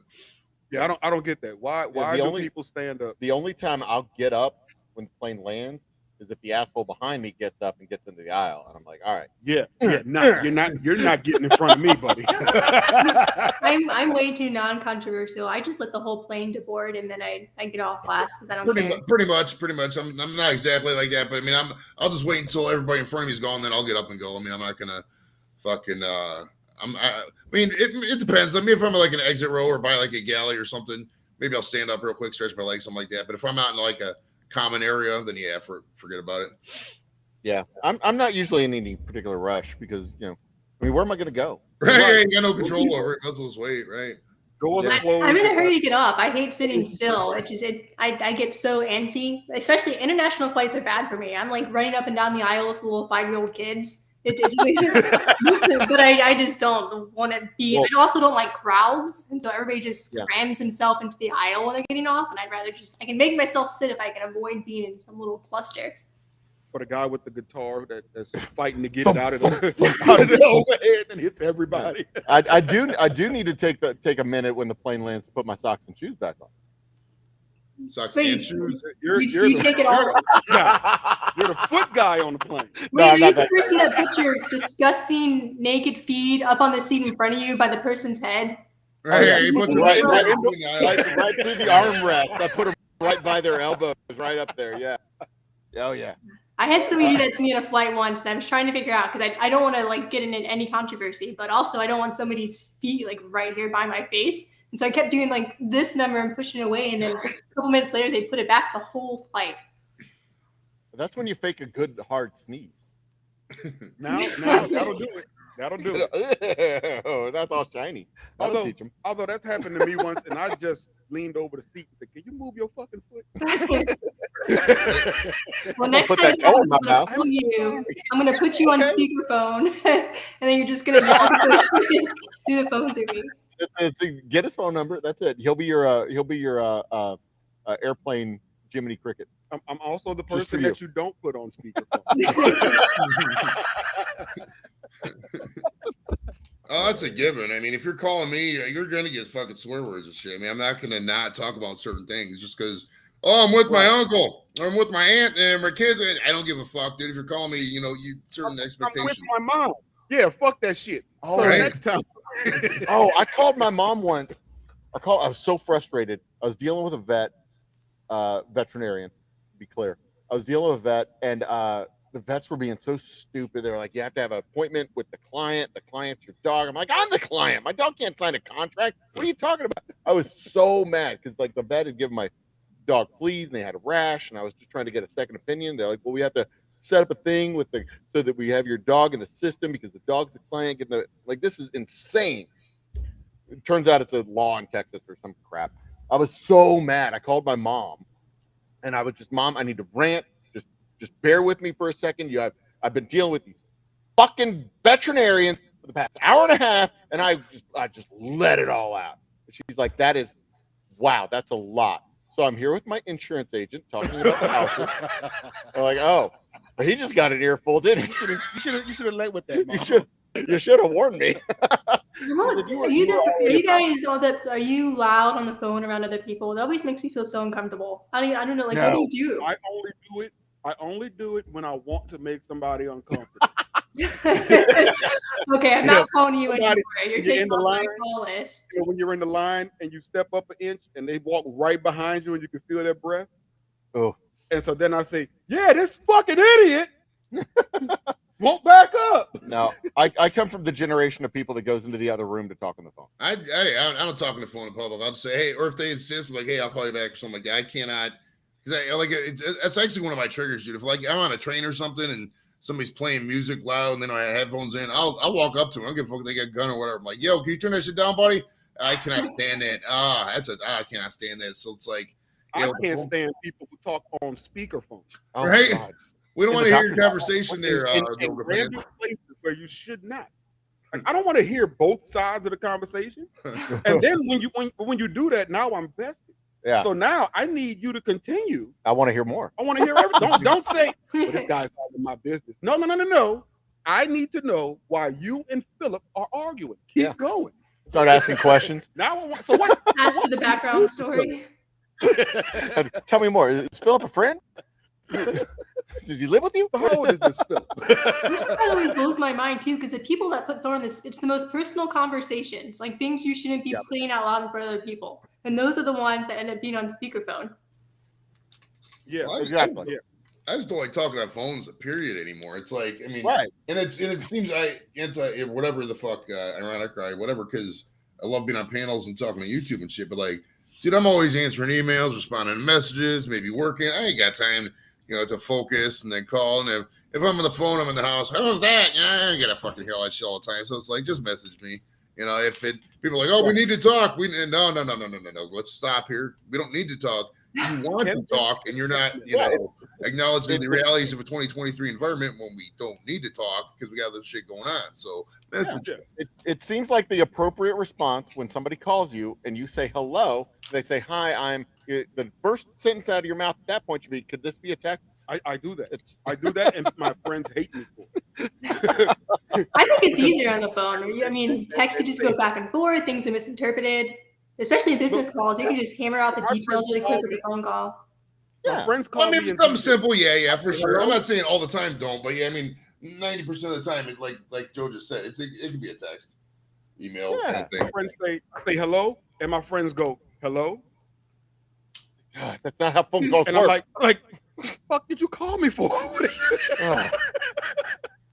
Yeah, I don't get that. Why the do only- people stand up? The only time I'll get up when the plane lands is if the asshole behind me gets up and gets into the aisle, and I'm like, "All right." Yeah, you're not getting in front of me, buddy. I'm way too non-controversial. I just let the whole plane deboard and then I get off last because I don't care. Pretty much. I'm not exactly like that, but I mean, I'll just wait until everybody in front of me is gone, then I'll get up and go. I mean, I'm not gonna fucking. I mean, it depends. I mean, if I'm like an exit row or by like a galley or something, maybe I'll stand up real quick, stretch my legs, something like that. But if I'm out in like a common area, then yeah, forget about it. Yeah, I'm not usually in any particular rush because I mean, where am I gonna go? Right, I ain't got no control over it. Might as well just wait, right? Doors are I'm closed. in a hurry to get off. I hate sitting still. I get so antsy. Especially international flights are bad for me. I'm like running up and down the aisles with little 5-year-old kids. It's weird. But I just don't want to be. Well- I also don't like crowds, and so everybody just Yeah. crams himself into the aisle when they're getting off. And I'd rather I can make myself sit if I can avoid being in some little cluster. For the guy with the guitar that's fighting to get it out of the overhead and hits everybody. I do need to take a minute when the plane lands to put my socks and shoes back on. Socks Wait, and shoes. you take it all. You're the foot guy on the plane. No, Wait, I'm are not you the that person that puts your disgusting naked feet up on the seat in front of you by the person's head? Right, yeah. he puts it Right, right, right, right through the armrest. I put them right by their elbows, right up there. Yeah. Oh yeah. I had somebody do that to me on a flight once, and I was trying to figure out because I don't want to like get in any controversy, but also I don't want somebody's feet like right here by my face. And so I kept doing like this number and pushing it away, and then a couple minutes later they put it back the whole flight. That's when you fake a good hard sneeze. Now that'll do it. That'll do it. Oh, that's all shiny. That'll Although, teach them. although that's happened to me once, and I just leaned over the seat and said, "Can you move your fucking foot?" Well, next put time that toe in my I'm gonna mouth. film you. I'm gonna put you on Okay. speakerphone, and then you're just gonna yell through the phone through me. Get his phone number. That's it. He'll be your airplane Jiminy Cricket. I'm also the Just for person that you don't put on speakerphone. Oh, that's a given. I mean, if you're calling me, you're gonna get fucking swear words and shit. I mean, I'm not gonna not talk about certain things just because. Oh, I'm with my uncle, or I'm with my aunt and my kids. I don't give a fuck, dude. If you're calling me, you certain I'm with expectations. my mom. Yeah, fuck that shit. Oh, So right. next time. Oh, I called my mom once. I was so frustrated. I was dealing with a veterinarian, to be clear. I was dealing with a vet, and the vets were being so stupid. They were like, you have to have an appointment with the client. The client's your dog. I'm like, I'm the client. My dog can't sign a contract. What are you talking about? I was so mad because like the vet had given my dog fleas and they had a rash, and I was just trying to get a second opinion. They're like, well, we have to set up a thing so that we have your dog in the system because the dog's the client. This is insane. It turns out it's a law in Texas or some crap. I was so mad. I called my mom, and I was just, Mom, I need to rant. Just bear with me for a second. I've been dealing with these fucking veterinarians for the past hour and a half, and I just let it all out. She's like, wow, that's a lot. So I'm here with my insurance agent talking about the houses. They're like, oh, but he just got an earful, didn't he? You should have led with that. You should have warned me. Are you loud on the phone around other people? That always makes me feel so uncomfortable. I don't know. Like, what do you do? I only do it when I want to make somebody uncomfortable. Okay, I'm not calling you anymore. You're in taking the off my line. call list. So when you're in the line and you step up an inch and they walk right behind you and you can feel their breath. Oh. And so then I say, yeah, this fucking idiot won't back up. No, I come from the generation of people that goes into the other room to talk on the phone. I don't talk on the phone in public. I'll just say, hey, or if they insist, I'm like, hey, I'll call you back or something like that. I cannot, because it's actually one of my triggers, dude. If like I'm on a train or something and somebody's playing music loud and then I have headphones in, I'll walk up to them. I don't give a fuck if they got a gun or whatever. I'm like, yo, can you turn that shit down, buddy? I cannot stand that. I cannot stand that. So it's like, I can't stand people who talk on speakerphone. Oh, right? God. We don't In want the to hear your doctor's conversation there. In random places where you should not. Like, I don't want to hear both sides of the conversation. And then when you do that, now I'm vested. Yeah. So now I need you to continue. I want to hear more. I want to hear everything. Don't say, well, this guy's all in my business. No. I need to know why you and Philip are arguing. Keep going. Start asking questions. Now I want. So what? Ask for the background story. Tell me more. Is Philip a friend? Does he live with you? So how old is this Philip? This always blows my mind too, because the people that put phone on this, it's the most personal conversations, like things you shouldn't be playing out loud in front of other people, and those are the ones that end up being on speakerphone. Yeah, Exactly. Yeah. I just don't like talking on phones, period, anymore. It's like, I mean, Right. and it seems whatever the fuck, ironic, right? Whatever, because I love being on panels and talking to YouTube and shit. But like, dude, I'm always answering emails, responding to messages, maybe working. I ain't got time, to focus and then call. And if I'm on the phone, I'm in the house. How was that? I ain't gotta fucking hear all that shit all the time. So it's like, just message me. If people are like, oh, we need to talk. No. Let's stop here. We don't need to talk. You want to talk, and you're not, acknowledging the realities of a 2023 environment when we don't need to talk because we got this shit going on. So message. It seems like the appropriate response when somebody calls you and you say hello, they say hi. The first sentence out of your mouth at that point should be, could this be a text? I do that. I do that, and my friends hate me for it. I think it's easier on the phone. I mean, text, you just go back and forth, things are misinterpreted, especially in business calls. You can just hammer out the details really quick with the phone call. My friends call me. For something simple, yeah, for sure. I'm not saying all the time don't, but yeah, I mean, 90% of the time, like Joe just said, it could be a text, email, kind of thing. My friends say hello, and my friends go hello. God, that's not how phone calls And work. I'm like, what the fuck did you call me for?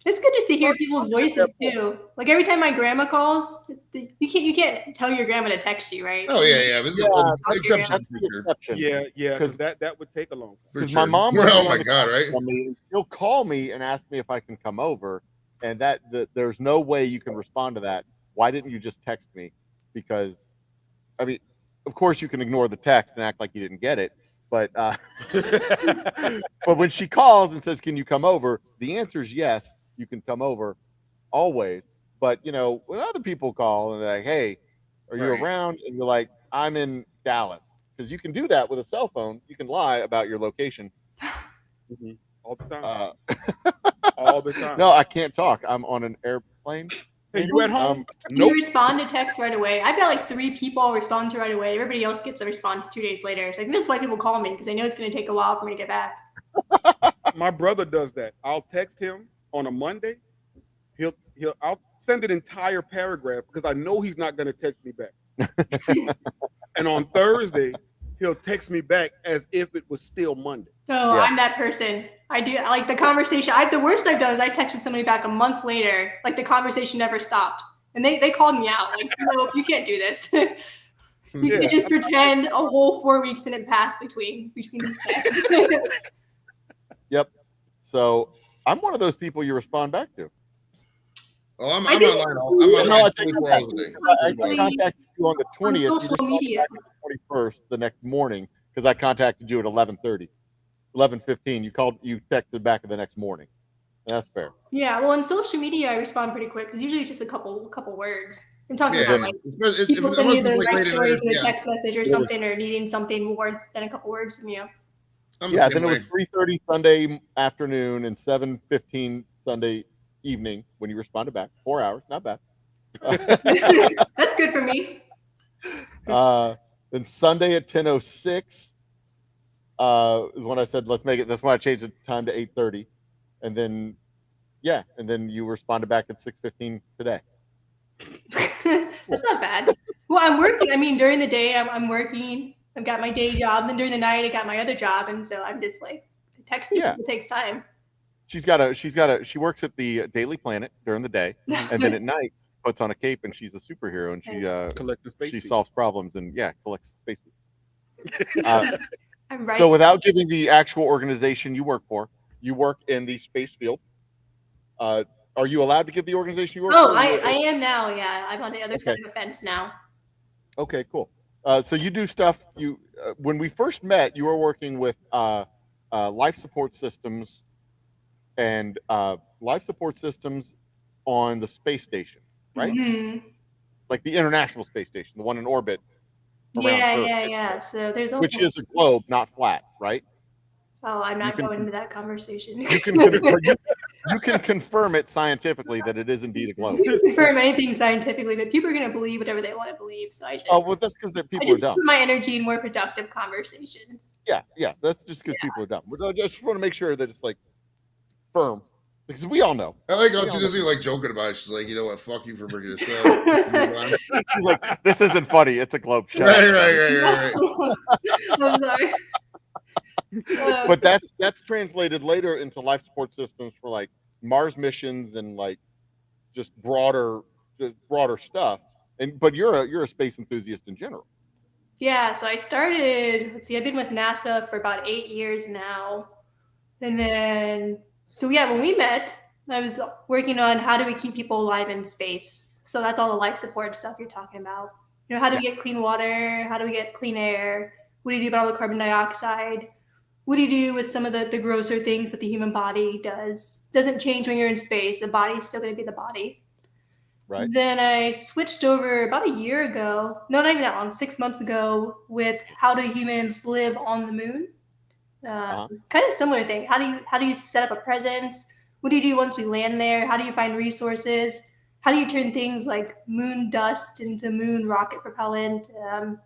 It's good just to hear people's voices too. Like every time my grandma calls, you can't tell your grandma to text you, right? Oh yeah. Exception. That's the exception. Yeah, because that would take a long time. Because my mom, oh my god, right? She'll call me and ask me if I can come over, and there's no way you can respond to that. Why didn't you just text me? Because, I mean, of course you can ignore the text and act like you didn't get it, but but when she calls and says, "Can you come over?" the answer is yes. You can come over always. But, when other people call and they're like, hey, are you around? And you're like, I'm in Dallas. Because you can do that with a cell phone. You can lie about your location. All the time. All the time. No, I can't talk. I'm on an airplane. Hey, you at home? You Nope. respond to text right away. I've got like 3 people I'll respond to right away. Everybody else gets a response 2 days later. So I think that's why people call me because they know it's going to take a while for me to get back. My brother does that. I'll text him on a Monday. I'll send an entire paragraph because I know he's not going to text me back. And on Thursday, he'll text me back as if it was still Monday. So Yeah. I'm that person. I do like the conversation. The worst I've done is I texted somebody back a month later, like the conversation never stopped. And they called me out, like, no, you can't do this. You Yeah. can't just pretend a whole 4 weeks didn't pass between these texts. Yep. So I'm one of those people you respond back to. Oh, I'm I online. think- I'm No, online I think 24 hours a day. I contacted you on the 20th. You social responded media. back on the 21st, the next morning, because I contacted you at 11:30, 11:15. You texted back the next morning. That's fair. Yeah, well, on social media, I respond pretty quick because usually it's just a couple words. I'm talking Yeah, about like especially if people sending you unless the it's right late at story night, through a yeah. text message or something, or needing something more than a couple words from you. I'm Yeah, the then it same was way. 3:30 Sunday afternoon and 7:15 Sunday evening when you responded back. 4 hours, not bad. That's good for me. Then Sunday at 10:06 is when I said let's make it. That's why I changed the time to 8:30, and then you responded back at 6:15 today. That's not bad. Well, I'm working. I mean, during the day, I'm working. I've got my day job. Then during the night, I got my other job, and so I'm just like texting. Yeah. People takes time. She works at the Daily Planet during the day, and then at night puts on a cape and she's a superhero and Collective space. she Beat. solves problems and collects space. I'm right. So without giving the actual organization you work for, you work in the space field. Are you allowed to give the organization you work Oh, for? I am now. Yeah, I'm on the other side Okay. of the fence now. Okay, cool. So you do stuff. When we first met, you were working with life support systems and life support systems on the space station, right? Mhm. Like the International Space Station, the one in orbit around Yeah, Earth, yeah. So there's which also. is a globe, not flat, right? Oh, I'm not can- going into that conversation. You can you can confirm it scientifically that it is indeed a globe. You can confirm anything scientifically, but people are going to believe whatever they want to believe. So I just, Oh well, that's because I people are just dumb. put my energy in more productive conversations. Yeah, that's just because people are dumb. I just want to make sure that it's like firm, because we all know. I like how Yeah, she doesn't like joking about it. She's like, you know what? Fuck you for bringing this up. Move on. She's like, this isn't funny. It's a globe. Shut Right, up. right. I'm sorry. But that's translated later into life support systems for like Mars missions and like just broader stuff. But you're a space enthusiast in general. Yeah, so I started, I've been with NASA for about 8 years now. And then, when we met, I was working on how do we keep people alive in space. So that's all the life support stuff you're talking about. How do we get clean water? How do we get clean air? What do you do about all the carbon dioxide? What do you do with some of the grosser things that the human body does? Doesn't change when you're in space. The body's still going to be the body. Right. Then I switched over about a year ago, no, not even that long, 6 months ago, with how do humans live on the moon? Kind of similar thing. How do you set up a presence? What do you do once we land there? How do you find resources? How do you turn things like moon dust into moon rocket propellant? And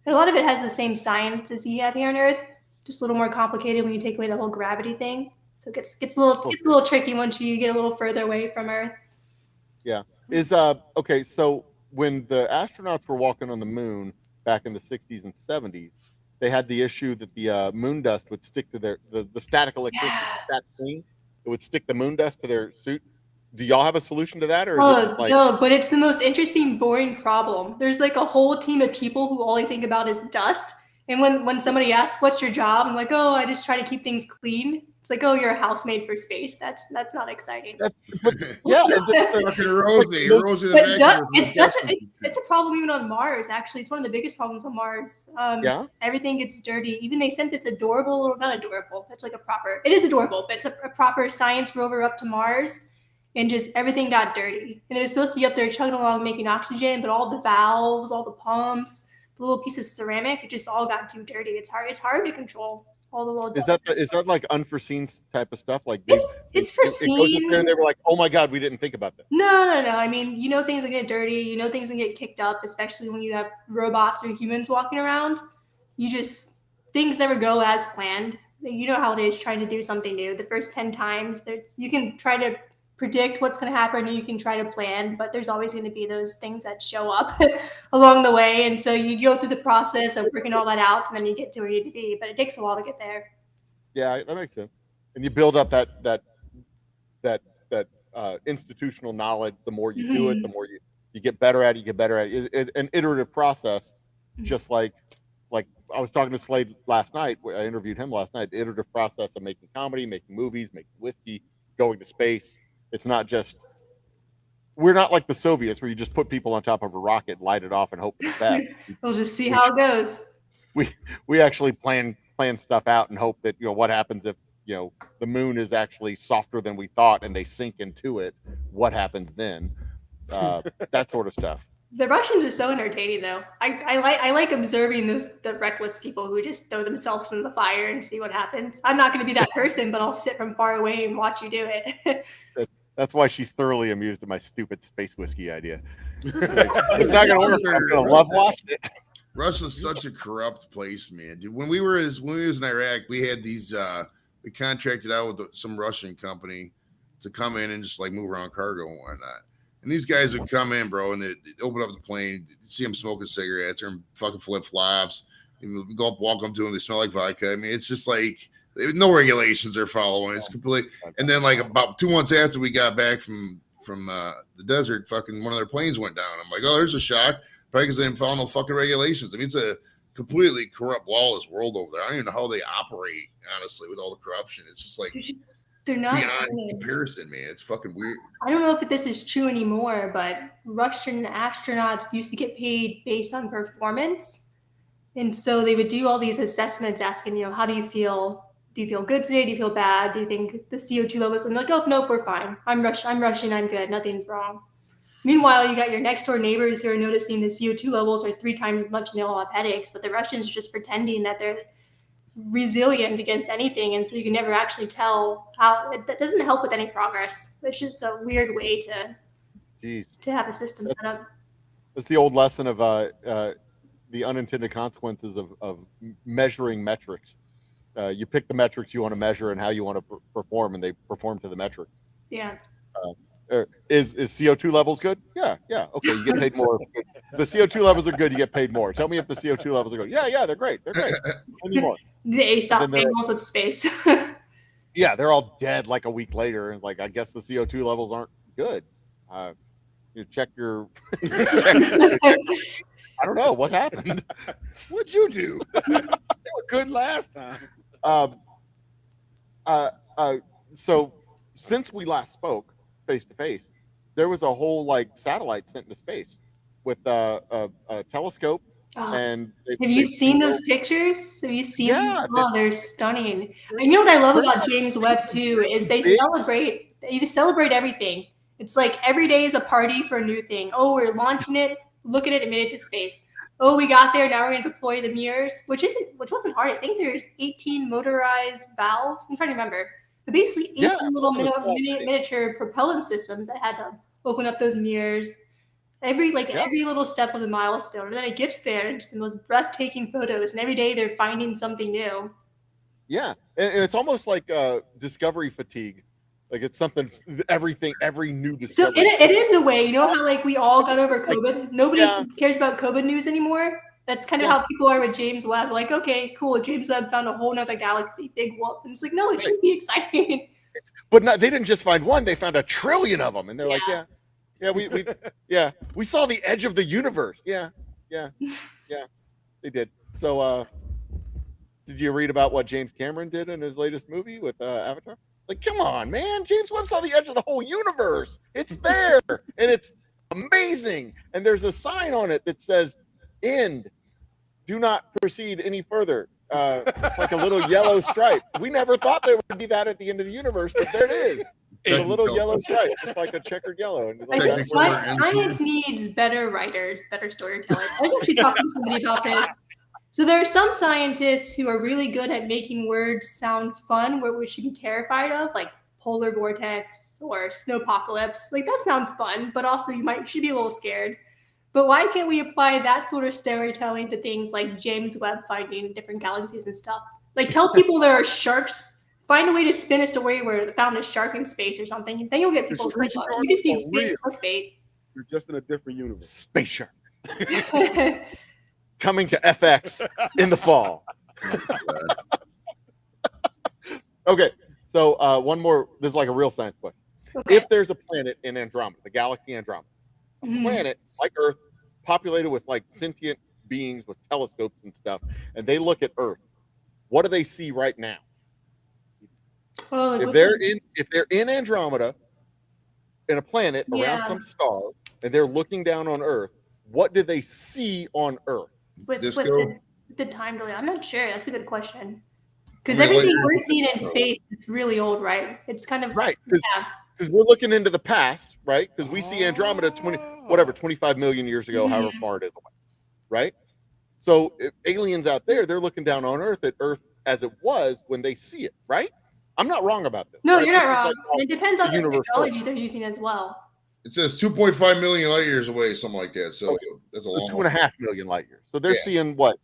a lot of it has the same science as we have here on Earth, just a little more complicated when you take away the whole gravity thing. So it gets a little tricky once you get a little further away from Earth. Yeah. Okay, so when the astronauts were walking on the moon back in the 60s and 70s, they had the issue that the moon dust would stick to the static electricity, stat clean. It would stick the moon dust to their suit. Do y'all have a solution to that, or is it just like no, but it's the most interesting, boring problem. There's like a whole team of people who all they think about is dust. And when somebody asks, "What's your job?" I'm like, "Oh, I just try to keep things clean." It's like, "Oh, you're a housemaid for space." That's not exciting. yeah? Fucking Rosie the But vacuum it's a problem even on Mars. Actually, it's one of the biggest problems on Mars. Yeah. Everything gets dirty. Even they sent this adorable, or not adorable. It's like it is adorable, but it's a proper science rover up to Mars, and just everything got dirty. And it was supposed to be up there chugging along, making oxygen, but all the valves, all the pumps, the little pieces of ceramic, it just all got too dirty. It's hard to control. all the little. Is that like unforeseen type of stuff? Like It's it goes up foreseen. there and they were like, "Oh my god, we didn't think about that." No. I mean, you know things will get dirty. You know things will get kicked up, especially when you have robots or humans walking around. Things never go as planned. You know how it is trying to do something new. The first 10 times, you can try to predict what's going to happen and you can try to plan, but there's always going to be those things that show up along the way. And so you go through the process of working all that out and then you get to where you need to be, but it takes a while to get there. Yeah, that makes sense. And you build up that institutional knowledge. The more you do it, the more you get better at it. You get better at it. It's an iterative process, just like I was talking to Slade last night. I interviewed him last night. The iterative process of making comedy, making movies, making whiskey, going to space. It's not just, we're not like the Soviets where you just put people on top of a rocket, light it off, and hope for the best. We'll just see how it goes. We actually plan stuff out and hope that, what happens if, the moon is actually softer than we thought and they sink into it. What happens then? That sort of stuff. The Russians are so entertaining, though. I like observing the reckless people who just throw themselves in the fire and see what happens. I'm not going to be that person, but I'll sit from far away and watch you do it. That's why she's thoroughly amused at my stupid space whiskey idea. It's not going to work. I'm going to love watching it. Russia's such a corrupt place, man. Dude, when we was in Iraq, we had these. We contracted out with some Russian company to come in and just like move around cargo and whatnot. And these guys would come in, bro, and they open up the plane, see them smoking cigarettes or fucking flip flops. We go up, walk them to them. They smell like vodka. I mean, it's just like no regulations they're following. It's complete. And then like about 2 months after we got back from the desert, fucking one of their planes went down. I'm like, oh, there's a shock. Probably because they didn't follow no fucking regulations. I mean, it's a completely corrupt, lawless world over there. I don't even know how they operate, honestly, with all the corruption. It's just like they're not beyond comparison, man. It's fucking weird. I don't know if this is true anymore, but Russian astronauts used to get paid based on performance. And so they would do all these assessments asking, how do you feel? Do you feel good today? Do you feel bad? Do you think the CO2 levels? And they're like, oh, nope, we're fine. I'm Russian. I'm good. Nothing's wrong. Meanwhile, you got your next door neighbors who are noticing the CO2 levels are 3 times as much and they all have headaches, but the Russians are just pretending that they're resilient against anything, and so you can never actually tell how. That doesn't help with any progress. It's just a weird way to have a system set up. It's the old lesson of the unintended consequences of measuring metrics. You pick the metrics you want to measure and how you want to perform, and they perform to the metric. Yeah. Is CO2 levels good? Yeah. Okay, you get paid more. The CO2 levels are good, you get paid more. Tell me if the CO2 levels are good. Yeah, they're great. They're great. More. The Aesop fables of space. Yeah, they're all dead like a week later, and like I guess the CO2 levels aren't good. You check your. I don't know what happened. What'd you do? They were good last time. So since we last spoke face to face, there was a whole satellite sent into space with a telescope. And have you seen those pictures? Have you seen them? Oh, they're stunning. And you know what I love about James Webb too is they celebrate everything. It's like every day is a party for a new thing. Oh, we're launching it. Look at it and made it to space. Oh, we got there. Now we're going to deploy the mirrors, which wasn't hard. I think there's 18 motorized valves. I'm trying to remember. But basically 18 little miniature propellant systems that had to open up those mirrors. Every little step of the milestone, and then it gets there, and it's the most breathtaking photos. And every day they're finding something new. Yeah, and it's almost like discovery fatigue. Like it's something, every new discovery. So it is in a way, how we all got over COVID. Nobody cares about COVID news anymore. That's kind of how people are with James Webb. Like, okay, cool, James Webb found a whole nother galaxy, big whoop. And it's like, no, it should be exciting. But they didn't just find one; they found a trillion of them, and they're like, we saw the edge of the universe. Yeah, they did. So, did you read about what James Cameron did in his latest movie with Avatar? Like, come on, man! James Webb saw the edge of the whole universe. It's there, and it's amazing. And there's a sign on it that says, "End. Do not proceed any further." It's like a little yellow stripe. We never thought there would be that at the end of the universe, but there it is. It's a little yellow stripe, just like a checkered yellow. And science needs better writers, better storytellers. I was actually talking to somebody about this. So there are some scientists who are really good at making words sound fun, where we should be terrified of, like polar vortex or snowpocalypse. Like that sounds fun, but also should be a little scared. But why can't we apply that sort of storytelling to things like James Webb finding different galaxies and stuff? Like tell people there are sharks. Find a way to spin a story where they found a shark in space or something. Then you'll get people to click on it. You just need space clickbait. You're just in a different universe. Space Shark coming to FX in the fall. Okay, so one more. This is like a real science question. Okay. If there's a planet in Andromeda, the galaxy Andromeda, a Mhm. planet like Earth, populated with like sentient beings with telescopes and stuff, and they look at Earth, what do they see right now? Well, like, If they're in Andromeda, in a planet around Yeah. some star, and they're looking down on Earth, what do they see on Earth? with Disco? the time delay, I'm not sure. That's a good question. Because I mean, everything like- we're seeing in space is really old, right? It's kind of Right, Yeah. because we're looking into the past, right? Because we see Andromeda 25 million years ago, however Mhm. far it is away, right? So if aliens out there, they're looking down on Earth at Earth as it was when they see it, right? I'm not wrong about this. No, right? you're This not is wrong. like how It depends on the the universe technology they're using as well. It says 2.5 million light years away, something like that. So that's a so long 2.5 million light years. So they're Yeah. seeing what?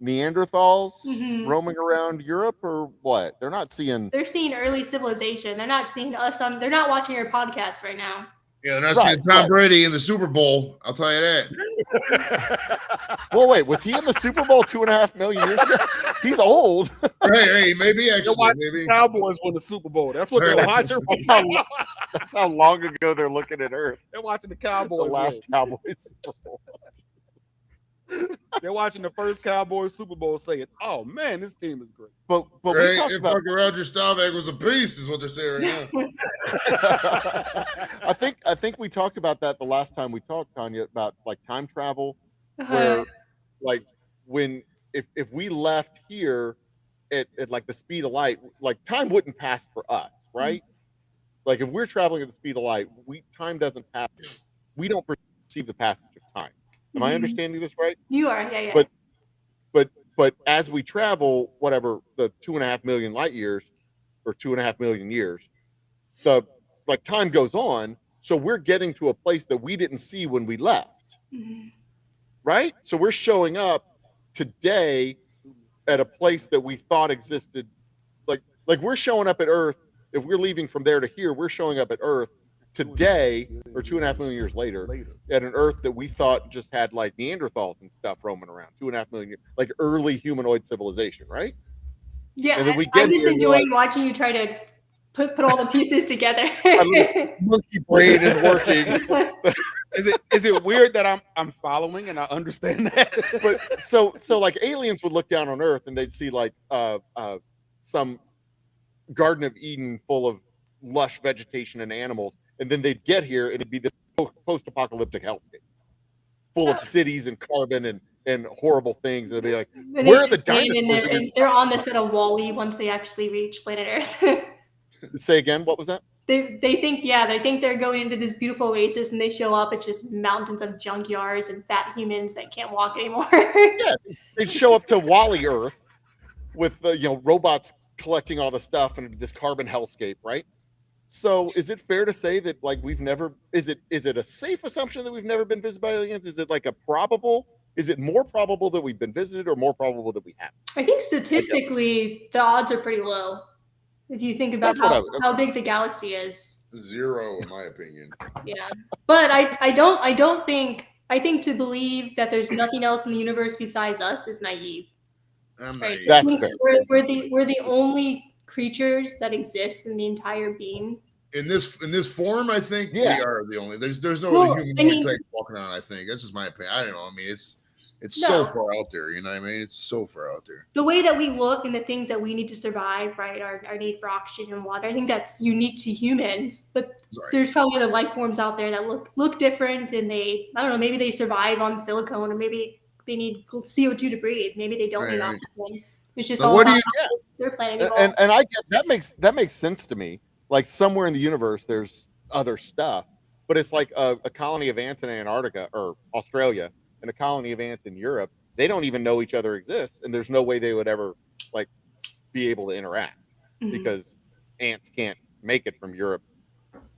Neanderthals Mhm. roaming around Europe or what? They're not seeing. They're seeing early civilization. They're not seeing us. They're not watching your podcast right now. Yeah, they're not Right, seeing Tom right. Brady in the Super Bowl. I'll tell you that. Well, wait, was he in the Super Bowl 2.5 million years ago? He's old. Hey, maybe They're actually, watching maybe. the Cowboys win the Super Bowl. That's what Hey, they're that's- watching. That's how, that's how long ago they're looking at Earth. They're watching the The Cowboys. last win. Cowboys Super Bowl. They're watching the first Cowboys Super Bowl, saying, "Oh man, this team is great." But we Right? talked If about. fucking Roger Staubach was a beast, is what they're saying right now. I think we talked about that the last time we talked, Tanya, about like time travel, Uh-huh. where like when if we left here at like the speed of light, like time wouldn't pass for us, right? Like if we're traveling at the speed of light, time doesn't pass. We don't perceive the passage of time. Am I Mhm. understanding this right? You are, yeah. But as we travel, whatever the 2.5 million light years or 2.5 million years, the like time goes on. So we're getting to a place that we didn't see when we left, Mhm. right? So we're showing up today at a place that we thought existed. Like we're showing up at Earth. If we're leaving from there to here, we're showing up at Earth today or 2.5 million years later at an Earth that we thought just had like Neanderthals and stuff roaming around 2.5 million years, like early humanoid civilization, right? Yeah, And then we I'm get just here and we're enjoying watching you try to put all the pieces together. Monkey brain is working. Is it weird that I'm following and I understand that? But so like aliens would look down on Earth and they'd see like some Garden of Eden full of lush vegetation and animals, and then they'd get here and it'd be this post-apocalyptic hellscape full of cities and carbon and horrible things. And they'd be like, And they where are the just land dinosaurs in there, that we- and they're on the set of Wall-E once they actually reach planet Earth. say again, what was that? they think they're going into this beautiful oasis, and they show up. It's just mountains of junkyards and fat humans that can't walk anymore. Yeah, they'd show up to Wally Earth with robots collecting all the stuff and this carbon hellscape, right? So is it fair to say that like is it a safe assumption that we've never been visited by aliens? Is it like is it more probable that we've been visited or more probable that we haven't? I think statistically, the odds are pretty low. If you think about That's what how big the galaxy is. 0, in my opinion. Yeah, but I think to believe that there's nothing else in the universe besides us is naive. I'm Right. naive. That's I think fair. we're the only creatures that exist in the entire being. In this form, I think Yeah. we are the only. There's no Well, other I humanoid mean- type walking around. I think that's just my opinion. I don't know. I mean, it's No. so far out there. You know what I mean? It's so far out there. The way that we look and the things that we need to survive, right? Our need for oxygen and water. I think that's unique to humans. But Right. there's probably other life forms out there that look different, and I don't know, maybe they survive on silicone, or maybe they need CO2 to breathe. Maybe they don't need Right. oxygen. It's just So all what do about you? how their planet And evolved. I get that makes sense to me. Like somewhere in the universe, there's other stuff, but it's like a colony of ants in Antarctica or Australia and a colony of ants in Europe. they don't even know each other exists, and there's no way they would ever like be able to interact Mhm. because ants can't make it from Europe.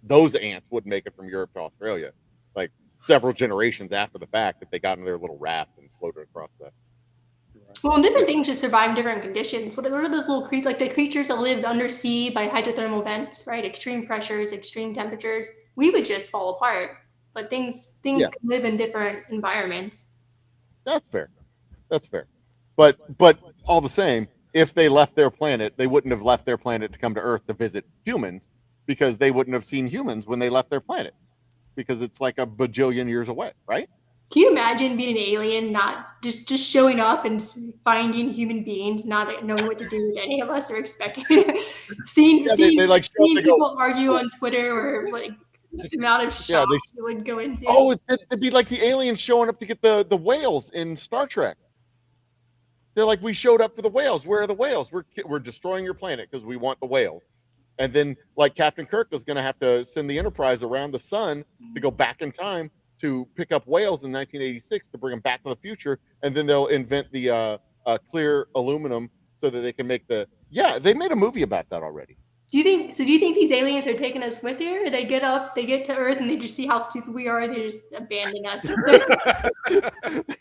Those ants wouldn't make it from Europe to Australia, like several generations after the fact, if they got in their little raft and floated across that. Well, and different things just survive in different conditions. What are those little creatures, like the creatures that lived undersea by hydrothermal vents, right? Extreme pressures, extreme temperatures. We would just fall apart. But things Yeah. can live in different environments. That's fair. That's fair. But all the same, if they left their planet, they wouldn't have left their planet to come to Earth to visit humans because they wouldn't have seen humans when they left their planet because it's like a bajillion years away, right? Can you imagine being an alien, not just showing up and finding human beings, not knowing what to do with any of us or expecting seeing Yeah, they like show up, seeing they go, people argue on Twitter or like the amount of Yeah, shock they- you would go into. oh, it'd be like the aliens showing up to get the whales in Star Trek. They're like, we showed up for the whales. Where are the whales? We're destroying your planet because we want the whales. And then, like Captain Kirk is going to have to send the Enterprise around the sun to go back in time to pick up whales in 1986 to bring them back to the future, and then they'll invent the clear aluminum so that they can make the. Yeah, they made a movie about that already. Do you think these aliens are taking us with you, or they get to Earth and they just see how stupid we are, they just abandon us?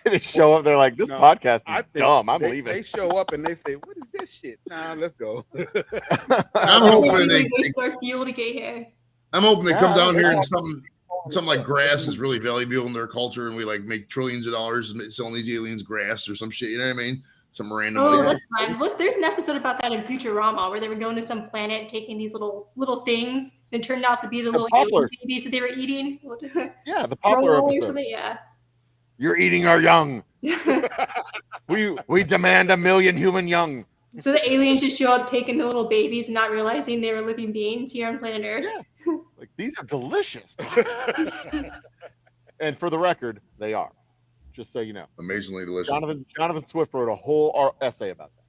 They show up, they're like, "This No, podcast I is think dumb. I'm they, leaving." They show up and they say, "What is this shit?" Nah, let's go. I'm hoping they waste our fuel to get here. I'm hoping they Yeah, come down they here all- and something like grass is really valuable in their culture, and we like make trillions of dollars selling these aliens grass or some shit. You know what I mean? Some random. Oh, like- that's fine. Look, there's an episode about that in Futurama where they were going to some planet, taking these little things, and it turned out to be the little alien poplars. babies that they were eating. Yeah, the popular Troll or episode. something, yeah. You're eating our young. We demand 1 million human young. So the aliens just show up taking the little babies, not realizing they were living beings here on planet Earth. Yeah. Like, these are delicious. And for the record, they are. Just so you know. Amazingly delicious. Jonathan Swift wrote a whole essay about that.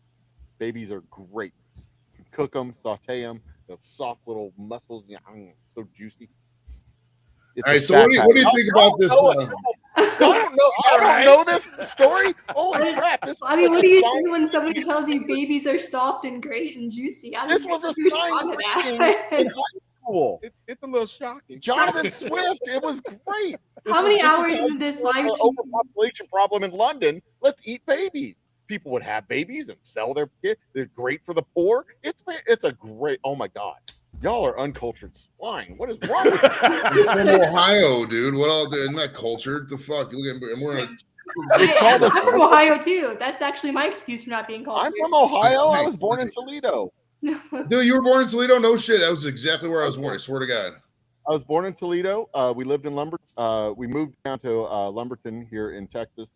Babies are great. You can cook them, saute them. They're soft little muscles. Yeah, so juicy. It's All a right, so what do you satire. think about this? Y'all don't know this story? Holy crap! This I mean, was what do like a you science- do when somebody tells you babibies are soft and great and juicy? I don't This know was a how you respond science to reading that. in high school. It's a little shocking. Jonathan Swift. It was great. How many hours is into this an live stream? overpopulation problem in London. Let's eat babies. People would have babies and sell their kids. They're great for the poor. It's a great. Oh my god, y'all are uncultured swine. What is wrong with you? I'm from Ohio, dude. What all? I'm not cultured. The fuck? You look at me. We're in It's called a- I'm from Ohio too. That's actually my excuse for not being called. I'm from Ohio. I was born in Toledo. dude, you were born in Toledo? No shit. That was exactly where I was born. I swear to God. I was born in Toledo. We lived in Lumberton. We moved down to Lumberton here in Texas,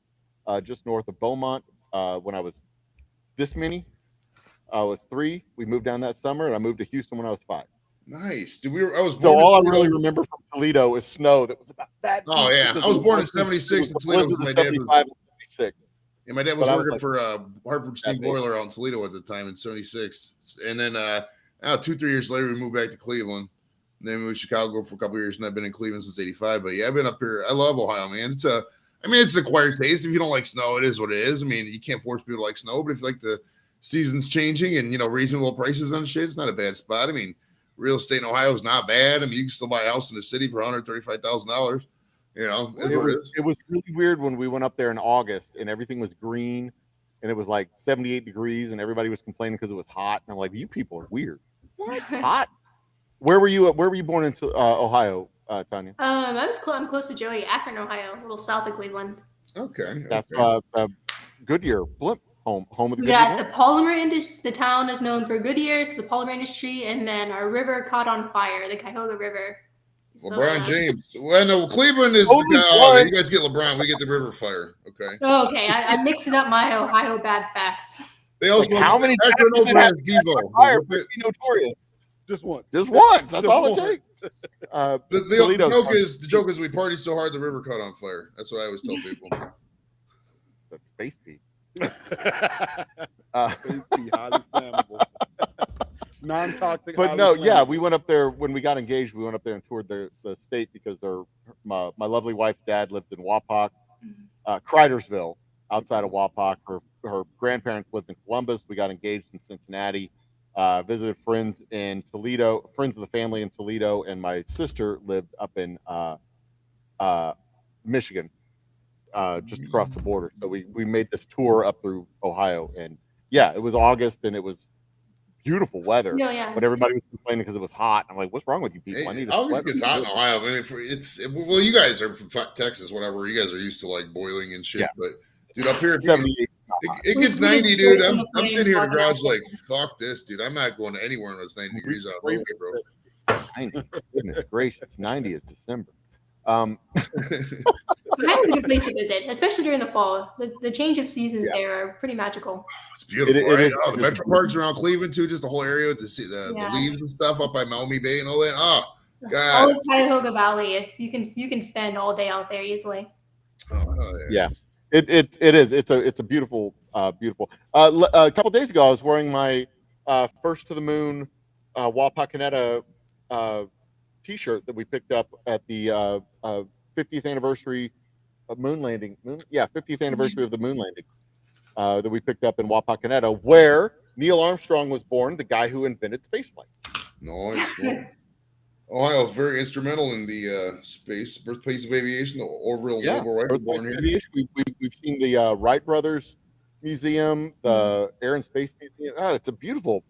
just north of Beaumont. When I was this many, I was 3. We moved down that summer, and I moved to Houston when I was 5. Nice. Dude, I was born. So in all I Toledo. really remember from Toledo is snow that was about that. Oh, deep yeah. because I was it born in it 76 in was Toledo blizzard because of my dad was- 75 and 76. Yeah, my dad was But I was working like- for Hartford Steam That big. Boiler out in Toledo at the time in '76, and then 2-3 years later we moved back to Cleveland. And then we moved to Chicago for a couple years, and I've been in Cleveland since '85. But yeah, I've been up here. I love Ohio, man. It's an acquired taste. If you don't like snow, it is what it is. I mean, you can't force people to like snow, but if you like the seasons changing and reasonable prices on shit, it's not a bad spot. I mean, real estate in Ohio is not bad. I mean, you can still buy a house in the city for $135,000. It was really weird when we went up there in August and everything was green and it was like 78 degrees and everybody was complaining because it was hot. And I'm like, you people are weird. What? Hot? Where were you born in Ohio, Tanya? I'm close to Joey, Akron, Ohio, a little south of Cleveland. Okay. That's okay. Goodyear, Blimp, home of the We Goodyear. got the polymer industry. The town is known for Goodyear, so the polymer industry, and then our river caught on fire, the Cuyahoga River. So, LeBron James. Well, no, Cleveland is. Only one. You guys get LeBron. We get the River Fire. Okay. Oh, okay, I'm mixing up my Ohio bad facts. They also Like, how many Akron times does it also have has to catch Devo. fire The, to be notorious? Just one. Just once. That's Just all once. it takes. the Toledo's joke is we party so hard the river caught on fire. That's what I always tell people. That's Space Pete. Space Uh, Pea, highly flammable. Non-toxic. but highly no, yeah, flammable. we went up there when we got engaged. We went up there and toured the state because my lovely wife's dad lives in Wapak, Cridersville, outside of Wapak. Her grandparents lived in Columbus. We got engaged in Cincinnati. Visited friends in Toledo, friends of the family in Toledo, and my sister lived up in Michigan, just across the border. So we made this tour up through Ohio, and yeah, it was August and it was beautiful weather. No, yeah. But everybody was complaining because it was hot. I'm like, what's wrong with you people? I need a August sweater. gets hot in Ohio. I mean, well, you guys are from Texas, whatever. You guys are used to like boiling and shit. Yeah. But dude, up here, it, 78. it gets 90, dude. I'm sitting here in the garage like, fuck this, dude. I'm not going anywhere when it's 90 degrees out. No way, bro. 90. Goodness gracious, 90 is December. Ohio's a good place to visit, especially during the fall. The change of seasons there are pretty magical. It's beautiful. It Right? is. Oh, the metro parks around Cleveland too, just the whole area with the Yeah. leaves and stuff up by Maumee Bay and all that. Oh All God. of Cuyahoga Valley, you can spend all day out there easily. Oh, yeah. Yeah, it is. It's a beautiful, beautiful. A couple days ago, I was wearing my First to the Moon Wapakoneta T-shirt that we picked up at the 50th anniversary of moon landing. 50th anniversary of the moon landing that we picked up in Wapakoneta, where Neil Armstrong was born, the guy who invented spaceflight. Nice. Ohio is very instrumental in the birthplace of aviation. Orville Yeah, Noble Wright was Birthplace born of here. Aviation. We've seen the Wright Brothers Museum, the Air and Space Museum. Oh, it's a beautiful,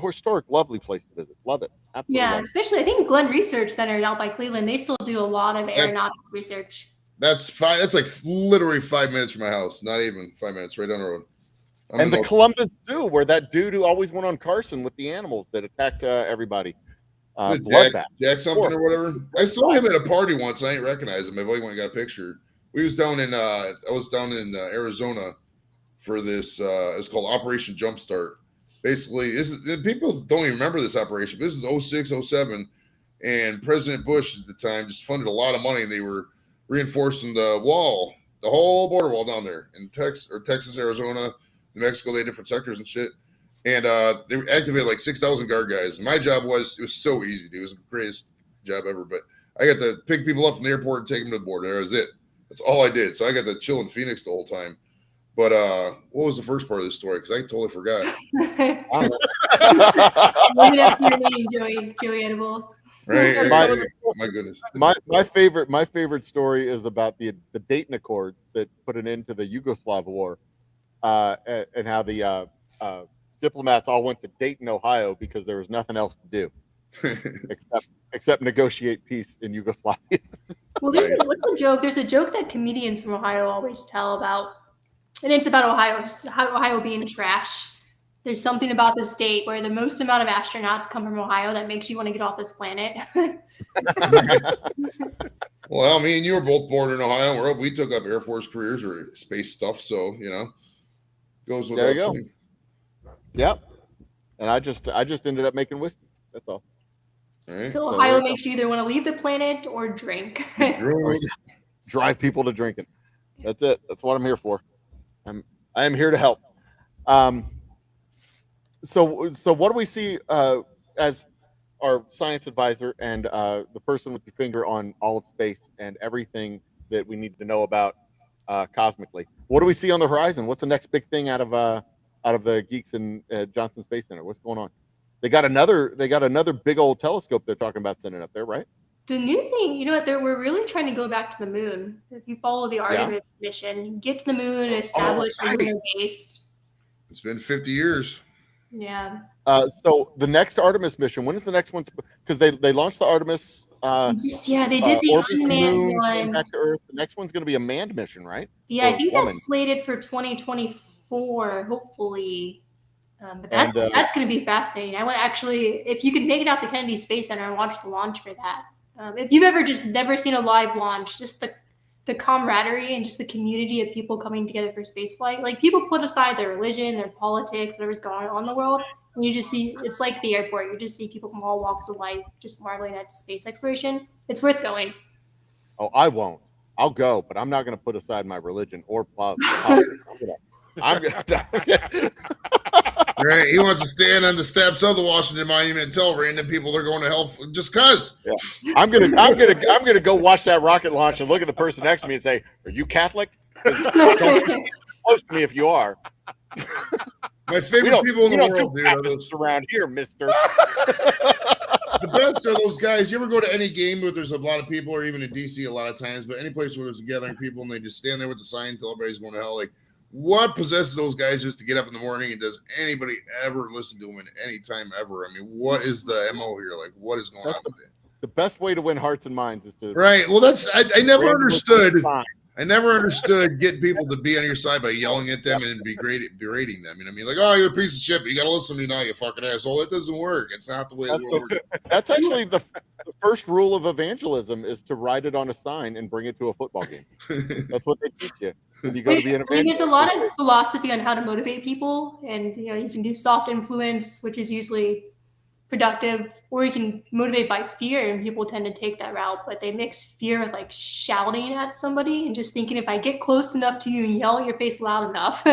historic, lovely place to visit. Love it. Absolutely. Yeah, love it. especially I think Glenn Research Center out by Cleveland, they still do a lot of aeronautics research. That's fine. That's like literally 5 minutes from my house. Not even 5 minutes, right down the road. And the Columbus Zoo, where that dude who always went on Carson with the animals that attacked everybody. Bloodbath. Jack something or whatever. I saw him at a party once. I ain't recognize him. My buddy went and got a picture. I was down in Arizona for this. It was called Operation Jumpstart. Basically, people don't even remember this operation. This is 06, 07, and President Bush at the time just funded a lot of money, and they were reinforcing the wall, the whole border wall down there in Texas, Arizona, New Mexico. They had different sectors and shit. And they activated like 6,000 guard guys. And my job it was so easy, dude. It was the greatest job ever. But I got to pick people up from the airport and take them to the border. That was it. That's all I did. So I got to chill in Phoenix the whole time. But what was the first part of the story? Because I totally forgot. Maybe that's your name, Joey Edibles. Right? My- My goodness. my favorite story is about the Dayton Accords that put an end to the Yugoslav war, and how the diplomats all went to Dayton, Ohio, because there was nothing else to do except negotiate peace in Yugoslavia. Well, what's a joke? There's a joke that comedians from Ohio always tell about, and it's about Ohio being trash. There's something about the state where the most amount of astronauts come from Ohio that makes you want to get off this planet. Well, me and you were both born in Ohio. We took up Air Force careers or space stuff. So, goes with There you go. Yep. And I just ended up making whiskey. That's all. All right. So there Ohio you go. makes you either want to leave the planet or drink. Drive people to drinking. That's it. That's what I'm here for. I am here to help. So what do we see as our science advisor and the person with the finger on all of space and everything that we need to know about cosmically? What do we see on the horizon? What's the next big thing out of the geeks in Johnson Space Center? What's going on? They got another big old telescope they're talking about sending up there, right? The new thing, we're really trying to go back to the moon. If you follow the Artemis mission, you get to the moon and establish a lunar base. It's been 50 years. Yeah. So the next Artemis mission, when is the next one? Because they launched the Artemis. They did the orbit the unmanned moon, came one. back to Earth. The next one's going to be a manned mission, right? Yeah, I or think woman. that's slated for 2024, hopefully. But And, that's going to be fascinating. I want to actually, if you could make it out to Kennedy Space Center and watch the launch for that. If you've ever just never seen a live launch, just the camaraderie and just the community of people coming together for spaceflight. Like, people put aside their religion, their politics, whatever's going on in the world, and you just see, it's like the airport. You just see people from all walks of life just marveling at space exploration. It's worth going. Oh, I won't. I'll go, but I'm not going to put aside my religion or politics. I'm gonna Right? He wants to stand on the steps of the Washington Monument and tell random people they're going to hell just cause. I'm gonna go watch that rocket launch and look at the person next to me and say, "Are you Catholic?" Don't you close to me if you are. My favorite people in the world, dude, are those. Those around here, Mister. The best are those guys. You ever go to any game where there's a lot of people, or even in DC a lot of times, but any place where there's a gathering of people and they just stand there with the sign till everybody's going to hell? Like, what possesses those guys just to get up in the morning, and does anybody ever listen to them at any time ever? I mean, what is the MO here? Like, what is going on with it? The best way to win hearts and minds is to Right. Well, I never randomly understood. sign. I never understood getting people to be on your side by yelling at them and berating them. You know what I mean? Like, oh, you're a piece of shit, but you got to listen to me now, you fucking asshole. It doesn't work. It's not the way the world works. That's actually the first rule of evangelism is to write it on a sign and bring it to a football game. That's what they teach you when you go to be an I mean, evangelist. there's a lot of philosophy on how to motivate people, and you can do soft influence, which is usually productive, or you can motivate by fear, and people tend to take that route. But they mix fear with like shouting at somebody and just thinking, if I get close enough to you and yell at your face loud enough,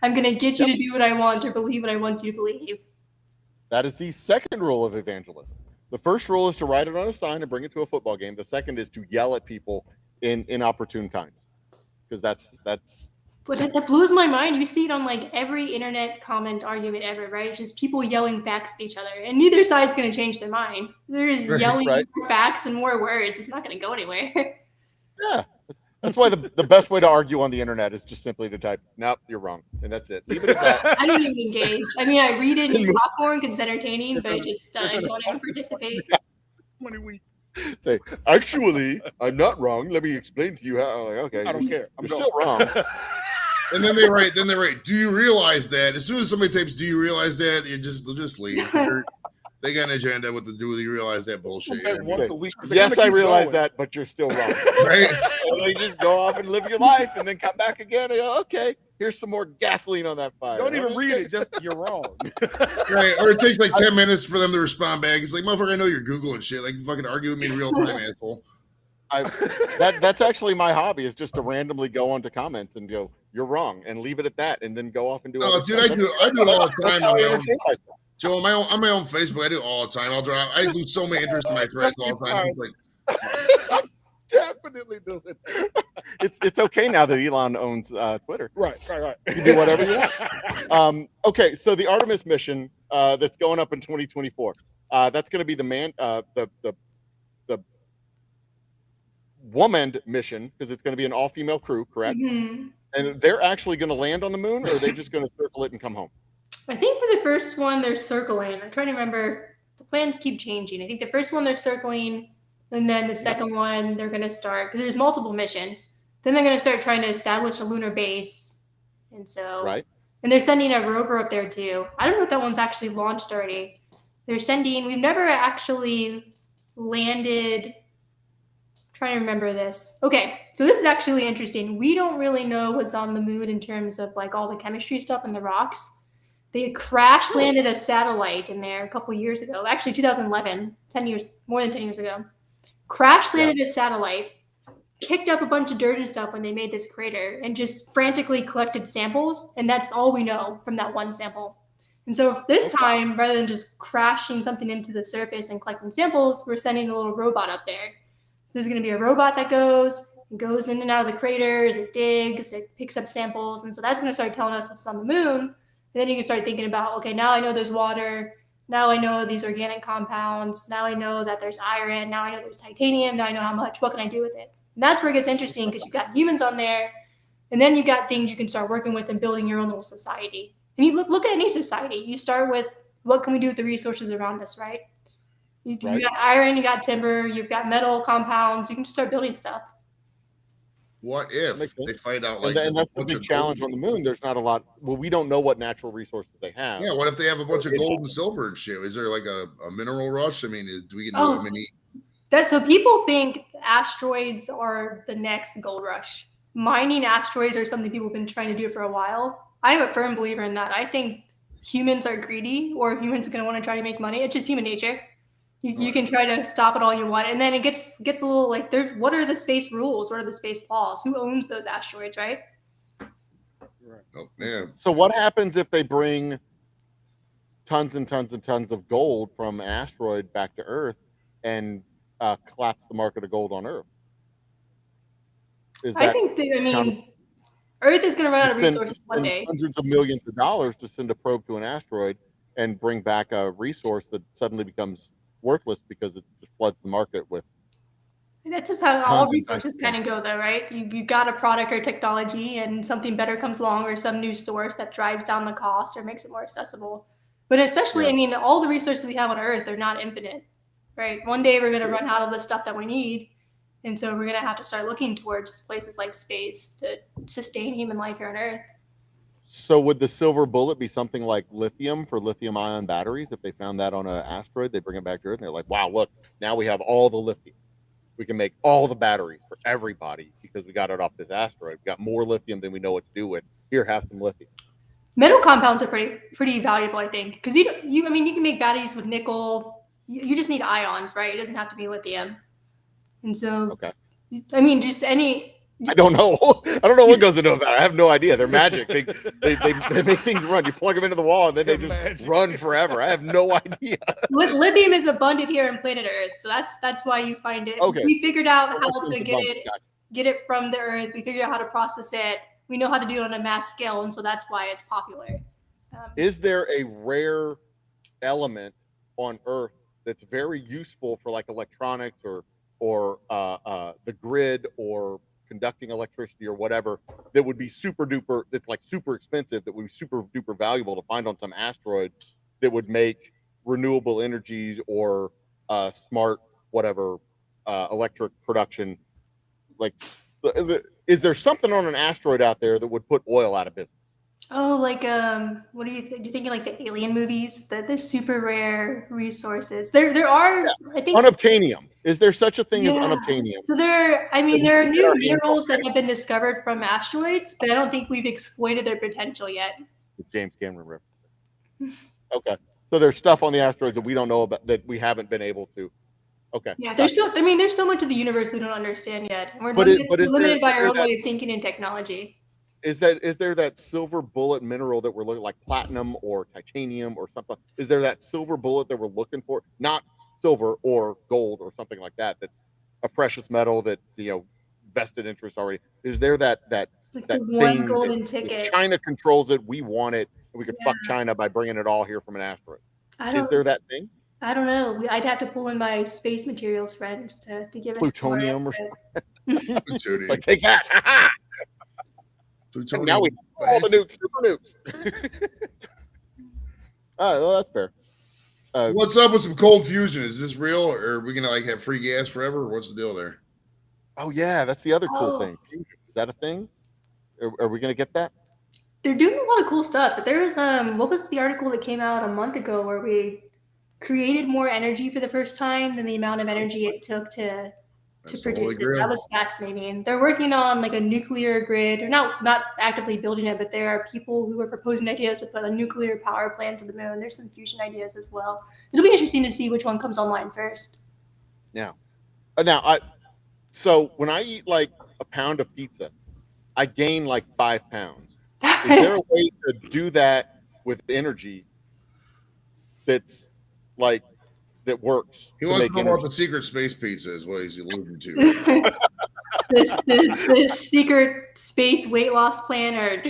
I'm gonna get you to do what I want or believe what I want you to believe. That is the second rule of evangelism. The first rule is to write it on a sign and bring it to a football game. The second is to yell at people in inopportune times, because that's But that blows my mind. You see it on like every internet comment argument ever, right? It's just people yelling facts at each other, and neither side's going to change their mind. They're just yelling right. more facts and more words. It's not going to go anywhere. Yeah. That's why the best way to argue on the internet is just simply to type, nope, you're wrong. And that's it. Leave it at that. I don't even engage. I mean, I read it and eat popcorn because it's entertaining, but I don't ever participate. 20 weeks. Say, actually, I'm not wrong. Let me explain to you how. Like, okay, I don't care. You're still wrong. And then they write, do you realize that? As soon as somebody types, do you realize that? They'll just leave. They got an agenda with the do you realize that bullshit. Okay, once a week. They're Yes, gonna I keep realize going. that, but you're still wrong. Right? So they just go off and live your life and then come back again and go, okay, here's some more gasoline on that fire. Don't even read it. Just you're wrong. Right. Or it takes like 10 minutes for them to respond back. It's like, motherfucker, I know you're Googling shit. Like, fucking argue with me in real time, asshole. That's actually my hobby, is just to randomly go onto comments and go, you're wrong, and leave it at that, and then go off and do it. Oh, dude, I do it all the That's time. how On I my own, entertain myself. Joe, on my own Facebook, I do it all the time. I lose so many interest in my threads all the time. It's like, Definitely do it. It's okay now that Elon owns Twitter. Right. You can do whatever you want. Okay, so the Artemis mission that's going up in 2024. That's going to be the woman mission, because it's going to be an all-female crew, correct? Mhm. And they're actually going to land on the moon, or are they just going to circle it and come home? I think for the first one, they're circling. I'm trying to remember. The plans keep changing. I think the first one, they're circling. And then the second one, they're going to start, because there's multiple missions. Then they're going to start trying to establish a lunar base. And so, Right. And they're sending a rover up there too. I don't know if that one's actually launched already. We've never actually landed. Trying to remember this. Okay, so this is actually interesting. We don't really know what's on the moon in terms of like all the chemistry stuff in the rocks. They crash landed a satellite in there a couple years ago. Actually, 2011, more than 10 years ago. Crash landed a satellite, kicked up a bunch of dirt and stuff when they made this crater, and just frantically collected samples. And that's all we know from that one sample. And so this time, rather than just crashing something into the surface and collecting samples, we're sending a little robot up there. So there's going to be a robot that goes in and out of the craters, it digs, it picks up samples. And so that's going to start telling us what's on the moon. And then you can start thinking about, okay, now I know there's water. Now I know these organic compounds. Now I know that there's iron. Now I know there's titanium. Now I know how much. What can I do with it? And that's where it gets interesting, because you've got humans on there. And then you've got things you can start working with and building your own little society. And you look at any society. You start with, what can we do with the resources around us, right? You got iron, you got timber, you've got metal compounds. You can just start building stuff. what if Makes sense. they find out like And that's the a bunch big of challenge gold? on the moon. There's not a lot. Well, we don't know what natural resources they have. Yeah, what if they have a bunch of gold and silver and shit? Is there like a mineral rush? I mean, do we get Oh. a mini? So people think asteroids are the next gold rush. Mining asteroids are something people have been trying to do for a while. I'm a firm believer in that. I think humans are greedy, or humans are going to want to try to make money. It's just human nature. You can try to stop it all you want, and then it gets a little like, what are the space rules? What are the space laws? Who owns those asteroids, right? Oh, yeah. So what happens if they bring tons and tons and tons of gold from an asteroid back to Earth and collapse the market of gold on Earth? Is I that think that, Earth is going to run out of spend, resources one spend day. hundreds of millions of dollars to send a probe to an asteroid and bring back a resource that suddenly becomes worthless because it just floods the market with. And that's just how all Tons and tons resources of kind of go, though, right? You got a product or technology, and something better comes along, or some new source that drives down the cost or makes it more accessible. But especially, Yeah. I mean, all the resources we have on Earth are not infinite, right? One day we're going to run out of the stuff that we need, and so we're going to have to start looking towards places like space to sustain human life here on Earth. So would the silver bullet be something like lithium for lithium ion batteries? If they found that on an asteroid, they bring it back to Earth and they're like, wow, look, now we have all the lithium. We can make all the batteries for everybody because we got it off this asteroid. We got more lithium than we know what to do with. Here, have some lithium. Metal compounds are pretty valuable, I think, because I mean, you can make batteries with nickel. You just need ions, right? It doesn't have to be lithium. And so, Okay. I mean, just any. I don't know. I don't know what goes into a battery. I have no idea. They're magic. They make things run. You plug them into the wall and then they just run forever. I have no idea. Lithium is abundant here on planet Earth, so that's why you find it. Okay. We figured out how Lithium's to abundant. Gotcha. get it from the Earth. We figured out how to process it. We know how to do it on a mass scale, and so that's why it's popular. Is there a rare element on Earth that's very useful for like electronics or the grid or conducting electricity or whatever that would be super duper, that's like super expensive, that would be super duper valuable to find on some asteroid that would make renewable energies or smart whatever electric production? Like, is there something on an asteroid out there that would put oil out of business? Oh, like what do you think? Do you think like the Alien movies? That there's super rare resources. There are, I think. Unobtainium. Is there such a thing as Yeah. unobtainium? So there are That new we get our hands minerals on? that have been discovered from asteroids, but I don't think we've exploited their potential yet. The James Cameron reference. Okay, so there's stuff on the asteroids that we don't know about, that we haven't been able to. Okay. Yeah, gotcha. there's so much of the universe we don't understand yet. We're But limited, is we're limited there- by is our own there way of thinking and technology. Is there that silver bullet mineral that we're looking, like platinum or titanium or something? Is there that silver bullet that we're looking for? Not silver or gold or something like that. That's a precious metal that vested interest already. Is there that Like that the one thing golden that ticket. China controls it? We want it, and we could fuck China by bringing it all here from an asteroid. Is there that thing? I don't know. I'd have to pull in my space materials friends to give us Plutonium or something. Plutonium. Like, take that! Ha ha! And now we have all the nukes, super nukes. Well, that's fair. What's up with some cold fusion? Is this real, or are we gonna like have free gas forever? Or what's the deal there? Oh yeah, that's the other cool Oh. thing. Is that a thing? Are we gonna get that? They're doing a lot of cool stuff, but there was what was the article that came out a month ago where we created more energy for the first time than the amount of energy it took to That's the Holy produce it. Grail. That was fascinating. They're working on like a nuclear grid, or not actively building it, but there are people who are proposing ideas to put a nuclear power plant to the moon. There's some fusion ideas as well. It'll be interesting to see which one comes online first. So when I eat like a pound of pizza, I gain like 5 pounds. Is there a way to do that with energy that's like that works? He to wants to make know about energy? the secret space pizza, is what he's alluding to. this secret space weight loss plan, or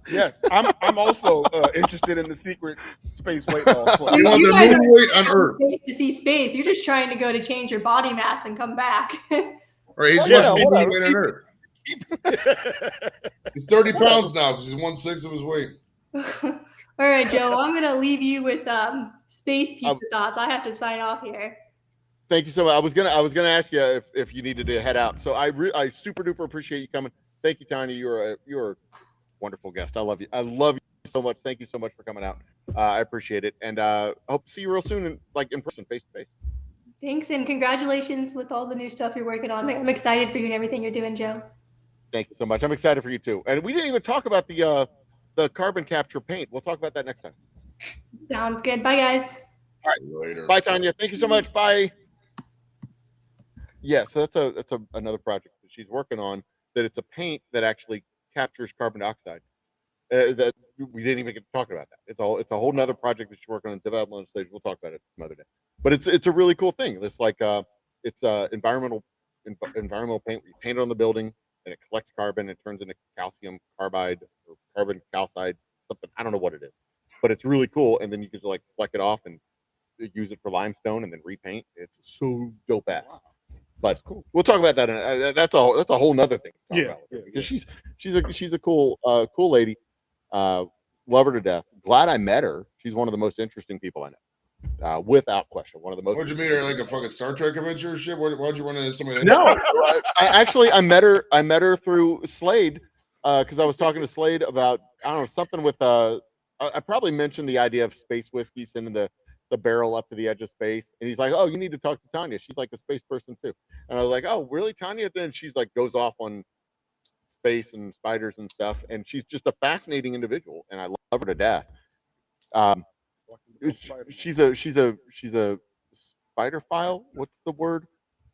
Yes, I'm also interested in the secret space weight loss plan. He wants You the guys are moon weight on Earth. space to see space. You're just trying to go to change your body mass and come back. Right, he's Well, the hold moon on. weight on Earth. He's 30 pounds now because he's 1/6 of his weight. All right, Joe. I'm gonna leave you with space pizza thoughts. I have to sign off here. Thank you so much. I was gonna ask you if you needed to head out. So I super duper appreciate you coming. Thank you, Tanya. You're a wonderful guest. I love you. I love you so much. Thank you so much for coming out. I appreciate it, and I hope to see you real soon, in person, face to face. Thanks, and congratulations with all the new stuff you're working on. I'm excited for you and everything you're doing, Joe. Thank you so much. I'm excited for you too. And we didn't even talk about the carbon capture paint. We'll talk about that next time. Sounds good. Bye, guys. Later. Bye, Tanya. Thank you so much. Bye. Yeah, so that's another project that she's working on. That it's a paint that actually captures carbon dioxide. That we didn't even get to talk about that. It's a whole nother project that she's working on, development stage. We'll talk about it some other day. But it's a really cool thing. It's like it's environmental paint. You paint it on the building and it collects flex carbon. It turns into calcium carbide or carbon calcide, something. I don't know what it is, but it's really cool. And then you can just like fleck it off and use it for limestone and then repaint. It's so dope ass. But cool. we'll talk about that. That's a whole nother thing. To talk about with her, because she's a cool cool lady. Love her to death. Glad I met her. She's one of the most interesting people I know, without question. One of the most. What'd you meet her like a fucking Star Trek adventure or shit? Why'd you run into somebody? No, I met her through Slade because I was talking to Slade about I don't know something with I probably mentioned the idea of space whiskey sending the barrel up to the edge of space, and he's like, "Oh, you need to talk to Tanya. She's like a space person too." And I was like, "Oh, really, Tanya?" Then she's like goes off on space and spiders and stuff, and she's just a fascinating individual, and I love her to death. She's a spider file. What's the word?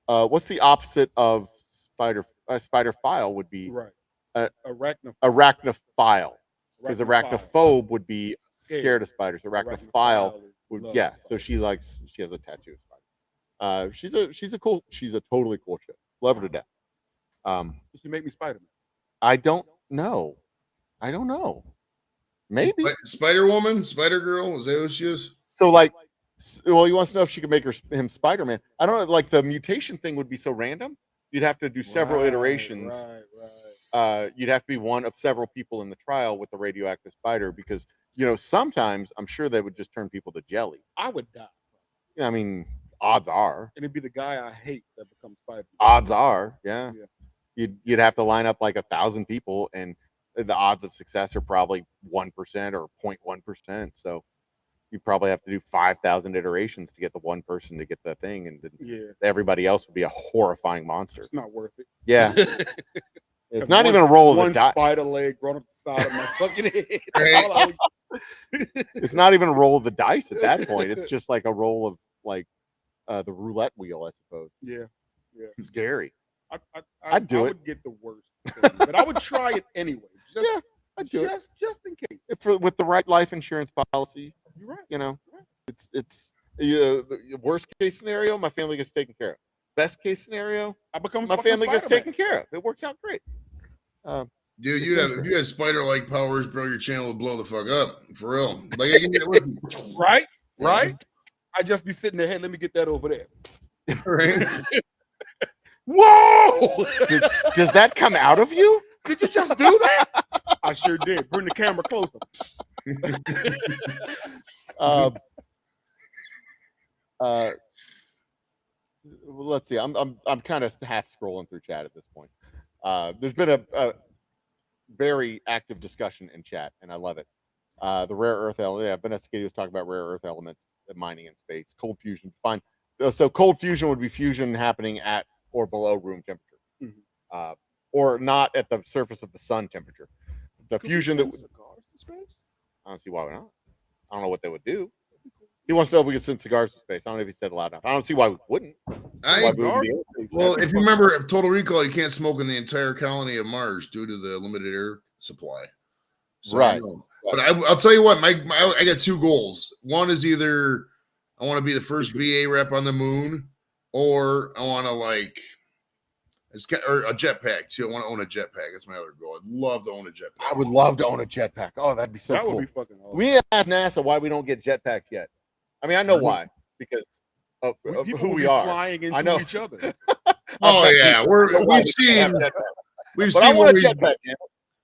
What's the opposite of spider? Spider file would be Right. arachnophile, because arachnophobe would be scared of spiders. Arachnophile would, yeah. So she has a tattoo of spider. She's a totally cool chick. Love her to death. She make me Spider-Man. I don't know. Maybe. Spider Woman, Spider Girl, is that what she is? So like, well, he wants to know if she could make him Spider-Man. I don't know. Like the mutation thing would be so random. You'd have to do several iterations. Right. You'd have to be one of several people in the trial with the radioactive spider because sometimes I'm sure they would just turn people to jelly. I would die. I mean, odds are. And it'd be the guy I hate that becomes Spider-Man. Odds are, yeah. Yeah. You'd have to line up like 1,000 people, and the odds of success are probably 1% or 0.1%. So you probably have to do 5,000 iterations to get the one person to get the thing, and then everybody else would be a horrifying monster. It's not worth it. Yeah. It's not even a roll of the one dice. spider leg growing up the side of my fucking head. Right. It's not even a roll of the dice at that point. It's just like a roll of like the roulette wheel, I suppose. Yeah. It's scary. I'd do I it. would get the worst, thing, but I would try it anyway. I'd do it. Just in case. With the right life insurance policy. You're right. It's worst case scenario, my family gets taken care of. Best case scenario, I become my family gets taken care of. It works out great. Dude, if you had spider-like powers, bro, your channel would blow the fuck up. For real. Like I can get it with you. Right? I'd just be sitting there, hey, let me get that over there. Right? Whoa! Does that come out of you? Did you just do that? I sure did. Bring the camera closer. Let's see. I'm kind of half scrolling through chat at this point. There's been a very active discussion in chat, and I love it. The rare earth element. Yeah, Vanessa Katie was talking about rare earth elements mining in space. Cold fusion. Fine. So cold fusion would be fusion happening at or below room temperature, or not at the surface of the sun temperature. The fusion that I don't see why not. I don't know what they would do. He wants to know if we could send cigars to space. I don't know if he said it loud enough. I don't see why we wouldn't. Well, if you remember Total Recall, you can't smoke in the entire colony of Mars due to the limited air supply. So, right. But I'll tell you what, I got two goals. One is either I want to be the first VA rep on the moon, or I want to or a jetpack too. I want to own a jetpack. That's my other goal. I'd love to own a jetpack. I would love to own a jetpack. Oh, that'd be so cool. That would be fucking awesome. We asked NASA why we don't get jetpacks yet. I mean, I know why, because of who we are. Flying into I know each other. Oh yeah, we've seen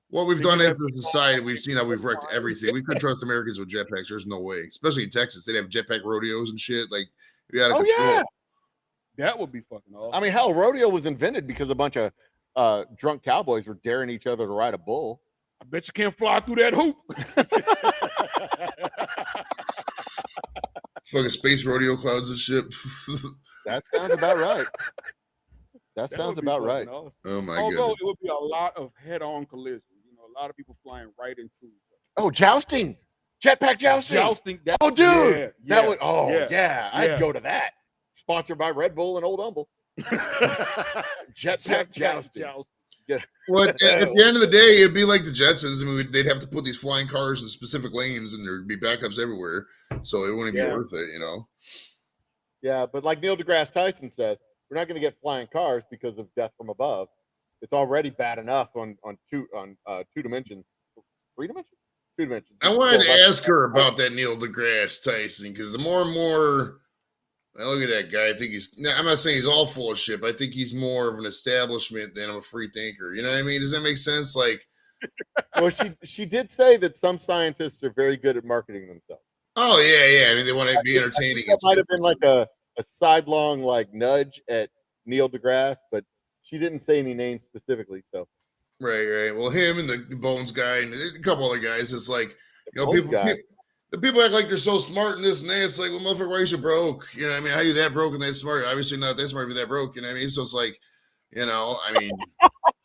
what we've done as a society. We've seen how we've wrecked everything. We couldn't trust Americans with jetpacks. There's no way, especially in Texas. They'd have jetpack rodeos and shit. Like, we out of control. Yeah. That would be fucking awesome. I mean, hell, rodeo was invented because a bunch of drunk cowboys were daring each other to ride a bull. I bet you can't fly through that hoop. Fucking space rodeo clouds and shit. That sounds about right. That sounds about right. Awesome. Oh my god. Although it would be a lot of head-on collisions. A lot of people flying right into each other. Oh, jousting. Jetpack jousting. Oh, dude. That would, yeah. I'd go to that. Sponsored by Red Bull and Old Humble. Jetpack jousting. Well, at the end of the day, it'd be like the Jetsons. I mean, they'd have to put these flying cars in specific lanes, and there'd be backups everywhere, so it wouldn't be worth it, Yeah, but like Neil deGrasse Tyson says, we're not going to get flying cars because of death from above. it's already bad enough on two dimensions, 3 dimensions, 2 dimensions. I wanted to Well, ask her about that Neil deGrasse Tyson because the more and more I look at that guy, I think I'm not saying he's all full of shit, but I think he's more of an establishment than a free thinker. You know what I mean? Does that make sense? Like, well, she did say that some scientists are very good at marketing themselves. oh yeah. I mean, they want to be I entertaining. think that might have been like a sidelong like nudge at Neil deGrasse, but she didn't say any names specifically. So Right. Well, him and the Bones guy and a couple other guys. It's like, you know, Bones guy. the people act like they're so smart and this and that. It's like, well, motherfucker, why are you broke? You know what I mean? How you that broke and that smart? Obviously not that smart to be that broke. You know what I mean? So it's like, you know, I mean,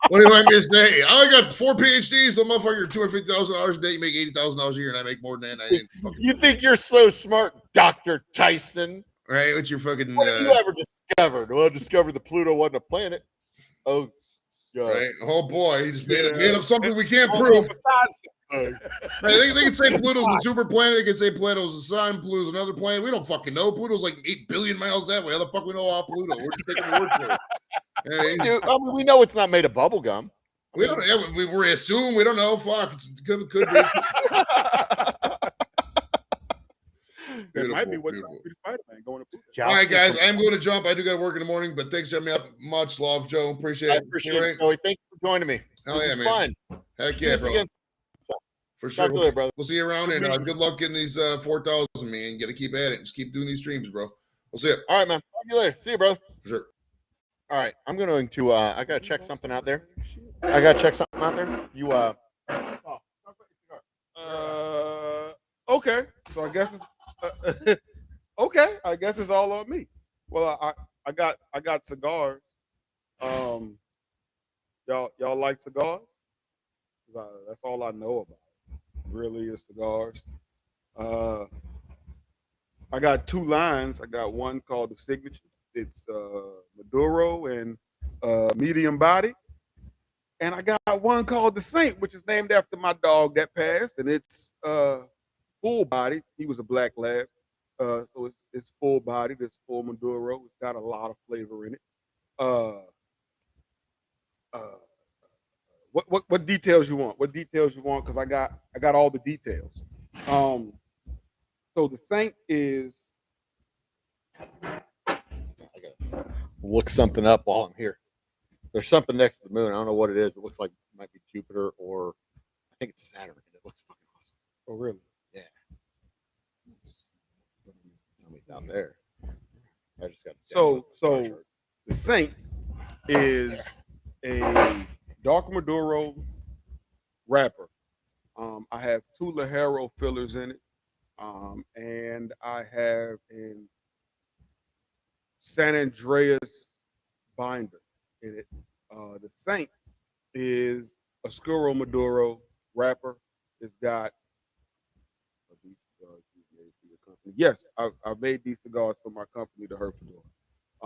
what do you want me to say? I got 4 PhDs, so motherfucker, $250,000 a day, you make $80,000 a year, and I make more than that. And I didn't fucking, You think you're so smart, Dr. Tyson? right? What's your fucking What have you ever discovered? Well, I discovered the Pluto wasn't a planet. Oh, God. right? Oh boy, he just made Yeah. up something we can't Well, prove. besides, Right, they can say Pluto's a super planet. They can say Pluto's a sun. Pluto's another planet. We don't fucking know. Pluto's like 8 billion miles that way. How the fuck we know about Pluto? We're just taking the word for it. Hey, Dude, I mean, we know it's not made of bubble gum. we don't. Yeah, we assume we don't know. Fuck, could be. That might be Beautiful, what beautiful. Spider-Man going to Pluto. All right, guys, I'm going to jump. I do got to work in the morning, but thanks for having me up. Much love, Joe. Appreciate I it. appreciate All it, right. Joey. Thank you for joining me. Hell This yeah, is man. fun. Heck Do yeah, this bro. again. For sure. Talk to you later, brother. We'll see you around, and good luck in these 4,000, man. Got to keep at it. Just keep doing these streams, bro. We'll see you. All right, man. Talk to you later. See you, brother. For sure. All right. I'm going to I gotta check something out there. You Okay. So I guess it's okay. I guess it's all on me. Well, I got cigars. Y'all like cigars? That's all I know about. Really is cigars. I got 2 lines. I got one called the Signature. It's Maduro and medium body. And I got one called the Saint, which is named after my dog that passed, and it's full body. He was a black lab, so it's full body. It's full Maduro. It's got a lot of flavor in it. What details you want? What details you want? Because I got all the details. So the Saint is look something up while I'm here. There's something next to the moon. I don't know what it is. It looks like it might be Jupiter, or I think it's Saturn. It looks fucking awesome. oh really? Yeah. Tell me it's out there. I just got So the Saint is a dark Maduro wrapper. I have 2 Ligero fillers in it, and I have an San Andreas binder in it. The Saint is a Oscuro Maduro wrapper. It's got these cigars you made for your company. Yes, I made these cigars for my company, the Herfador.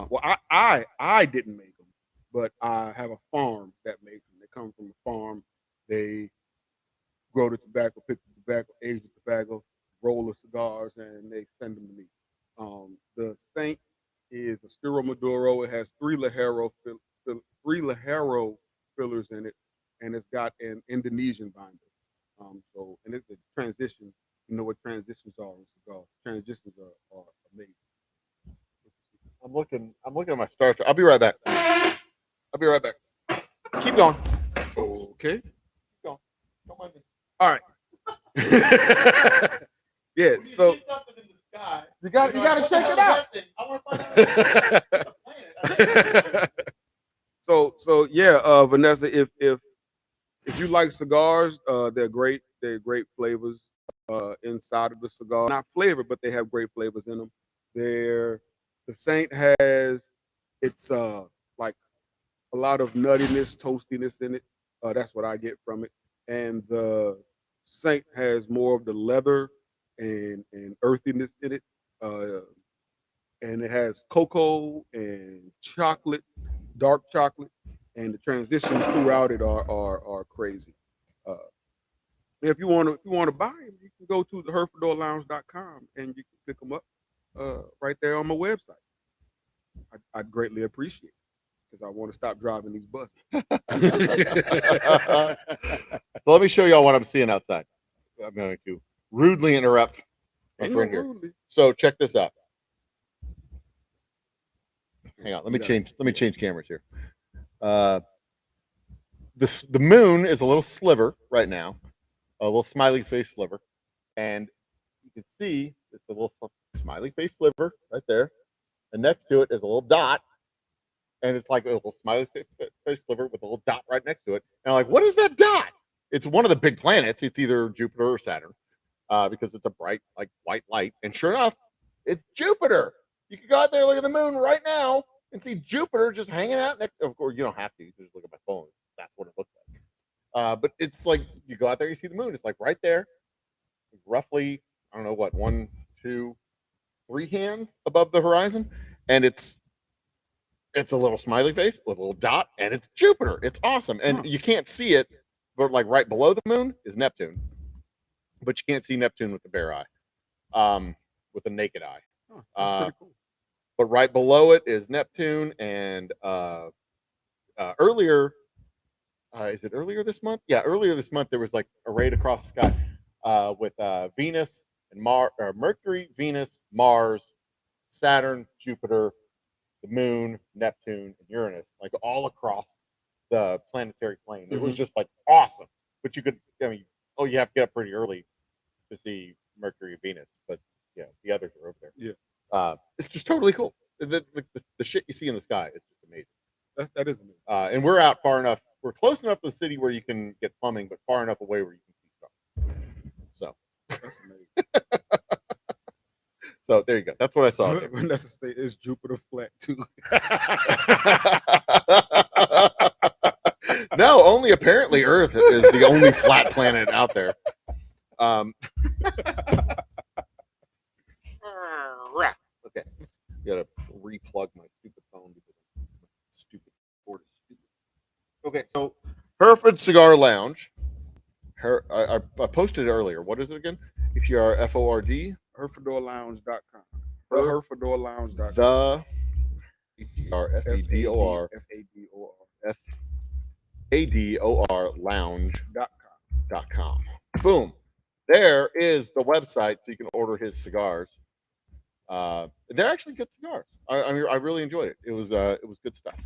Well, I didn't make them, but I have a farm that makes them. They come from a farm. They grow the tobacco, pick the tobacco, age the tobacco, roll the cigars, and they send them to me. The Saint is a Oscuro Maduro. It has 3 Ligero fillers in it, and it's got an Indonesian binder. And it's a transition. You know what transitions are in cigars. Transitions are amazing. I'm looking at my Star Trek. I'll be right back. Keep going. Okay. Don't mind me. All right. Yeah. When you So see something in the sky, you got you're to like, what the check hell it is out. that thing? I want to find out. It's a planet. So yeah, Vanessa, if you like cigars, they're great. They're great flavors inside of the cigar. Not flavored, but they have great flavors in them. The Saint has like a lot of nuttiness, toastiness in it. That's what I get from it. And the Saint has more of the leather and earthiness in it. And it has cocoa and chocolate, dark chocolate, and the transitions throughout it are crazy. If you want to buy them, you can go to theherfadorlounge.com and you can pick them up right there on my website. I'd greatly appreciate it. because I want to stop driving these buses. So let me show y'all what I'm seeing outside. I'm going to rudely interrupt my Ain't friend no here. rudely. So check this out. Hang on, let me You got change. it. Let me change cameras here. The moon is a little sliver right now, a little smiley face sliver, and you can see it's a little smiley face sliver right there, and next to it is a little dot, and it's like a little smiley face sliver with a little dot right next to it. And I'm like, what is that dot? It's one of the big planets. It's either Jupiter or Saturn, because it's a bright like white light. And sure enough, it's Jupiter. You can go out there, look at the moon right now, and see Jupiter just hanging out next. Of course, you don't have to. You can just look at my phone. That's what it looks like. But it's like you go out there, you see the moon. It's like right there, roughly, I don't know what, 1, 2, 3 hands above the horizon, and it's a little smiley face with a little dot, and it's Jupiter. It's awesome, and you can't see it, but like right below the moon is Neptune, but you can't see Neptune with the bare eye, with the naked eye. Oh, that's pretty cool. But right below it is Neptune, and earlier, is it earlier this month? Yeah, earlier this month there was like arrayed across the sky with Venus and Mercury, Venus, Mars, Saturn, Jupiter, the Moon, Neptune, and Uranus, like all across the planetary plane. It was just like awesome. But you could, I mean, you have to get up pretty early to see Mercury and Venus, but yeah, the others are over there. Yeah. It's just totally cool. The shit you see in the sky is just amazing. That is amazing. And we're out far enough. We're close enough to the city where you can get plumbing, but far enough away where you can see stuff. So, That's amazing. so there you go. That's what I saw. When that's a state, is Jupiter flat too? No, only apparently Earth is the only flat planet out there. Okay, gotta replug my stupid phone because my stupid cord is stupid. Okay, so Hereford Cigar Lounge. I posted it earlier. What is it again? If you are FORD, Herfordorlounge.com. The Herfordorlounge.com. the FEDOR FADOR lounge.com. Boom. There is the website so you can order his cigars. They're actually good cigars. I mean, I really enjoyed it. It was good stuff.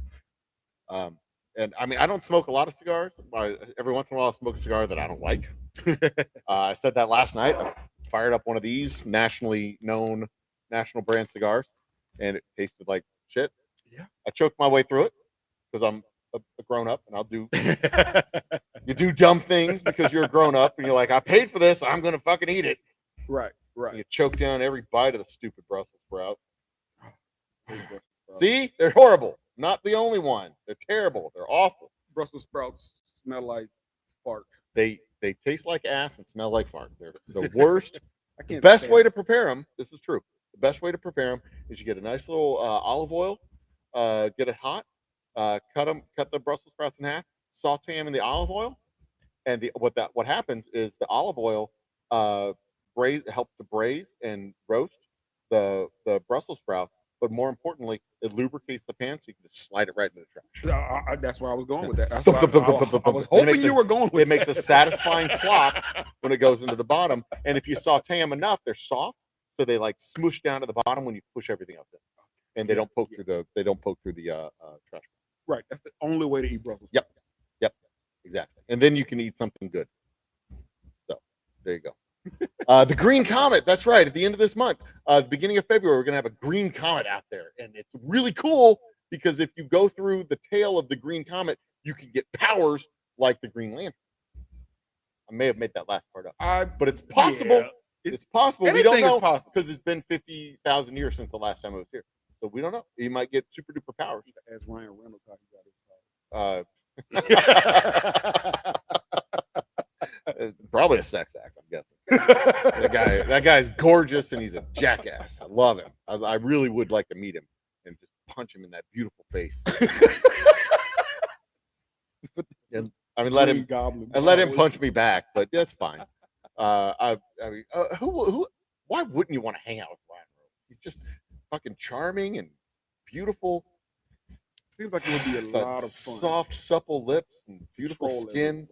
And I mean, I don't smoke a lot of cigars. Every once in a while, I smoke a cigar that I don't like. I said that last night. I fired up one of these nationally known national brand cigars, and it tasted like shit. Yeah. I choked my way through it because I'm a grown up, and I'll do. You do dumb things because you're a grown up, and you're like, I paid for this. I'm gonna fucking eat it. Right, And right. you choke down every bite of the stupid Brussels sprouts. See, they're horrible. Not the only one. They're terrible. They're awful. Brussels sprouts smell like fart. They taste like ass and smell like fart. They're the worst. I The can't best stand way it. to prepare them. This is true. The best way to prepare them is you get a nice little olive oil, get it hot, cut the Brussels sprouts in half, saute them in the olive oil, and what happens is the olive oil helps to braise and roast the Brussels sprouts, but more importantly, it lubricates the pan so you can just slide it right into the trash. That's where I was going with that. That's why I was It hoping makes you a- were going with It makes a that. satisfying plop when it goes into the bottom, and if you saute them enough, they're soft, so they like smoosh down to the bottom when you push everything else in, and they don't poke through the trash. Right. That's the only way to eat Brussels. Yep. Exactly, and then you can eat something good. So there you go. The Green Comet. That's right. At the end of this month, the beginning of February, we're gonna have a Green Comet out there, and it's really cool because if you go through the tail of the Green Comet, you can get powers like the Green Lantern. I may have made that last part up, but it's possible. Yeah. It's possible. We don't Anything is know possible. because it's been 50,000 years since the last time I was here, so we don't know. You might get super duper powers. As Ryan Reynolds how he got his power. Probably a sex act, I'm guessing. That guy's gorgeous and he's a jackass. I love him. I really would like to meet him and just punch him in that beautiful face. And, I mean, let Green him Goblin and let him powers. punch me back, but that's fine. I mean, who? Why wouldn't you want to hang out with Ryan Reynolds? He's just fucking charming and beautiful. seems like it would be a He's got lot of fun. soft, supple lips and beautiful Troll skin,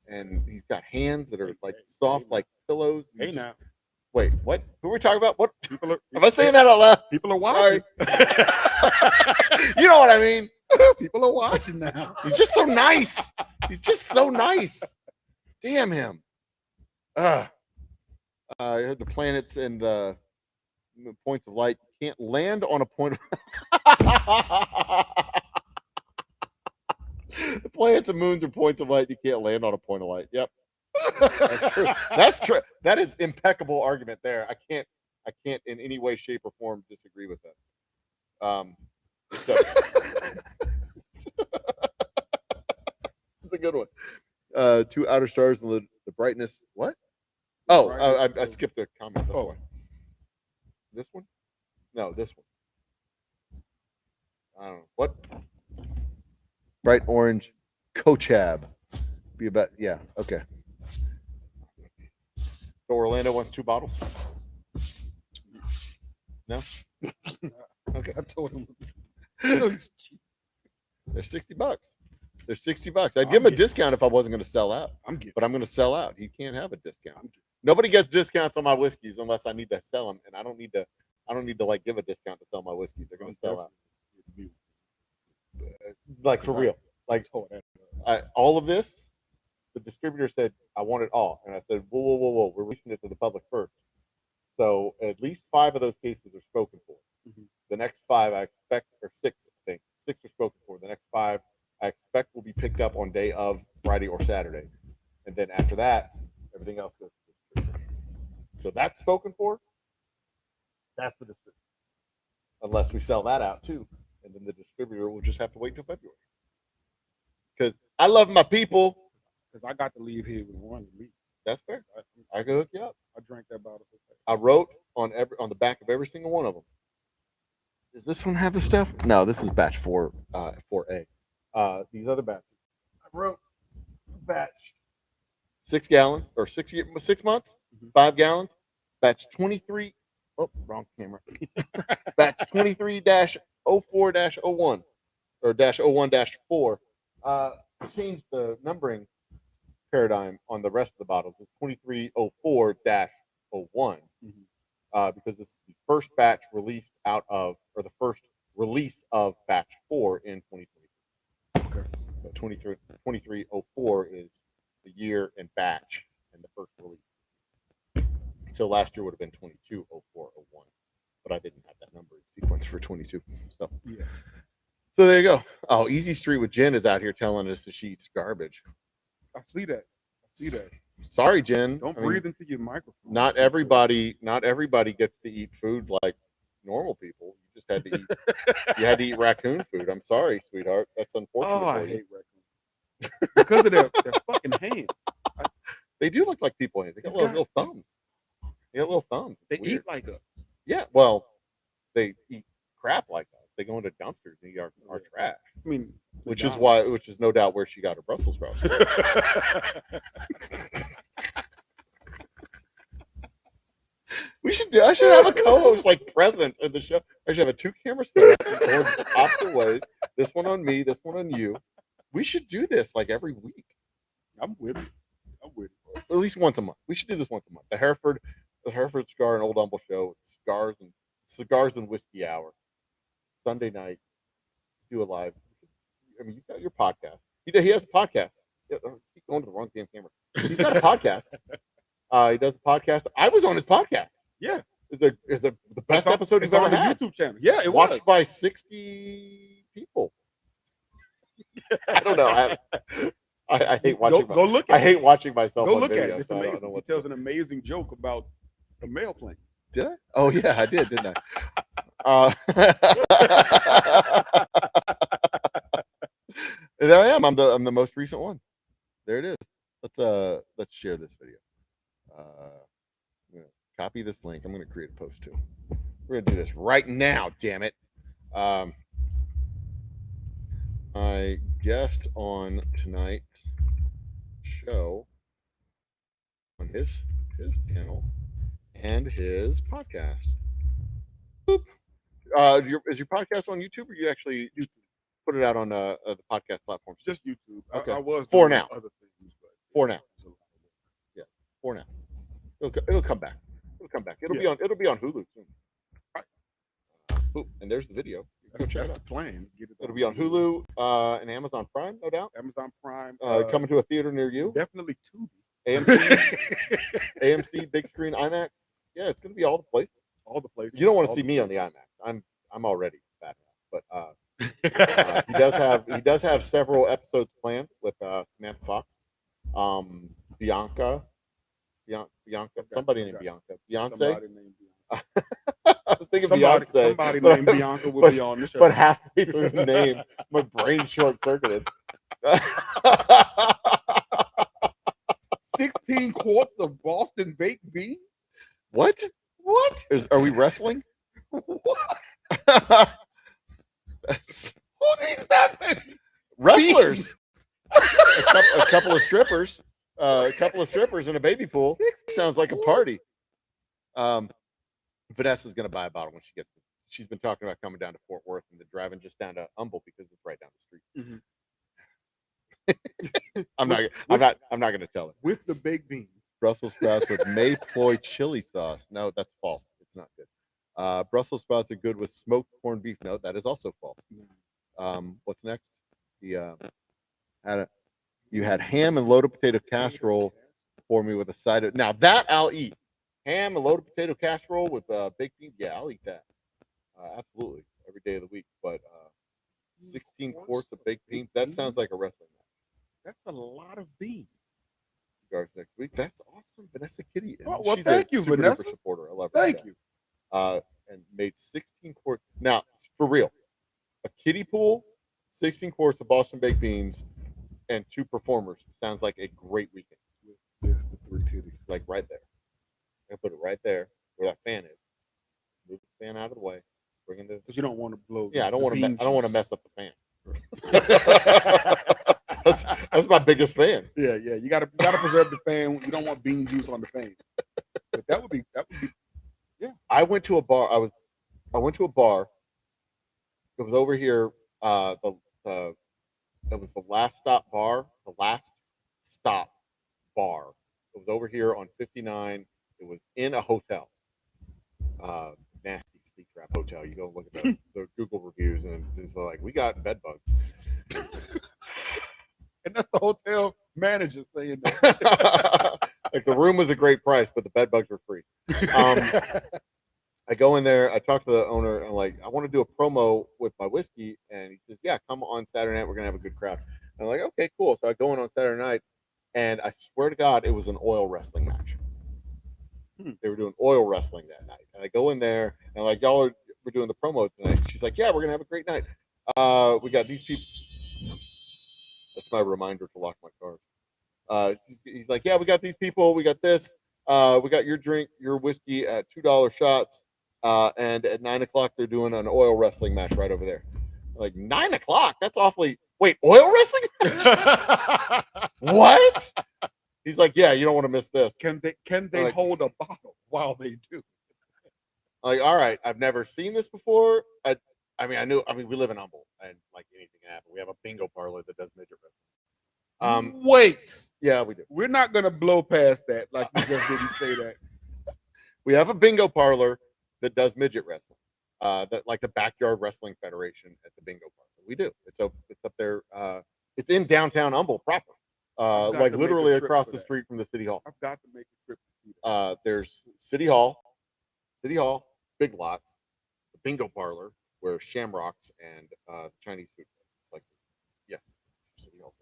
everywhere. and he's got hands that are Hey, like hey, soft, hey, like pillows. You Hey just- now, Wait, what? Who are we talking about? What? people are Am I saying that out loud? People are Sorry. watching. You know what I mean? People are watching now. He's just so nice. He's just so nice. Damn him. I heard the planets and the points of light can't land on a point of the planets and moons are points of light. You can't land on a point of light. Yep. That's true. That's true. That is impeccable argument there. I can't in any way, shape, or form disagree with that. So it's a good one. Two outer stars and the brightness. What? Oh, I skipped a comment. That's why. This one? No, this one. I don't know. What? Bright orange Kochab. Be about, yeah, okay. So Orlando wants 2 bottles? No? Okay. I told him. They're $60. They're $60. I'd give him a discount if I wasn't going to sell out, I'm getting. but I'm going to sell out. He can't have a discount. Nobody gets discounts on my whiskeys unless I need to sell them, and I don't need to like give a discount to sell my whiskeys. They're going to sell out. Like for real. Like all of this, the distributor said, I want it all. And I said, whoa. We're releasing it to the public first. So at least 5 of those cases are spoken for. Mhm. The next 5 I expect, or 6, I think. 6 are spoken for. The next 5 I expect will be picked up on day of Friday or Saturday. And then after that, everything else goes to the distributor. So that's spoken for. That's the distributor. Unless we sell that out too. And then the distributor will just have to wait till February. Because I love my people. Because I got to leave here with 1 week. That's fair. I can hook you up. I drank that bottle. I wrote on the back of every single one of them. Does this one have the stuff? No, this is batch 4A. These other batches. I wrote batch 6 gallons or 6 months, 5 gallons. Batch 23. Oh, wrong camera. Batch 23-04-01 or -01-4. Changed the numbering paradigm on the rest of the bottles. It's 2304-01 because it's the first batch released out of, or the first release of batch 4 in 2023. Okay. So 2304 is the year and batch and the first release. So last year would have been 2204-01, but I didn't have that number in sequence for 22. So Yeah. so there you go. Oh, Easy Street with Jen is out here telling us that she eats garbage. I see that. Sorry, Jen. Don't I mean, breathe into your microphone. not everybody gets to eat food like normal people. You just had to eat. You had to eat raccoon food. I'm sorry, sweetheart. That's unfortunate. Oh, I for you. hate raccoons. Because of their fucking hands. They do look like people. They got little thumbs. They got little thumbs. They It's weird. eat like us. Yeah, well, they eat crap like us. They go into dumpsters and eat our trash, I mean, which is no doubt where she got her Brussels sprouts. I should have a co-host like present in the show. I should have a 2-camera setup going opposite ways. This one on me, this one on you. We should do this like every week. I'm with it. At least once a month. We should do this once a month. The Hereford Cigar and Old Humble Show, cigars and whiskey hour. Sunday night, do a live. I mean, you've got your podcast. He has a podcast. Yeah, keep going to the wrong damn camera. He's got a podcast. He does a podcast. I was on his podcast. Yeah. Is the best episode he's It's ever on the had. YouTube channel. Yeah, it Watched was. by 60 people. I don't know. I hate watching. Go look at I hate watching myself. Go on look at video, it. It's so I don't amazing. know He what tells an amazing joke about a mail plane. Did I? Oh yeah, I did, didn't I? There I am. I'm the most recent one. There it is. Let's share this video. I'm gonna copy this link. I'm gonna create a post too. We're gonna do this right now. Damn it. I guest on tonight's show on his channel and his podcast. Boop. Is your podcast on YouTube or you actually put it out on the podcast platforms. Just YouTube. Okay. I was For doing now. other things, but For now. it's a lot. For now. It'll come back. It'll come back. It'll be on Hulu soon. Right. Ooh, and there's the video. Go check That's it the out. plan. Get it It'll be on Hulu and Amazon Prime, no doubt. Amazon Prime. Coming to a theater near you. Definitely Tubi. AMC, AMC, big screen, IMAX. Yeah, it's gonna be all the places. All the places. You don't want to all see me on the places. IMAX. I'm already fat, but he does have several episodes planned with Samantha Fox, Bianca, somebody named Bianca, Beyonce. Somebody named Bianca. I was thinking Somebody, Beyonce. somebody but- named Bianca will be on the show. But halfway through the name, my brain short circuited. 16 quarts of Boston baked beans. What? Are we wrestling? What? That's- Who needs that many? Wrestlers. a couple of strippers. A couple of strippers in a baby pool. 16 Sounds like a quarts? party. Vanessa's gonna buy a bottle when she gets. She's been talking about coming down to Fort Worth and then driving just down to Humble because it's right down the street. I'm not gonna tell her. With the baked beans. Brussels sprouts with mayploy chili sauce. No, that's false. It's not good. Brussels sprouts are good with smoked corned beef. No, that is also false. What's next? You had ham and loaded potato casserole for me with a side of. Now that I'll eat. Ham and loaded potato casserole with baked beans. Yeah, I'll eat that. Absolutely, every day of the week. But 16 quarts of baked beans. That sounds like a wrestling match. That's a lot of beans. Cigars next week. That's awesome, Vanessa Kitty. And Well, she's thank a you, super duper Vanessa. supporter. I love her. Thank you. And made 16 quarts. Now, for real, a kiddie pool, 16 quarts of Boston baked beans, and 2 performers sounds like a great weekend. With the 3 titties. Like right there. I put it right there where that fan is. Move the fan out of the way. Bring in the. Because you don't want to blow. Yeah, I don't want to. bean I don't want to juice. mess up the fan. that's my biggest fan. Yeah, you gotta preserve the fan. You don't want bean juice on the fan. But that would be I went to a bar. I went to a bar. It was over here. It was the last stop bar. The last stop bar. It was over here on 59. It was in a hotel. Nasty speak trap hotel. You go look at the Google reviews, and it's like we got bed bugs. and that's the hotel manager saying that. Like the room was a great price, but the bed bugs were free. I go in there, I talk to the owner, and I'm like, I want to do a promo with my whiskey. And he says, yeah, come on Saturday night. We're going to have a good crowd. And I'm like, okay, cool. So I go in on Saturday night, and I swear to God, it was an oil wrestling match. They were doing oil wrestling that night. And I go in there, and like, we're doing the promo tonight. She's like, yeah, we're going to have a great night. We got these people. That's my reminder to lock my car. He's like, yeah, we got these people. We got this. We got your drink, your whiskey at $2 shots. And at 9 o'clock, they're doing an oil wrestling match right over there. I'm like 9 o'clock? That's awfully. Wait, oil wrestling? What? He's like, yeah, you don't want to miss this. Can they Like- hold a bottle while they do? I'm like, all right, I've never seen this before. I mean, we live in Humble, and like anything can happen. We have a bingo parlor that does midget wrestling. Wait, Yeah, we do. we're not gonna blow past that like you just didn't say that. We have a bingo parlor that does midget wrestling. That like the Backyard Wrestling Federation at the bingo parlor. We do. It's up there. It's in downtown Humble proper. I've got Like to make a literally trip across for the that. street from the city hall. I've got to make a trip to see that. There's City Hall, Big Lots, the bingo parlor where Shamrocks and Chinese food. It's like, yeah, City Hall.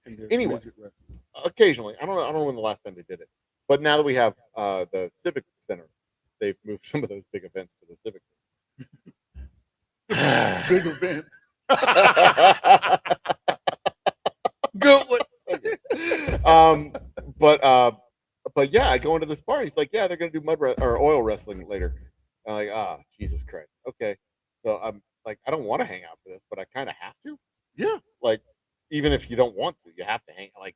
And there's Anyway. midget wrestling. Occasionally, I don't know when the last time they did it, but now that we have the Civic Center, they've moved some of those big events to the Civic Center. Big events. Good one. But yeah, I go into this bar. He's like, yeah, they're gonna do or oil wrestling later. I'm like, Jesus Christ. Okay, so I'm like, I don't want to hang out for this, but I kind of have to. Yeah. Like, even if you don't want to, you have to hang. Like,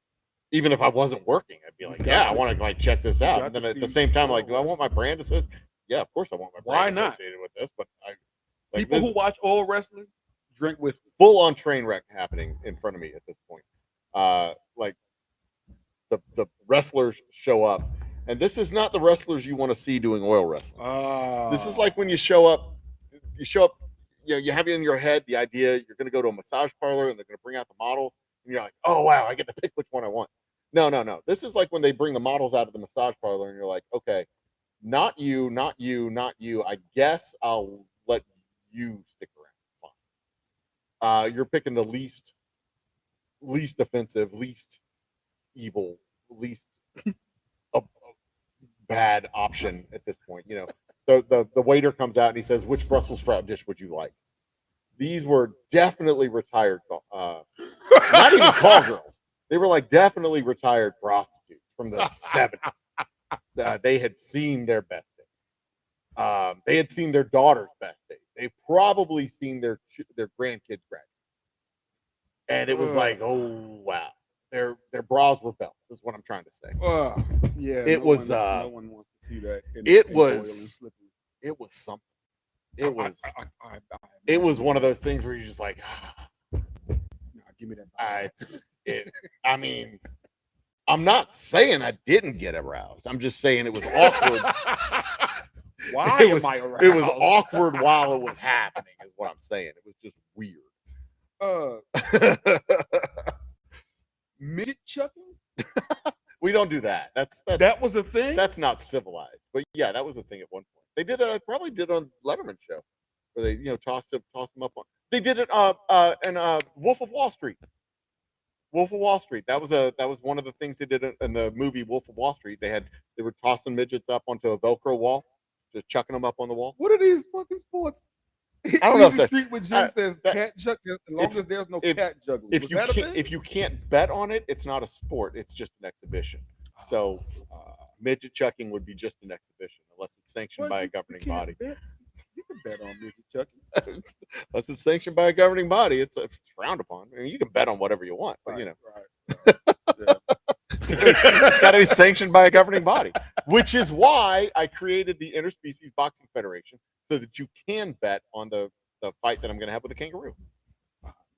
even if I wasn't working, I'd be like, got yeah, to. I want to like check this out. got And then to at the see same time, like, do I oil want my brand associated? Yeah, of course I want my Why brand not? associated with this. But I like People this- who watch oil wrestling drink whiskey. full on train wreck happening in front of me at this point. Like the wrestlers show up, and this is not the wrestlers you want to see doing oil wrestling. This is like when you show up, you know, you have in your head the idea you're going to go to a massage parlor and they're going to bring out the models, and you're like, oh wow, I get to pick which one I want. No. This is like when they bring the models out of the massage parlor, and you're like, okay, not you, not you, not you. I guess I'll let you stick around. Fine. You're picking the least offensive, least evil, least bad option at this point. You know, the waiter comes out and he says, which Brussels sprout dish would you like? These were definitely retired, not even call girls. They were like definitely retired prostitutes from the 70s. They had seen their best days. They had seen their daughter's best days. They've probably seen their grandkids graduate. And it was like, oh wow, their bras were belts. Is what I'm trying to say. Yeah, It was, no one wants to see that. it was something. It was one of those things where you're just like, give me that. I mean, I'm not saying I didn't get aroused. I'm just saying it was awkward. Why It was- am I aroused? It was awkward while it was happening, is what I'm saying. It was just weird. Midget chucking? We don't do that. That was a thing? That's not civilized. But yeah, that was a thing at one point. They did probably did on Letterman show where they, you know, tossed them up on. They did it in Wolf of Wall Street. Wolf of Wall Street. That was one of the things they did in the movie Wolf of Wall Street. They were tossing midgets up onto a Velcro wall, just chucking them up on the wall. What are these fucking sports? I don't know if the that- street with Jim says that- cat juggling, as long as there's no cat juggling. If Was you that a can't thing? if you can't bet on it, it's not a sport. It's just an exhibition. So midget chucking would be just an exhibition unless it's sanctioned Well, by a you governing can't body. bet. You can bet on midget chucking. Unless it's sanctioned by a governing body, it's frowned upon. I mean, you can bet on whatever you want, but you know, Right. Yeah. it's got to be sanctioned by a governing body, which is why I created the Interspecies Boxing Federation so that you can bet on the fight that I'm going to have with a kangaroo.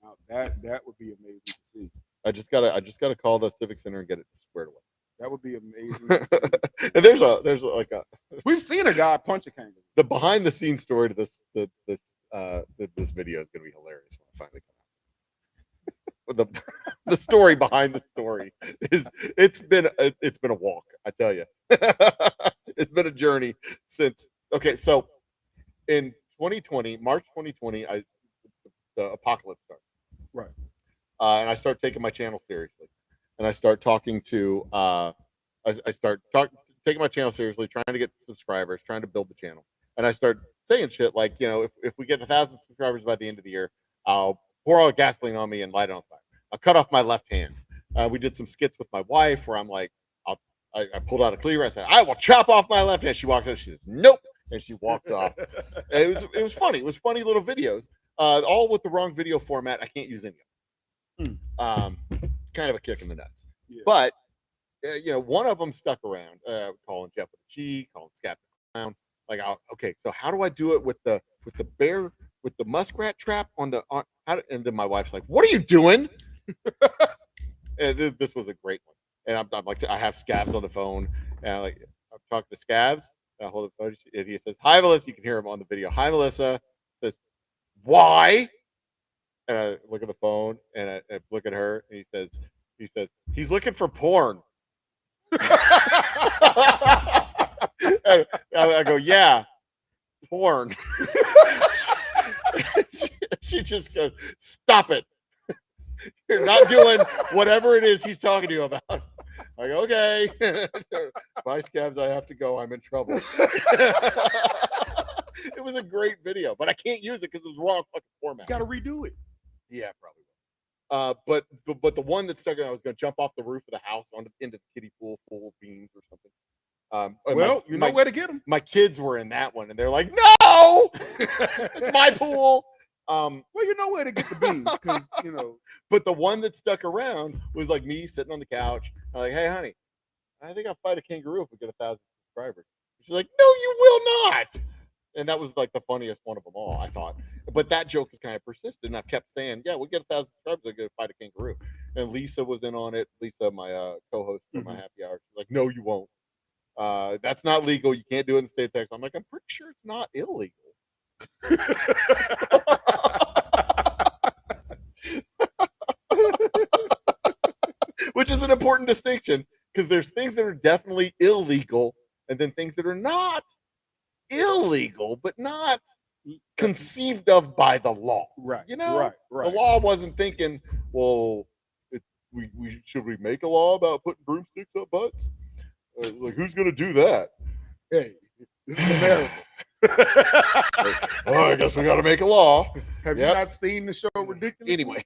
Now that would be amazing to see. I just gotta call the Civic Center and get it squared away. That would be amazing to see. And there's like a We've seen a guy punch a kangaroo. the behind the scenes story to this video is going to be hilarious when I finally come out. The story behind the story is it's been a walk, I tell you. It's been a journey since. Okay, so in 2020, March 2020, the apocalypse started. Right. And I start taking my channel seriously, and I start talking to I start taking my channel seriously, trying to get subscribers, trying to build the channel, and I start saying shit like, you know, if we get 1,000 subscribers by the end of the year, I'll pour all the gasoline on me and light it on fire. I'll cut off my left hand. We did some skits with my wife where I'm like, I pulled out a cleaver. I said, I will chop off my left hand. She walks out. She says, nope, and she walks off. And it was funny. It was funny little videos, all with the wrong video format. I can't use any of them. Kind of a kick in the nuts. Yeah. But you know, one of them stuck around. Calling Jeff with a G, calling Scap the Clown. Like, okay, so how do I do it with the bear, with the muskrat trap on? And then my wife's like, "What are you doing?" And this was a great one. And I'm like, I have Scabs on the phone, and I'm talking to Scabs. And I hold the phone, and he says, "Hi, Melissa." You can hear him on the video. "Hi, Melissa." Says, "Why?" And I look at the phone, and I look at her, and he says, "He's looking for porn." And I go, "Yeah, porn." She just goes, "Stop it. You're not doing whatever it is he's talking to you about." Like, okay. Bye, Scabs. I have to go. I'm in trouble. It was a great video, but I can't use it because it was wrong fucking format. Got to redo it. Yeah, probably. But the one that stuck out, I was going to jump off the roof of the house into the kiddie pool full of beans or something. And Well, you know where to get them. my kids were in that one, and they're like, "No, it's my pool." Well, you know where to get the beans because you know. But the one that stuck around was like me sitting on the couch. I'm like, "Hey, honey, I think I'll fight a kangaroo if we get 1,000 subscribers." She's like, "No, you will not." And that was like the funniest one of them all, I thought. But that joke is kind of persistent. And I've kept saying, yeah, we'll get 1,000 subscribers, I'll get to fight a kangaroo. And Lisa was in on it. Lisa, my co-host for my happy hour, she's like, no, you won't. That's not legal. You can't do it in the state of Texas. I'm like, I'm pretty sure it's not illegal. Which is an important distinction, because there's things that are definitely illegal and then things that are not illegal but not conceived of by the law. Right. You know, Right. the law wasn't thinking, well, we should we make a law about putting broomsticks up butts? Like, who's gonna do that? Hey, this is America. Well, I guess we got to make a law. Have Yep. you not seen the show Ridiculous? Anyway,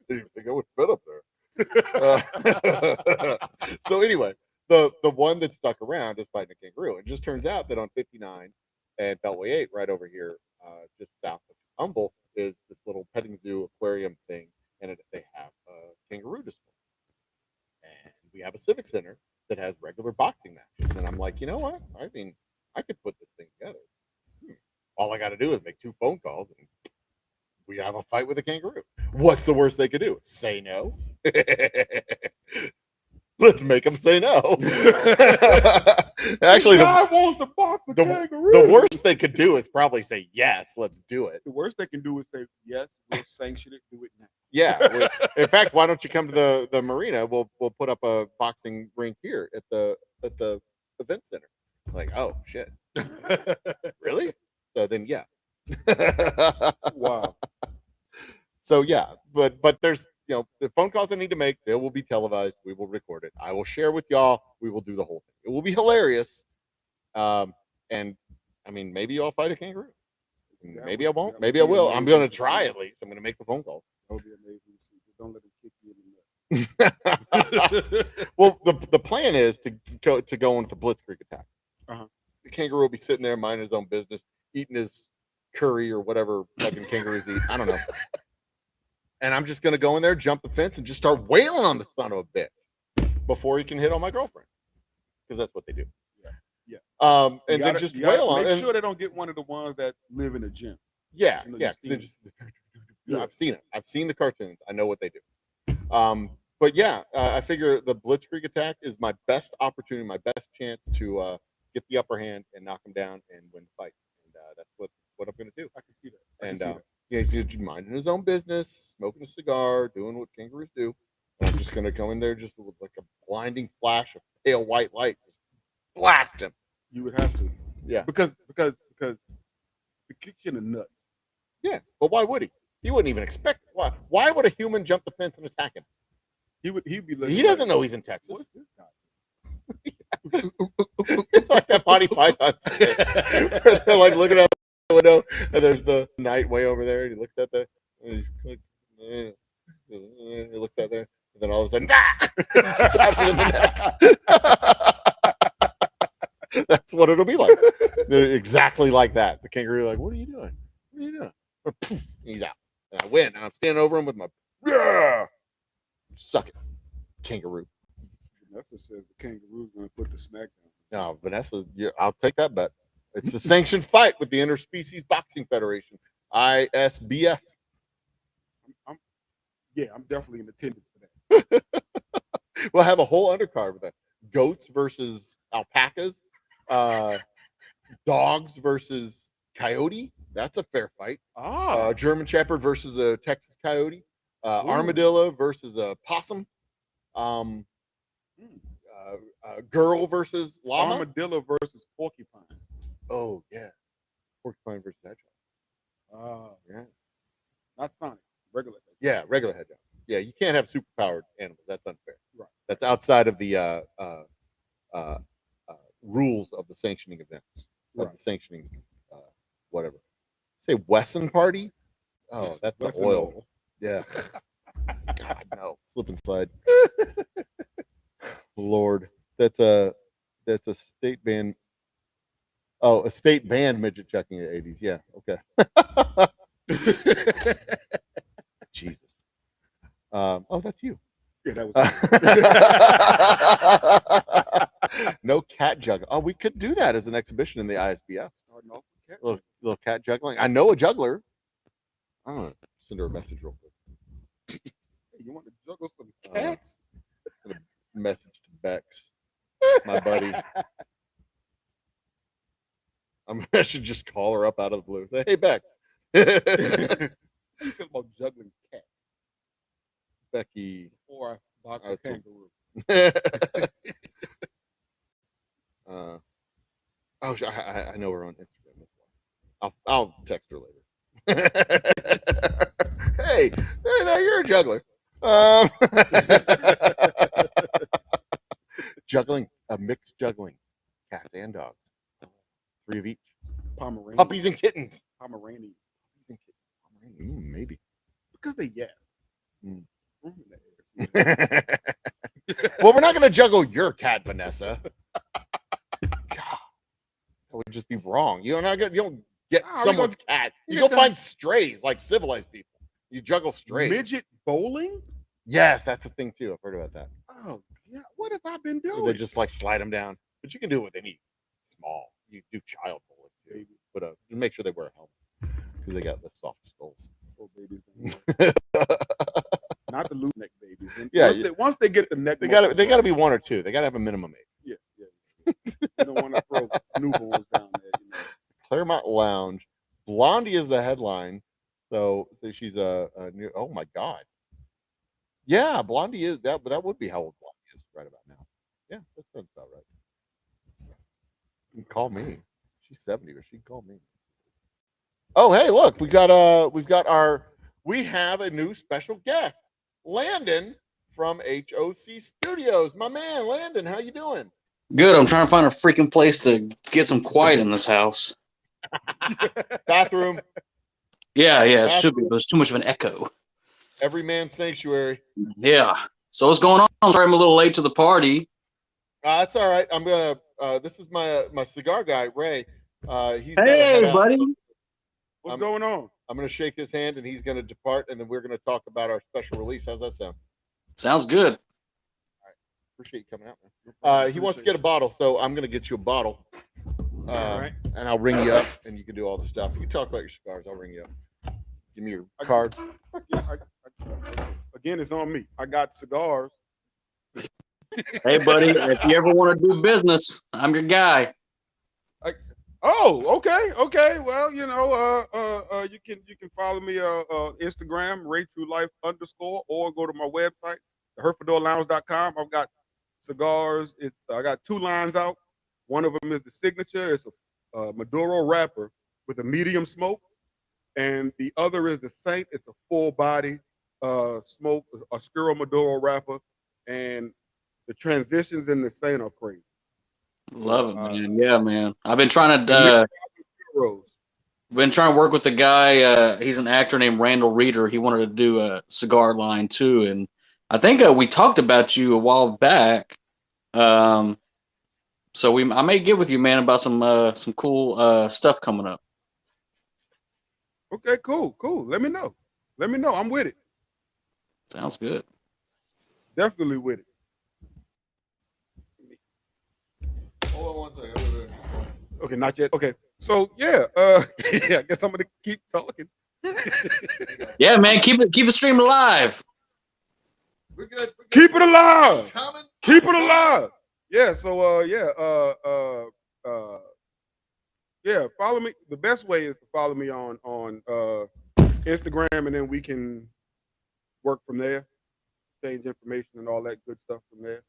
didn't think I would fit up there. So anyway, the one that stuck around is fighting a kangaroo. It just turns out that on 59 and Beltway 8, right over here, just south of Humble, is this little petting zoo aquarium thing, and they have a kangaroo display. And we have a civic center that has regular boxing matches. And I'm like, you know what? I mean, I could put this thing together. All I got to do is make 2 phone calls and we have a fight with a kangaroo. What's the worst they could do? Say no. Let's make them say no. Actually, God wants to box the kangaroo. the worst they could do is probably say yes. Let's do it. The worst they can do is say yes. We'll sanction it. Do it now. Yeah. In fact, why don't you come to the marina? We'll put up a boxing rink here at the event center. Like, oh shit. Really? So then yeah. Wow. So yeah, but there's the phone calls I need to make, they will be televised. We will record it. I will share with y'all. We will do the whole thing. It will be hilarious. And I mean, maybe y'all fight a kangaroo. Maybe I won't. Maybe I will. I'm going to try at least. I'm going to make the phone call. That would be amazing to see. Just don't let them kick you in the nuts. Well, the plan is to go into the Blitzkrieg attack. Uh-huh. The kangaroo will be sitting there minding his own business, eating his curry or whatever fucking kangaroos eat. I don't know. And I'm just gonna go in there, jump the fence, and just start wailing on the son of a bitch before he can hit on my girlfriend, because that's what they do. Yeah. And You then gotta- just you gotta wail on. Make And, sure they don't get one of the ones that live in the gym. yeah, You know, yeah. you've 'Cause they seen just, I've seen it. I've seen the cartoons. I know what they do. But yeah, I figure the Blitzkrieg attack is my best opportunity, my best chance to get the upper hand and knock him down and win the fight. And that's what I'm gonna do. I can see that. I And can see that. yeah, he's minding his own business, smoking a cigar, doing what kangaroos do. And I'm just gonna go in there just with like a blinding flash of pale white light, just blast him. You would have to. Yeah. Because it kicks you in the nuts. Yeah, but why would he? He wouldn't even expect it. Why would a human jump the fence and attack him? He'd be looking He like, doesn't know he's in Texas. What's this guy? Like that Monty Python skit. They're like looking out the window, and there's the night way over there, and he looks at the, and he's like, he looks out there, and then all of a sudden, stabs him in the neck. That's what it'll be like. They're exactly like that. The kangaroo, like, what are you doing? What are you doing? Or, poof, he's out, and I win, and I'm standing over him with my, suck it, kangaroo. Vanessa says the kangaroo's gonna put the smack down. No, Vanessa, I'll take that bet. It's a sanctioned fight with the Interspecies Boxing Federation, ISBF. I'm definitely in attendance for that. We'll have a whole undercard with that. Goats versus alpacas, dogs versus coyote. That's a fair fight. German Shepherd versus a Texas coyote. Armadillo versus a possum. Girl versus llama. Armadillo versus porcupine. Oh yeah, porcupine versus hedgehog. Yeah, Not Sonic. Regular. yeah, regular hedgehog. Yeah, you can't have superpowered animals. That's unfair. Right. That's outside of the rules of the sanctioning events. Of Right. the sanctioning, whatever. Say Wesson party. Oh, that's Wesson the oil. oil. Yeah. God no, slip and slide. Lord, that's a state ban. Oh, a state banned midget checking in the 80s. Yeah, okay. Jesus. Oh, that's you. Yeah, that was No cat juggling. Oh, we could do that as an exhibition in the ISBF. Starting off with cat. Little cat juggling. I know a juggler. I don't know. Send her a message real quick. Hey, you want to juggle some Uh, cats? Message to Bex, my buddy. I should just call her up out of the blue. Say, hey, Bex. How you feel about juggling cats? Becky. Or a box Oh, of it's a- kangaroo? I know her on Instagram. That's why. I'll text her later. Hey, no, you're a juggler. Juggling, a mixed juggling, cats and dogs, 3 of each, Pomeranian. puppies and kittens. Pomeranian. Maybe. Because they yap. Mm. Mm, they- Well, we're not going to juggle your cat, Vanessa. God, that would just be wrong. You don't get Ah, we someone's cat. we You get go find strays like civilized people. You juggle strays. Midget bowling? Yes, that's a thing too. I've heard about that. Oh, yeah. What have I been They doing? just like slide them down, but you can do it with any small. You do child bowling too. But make sure they wear a helmet because they got the soft skulls. Oh, babies. Not the loose neck babies. And Yeah, once they get the neck, They got muscles to right, be 1 or 2. They got to have a minimum age. Yeah. You don't want to throw newborns down there. You know. Claremont Lounge. Blondie is the headline. So she's a new. Oh my God. Yeah, Blondie is that. But that would be how old Blondie is right about now. Yeah, that sounds about right. You can call me. She's 70, but she can call me. Oh, hey, look, we have a new special guest, Landon from HOC Studios. My man, Landon, how you doing? Good. I'm trying to find a freaking place to get some quiet in this house. Bathroom, Yeah, it should be, but there's too much of an echo. every man's sanctuary. Yeah. So what's going on? I'm sorry I'm a little late to the party. That's all right. I'm gonna. This is my cigar guy, Ray. He's gotta Hey, head out. buddy. What's going on? I'm gonna shake his hand, and he's gonna depart, and then we're gonna talk about our special release. How's that sound? Sounds good. Appreciate you coming out, man. He wants to get a bottle, so I'm gonna get you a bottle. All right. And I'll ring you up, and you can do all the stuff. You can talk about your cigars. I'll ring you up. Give me your card. Yeah, again, it's on me. I got cigars. Hey, buddy, if you ever want to do business, I'm your guy. Oh, okay. Well, you can follow me Instagram, RayTrueLife _, or go to my website, theherfordorlounge.com. I've got cigars. I got 2 lines out. One of them is the signature. It's a Maduro wrapper with a medium smoke, and the other is the Saint. It's a full body smoke, a Oscuro Maduro wrapper, and the transitions in the Saint are crazy. Love it, man. Yeah, man. I've been trying to Rose. work with the guy. He's an actor named Randall Reeder. He wanted to do a cigar line too, and I think we talked about you a while back. So I may get with you, man, about some cool stuff coming up. Okay, cool. Let me know. I'm with it. Sounds good. Definitely with it. Hold on 1 second. Okay, not yet. Okay. So yeah, I guess I'm gonna keep talking. Yeah, man. Keep the stream alive. We're good. Keep it alive. Coming. Keep it alive. Yeah, so follow me. The best way is to follow me on Instagram, and then we can work from there, change information and all that good stuff from there.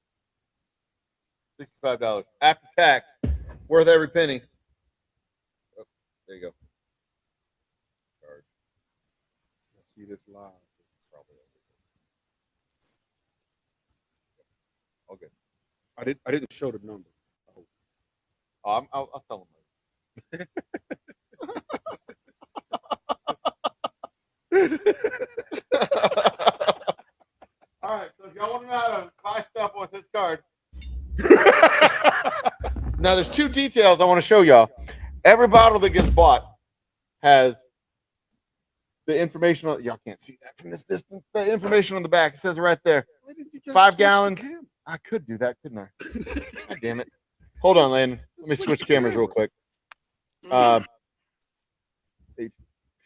$65 after tax, worth every penny. Oh, there you go. Card. Let's see this live. Probably. Okay. I didn't show the number. Oh, I'll tell him later. All right, so if y'all want to know how to buy stuff with this card. Now, there's 2 details I want to show y'all. Every bottle that gets bought has the information on. Y'all can't see that from this distance. The information on the back. It says right there. Why didn't you just 5 switch the gallons. camera? I could do that, couldn't I? God damn it. Hold on, Landon. Let me switch cameras real quick.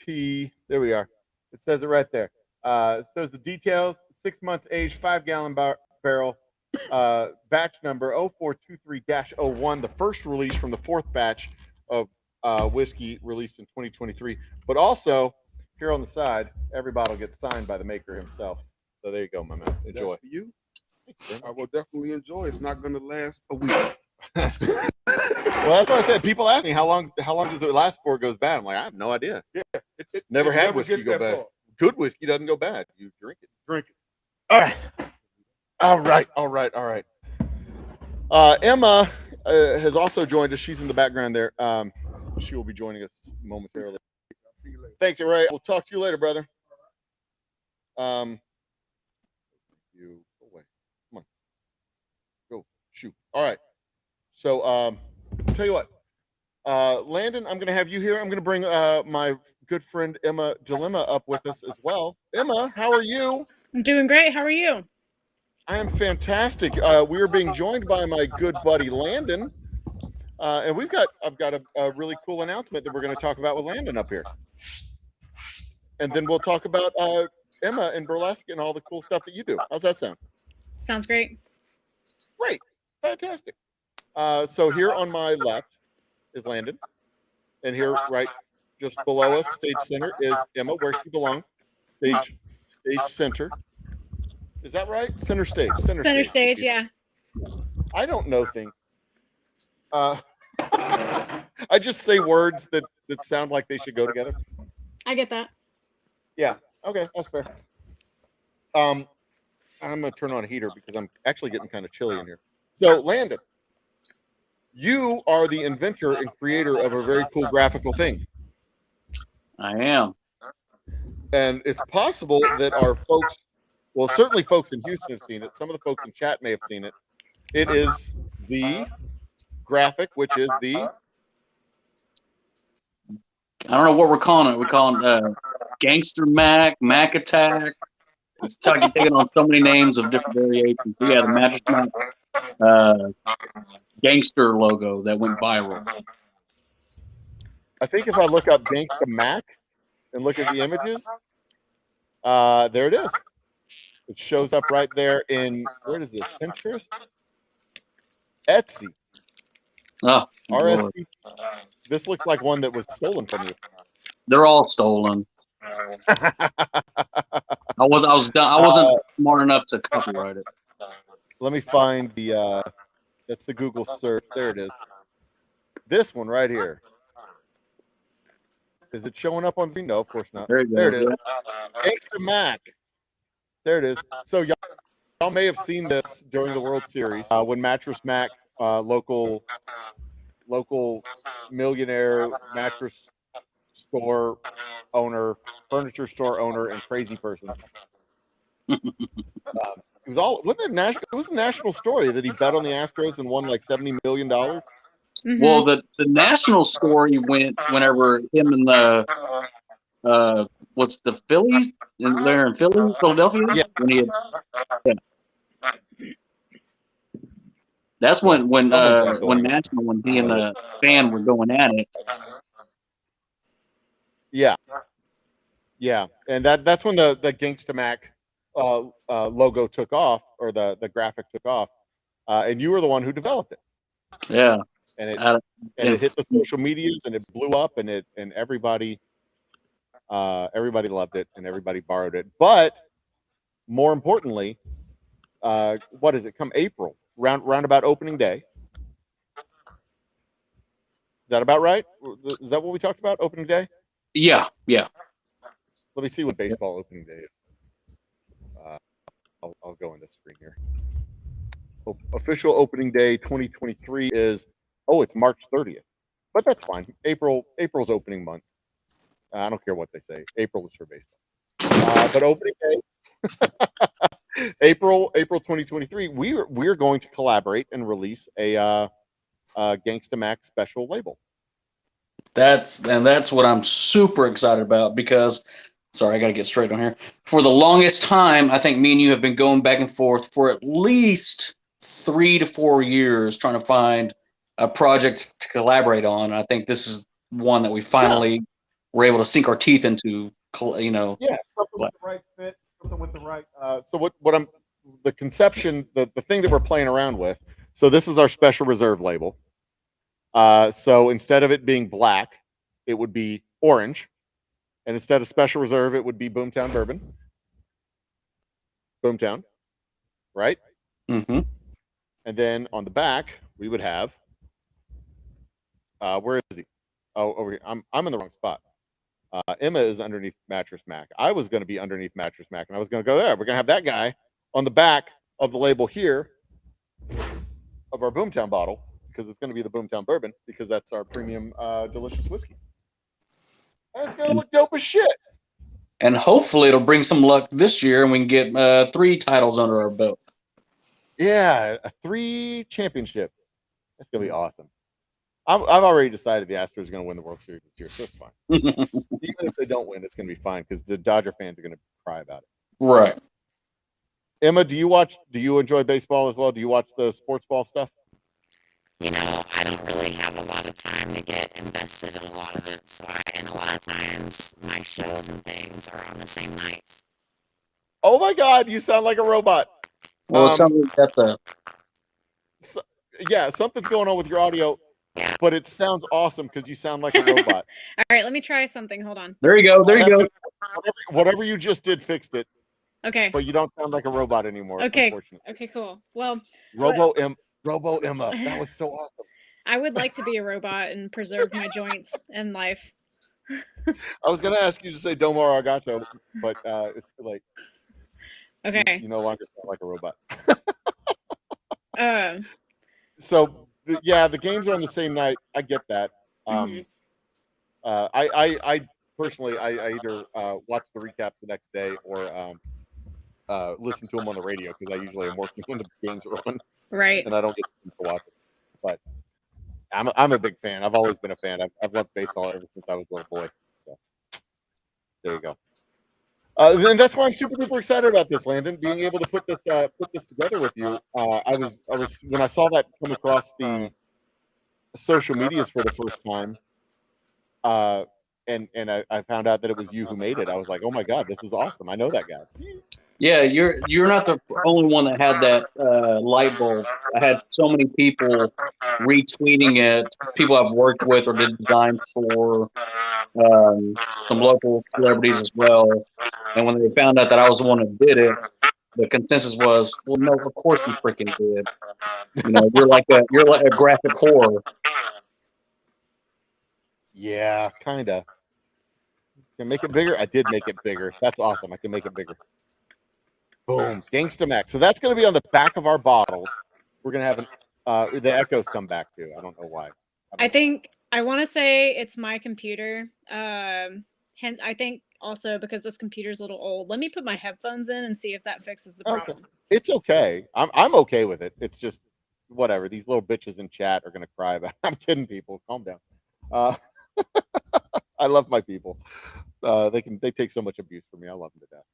HP. There we are. It says it right there. It says the details: 6 months aged, 5-gallon barrel, batch number 0423-01, the first release from the fourth batch of whiskey released in 2023. But also, here on the side, every bottle gets signed by the maker himself. So there you go, my man. Enjoy. That's for you. I will definitely enjoy. It's not going to last a week. Well, that's why I said people ask me how long does it last before it goes bad. I'm like, I have no idea. Yeah, Never had whiskey gets go that bad. far. Good whiskey doesn't go bad. You drink it. Drink it. All right. Emma has also joined us. She's in the background there. She will be joining us momentarily. Thanks, Ray. We'll talk to you later, brother. You go away. Come on. Go. Shoot. All right. So, tell you what, Landon, I'm going to have you here. I'm going to bring my good friend Emma Dilemma up with us as well. Emma, how are you? I'm doing great. How are you? I am fantastic. We are being joined by my good buddy Landon, and I've got a really cool announcement that we're going to talk about with Landon up here, and then we'll talk about Emma and burlesque and all the cool stuff that you do. How's that sound? Sounds great. Great, fantastic. So here on my left is Landon, and here right just below us, stage center, is Emma, where she belongs. Stage center. Is that right? Center stage. Center stage, yeah. I don't know things. I just say words that sound like they should go together. I get that. Yeah. Okay, that's fair. I'm gonna turn on a heater because I'm actually getting kind of chilly in here. So, Landon, you are the inventor and creator of a very cool graphical thing. I am. And it's possible that our folks, well, certainly folks in Houston have seen it. Some of the folks in chat may have seen it. It is the graphic, which is the... I don't know what we're calling it. We're calling it Gangster Mac, Mac Attack. It's taking on so many names of different variations. But yeah, the Mattress Mac gangster logo that went viral. I think if I look up Gangsta Mac and look at the images, there it is. It shows up right there in, where is this? Pinterest? Etsy. Oh, Lord. RSC. This looks like one that was stolen from you. They're all stolen. I wasn't smart enough to copyright it. Let me find the that's the Google search. There it is. This one right here. Is it showing up on screen? No, of course not. There you go. There it is. Gangsta Mac. There it is. So y'all may have seen this during the World Series when Mattress Mac, local millionaire mattress store owner, furniture store owner, and crazy person. It was all wasn't it it was a national story that he bet on the Astros and won like $70 million. Mhm. Well, the national story went whenever him and the what's the Phillies and they're in Philadelphia. Yeah. When he had, that's when national when he and the fan were going at it. Yeah, and that's when the Gangsta Mac logo took off, or the graphic took off, and you were the one who developed it. Yeah, and it hit the social medias and it blew up, and everybody loved it and everybody borrowed it. But more importantly, what is it? Come April, round about opening day. Is that about right? Is that what we talked about? Opening day? yeah. Let me see what baseball opening day is. I'll go on this screen here. Official opening day 2023 is, it's March 30th. But that's fine. April's opening month. I don't care what they say. April is for baseball. But opening day, April 2023, we're going to collaborate and release a Gangsta Mac special label. That's what I'm super excited about because, sorry, I got to get straight on here. For the longest time, I think me and you have been going back and forth for at least 3 to 4 years trying to find a project to collaborate on. I think this is one that we finally were able to sink our teeth into. You know, Yeah, something with the right fit, something with the right. So what I'm the conception, the thing that we're playing around with. So this is our special reserve label. So instead of it being black, it would be orange, and instead of special reserve, it would be Boomtown Bourbon. Boomtown, right? Mm-hmm. And then on the back, we would have. Where is he? Oh, over here. I'm in the wrong spot. Emma is underneath Mattress Mac. I was going to be underneath Mattress Mac, and I was going to go there. We're going to have that guy on the back of the label here of our Boomtown bottle, because it's going to be the Boomtown Bourbon, because that's our premium delicious whiskey. That's going to look dope as shit. And hopefully it'll bring some luck this year, and we can get 3 titles under our belt. Yeah, 3 championships. That's going to be awesome. I've already decided the Astros are going to win the World Series this year, so it's fine. Even if they don't win, it's going to be fine, because the Dodger fans are going to cry about it. Right. Emma, do you enjoy baseball as well? Do you watch the sports ball stuff? You know, I don't really have a lot of time to get invested in a lot of it, and a lot of times my shows and things are on the same nights. Oh my God, you sound like a robot. Well, it sounds like that's yeah, something's going on with your audio, but it sounds awesome because you sound like a robot. All right, let me try something. Hold on. There you go. There you go. Whatever you just did fixed it. Okay. But you don't sound like a robot anymore. Okay. Unfortunately. Okay, cool. Well, Robo Emma. That was so awesome. I would like to be a robot and preserve my joints and life. I was gonna ask you to say Domo Arigato, but it's too late. Okay. You no longer sound like a robot. So the games are on the same night. I get that. I personally I either watch the recaps the next day or listen to them on the radio, because I usually am working when the games are on. Right. And I don't get to watch it. But I'm a big fan. I've always been a fan. I've loved baseball ever since I was a little boy. So there you go. And that's why I'm super duper excited about this, Landon. Being able to put this together with you. I was when I saw that come across the social medias for the first time, and I found out that it was you who made it. I was like, oh my God, this is awesome. I know that guy. Yeah, you're not the only one that had that light bulb. I had so many people retweeting it. People I've worked with or did designs for, some local celebrities as well. And when they found out that I was the one that did it, the consensus was, "Well, no, of course you freaking did. You know, you're like a graphic horror." Yeah, kinda. Can make it bigger? I did make it bigger. That's awesome. I can make it bigger. Boom, Gangsta Max. So that's going to be on the back of our bottles. We're going to have the echoes come back too. I don't know why. I think I want to say it's my computer. Hence, I think also because this computer's a little old. Let me put my headphones in and see if that fixes the problem. Okay. It's okay. I'm okay with it. It's just whatever. These little bitches in chat are going to cry about it. I'm kidding, people. Calm down. I love my people. They take so much abuse from me. I love them to death.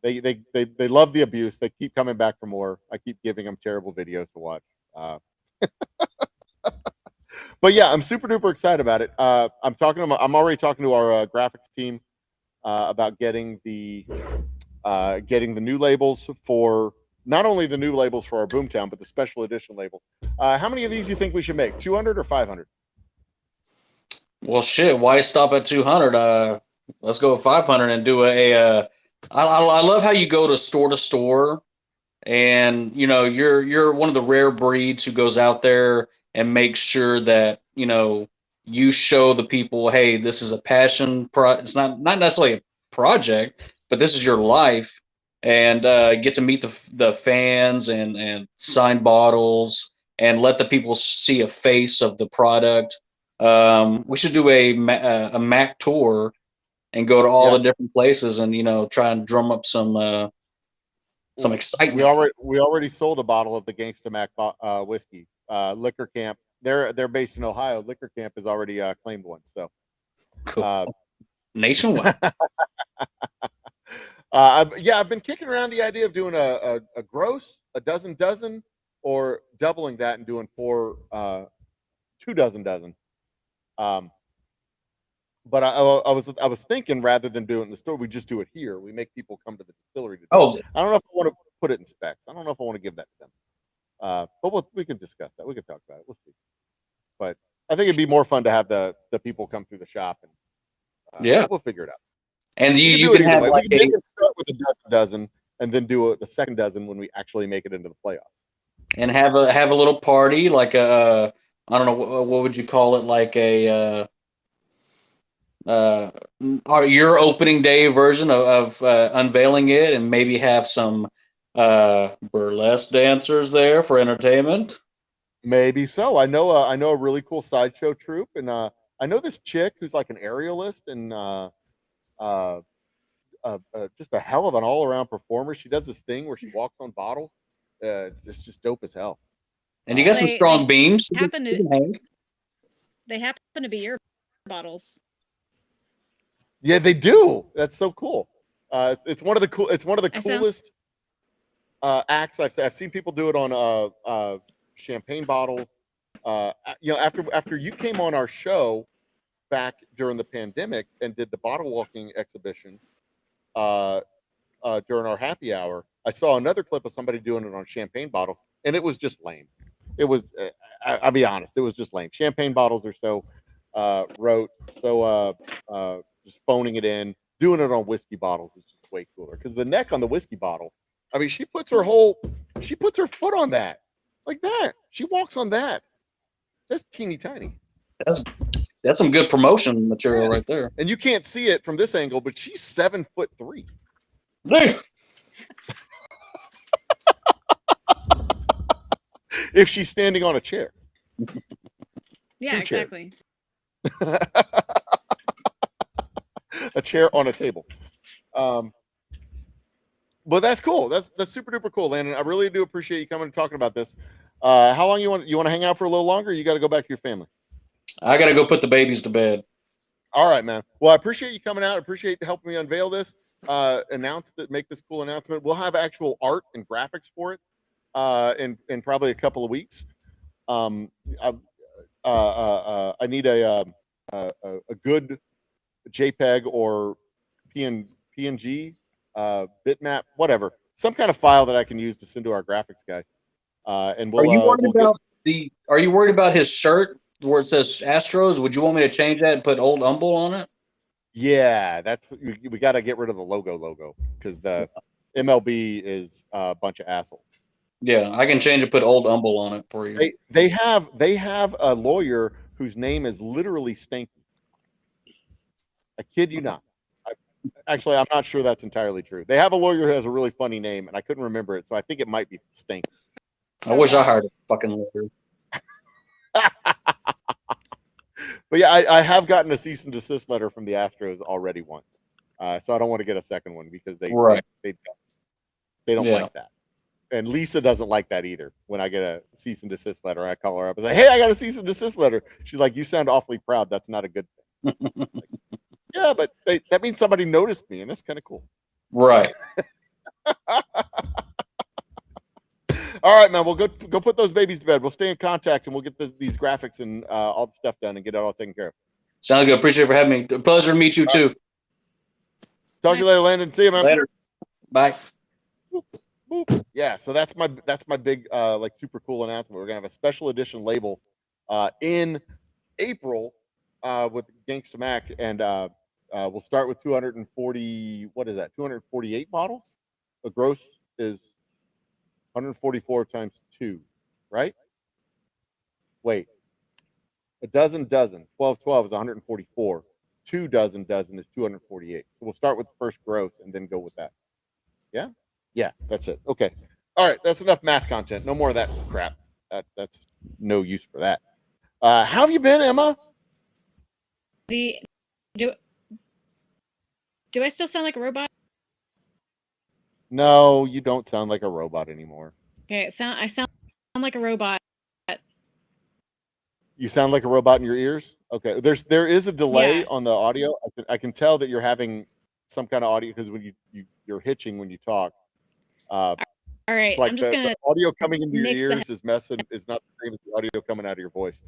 They love the abuse. They keep coming back for more. I keep giving them terrible videos to watch. But yeah, I'm super duper excited about it. I'm already talking to our graphics team about getting the new labels for not only the new labels for our Boomtown, but the special edition labels. How many of these do you think we should make? 200 or 500? Well, shit. Why stop at 200? Let's go with 500 and do I love how you go to store, and you know you're one of the rare breeds who goes out there and makes sure that you show the people, hey, this is a passion. It's not necessarily a project, but this is your life, and get to meet the fans and sign bottles and let the people see a face of the product. We should do a Mac tour and go to all the different places and try and drum up some excitement. We already sold a bottle of the Gangsta Mac whiskey. Liquor Camp. They're based in Ohio. Liquor Camp has already claimed one. So cool. Nationwide. I've been kicking around the idea of doing a gross, a dozen, or doubling that and doing 4 2 dozen. But I was thinking rather than do it in the store, we just do it here. We make people come to the distillery to do Oh, it. I don't know if I want to put it in specs. I don't know if I want to give that to them. But we can discuss that. We can talk about it. We'll see. But I think it'd be more fun to have the people come through the shop, and yeah. we'll figure it out. And We you do it can either have way. like We a, can start with a dozen, and then do the second dozen when we actually make it into the playoffs. and have a little party, like a I don't know what would you call it, like a or your opening day version of unveiling it, and maybe have some burlesque dancers there for entertainment. Maybe so. I know a really cool sideshow troupe, and I know this chick who's like an aerialist and just a hell of an all-around performer. She does this thing where she walks on bottles. It's just dope as hell. And you got some strong beams. They happen to be your bottles. Yeah, they do. That's so cool. It's one of the cool. It's one of the coolest acts I've seen people do it on champagne bottles. After you came on our show back during the pandemic and did the bottle walking exhibition during our happy hour, I saw another clip of somebody doing it on champagne bottles, and it was just lame. It was, I'll be honest, it was just lame. Champagne bottles are so rote, so just phoning it in. Doing it on whiskey bottles is just way cooler because the neck on the whiskey bottle, I mean, she puts her foot on that, like that. She walks on that. That's teeny tiny. That's some good promotion material right there. And you can't see it from this angle, but she's 7'3". If she's standing on a chair. Yeah, exactly. A chair on a table. But that's cool. That's super duper cool, Landon. I really do appreciate you coming and talking about this. How long you want to hang out for a little longer? Or you got to go back to your family. I got to go put the babies to bed. All right, man. Well, I appreciate you coming out. I appreciate helping me unveil this, make this cool announcement. We'll have actual art and graphics for it in probably a couple of weeks. I need a good JPEG or PNG bitmap, whatever, some kind of file that I can use to send to our graphics guys. And we'll, Are you worried about his shirt where it says Astros? Would you want me to change that and put Old Humble on it? Yeah, we got to get rid of the logo because the MLB is a bunch of assholes. Yeah, I can change and put Old Humble on it for you. They have a lawyer whose name is literally Stinky. I kid you not. Actually, I'm not sure that's entirely true. They have a lawyer who has a really funny name, and I couldn't remember it, so I think it might be Stinky. I wish I hired a fucking lawyer. But yeah, I have gotten a cease and desist letter from the Astros already once, so I don't want to get a second one because they don't like that, and Lisa doesn't like that either. When I get a cease and desist letter, I call her up and say, "Hey, I got a cease and desist letter." She's like, "You sound awfully proud. That's not a good thing." Like, yeah, but that means somebody noticed me, and that's kind of cool. Right. All right, man. We'll go put those babies to bed. We'll stay in contact, and we'll get these graphics and all the stuff done and get it all taken care of. Sounds good. Appreciate it for having me. A pleasure to meet you too. Talk to you later, Landon. See you, man. Later. Bye. Boop. Yeah, so that's my big like super cool announcement. We're gonna have a special edition label in April with Gangsta Mac, and we'll start with 240. What is that? 248 bottles. The gross is 144 times 2, right? Wait, a dozen 12 is 144. 2 dozen is 248. So we'll start with the first gross and then go with that. Yeah, that's it. Okay, all right, that's enough math content. No more of that crap. That's no use for that. How have you been, Emma? Do I still sound like a robot? No, you don't sound like a robot anymore. Okay, I sound like a robot. You sound like a robot in your ears? Okay. There is a delay Yeah. on the audio. I can tell that you're having some kind of audio because when you're hitching when you talk. All right, It's like I'm just the gonna audio coming into your mix the ears is not the same as the audio coming out of your voice.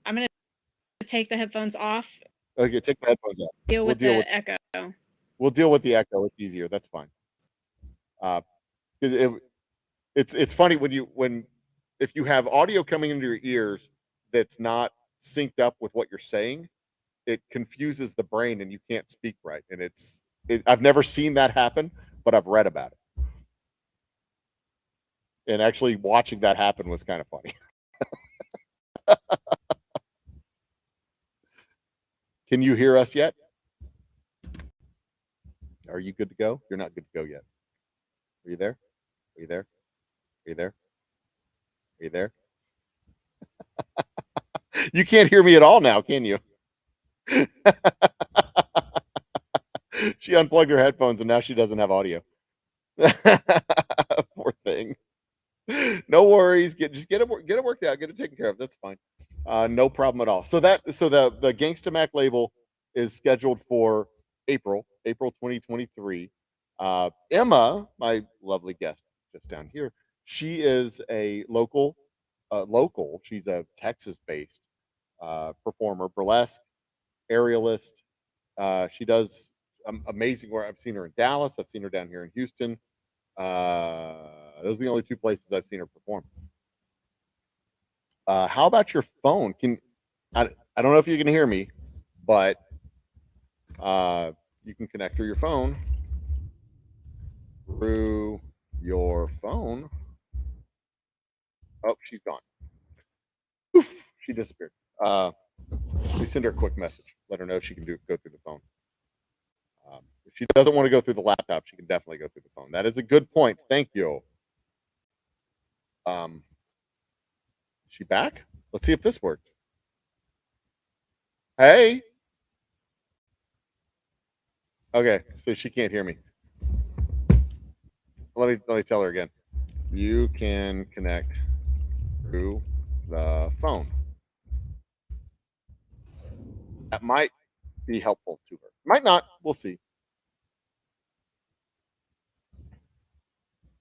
I'm gonna take the headphones off. Okay, take the headphones off. Deal We'll with deal the with- echo. We'll deal with the echo. It's easier. That's fine. 'Cause it's funny when if you have audio coming into your ears that's not synced up with what you're saying, it confuses the brain and you can't speak right. And I've never seen that happen, but I've read about it. And actually watching that happen was kind of funny. Can you hear us yet? Are you good to go? You're not good to go yet. Are you there? Are you there? Are you there? Are you there? You can't hear me at all now, can you? She unplugged her headphones and now she doesn't have audio. Poor thing. No worries. Just get it worked out. Get it taken care of. That's fine. No problem at all. So the Gangsta Mac label is scheduled for April 2023. Emma, my lovely guest just down here, she is a local. She's a Texas-based performer, burlesque, aerialist. She does amazing work. I've seen her in Dallas. I've seen her down here in Houston. Those are the only two places I've seen her perform. How about your phone? I don't know if you can hear me, but you can connect through your phone. Oh, she's gone. Oof, she disappeared. We send her a quick message. Let her know she can go through the phone. If she doesn't want to go through the laptop, she can definitely go through the phone. That is a good point. Thank you. Is she back? Let's see if this worked. Hey. Okay, so she can't hear me. Let me tell her again. You can connect through the phone. That might be helpful to her. Might not. We'll see.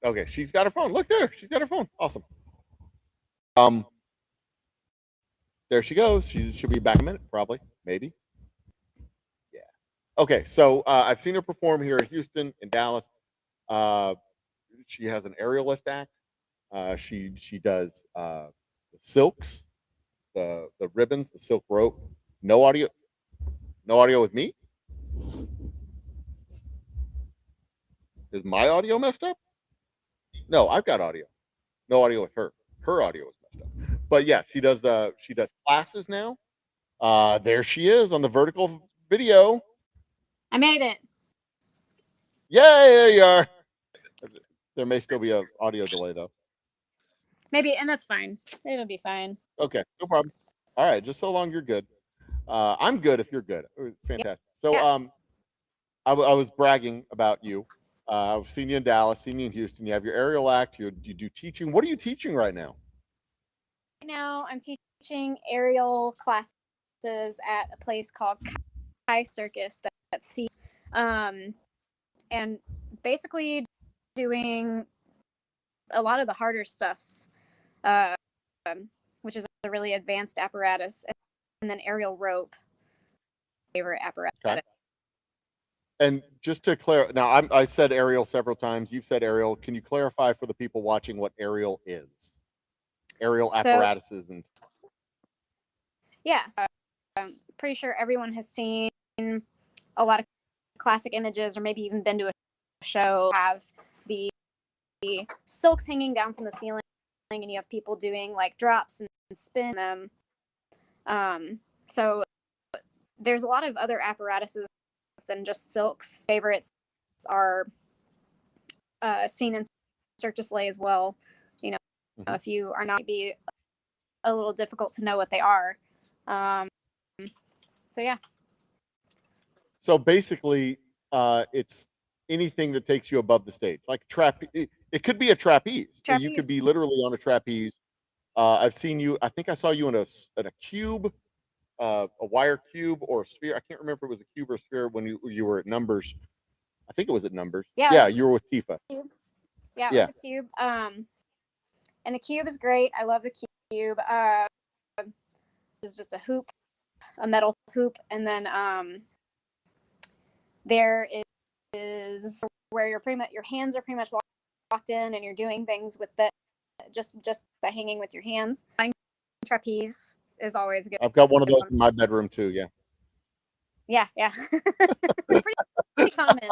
Okay, she's got her phone. Look there. She's got her phone. Awesome. There she goes. She'll be back in a minute, probably. Maybe. Yeah. Okay, so I've seen her perform here in Houston, in Dallas. She has an aerialist act. She does the silks, the ribbons, the silk rope. No audio with me. Is my audio messed up? No, I've got audio. No audio with her. Her audio is messed up. But yeah, she does classes now. There she is on the vertical video. I made it. Yay, there you are. There may still be an audio delay though. Maybe, and that's fine. It'll be fine. Okay, no problem. All right, just so long you're good. I'm good if you're good. Fantastic. So I was bragging about you. I've seen you in Dallas, seen you in Houston. You have your aerial act. You do teaching. What are you teaching right now? Right now, I'm teaching aerial classes at a place called Kai Circus that sees, and basically doing a lot of the harder stuffs, which is a really advanced apparatus, and then aerial rope, favorite apparatus. Okay. And just to clarify, now I said aerial several times. You've said aerial. Can you clarify for the people watching what aerial is? Aerial apparatuses and. Yeah, so I'm pretty sure everyone has seen a lot of classic images, or maybe even been to a show. Have the silks hanging down from the ceiling, and you have people doing like drops and spin them. So there's a lot of other apparatuses than just silks. Favorites are seen in Cirque du Soleil as well. You know, if you are not, be a little difficult to know what they are. So yeah. So basically, it's anything that takes you above the stage, like it could be a trapeze. You could be literally on a trapeze. I've seen you. I think I saw you in a cube, a wire cube or a sphere. I can't remember if it was a cube or a sphere when you were at Numbers. I think it was at Numbers. Yeah, you were with Tifa. Yeah, it was a cube. And the cube is great. I love the cube. is just a hoop, a metal hoop, and then there is where you're pretty much your hands are pretty much locked in, and you're doing things with the just by hanging with your hands. Trapeze is always a good. I've got one of those in my bedroom too. Yeah. Yeah. pretty common.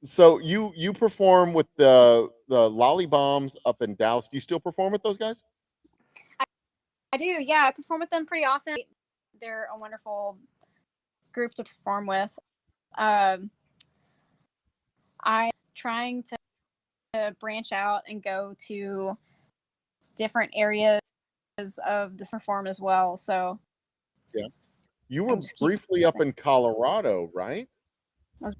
So you perform with the Lolly Bombs up in Dallas. Do you still perform with those guys? I do. Yeah, I perform with them pretty often. They're a wonderful group to perform with. I'm trying to branch out and go to different areas of the perform as well. So yeah, you were briefly up in Colorado, right? I was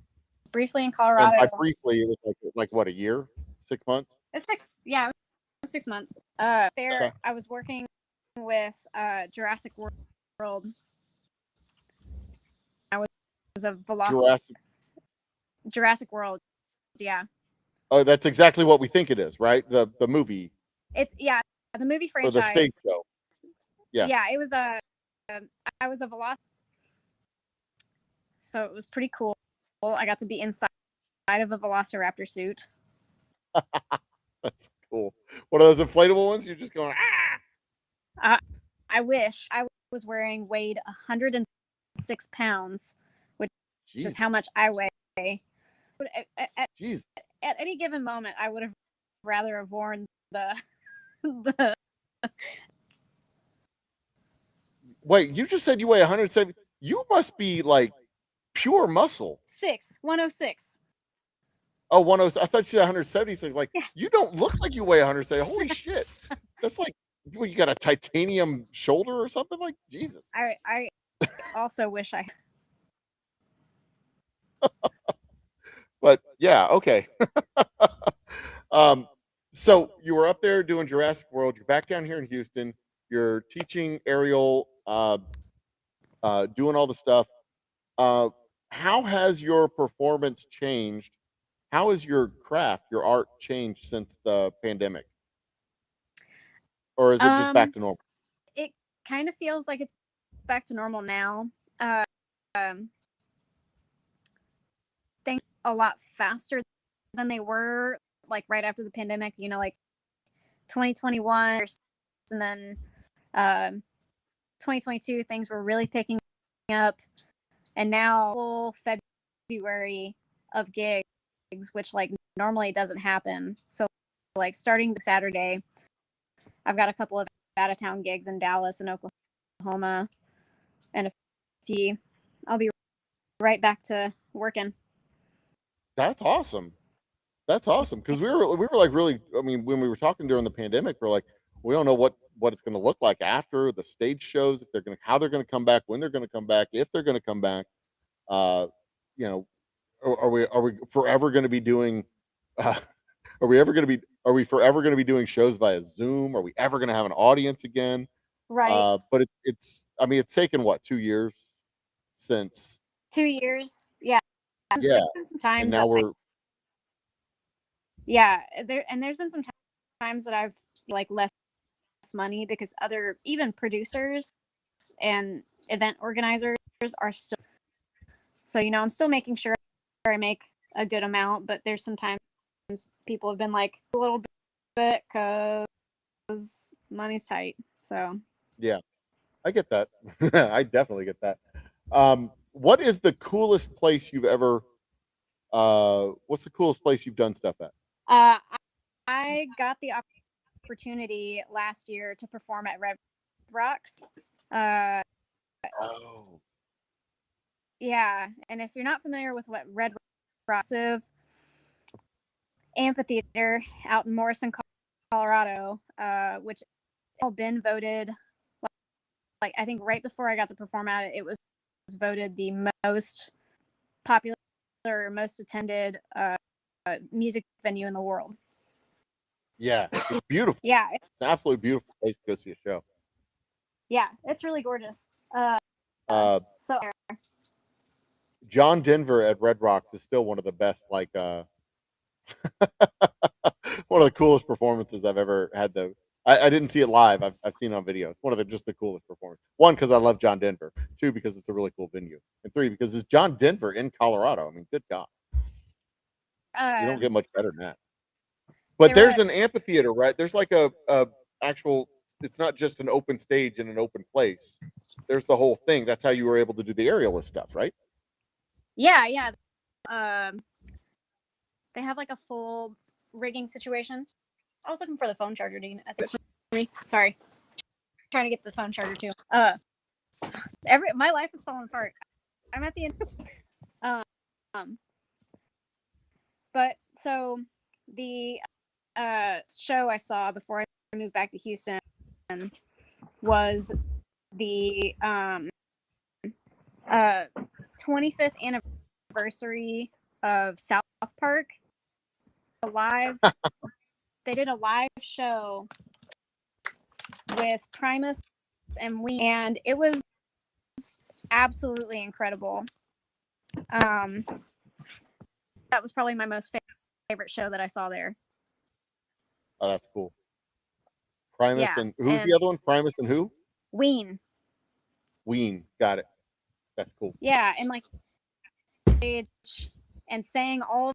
briefly in Colorado. And by briefly, it was like what, a year, 6 months? It's 6. Yeah, it was 6 months. There, okay. I was working with Jurassic World. I was a Velocity. Jurassic World. Yeah. Oh, that's exactly what we think it is, right? The movie. It's the movie franchise. Or the stage show. Yeah. Yeah, it was I was a Velocity. So it was pretty cool. I got to be inside of a Velociraptor suit. That's cool. One of those inflatable ones? You're just going, ah! I wish. I was weighed 106 pounds, which is how much I weigh. Jeez. At any given moment, I would have rather have worn the Wait, you just said you weigh 170. You must be like pure muscle. 106. Oh, 106. I thought you said 176. Like, yeah. You don't look like you weigh 170. Holy shit. That's like, you got a titanium shoulder or something? Like, Jesus. I also wish I. But yeah, okay. So you were up there doing Jurassic World. You're back down here in Houston. You're teaching aerial, doing all the stuff. How has your performance changed? How has your craft, your art changed since the pandemic? Or is it just back to normal? It kind of feels like it's back to normal now. Things a lot faster than they were like right after the pandemic, like 2021 and then 2022 things were really picking up, and now full February of gigs, which like normally doesn't happen. So like starting Saturday, I've got a couple of out of town gigs in Dallas and Oklahoma, and a few. I'll be right back to working. That's awesome. That's awesome, because we were like really. I mean, when we were talking during the pandemic, we're like, we don't know what it's going to look like after the stage shows. If how they're going to come back, when they're going to come back, if they're going to come back. Are we forever going to be doing? Are we forever going to be doing shows via Zoom? Are we ever going to have an audience again? Right. But it's. I mean, it's taken what, 2 years since. 2 years. Yeah. Yeah. There's been some times and now we're. Yeah, there's been some times that I've like less money because other even producers and event organizers are still. So I'm still making sure I make a good amount, but there's sometimes people have been like a little bit because money's tight. So Yeah, I get that. I definitely get that. What is the coolest place you've ever? What's the coolest place you've done stuff at? I got the opportunity last year to perform at Red Rocks. Oh. Yeah, and if you're not familiar with what Red Rocks is, amphitheater out in Morrison, Colorado, which has been voted, like I think right before I got to perform at it, it was voted the most popular, most attended music venue in the world. Yeah, it's beautiful. Yeah, it's an absolutely beautiful place to go see a show. Yeah, it's really gorgeous. So John Denver at Red Rocks is still one of the best, like one of the coolest performances I've ever had. I didn't see it live. I've seen it on video. It's one of the coolest performances. One, because I love John Denver. Two, because it's a really cool venue. And three, because it's John Denver in Colorado. I mean, good God. You don't get much better than that. But There there's were- an amphitheater, right? There's like a actual, it's not just an open stage in an open place. There's the whole thing. That's how you were able to do the aerialist stuff, right? Yeah. They have like a full rigging situation. I was looking for the phone charger, Dean. I think. Sorry, trying to get the phone charger too. My life is falling apart. I'm at the end. But so the show I saw before I moved back to Houston was the 25th anniversary of South Park. They did a live show with Primus and and it was absolutely incredible. That was probably my most favorite show that I saw there. Oh, that's cool. Primus Yeah, and who's the and- other one? Primus and who? Ween. Ween. Got it. That's cool. Yeah, and like stage and sang all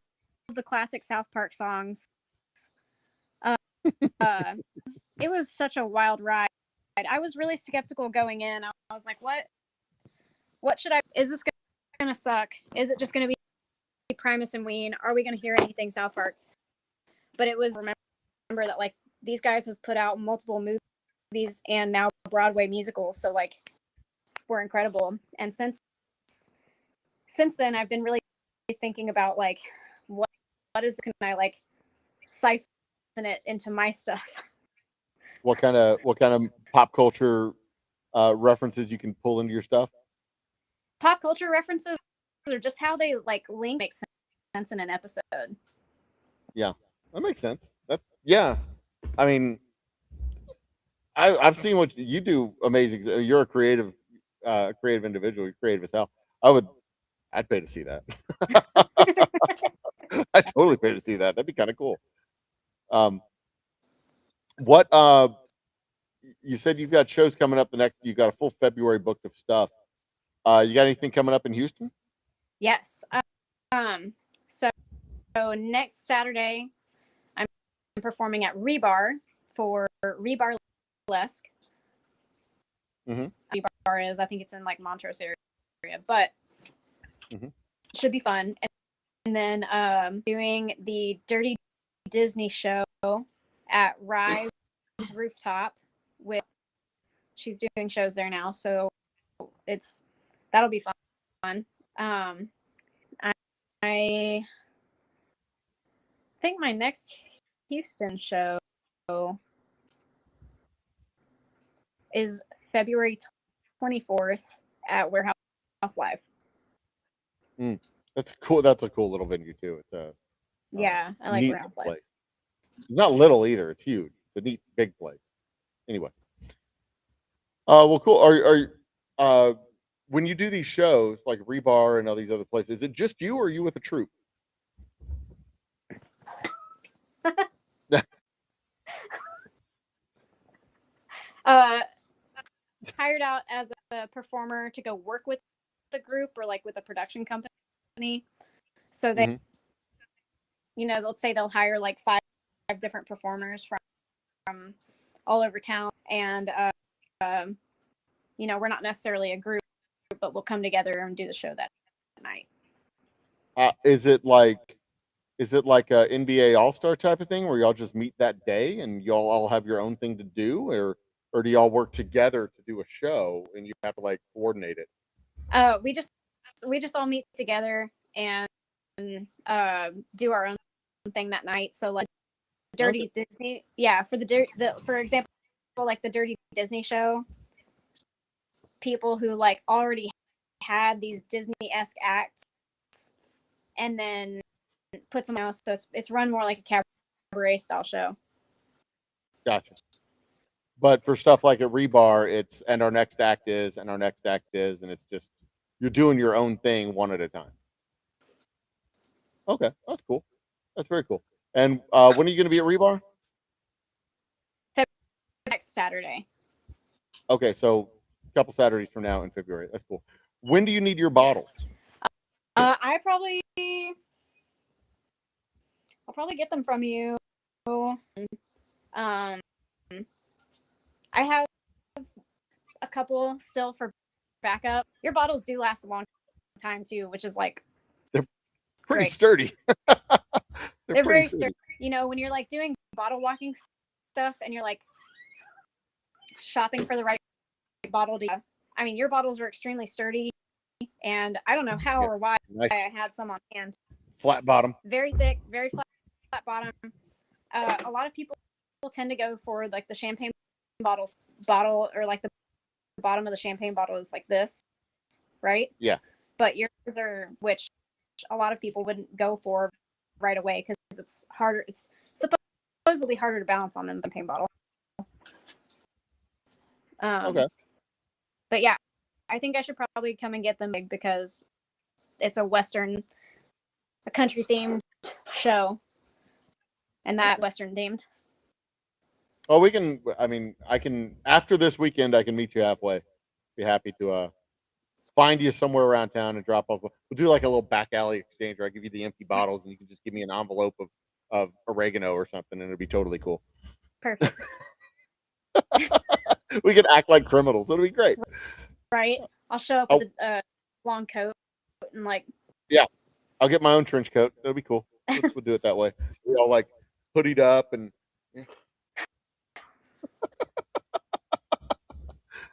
of the classic South Park songs. It was such a wild ride. I was really skeptical going in. I was like, what should I, is this going to suck? Is it just going to be Primus and Ween? Are we going to hear anything South Park? But it was, remember that like these guys have put out multiple movies and now Broadway musicals. So like we're incredible. And since then I've been really thinking about like, what is, can I like siphon it into my stuff? What kind of pop culture references you can pull into your stuff? Pop culture references or just how they like link make sense in an episode. Yeah, that makes sense. Yeah. I mean, I've seen what you do. Amazing. You're a creative individual. You're creative as hell. I'd pay to see that. I'd totally pay to see that. That'd be kind of cool. What you said you've got shows coming up you got a full February booked of stuff. You got anything coming up in Houston? Yes. So next Saturday I'm performing at Rebar for Rebar Burlesque. Rebar is, I think it's in like Montrose area, but it should be fun. And then doing the Dirty Disney show at Rise Rooftop she's doing shows there now, so that'll be fun. I think my next Houston show is February 24th at Warehouse Live. That's cool. That's a cool little venue too. It's a I like neat Warehouse Live. place. It's not little either. It's huge. It's a neat big place. Anyway. Well, cool. Are when you do these shows like Rebar and all these other places, is it just you or are you with a troupe? Hired out as a performer to go work with the group or like with a production company. So they, let's say they'll hire like five different performers from all over town, and we're not necessarily a group, but we'll come together and do the show that night. Is it like a NBA All-Star type of thing where y'all just meet that day and y'all all have your own thing to do, or do y'all work together to do a show and you have to like coordinate it? We just all meet together and do our own thing that night. So like Dirty Disney, for example, like the Dirty Disney show, people who like already had these Disney-esque acts and then put some else, so it's run more like a cabaret style show. Gotcha. But for stuff like at Rebar, it's and our next act is, and it's just you're doing your own thing one at a time. Okay, that's cool. That's very cool. And when are you going to be at Rebar? next Saturday. Okay, so a couple Saturdays from now in February. That's cool. When do you need your bottles? I'll probably get them from you. I have a couple still for backup. Your bottles do last a long time too, which is like Pretty great. sturdy. They're very sturdy. You know, when you're like doing bottle walking stuff and you're like shopping for the right bottle to, I mean, your bottles are extremely sturdy, and I don't know how Yeah, or why nice. I had some on hand. Flat bottom. Very thick, very flat bottom. A lot of people tend to go for like the champagne bottle, or like the bottom of the champagne bottle is like this, right? Yeah. But yours are, which a lot of people wouldn't go for right away because it's harder. It's supposedly harder to balance on them than champagne bottle. Okay. But yeah, I think I should probably come and get them big because it's a country themed show, and that Western themed. Oh, we can. I mean, I can. After this weekend, I can meet you halfway. Be happy to find you somewhere around town and drop off. We'll do like a little back alley exchange where I give you the empty bottles and you can just give me an envelope of oregano or something, and it'll be totally cool. Perfect. We can act like criminals. It'll be great. Right? I'll show up with a long coat and like. Yeah, I'll get my own trench coat. That'll be cool. We'll do it that way. We all like hoodied up and. Yeah.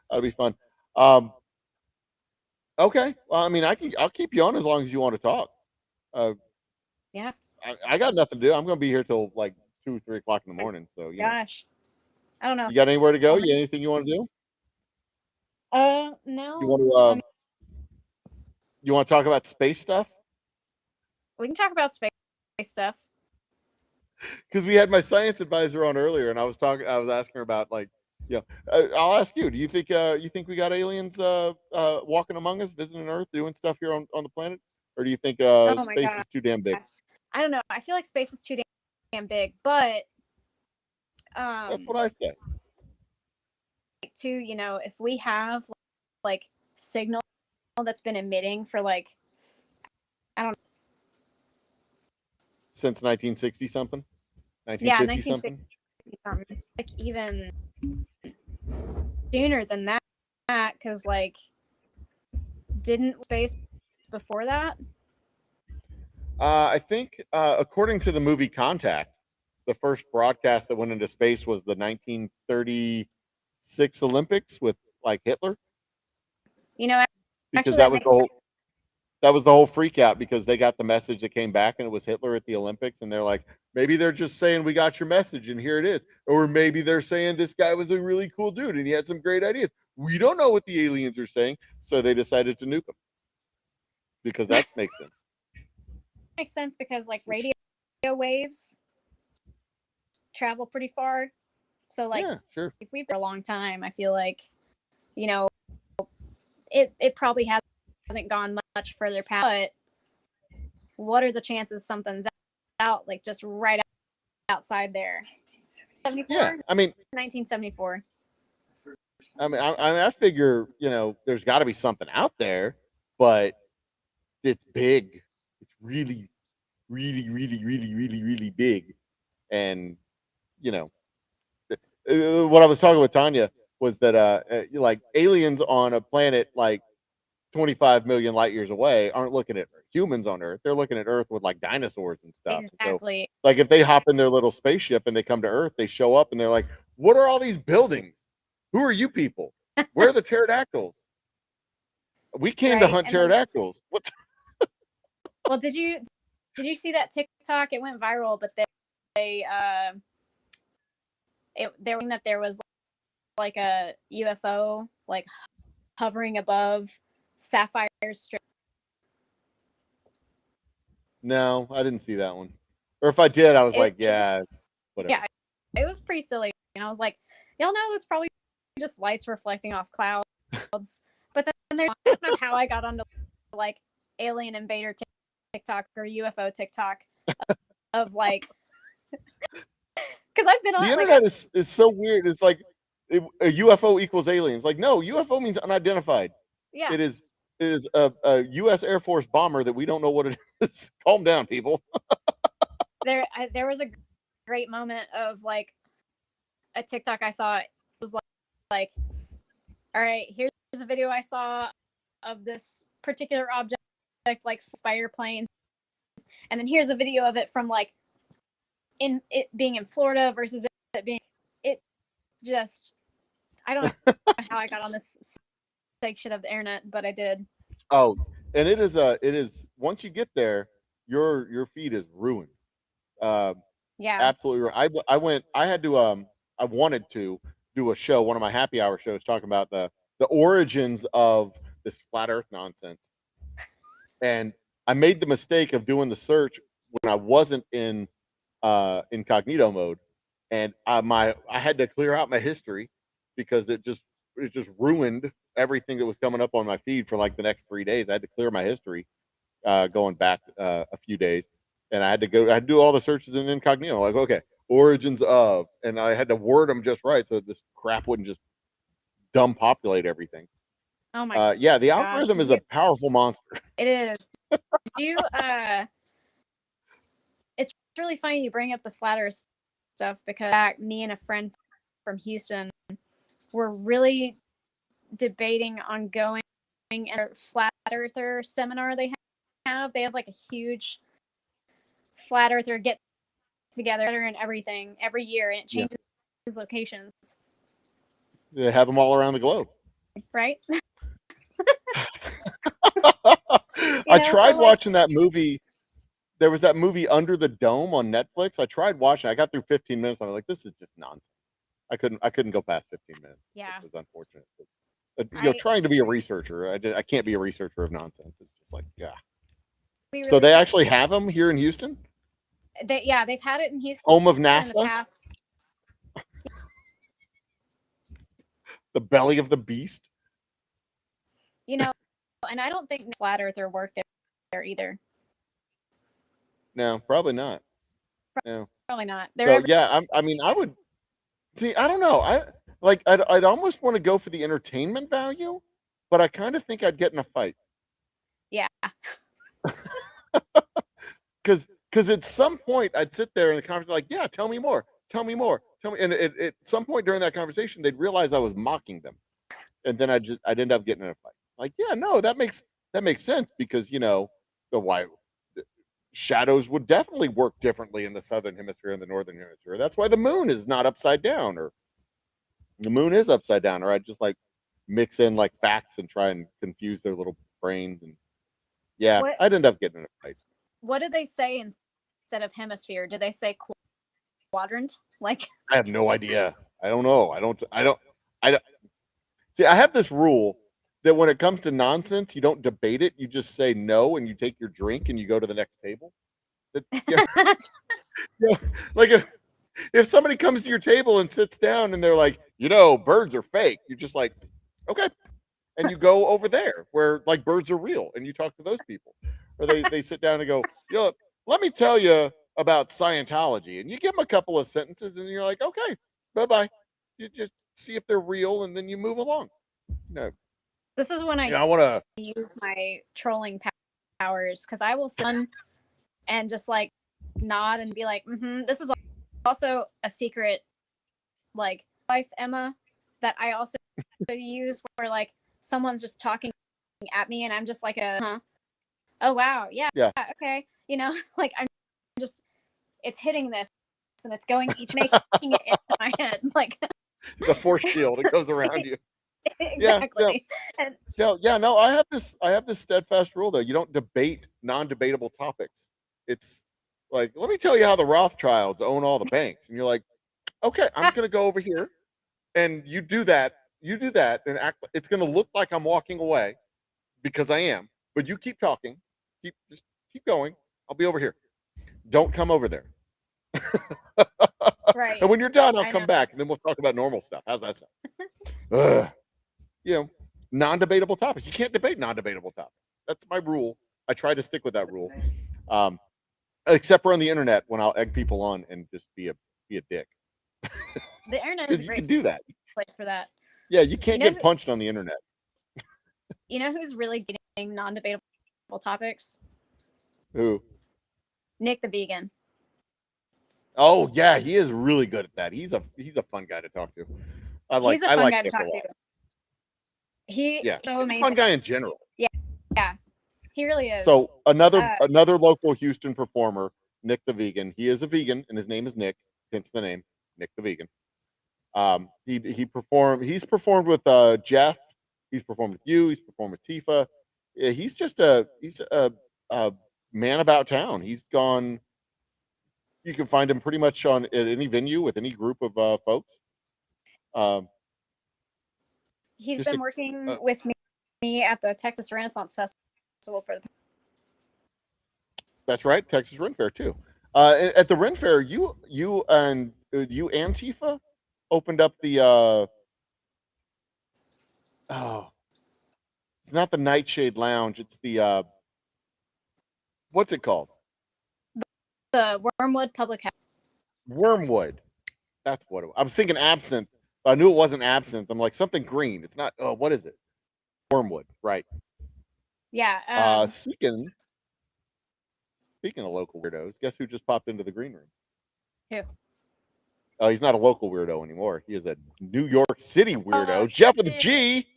That'll be fun. Okay. Well, I mean, I'll keep you on as long as you want to talk. Yeah. I got nothing to do. I'm going to be here till like 2 or 3 o'clock in the morning. So Gosh, I don't know. You got anywhere to go? You anything you want to do? No. You want to you want to talk about space stuff? We can talk about space stuff. Because we had my science advisor on earlier, and I was asking her about like, I'll ask you. Do you think we got aliens walking among us, visiting Earth, doing stuff here on the planet, or do you think space is too damn big? I don't know. I feel like space is too damn big, but that's what I say. Too, if we have like signal that's been emitting for like, I don't know, since 1960 something, 1950 something, like even sooner than that, because like, didn't space before that? I think according to the movie Contact, the first broadcast that went into space was the 1936 Olympics with like Hitler. Because actually, that was the whole freak out because they got the message that came back and it was Hitler at the Olympics, and they're like, maybe they're just saying we got your message and here it is, or maybe they're saying this guy was a really cool dude and he had some great ideas. We don't know what the aliens are saying, so they decided to nuke him because that makes sense. Makes sense because like radio waves travel pretty far, so like sure. If we've been for a long time, I feel like it probably hasn't gone much further past. But what are the chances something's out like just right outside there? 1974? Yeah, I mean 1974. I mean, I figure there's got to be something out there, but it's big. It's really, really, really, really, really, really big. And what I was talking with Tanya was that like aliens on a planet like 25 million light years away aren't looking at humans on Earth. They're looking at Earth with like dinosaurs and stuff. Exactly. So, like if they hop in their little spaceship and they come to Earth, they show up and they're like, "What are all these buildings? Who are you people? Where are the pterodactyls? We came to hunt pterodactyls." What? Well, did you see that TikTok? It went viral, but there was like a UFO like hovering above Sapphire Strip. No, I didn't see that one. Or if I did, I was whatever. Yeah, it was pretty silly, and I was like, y'all know that's probably just lights reflecting off clouds. But then I don't know how I got onto like alien invader TikTok or UFO TikTok of like, because I've been on the internet is so weird. It's like a UFO equals aliens. Like, no, UFO means unidentified. Yeah. It is a U.S. Air Force bomber that we don't know what it is. Calm down, people. There was a great moment of like a TikTok I saw. It was like, all right, here's a video I saw of this particular object, like spider planes, and then here's a video of it from like in it being in Florida versus it being it just I don't know how I got on this section of the internet, but I did. Oh, and it is once you get there, your feed is ruined. Yeah. Absolutely. I wanted to do a show, one of my happy hour shows, talking about the origins of this flat Earth nonsense. And I made the mistake of doing the search when I wasn't in incognito mode, and I had to clear out my history because it just ruined everything that was coming up on my feed for like the next 3 days. I had to clear my history going back a few days, and I had to do all the searches in incognito. Like, okay, origins of, and I had to word them just right so that this crap wouldn't just dumb populate everything. Oh my yeah, the gosh, algorithm is a powerful monster. It is. You it's really funny you bring up the flat Earth stuff because me and a friend from Houston were really debating on going in a flat earther seminar they have. They have like a huge flat earther get together and everything every year, and it changes locations. They have them all around the globe. Right? I tried watching that movie. There was that movie Under the Dome on Netflix. I tried watching. I got through 15 minutes. I was like, this is just nonsense. I couldn't go past 15 minutes. Yeah. It was unfortunate. But, trying to be a researcher, I can't be a researcher of nonsense. It's just like, yeah. So they actually have them here in Houston? They've had it in Houston. Home of in the NASA? past. The belly of the beast? And I don't think flat earther worked there either. No, probably not. No. Probably not. So, yeah, I mean, I would see. I don't know. I'd almost want to go for the entertainment value, but I kind of think I'd get in a fight. Yeah. Because at some point I'd sit there in the conversation like, yeah, tell me more, and at some point during that conversation they'd realize I was mocking them, and then I'd end up getting in a fight. Like, yeah, no, that makes sense because the shadows would definitely work differently in the southern hemisphere and the northern hemisphere. That's why the moon is not upside down, or the moon is upside down. Or I'd just like mix in like facts and try and confuse their little brains, and I'd end up getting in a fight. What did they say instead of hemisphere? Did they say quadrant? Like, I have no idea. I don't know. I don't see. I have this rule that when it comes to nonsense, you don't debate it. You just say no, and you take your drink and you go to the next table. Like if somebody comes to your table and sits down and they're like, birds are fake, you're just like, okay, and you go over there where like birds are real, and you talk to those people, or they sit down and go, let me tell you about Scientology, and you give them a couple of sentences, and you're like, okay, bye. You just see if they're real, and then you move along. No. This is when I want to use my trolling powers, because I will sit and just like nod and be like, this is also a secret like life, Emma, that I also use where like someone's just talking at me and I'm just like oh wow, yeah, okay, like I'm just, it's hitting this and it's going making it into my head like the force shield, it goes around you. Exactly. No, I have this steadfast rule though. You don't debate non-debatable topics. It's like, let me tell you how the Rothschilds own all the banks, and you're like, okay, I'm gonna go over here, and you do that, and act. It's gonna look like I'm walking away because I am, but you keep talking, just keep going. I'll be over here. Don't come over there. Right. And when you're done, I'll come back, and then we'll talk about normal stuff. How's that sound? Non-debatable topics. You can't debate non-debatable topics. That's my rule. I try to stick with that rule. Except for on the internet when I'll egg people on and just be a dick. The internet is you can do that. place for that. Yeah, you can't You know get punched on the internet. You know who's really getting non-debatable topics? Who? Nick the vegan. Oh yeah, he is really good at that. He's a fun guy to talk to. He's a I fun like guy to Nick a talk lot. to. He Yeah, so he's a amazing. fun guy in general. Yeah, he really is. So another Uh, another local Houston performer, Nick the Vegan. He is a vegan, and his name is Nick, hence the name Nick the Vegan. He's performed with Jeff. He's performed with you. He's performed with Tifa. Yeah, he's just a man about town. He's gone. You can find him pretty much at any venue with any group of folks. he's just been a- working with me at the Texas Renaissance Festival for the. That's right, Texas Ren Fair too. At the Ren Fair, you and Tifa opened up the it's not the Nightshade Lounge, it's the what's it called? The Wormwood Public House. Wormwood. That's what I was thinking. Absinthe. I knew it wasn't absinthe. I'm like something green. It's not. Oh, what is it? Wormwood. Right. Yeah. Speaking of local weirdos, guess who just popped into the green room? Who? Oh, he's not a local weirdo anymore. He is a New York City weirdo. Oh, Jeff with a shit. G.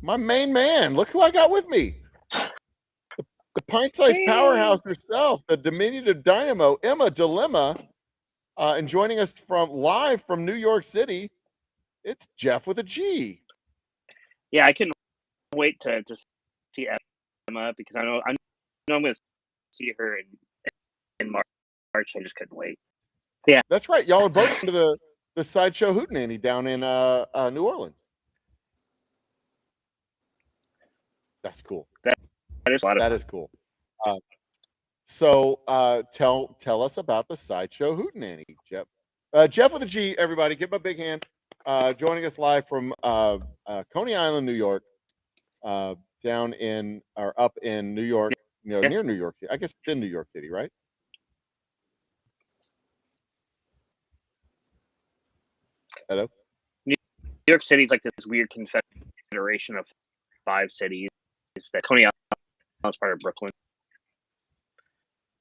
My main man. Look who I got with me. The pint-sized powerhouse herself, the diminutive dynamo, Emma Dilemma, and joining us live from New York City, it's Jeff with a G. Yeah, I couldn't wait to see Emma because I know I'm going to see her in March. I just couldn't wait. Yeah, That's right. Y'all are both into the Sideshow Hootenanny down in New Orleans. That's cool. that is a lot of That is cool. So tell us about the Sideshow Hootenanny, Jeff. Jeff with a G, everybody, give him a big hand. Joining us live from Coney Island, New York, down in or up in New York, Yeah. near New York City. I guess it's in New York City, right? Hello. New York City is like this weird confederation of 5 cities. That Coney Island is part of Brooklyn.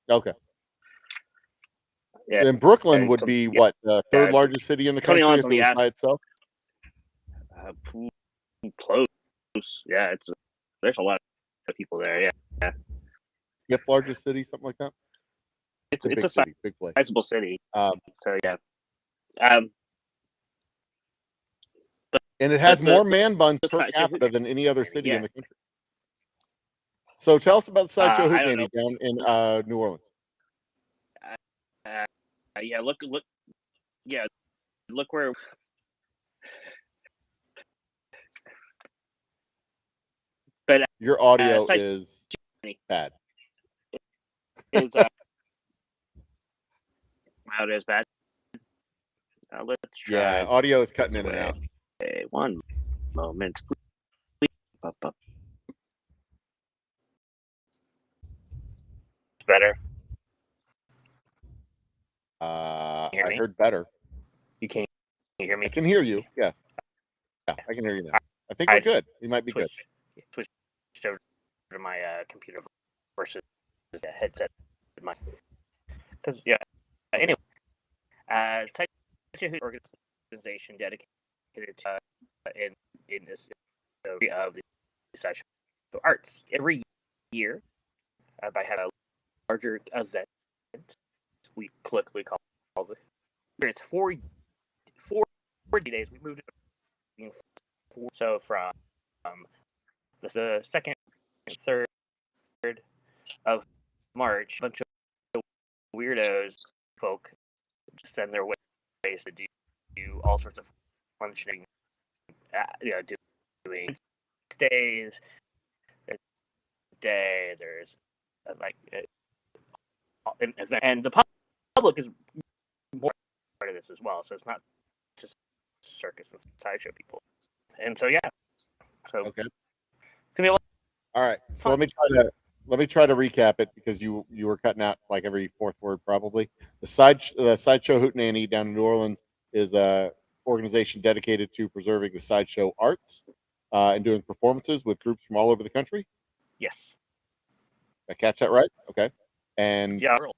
Okay. Yeah, And Brooklyn yeah, would so- be yeah. what, the third Yeah. largest city in the Coney country Island's if on it the was ass- by itself? Close. Yeah, there's a lot of people there. Yeah, Fifth largest city, something like that. it's a a big city, big place. sizable city. Um, So yeah, and it has the- more man buns the per Sideshow capita than any other city in yeah. the country. So tell us about the Sideshow I don't Hootenanny down in New Orleans. Yeah, look, yeah, look where. But Your audio Side- is bad. is wow, it is bad. Let's try. Yeah, audio is cutting this in and way. out. Okay, one moment. Up. Better. Hear I me? heard better. You can hear I me? can hear you. Yes. Yeah, I can hear you now. I think we're I good. We might be good. Switched over to my computer versus the headset. Because yeah. Anyway, such a organization dedicated to in this area of the Sideshow arts every year by having a larger event. We collectively call it. It's 4 days. We moved it so from the second and third of March, a bunch of weirdos folk send their ways to do all sorts of functioning, doing stays. Day there's and the public is more part of this as well. So it's not just circus and sideshow people. And so yeah, so Okay. it's gonna be a lot. All right. So let me try to recap it because you were cutting out like every fourth word probably. The Sideshow Hootenanny down in New Orleans is a organization dedicated to preserving the sideshow arts and doing performances with groups from all over the country. Yes. Did I catch that right? Okay. And Yeah. Really.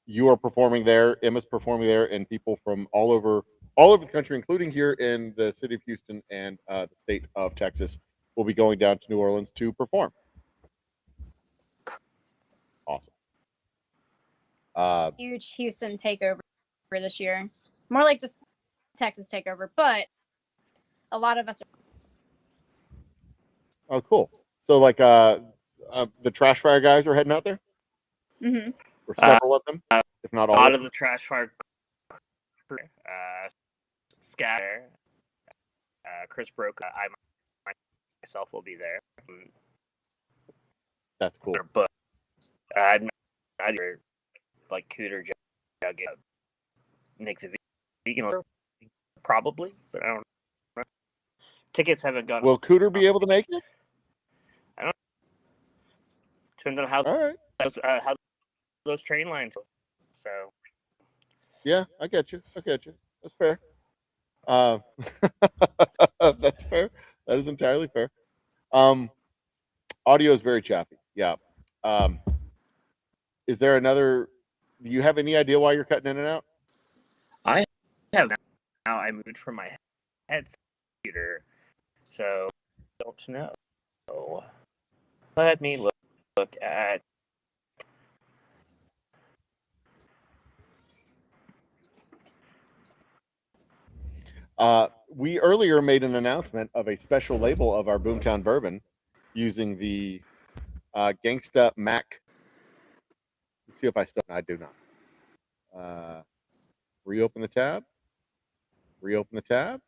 you are performing there. Emma's performing there, and people from all over the country, including here in the city of Houston and the state of Texas, will be going down to New Orleans to perform. Awesome. Huge Houston takeover this year. More like just Texas takeover, but a lot of us Oh, cool. So, like, the Trash Fire guys are heading out there, are. or several of them, if not A all. lot Of of the Trash Fire Scatter, Chris Broca, I myself will be there. That's cool. But I'd like Cooter, Jug, Nick the Vegan, probably, but I don't know. Tickets haven't gone. Will Cooter be able to make it? I don't know. Depends on how All right. how those train lines. So Yeah, I get you. That's fair. That's fair. That is entirely fair. Audio is very choppy. Yeah. Is there another? Do you have any idea why you're cutting in and out? I have now. I moved from my headset computer, so don't know. Let me look at. We earlier made an announcement of a special label of our Boomtown Bourbon using the Gangsta Mac. Let's see if I still. I do not. Reopen the tab. Reopen the tab.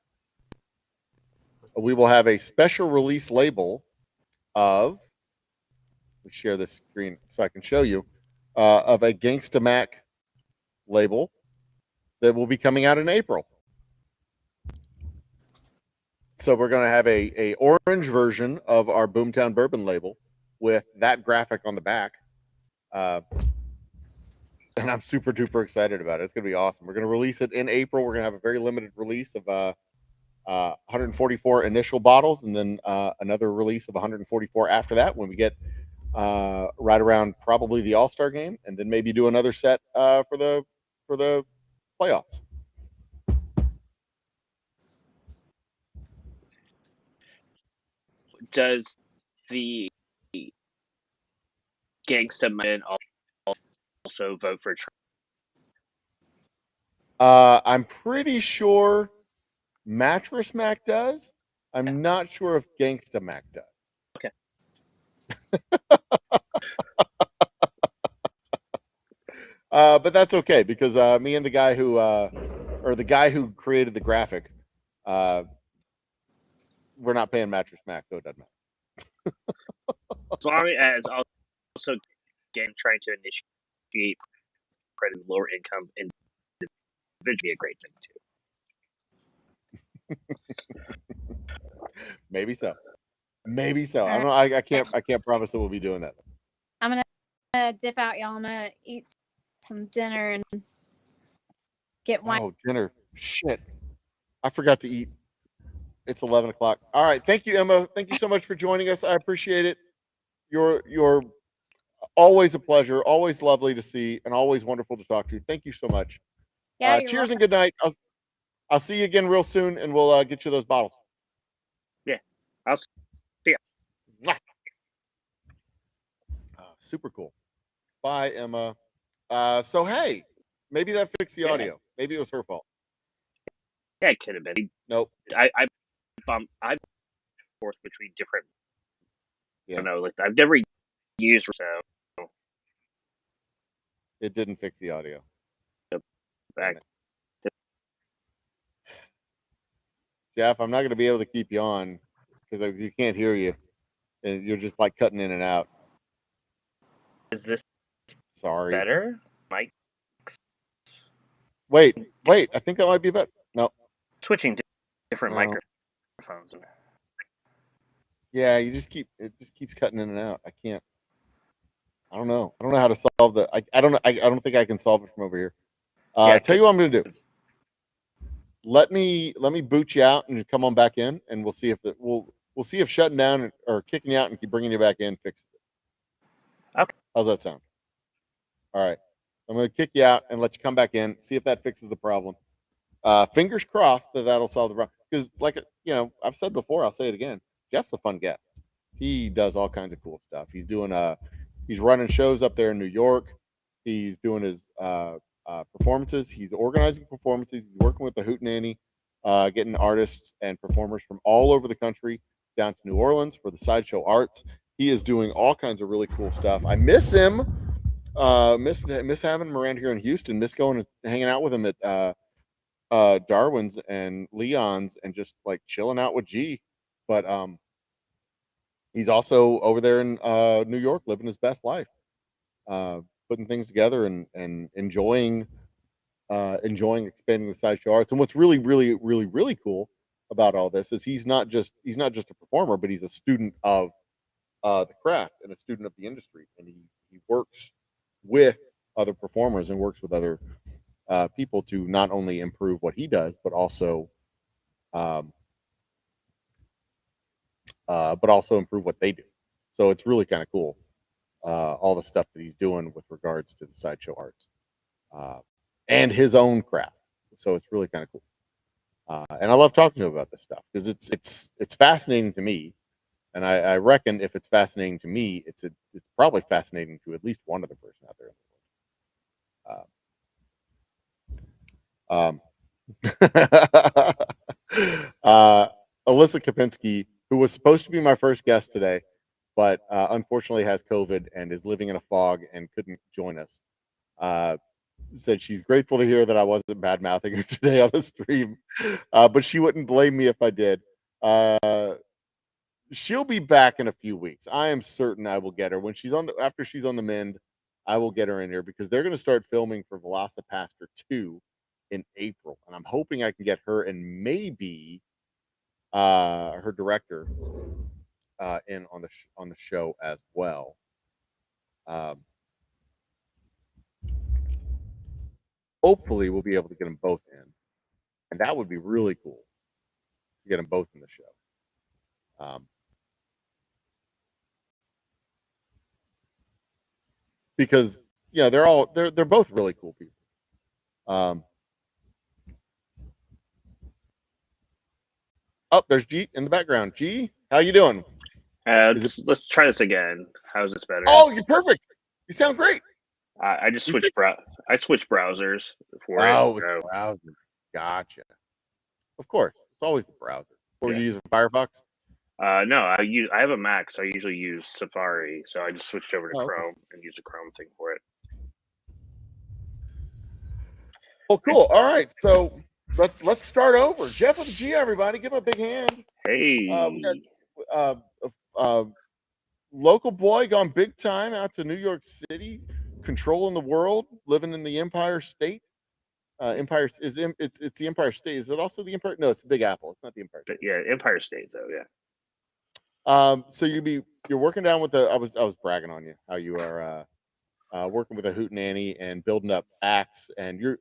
We will have a special release label of. Let me share this screen so I can show you of a Gangsta Mac label that will be coming out in April. So we're going to have a orange version of our Boomtown Bourbon label with that graphic on the back. And I'm super duper excited about it. It's going to be awesome. We're going to release it in April. We're going to have a very limited release of 144 initial bottles, and then another release of 144 after that when we get right around probably the All-Star game, and then maybe do another set for the playoffs. Does the Gangsta Man also vote for Trump? I'm pretty sure Mattress Mac does. I'm not sure if Gangsta Mac does. Okay. But that's okay because me and the guy who created the graphic, we're not paying Mattress Mac, so it doesn't matter. As long as also again trying to initiate credit lower income and would be a great thing too. Maybe so. I don't know. I can't promise that we'll be doing that. I'm gonna dip out, y'all. I'm gonna eat some dinner and get wine. Oh, dinner. Shit. I forgot to eat. It's 11 o'clock. All right. Thank you, Emma. Thank you so much for joining us. I appreciate it. You're always a pleasure, always lovely to see, and always wonderful to talk to you. Thank you so much. Yeah, you're cheers welcome. and good night. I'll see you again real soon, and we'll get you those bottles. Yeah. I'll see you. Super cool. Bye, Emma. So hey, maybe that fixed the audio. Maybe it was her fault. Yeah, it could have been. Nope. I forth between different. Yeah. I don't know. Like I've never used so. It didn't fix the audio. Back. Jeff, I'm not going to be able to keep you on because you can't hear you, and you're just like cutting in and out. Is this sorry better, Mike? Wait. I think that might be better. No. Switching to different microphones. Yeah, it just keeps cutting in and out. I can't. I don't know how to solve that. I don't think I can solve it from over here. Yeah, Tell you what I'm going to do. Let me boot you out and come on back in, and we'll see if we'll see if shutting down or kicking you out and keep bringing you back in fixes it. Okay. How's that sound? All right. I'm going to kick you out and let you come back in, see if that fixes the problem. Fingers crossed that that'll solve the problem. Because, like, you know, I've said before, I'll say it again. Jeff's a fun guest. He does all kinds of cool stuff. He's doing he's running shows up there in New York. He's doing his performances. He's organizing performances. He's working with the Hootenanny, getting artists and performers from all over the country down to New Orleans for the Sideshow Arts. He is doing all kinds of really cool stuff. I miss him. Miss having him around here in Houston. Miss going and hanging out with him at Darwin's and Leon's and just like chilling out with G. But he's also over there in New York living his best life, putting things together and enjoying expanding the Sideshow Arts. And what's really, really, really, really cool about all this is he's not just a performer, but he's a student of the craft and a student of the industry, and he works with other performers and works with other people to not only improve what he does, but also improve what they do. So it's really kind of cool, all the stuff that he's doing with regards to the Sideshow Arts and his own craft. So it's really kind of cool, and I love talking to him about this stuff because it's fascinating to me, and I reckon if it's fascinating to me, it's probably fascinating to at least one other person out there in the world. Alyssa Kapinski, who was supposed to be my first guest today, but unfortunately has COVID and is living in a fog and couldn't join us, said she's grateful to hear that I wasn't bad mouthing her today on the stream, but she wouldn't blame me if I did. She'll be back in a few weeks. I am certain I will get her when after she's on the mend. I will get her in here because they're going to start filming for Velocipaster 2 in April, and I'm hoping I can get her and maybe her director in on the show as well. Hopefully, we'll be able to get them both in, and that would be really cool to get them both in the show. Because they're both really cool people. Oh, there's G in the background. G, how you doing? Let's try this again. How's this better? Oh, you're perfect. You sound great. I just switched browsers for Oh, it. it's the browser. Gotcha. Of course, it's always the browser. Or Yeah. you use a Firefox? No, I have a Mac, so I usually use Safari. So I just switched over to Oh, okay. Chrome and use the Chrome thing for it. Oh, cool. All right, so let's start over. Jeff with the G, everybody, give him a big hand. Hey, We got local boy gone big time out to New York City, controlling the world, living in the Empire State. It's the Empire State. Is it also the Empire? No, it's the Big Apple. It's not the Empire State. yeah, Empire State though. Yeah. So you're working down with I was bragging on you how you are working with a Hootenanny and building up acts, and you're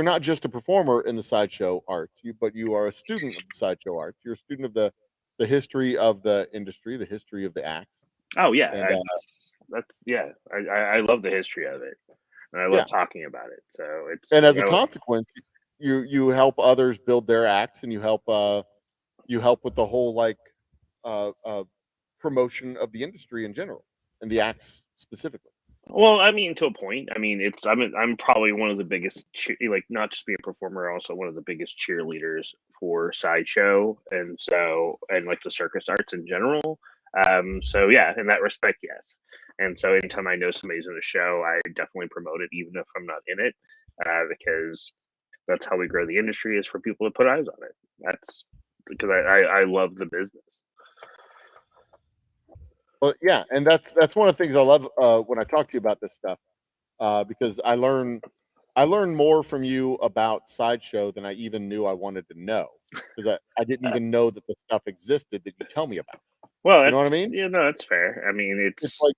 not just a performer in the Sideshow Arts, but you are a student of the Sideshow Arts. You're a student of the history of the industry, the history of the acts. Oh yeah, And, I love the history of it, and I love talking about it. So it's and as a consequence, you help others build their acts, and you help with the whole promotion of the industry in general and the acts specifically. Well, I mean, to a point. I mean, I'm probably one of the biggest not just being a performer, also one of the biggest cheerleaders for Sideshow, and like the circus arts in general. So yeah, in that respect, yes. And so anytime I know somebody's in a show, I definitely promote it, even if I'm not in it, because that's how we grow the industry, is for people to put eyes on it. That's because I love the business. Well, yeah, and that's one of the things I love when I talk to you about this stuff, because I learn more from you about Sideshow than I even knew I wanted to know, because I didn't even know that the stuff existed that you tell me about. Well, you know what I mean? Yeah, no, that's fair. I mean, It's like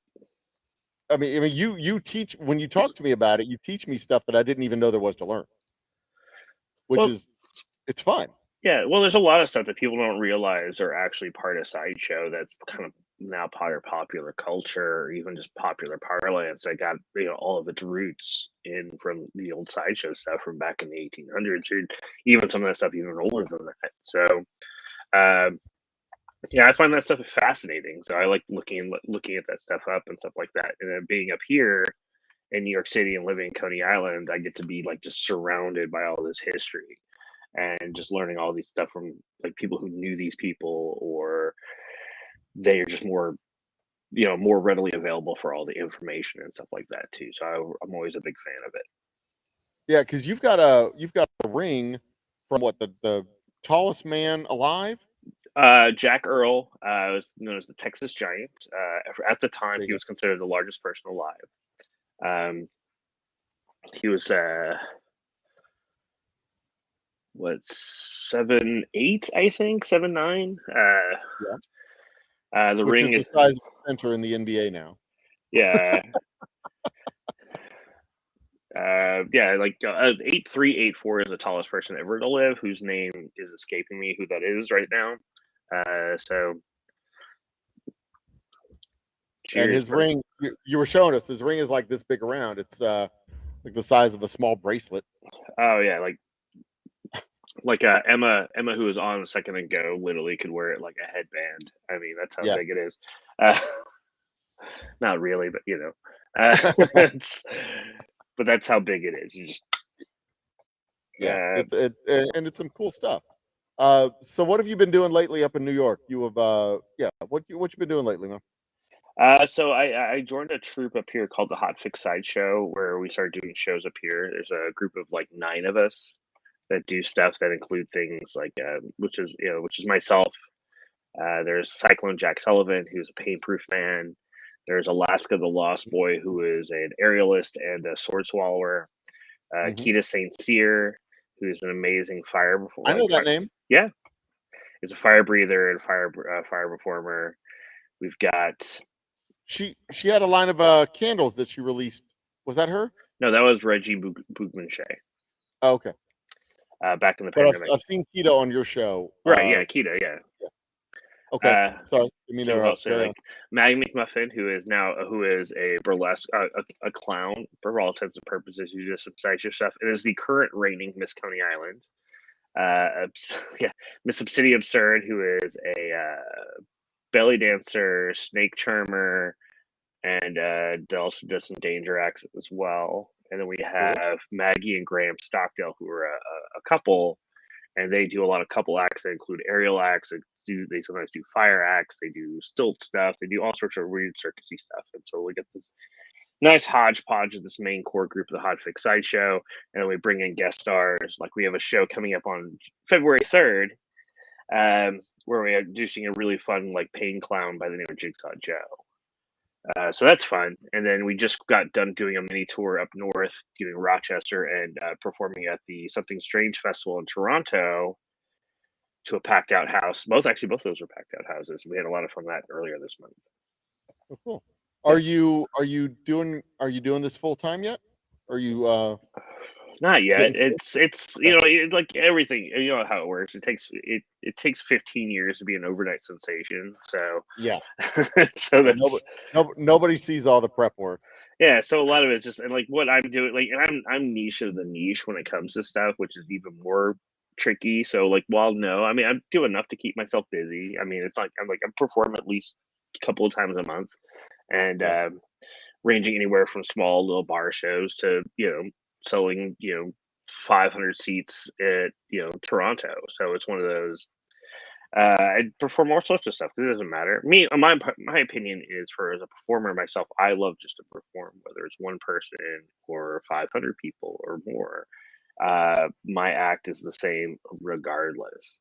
I mean, you teach when you talk to me about it. You teach me stuff that I didn't even know there was to learn, which Well, is it's fun. Yeah, well, there's a lot of stuff that people don't realize are actually part of Sideshow that's kind of now part of popular culture or even just popular parlance that got, all of its roots in from the old Sideshow stuff from back in the 1800s, or even some of that stuff even older than that. So, yeah, I find that stuff fascinating. So I like looking at that stuff up and stuff like that. And then being up here in New York City and living in Coney Island, I get to be like just surrounded by all this history and just learning all these stuff from like people who knew these people, or they are just more more readily available for all the information and stuff like that too. So I'm always a big fan of it. Yeah, because you've got a ring from what the tallest man alive. Jack Earl was known as the Texas Giant. At the time, he was considered the largest person alive. He was 7'8", I think, 7'9". The Which ring is the size of the center in the NBA now. Yeah. Like 8'3", 8'4" is the tallest person ever to live, whose name is escaping me who that is right now. So cheers. And his ring, you were showing us, his ring is like this big around. It's like the size of a small bracelet. Oh yeah, like Emma, who was on a second ago, literally could wear it like a headband. I mean, that's how big it is. Not really, but but that's how big it is. You just and it's some cool stuff. So what have you been doing lately up in New York? You have what you been doing lately, man? So I joined a troupe up here called the Hot Fix Sideshow, where we started doing shows up here. There's a group of like 9 of us that do stuff that include things like which is myself. There's Cyclone Jack Sullivan, who's a paintproof man. There's Alaska the Lost Boy, who is an aerialist and a sword swallower. Keita St. Cyr, who's an amazing fire. I know that name. Yeah, he's a fire breather and fire performer. We've got. She had a line of candles that she released. Was that her? No, that was Reggie Bougmanche. Oh, okay. Back in the pandemic. I've seen Keita on your show. Right, yeah, Keita, yeah. Okay, sorry. Like Maggie McMuffin, who is a burlesque, a clown for all intents and purposes, who does some sideshow stuff, and is the current reigning Miss Coney Island. Miss Obsidian Absurd, who is a belly dancer, snake charmer, and also does some danger acts as well. And then we have Maggie and Graham Stockdale, who are a couple, and they do a lot of couple acts that include aerial acts. They sometimes do fire acts. They do stilt stuff. They do all sorts of weird circusy stuff. And so we get this nice hodgepodge of this main core group of the Hot Fix Sideshow, and then we bring in guest stars. Like we have a show coming up on February 3rd, where we are introducing a really fun like pain clown by the name of Jigsaw Joe. So that's fun. And then we just got done doing a mini tour up north, doing Rochester and performing at the Something Strange Festival in Toronto to a packed out house. Both of those were packed out houses. We had a lot of fun that earlier this month. Oh, cool. Are you doing this full time yet? Are you Not yet. It's like everything. You know how it works. It takes 15 years to be an overnight sensation. So yeah. So that's nobody sees all the prep work. Yeah, so a lot of it just and like what I'm doing, like, and I'm niche of the niche when it comes to stuff, which is even more tricky. So like, I mean, I do enough to keep myself busy. I mean, it's like I perform at least a couple of times a month, and ranging anywhere from small little bar shows to selling 500 seats at Toronto. So it's one of those. I perform all sorts of stuff. It doesn't matter. My opinion is, as a performer myself, I love just to perform, whether it's one person or 500 people or more. My act is the same regardless.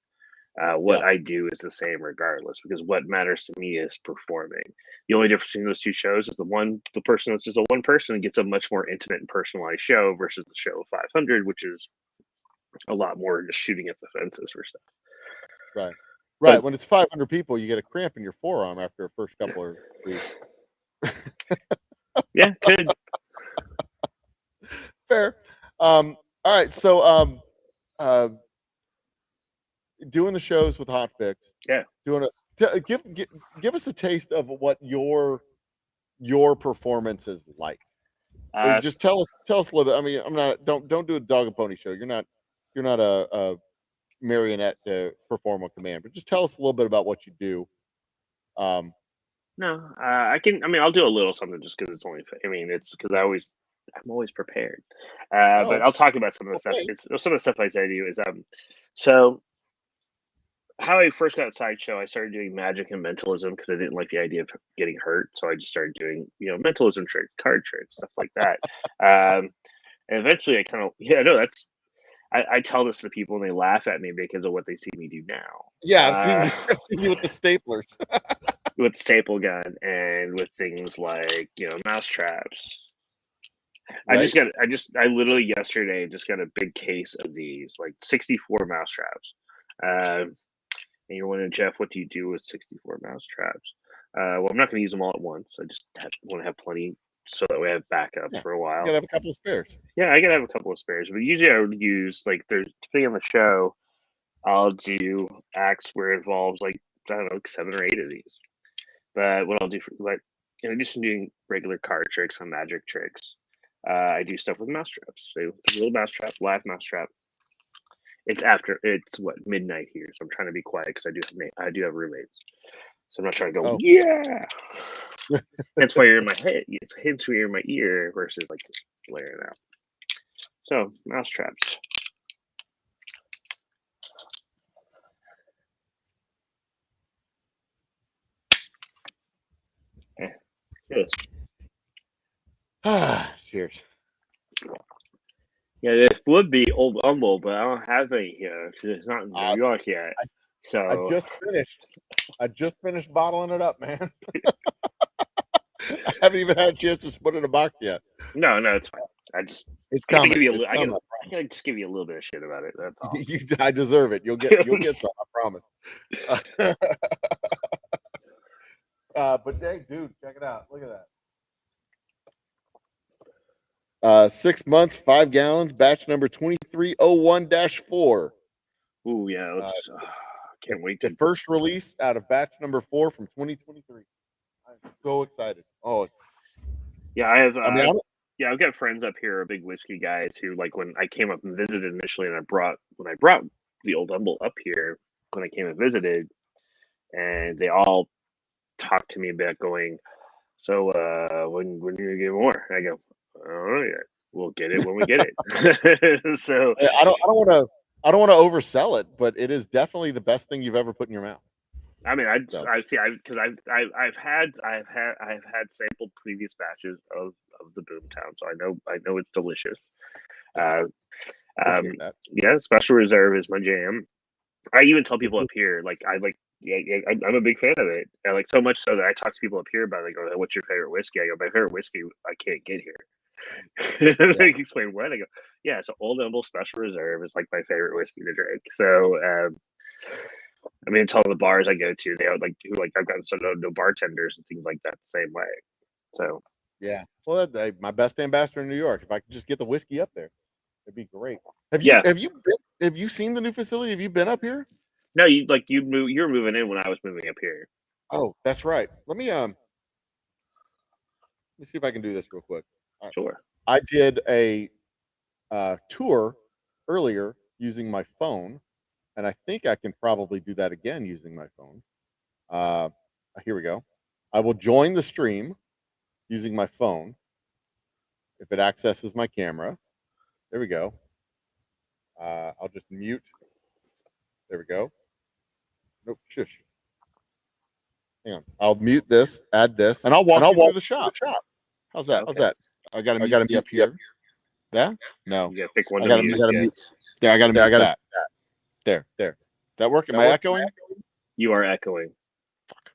What I do is the same regardless, because what matters to me is performing. The only difference between those two shows is the person that's just a one person gets a much more intimate and personalized show versus the show of 500, which is a lot more just shooting at the fences for stuff. Right. Right. When it's 500 people, you get a cramp in your forearm after the first couple or three. Yeah, could. Fair. All right. So, doing the shows with Hot Fix. Yeah. Doing give us a taste of what your performance is like. Just tell us a little bit. I mean, I'm not don't do a dog and pony show. You're not a marionette to perform on command, but just tell us a little bit about what you do. No, I can. I mean, I'll do a little something just because it's only. I mean, it's because I'm always prepared. But I'll talk about some of the stuff. Some of the stuff I say to you is so how I first got Sideshow, I started doing magic and mentalism because I didn't like the idea of getting hurt. So I just started doing, mentalism tricks, card tricks, stuff like that. And eventually I kind of, I tell this to people and they laugh at me because of what they see me do now. Yeah, I've seen you with the staplers. With the staple gun and with things like, mouse traps. Right. I literally yesterday just got a big case of these, like 64 mouse traps. And you're wondering, Jeff, what do you do with 64 mouse traps? Well, I'm not going to use them all at once. I just want to have plenty so that we have backups for a while. You got to have a couple of spares. Yeah, I got to have a couple of spares. But usually I would use, depending on the show, I'll do acts where it involves, 7 or 8 of these. But what I'll do, in addition to doing regular card tricks and magic tricks, I do stuff with mouse traps. So a little mouse trap, live mouse trap. It's midnight here, so I'm trying to be quiet because I do have roommates, so I'm not trying to go. Yeah, that's why you're in my head. It's hints where you're in my ear versus just blaring out. So mouse traps. Cheers. Cheers. Yeah, this would be Old Humble, but I don't have any here because it's not in New York yet. So I just finished bottling it up, man. I haven't even had a chance to put it in a box yet. No, it's fine. It's coming. I can just give you a little bit of shit about it. That's all. I deserve it. You'll get some. I promise. But dang, dude, check it out. Look at that. 6 months, 5 gallons, batch number 2301-4. Ooh, yeah. Can't wait. The first release out of batch number 4 from 2023. I'm so excited. Yeah, I have. I've got friends up here, big whiskey guys, who when I came up and visited initially, and I brought the Old Humble up here when I came and visited, and they all talked to me about going. So when are you gonna get more? And I go, I don't know yet. We'll get it when we get it. So I don't want to oversell it, but it is definitely the best thing you've ever put in your mouth. I mean, I've had sampled previous batches of the Boomtown, so I know it's delicious. Yeah, Special Reserve is my jam. I even tell people up here, I'm a big fan of it, and so much so that I talk to people up here about it. They go, "What's your favorite whiskey?" I go, "My favorite whiskey I can't get here." They explain what. I go, "Yeah, so Old Humble Special Reserve is my favorite whiskey to drink." So, I mean, tell the bars I go to, they have I've gotten some no bartenders and things like that the same way. So yeah, well, my best ambassador in New York. If I could just get the whiskey up there, it'd be great. Have you seen the new facility? Have you been up here? No, you were moving in when I was moving up here. Oh, that's right. Let me see if I can do this real quick. Sure. I did a tour earlier using my phone, and I think I can probably do that again using my phone. Here we go. I will join the stream using my phone if it accesses my camera. There we go. I'll just mute. There we go. Nope, shush. Hang on. I'll mute this, add this, and I'll walk you through the shop. How's that? Okay. How's that? I gotta mute up here. Yeah? No. You gotta pick one. I gotta mute. Yeah, I gotta mute that. There. That work? Am I echoing? You are echoing. Fuck.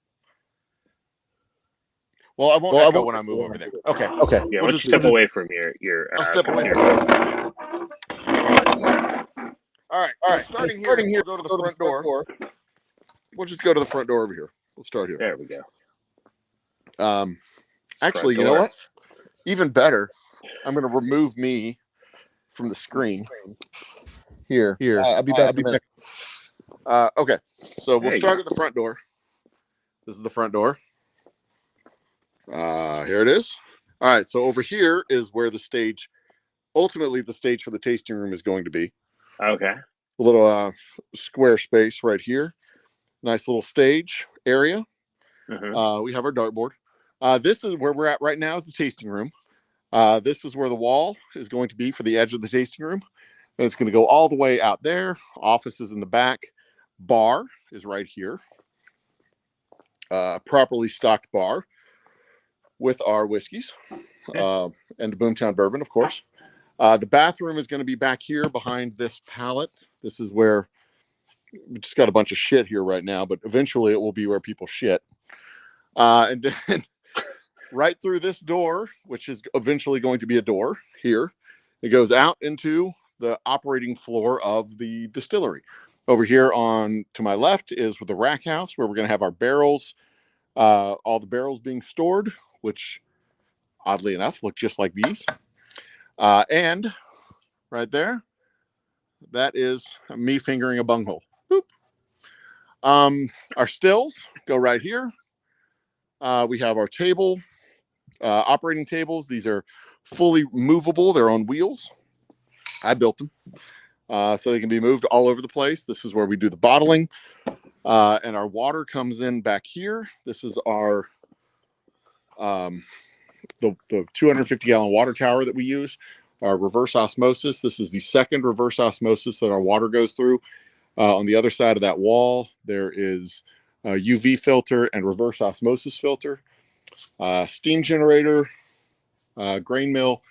Well, I won't echo when I move over there. Okay. Yeah, why don't you step away from your I'll step away All right. Starting here, we'll go to the front door. We'll just go to the front door over here. We'll start here. There we go. Actually, you know what? even better, I'm going to remove me from the screen. Here. I'll be back. Okay, so we'll start at the front door. This is the front door. Here it is. All right, so over here is where the stage, ultimately the stage for the tasting room is going to be. Okay. A little square space right here. Nice little stage area. Mhm. We have our dartboard. This is where we're at right now, is the tasting room. This is where the wall is going to be for the edge of the tasting room. And it's going to go all the way out there. Offices in the back. Bar is right here. Properly stocked bar with our whiskeys and the Boomtown bourbon, of course. The bathroom is going to be back here behind this pallet. This is where we just got a bunch of shit here right now, but eventually it will be where people shit. And then right through this door, which is eventually going to be a door here, it goes out into the operating floor of the distillery. Over here on to my left is the rack house, where we're going to have our barrels, all the barrels being stored, which oddly enough look just like these. And right there, that is me fingering a bunghole. Boop. Our stills go right here. We have our table, operating tables. These are fully movable. They're on wheels. I built them. So they can be moved all over the place. This is where we do the bottling. And our water comes in back here. This is our the 250 gallon water tower that we use. Our reverse osmosis. This is the second reverse osmosis that our water goes through. On the other side of that wall, there is a UV filter and reverse osmosis filter, steam generator, grain mill,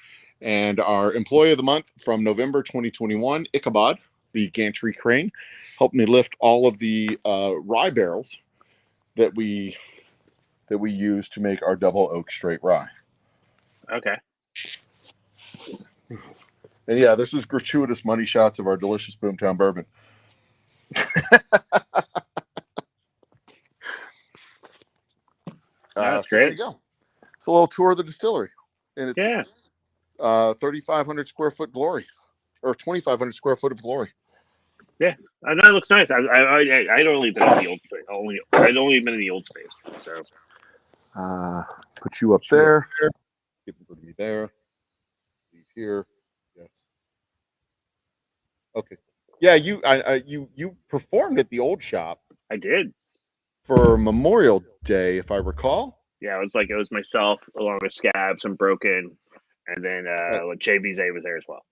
and our employee of the month from November 2021, Ichabod, the gantry crane, helped me lift all of the rye barrels that we use to make our double oak straight rye. Okay. And yeah, this is gratuitous money shots of our delicious Boomtown bourbon. That's so there great. you go. It's a little tour of the distillery, and it's Yeah. 3,500 square foot glory, or 2,500 square foot of glory. Yeah. That looks nice. I'd only been in the old space. I'd only been in the old space. So. Put you up there. People put me there. Leave here. Yes. Okay. Yeah, you performed at the old shop. I did. For Memorial Day, if I recall. Yeah, it was myself along with Scabs and Broken, and then JBZ was there as well.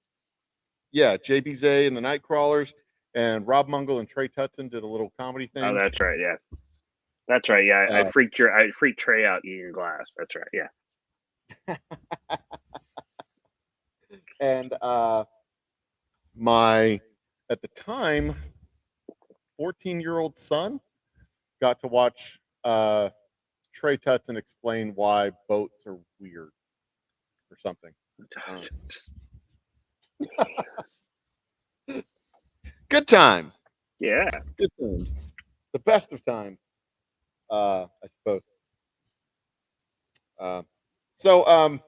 Yeah, JBZ and the Nightcrawlers, and Rob Mungle and Trey Tutson did a little comedy thing. Oh, that's right. Yeah, that's right. Yeah, I freaked Trey out eating glass. That's right. Yeah. And my, at the time, 14-year-old son got to watch Trey Tutson explain why boats are weird or something. Good times. Yeah. Good times. The best of times, I suppose. So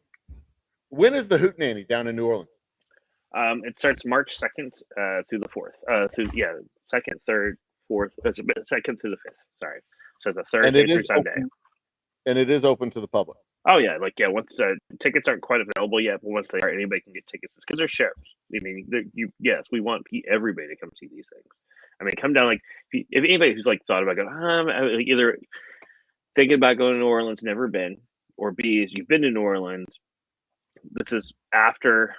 when is the Hootenanny down in New Orleans? It starts March 2nd through the 4th. 2nd, 3rd, 4th. It's 2nd through the 5th. Sorry. So it's a Thursday through Sunday. And it is open to the public. Oh yeah, once tickets aren't quite available yet, but once they are, anybody can get tickets because they're shows. I mean, yes, we want everybody to come see these things. I mean, come down if anybody who's thought about going, either thinking about going to New Orleans, never been, or B is you've been to New Orleans. This is after.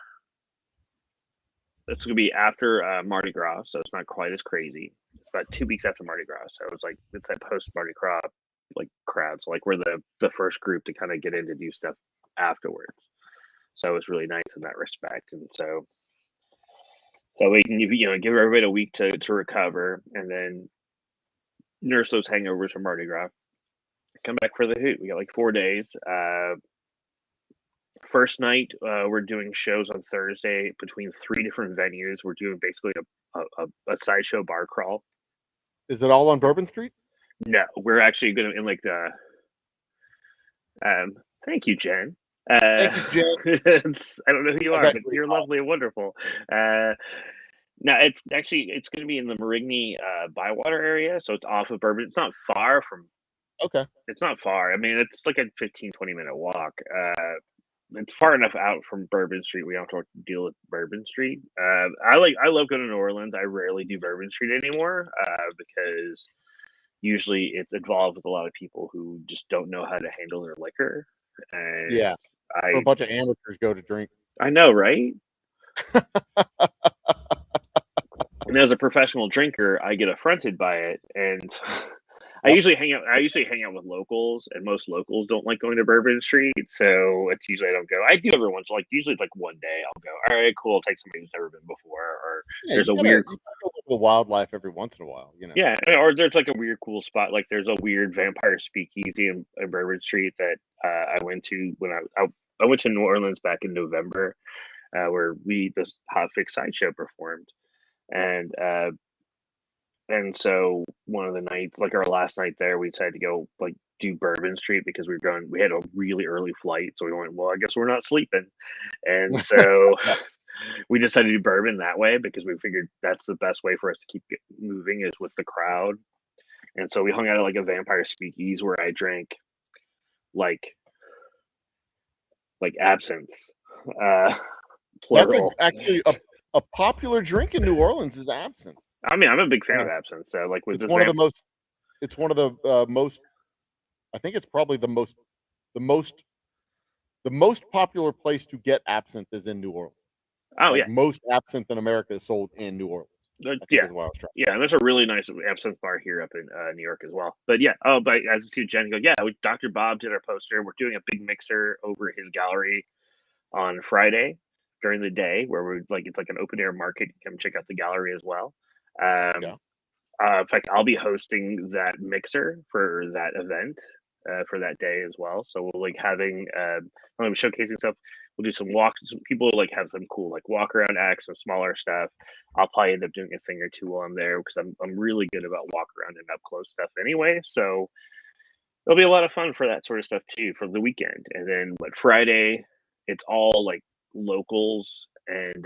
This is gonna be after Mardi Gras, so it's not quite as crazy. It's about 2 weeks after Mardi Gras, so it's that post Mardi Gras crowd. So we're the first group to kind of get in to do stuff afterwards. So it's really nice in that respect, and so we can give everybody a week to recover, and then nurse those hangovers from Mardi Gras. Come back for the hoot. We got 4 days. First night, we're doing shows on Thursday between 3 different venues. We're doing basically a sideshow bar crawl. Is it all on Bourbon Street? No, we're actually going to in the. Thank you, Jen. Thank you, Jen. I don't know who you are, Okay, but great you're call. lovely and wonderful. No, it's going to be in the Marigny Bywater area, so it's off of Bourbon. It's not far from. Okay. It's not far. I mean, it's like a 15-20 minute walk. It's far enough out from Bourbon Street. We don't have to deal with Bourbon Street. I love going to New Orleans. I rarely do Bourbon Street anymore because usually it's involved with a lot of people who just don't know how to handle their liquor. And Yeah. Where a bunch of amateurs go to drink. I know, right? And as a professional drinker, I get affronted by it, and I usually hang out with locals, and most locals don't like going to Bourbon Street, so it's usually I don't go. I do every once, like usually it's like one day I'll go. All right, cool. I'll take somebody who's never been before, or Yeah, there's you a gotta- weird, you gotta go look at the wildlife every once in a while. You know. yeah, or there's like a weird cool spot. Like there's a weird vampire speakeasy in Bourbon Street that I went to when I went to New Orleans back in November, where this Hot Fix Sideshow performed, and so one of the nights, like our last night there, we decided to go like do Bourbon Street because we had a really early flight, so we went, well, I guess we're not sleeping, and so we decided to do Bourbon that way because we figured that's the best way for us to keep moving is with the crowd, and so we hung out at like a vampire speakeasy where I drank like absinthe, That's plural. actually a popular drink in New Orleans is absinthe. I mean, I'm a big fan of absinthe, so like with It's this one of the most. It's one of the most. I think it's probably the most popular place to get absinthe is in New Orleans. oh Like, yeah, most absinthe in America is sold in New Orleans. I think yeah. is what I was trying. Yeah, and there's a really nice absinthe bar here up in New York as well. But yeah, but as you see Jen go, yeah, Dr. Bob did our poster. We're doing a big mixer over his gallery on Friday during the day, where we're like it's like an open air market. Come check out the gallery as well. Yeah. In fact, I'll be hosting that mixer for that event for that day as well. So we'll like having I'm showcasing stuff. We'll do some walks. Some people like have some cool like walk around acts and smaller stuff. I'll probably end up doing a thing or two while I'm there because I'm really good about walk around and up close stuff anyway. So it'll be a lot of fun for that sort of stuff too for the weekend. And then what Friday, it's all like locals and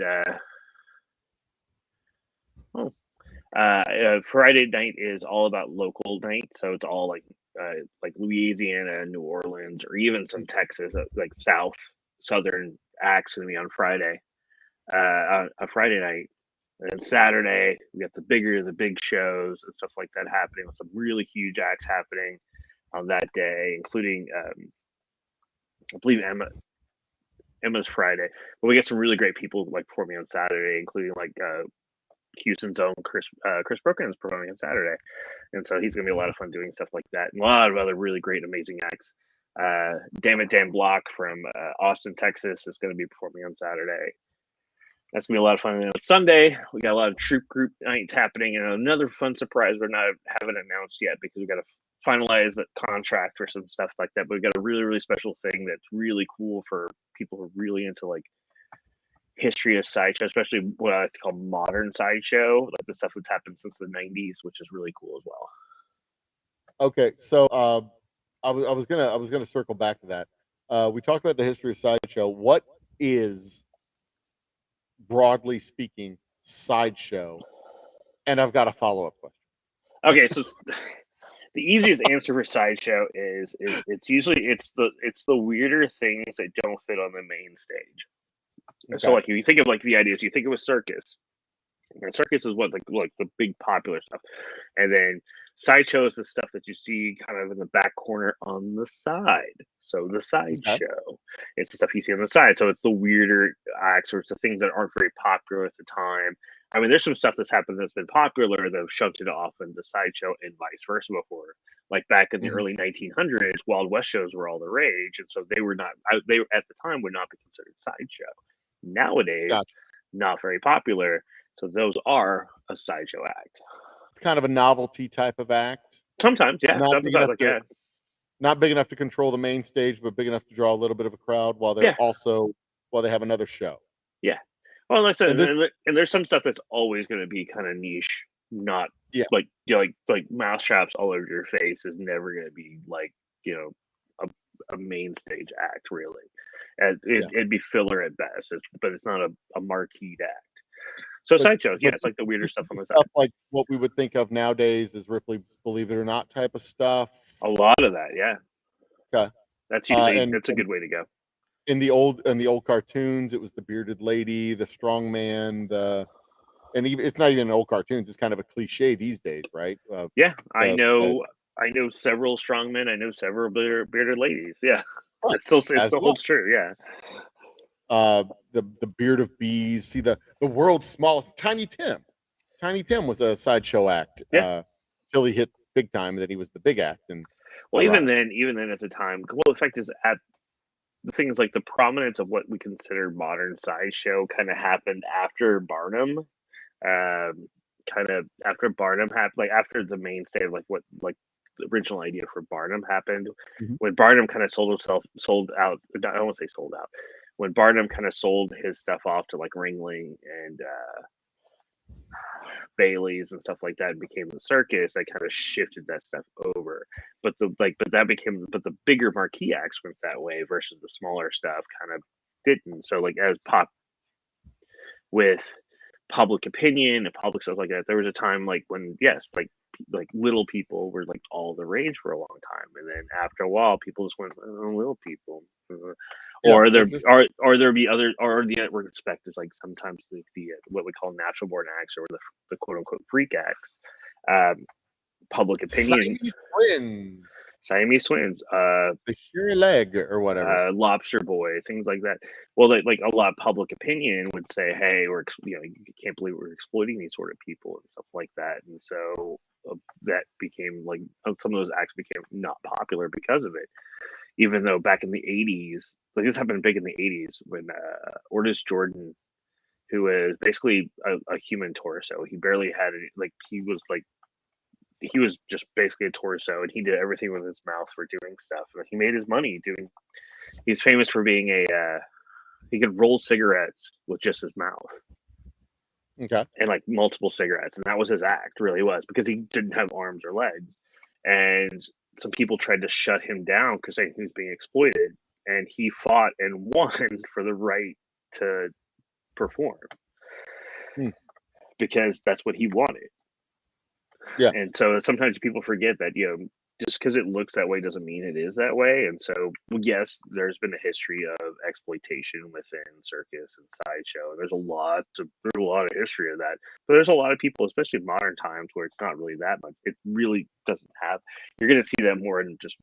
Friday night is all about local night, so it's all like Louisiana, New Orleans, or even some Texas, like southern acts gonna be on Friday, on Friday night, and then Saturday we got the big shows and stuff like that happening with some really huge acts happening on that day, including I believe Emma's Friday, but we get some really great people like performing on Saturday, including like Houston's own Chris Broken is performing on Saturday, and so he's gonna be a lot of fun doing stuff like that, and a lot of other really great, amazing acts. Damn It Dan Block from Austin, Texas, is gonna be performing on Saturday. That's gonna be a lot of fun. And then on Sunday, we got a lot of troop group nights happening, and another fun surprise haven't announced yet because we got to finalize the contract for some stuff like that. But we got a really, really special thing that's really cool for people who are really into like history of sideshow, especially what I like to call modern sideshow, like the stuff that's happened since the 90s, which is really cool as well. Okay, so I was gonna circle back to that. We talked about the history of sideshow. What is, broadly speaking, sideshow? And I've got a follow-up question. Okay, so the easiest answer for sideshow is it's usually it's the weirder things that don't fit on the main stage. Okay. So like if you think of like the ideas, you think of a circus. And circus is what like the big popular stuff, and then sideshow is the stuff that you see kind of in the back corner on the side. So the sideshow, it's the stuff you see on the side. So it's the weirder acts, or it's the things that aren't very popular at the time. I mean, there's some stuff that's happened that's been popular that have shoved it off into sideshow and vice versa before. Like back in the early 1900s, Wild West shows were all the rage, and so they were not. They at the time would not be considered sideshow. Nowadays, not very popular. So those are a sideshow act. It's kind of a novelty type of act. Sometimes, yeah. Not big enough yeah. Not big enough to control the main stage, but big enough to draw a little bit of a crowd while they're while they have another show. Yeah. Well, like I said, And and there's some stuff that's always going to be kind of niche, not like mousetraps all over your face is never going to be like a main stage act really. It'd be filler at best, but it's not a marquee act. So But- sideshows, yeah, but it's like the weirder this stuff is on the the side. stuff like what we would think of nowadays as Ripley's Believe It or Not type of stuff. A lot of that, yeah. Okay. That's usually and- that's a good way to go. In the old cartoons, it was the bearded lady, the strong man, and even, it's not even old cartoons. It's kind of a cliche these days, right? Yeah, I the- know several strongmen. I know several bearded ladies. Yeah, Right. it still As well. holds true. Yeah. The beard of bees. See the world's smallest Tiny Tim. Tiny Tim was a sideshow act. Yeah. Till he hit big time, and then he was the big act. And Well, even then at the time, well, the fact is, the thing is, like, the prominence of what we consider modern sideshow kind of happened after Barnum. Kind of after Barnum happened, like after the mainstay of what the original idea for Barnum happened, Mhm. when Barnum kind of sold out. I don't want to say sold out. When Barnum kind of sold his stuff off to like Ringling and Bailey's and stuff like that, and became the circus, I kind of shifted that stuff over. But the bigger marquee acts went that way versus the smaller stuff kind of didn't. So like as with public opinion and public stuff like that, there was a time like when like little people were like all the rage for a long time, and then after a while people just went, oh, little people. Yeah, Or they're there be other, or the network expect is like sometimes the what we call natural born acts, or the quote unquote freak acts. Public opinion, Siamese twins, the sheer leg or whatever. Lobster Boy, things like that. Well, like a lot of public opinion would say, "Hey, you can't believe we're exploiting these sort of people and stuff like that." And so that became like some of those acts became not popular because of it. Even though back in the '80s, like this happened big in the '80s when Ortis Jordan, who is basically a human torso, he barely had any, like he was just basically a torso, and he did everything with his mouth for doing stuff. And he made his money doing. He's famous for being he could roll cigarettes with just his mouth. Okay. And like multiple cigarettes, and that was his act. Really was, because he didn't have arms or legs, and some people tried to shut him down because he was being exploited, and he fought and won for the right to perform because that's what he wanted. Yeah. And so sometimes people forget that, just because it looks that way doesn't mean it is that way. And so, yes, there's been a history of exploitation within circus and sideshow. There's a lot of history of that. But there's a lot of people, especially in modern times, where it's not really that much. It really doesn't have. You're going to see that more in just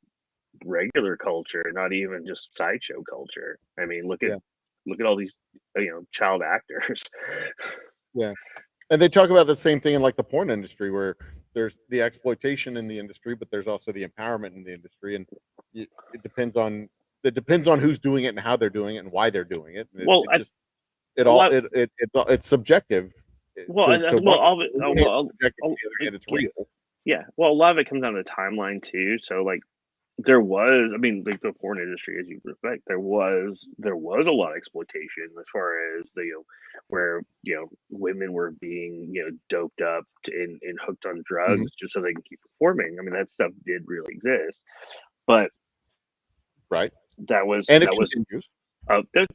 regular culture, not even just sideshow culture. I mean, look at all these, child actors. Yeah. And they talk about the same thing in like the porn industry, where there's the exploitation in the industry, but there's also the empowerment in the industry, and it depends on who's doing it and how they're doing it and why they're doing it. And Well, it's subjective. Well, to one hand, it's subjective, oh, to the other hand, it's real. Yeah, well, a lot of it comes down to timeline too. So, like, there was, I mean, like the porn industry, as you respect, there was a lot of exploitation as far as where women were being doped up and hooked on drugs just so they can keep performing. I mean, that stuff did really exist, but right, that was continues.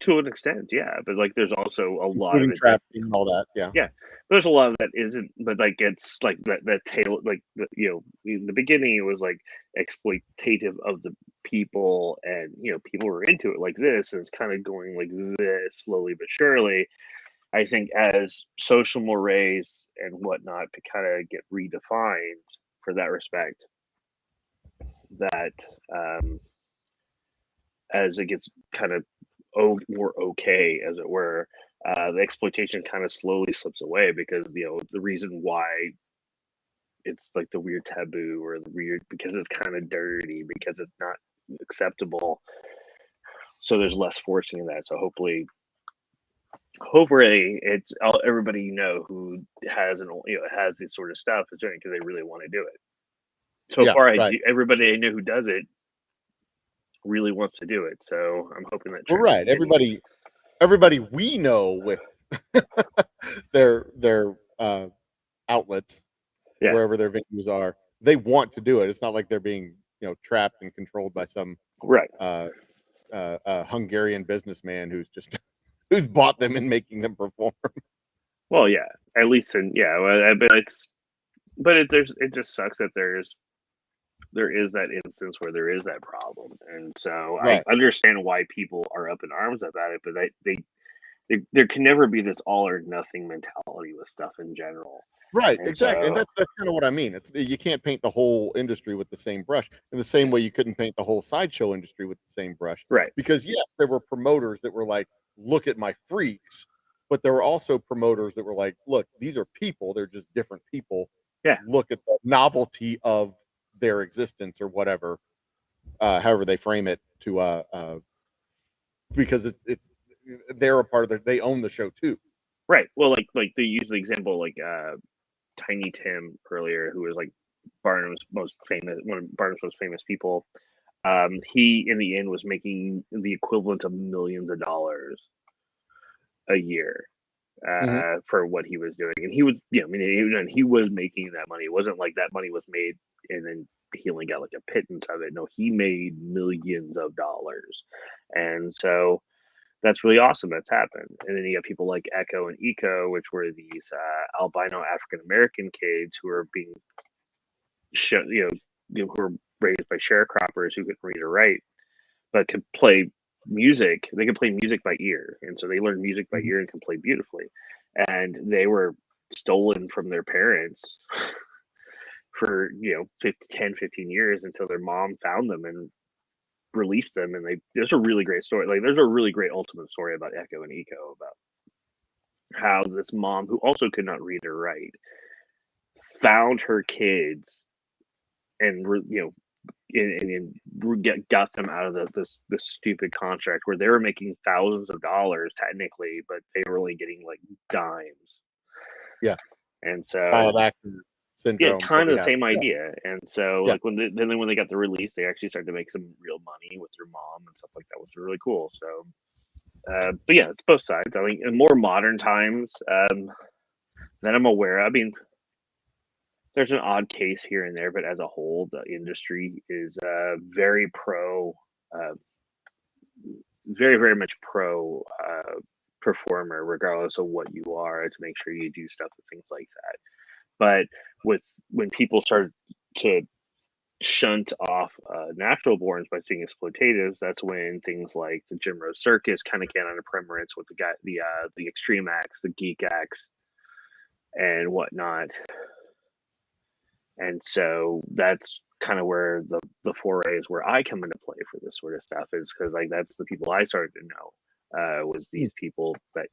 To an extent, yeah. But like, there's also a lot Including of it trafficking and all that. Yeah. yeah, there's a lot of that isn't, but like it's like that tail, like in the beginning it was like exploitative of the people, and people were into it like this, and it's kind of going like this slowly but surely. I think as social mores and whatnot to kind of get redefined for that respect, that as it gets kind of more okay, as it were, the exploitation kind of slowly slips away, because the reason why it's like the weird taboo, or the weird, because it's kind of dirty, because it's not acceptable, so there's less forcing in that. So hopefully it's everybody who has has this sort of stuff is doing it because they really want to do it. So Yeah, far, right. everybody I know who does it really wants to do it, so I'm hoping that Well, trend right. continues. Everybody we know with their outlets, Yeah. wherever their venues are, they want to do it. It's not like they're being trapped and controlled by some Right. a Hungarian businessman who's just who's bought them and making them perform. Well, yeah, at least but it just sucks that there is that instance where there is that problem, and so Right. I understand why people are up in arms about it, but there can never be this all or nothing mentality with stuff in general. Right, And exactly, and so- that's kind of what I mean. It's you can't paint the whole industry with the same brush. In the same way, you couldn't paint the whole sideshow industry with the same brush, Right. because yes, there were promoters that were like, "Look at my freaks," but there were also promoters that were like, "Look, these are people. They're just different people. Yeah. Look at the novelty of their existence or whatever, however they frame it to because it's they're a part of they own the show too." Right. Well, like they use the example like Tiny Tim earlier, who was like Barnum's most famous, one of Barnum's most famous people. He in the end was making the equivalent of millions of dollars a year for what he was doing, and he was, he was making that money. It wasn't like that money was made and then he only got like a pittance of it. No, he made millions of dollars, and so that's really awesome that's happened. And then you got people like Echo and Eco, which were these albino African American kids who are being shown, who were raised by sharecroppers who could read or write, but could play music. They could play music by ear, and so they learned music by ear and can play beautifully. And they were stolen from their parents for 10, 15 years until their mom found them and released them. And there's a really great story. Like there's a really great ultimate story about Echo and Eco, about how this mom, who also could not read or write, found her kids and got them out of this stupid contract where they were making thousands of dollars technically, but they were only getting like dimes. Yeah. And so Child actor syndrome. yeah, kind that we of the have. same Yeah. idea. And so Yeah. like when they got the release, they actually started to make some real money with their mom and stuff like that, which was really cool. So but yeah, it's both sides. I mean, in more modern times that I'm aware of, I mean, there's an odd case here and there, but as a whole, the industry is very pro, very, very much pro performer, regardless of what you are, to make sure you do stuff and things like that. But when people start to shunt off natural borns by being exploitatives, that's when things like the Jim Rose Circus kind of get on a preeminence with the extreme acts, the geek acts, and whatnot. And so that's kind of where the forays where I come into play for this sort of stuff, is because like that's the people I started to know was these people that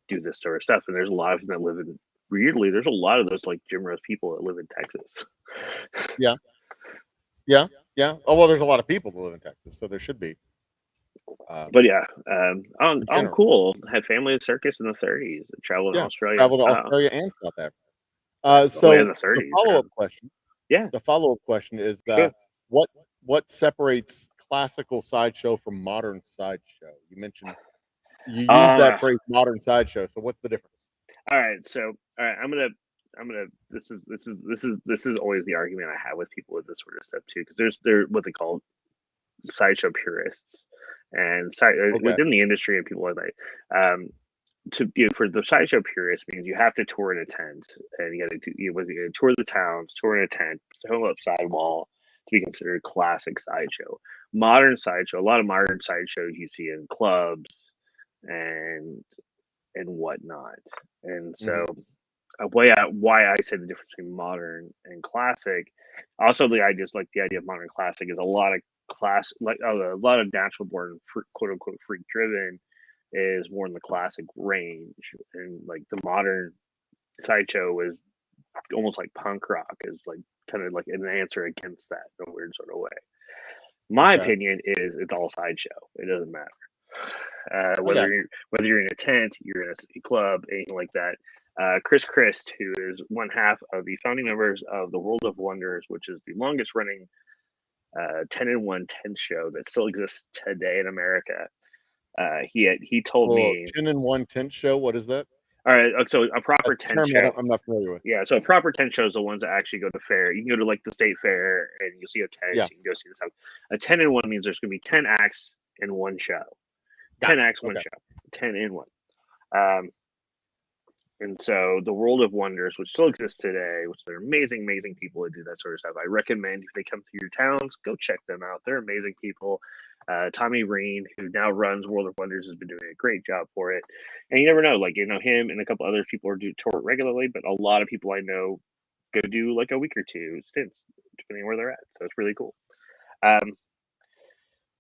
do this sort of stuff. And there's a lot of them that live in, weirdly, there's a lot of those like Jim Rose people that live in Texas. Yeah. Oh well, there's a lot of people who live in Texas, so there should be. But yeah, I'm general. cool. Had family in circus in the 30s. Traveled in Australia. Traveled to Wow. Australia and South Africa. Way So in the the 30s, follow-up man. question. Yeah. The follow-up question is Sure. what separates classical sideshow from modern sideshow? You mentioned you use that phrase modern sideshow. So what's the difference? All right, I'm gonna this is always the argument I have with people with this sort of stuff too, because they're what they call sideshow purists, and within the industry and people like that. For the sideshow purist means you have to tour in a tent, and you got to tour the towns, tour in a tent, film up sidewall to be considered classic sideshow. Modern sideshow, a lot of modern sideshows you see in clubs and whatnot. And so why I say the difference between modern and classic, also I just like the idea of modern classic is a lot of natural born quote unquote freak driven is more in the classic range, and like the modern sideshow is almost like punk rock, is like kind of like an answer against that in a weird sort of way. My opinion is it's all sideshow. It doesn't matter whether you're in a tent, you're in a city club, anything like that. Chris Christ, who is one half of the founding members of the World of Wonders, which is the longest running 10-in-1 tent show that still exists today in America. He told me 10-in-1 tent show. What is that? All right, so a proper tent show. I'm not familiar with. Yeah, so a proper tent show is the ones that actually go to fair. You can go to like the state fair and you'll see a tent. Yeah. You can go see the stuff. A 10-in-1 means there's going to be 10 acts in one show. Gotcha. 10 acts, one Okay. show. 10 in one. And so the World of Wonders, which still exists today, which they're amazing, amazing people who do that sort of stuff. I recommend if they come to your towns, go check them out. They're amazing people. Tommy Reen, who now runs World of Wonders, has been doing a great job for it. And you never know, like, you know, him and a couple other people are do tour regularly, but a lot of people I know go do like a week or two stints, depending on where they're at. So it's really cool.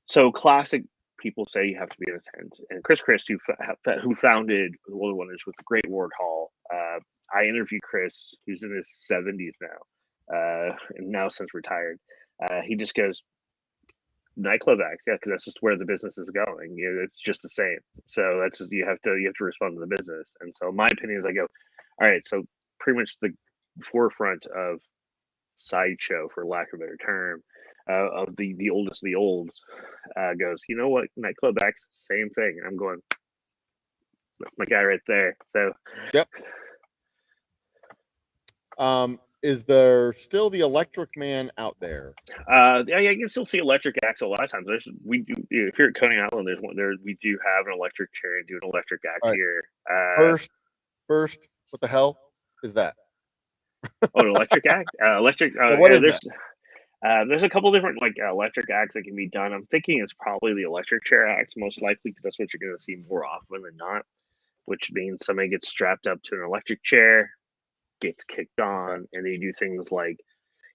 So classic people say you have to be in a tent. And Chris Christ, who founded World of Wonders with the great Ward Hall, I interviewed Chris, who's in his 70s now, and now since retired. He just goes, nightclub acts, yeah, because that's just where the business is going. You know, it's just the same. So that's just, you have to respond to the business. And so my opinion is, I go, all right, so pretty much the forefront of sideshow, for lack of a better term, of the oldest of the olds, goes, you know what, nightclub acts, same thing. And I'm going, that's my guy right there. So Yep. Is there still the Electric Man out there? yeah, you can still see electric acts a lot of times. We do, if you're at Coney Island, we do have an electric chair and do an electric act All right. here. First, what the hell is that? Oh, an electric act? Electric. What is there's, there's a couple different like electric acts that can be done. I'm thinking it's probably the electric chair acts most likely, because that's what you're going to see more often than not. Which means somebody gets strapped up to an electric chair, gets kicked on, and they do things like,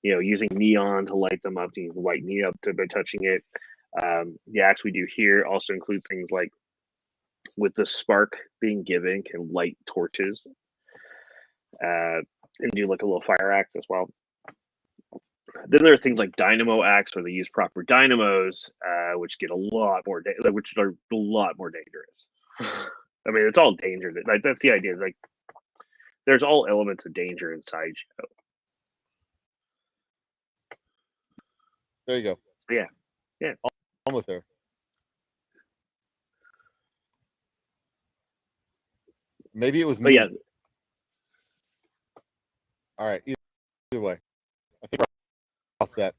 you know, using neon to light them up. You can light neon up by touching it. The acts we do here also include things like, with the spark being given, can light torches, and do like a little fire act as well. Then there are things like dynamo acts, where they use proper dynamos, which get a lot more, which are a lot more dangerous. I mean, it's all danger. Like, that's the idea. Like, there's all elements of danger in sideshow. There you go. Yeah, yeah. Almost there. Maybe it was But me. yeah, All right. Either way, I think we're all set.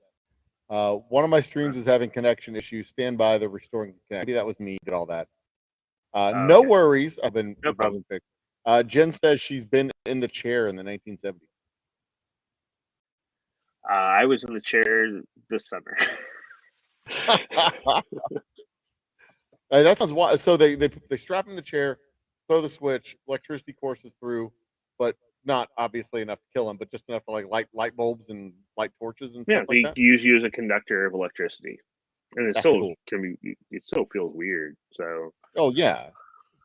One of my streams is having connection issues. Stand by, the restoring connection. Maybe that was me. Did all that. No okay. worries. I've been No problem. fixed. Jen says she's been in the chair in the 1970s. I was in the chair this summer. That sounds wild. So they strap him in the chair, throw the switch, electricity courses through, but not obviously enough to kill him, but just enough to like light bulbs and light torches and Yeah, stuff like they that. use you as a conductor of electricity, and it That's still cool. can be. It still feels weird. So, Oh yeah,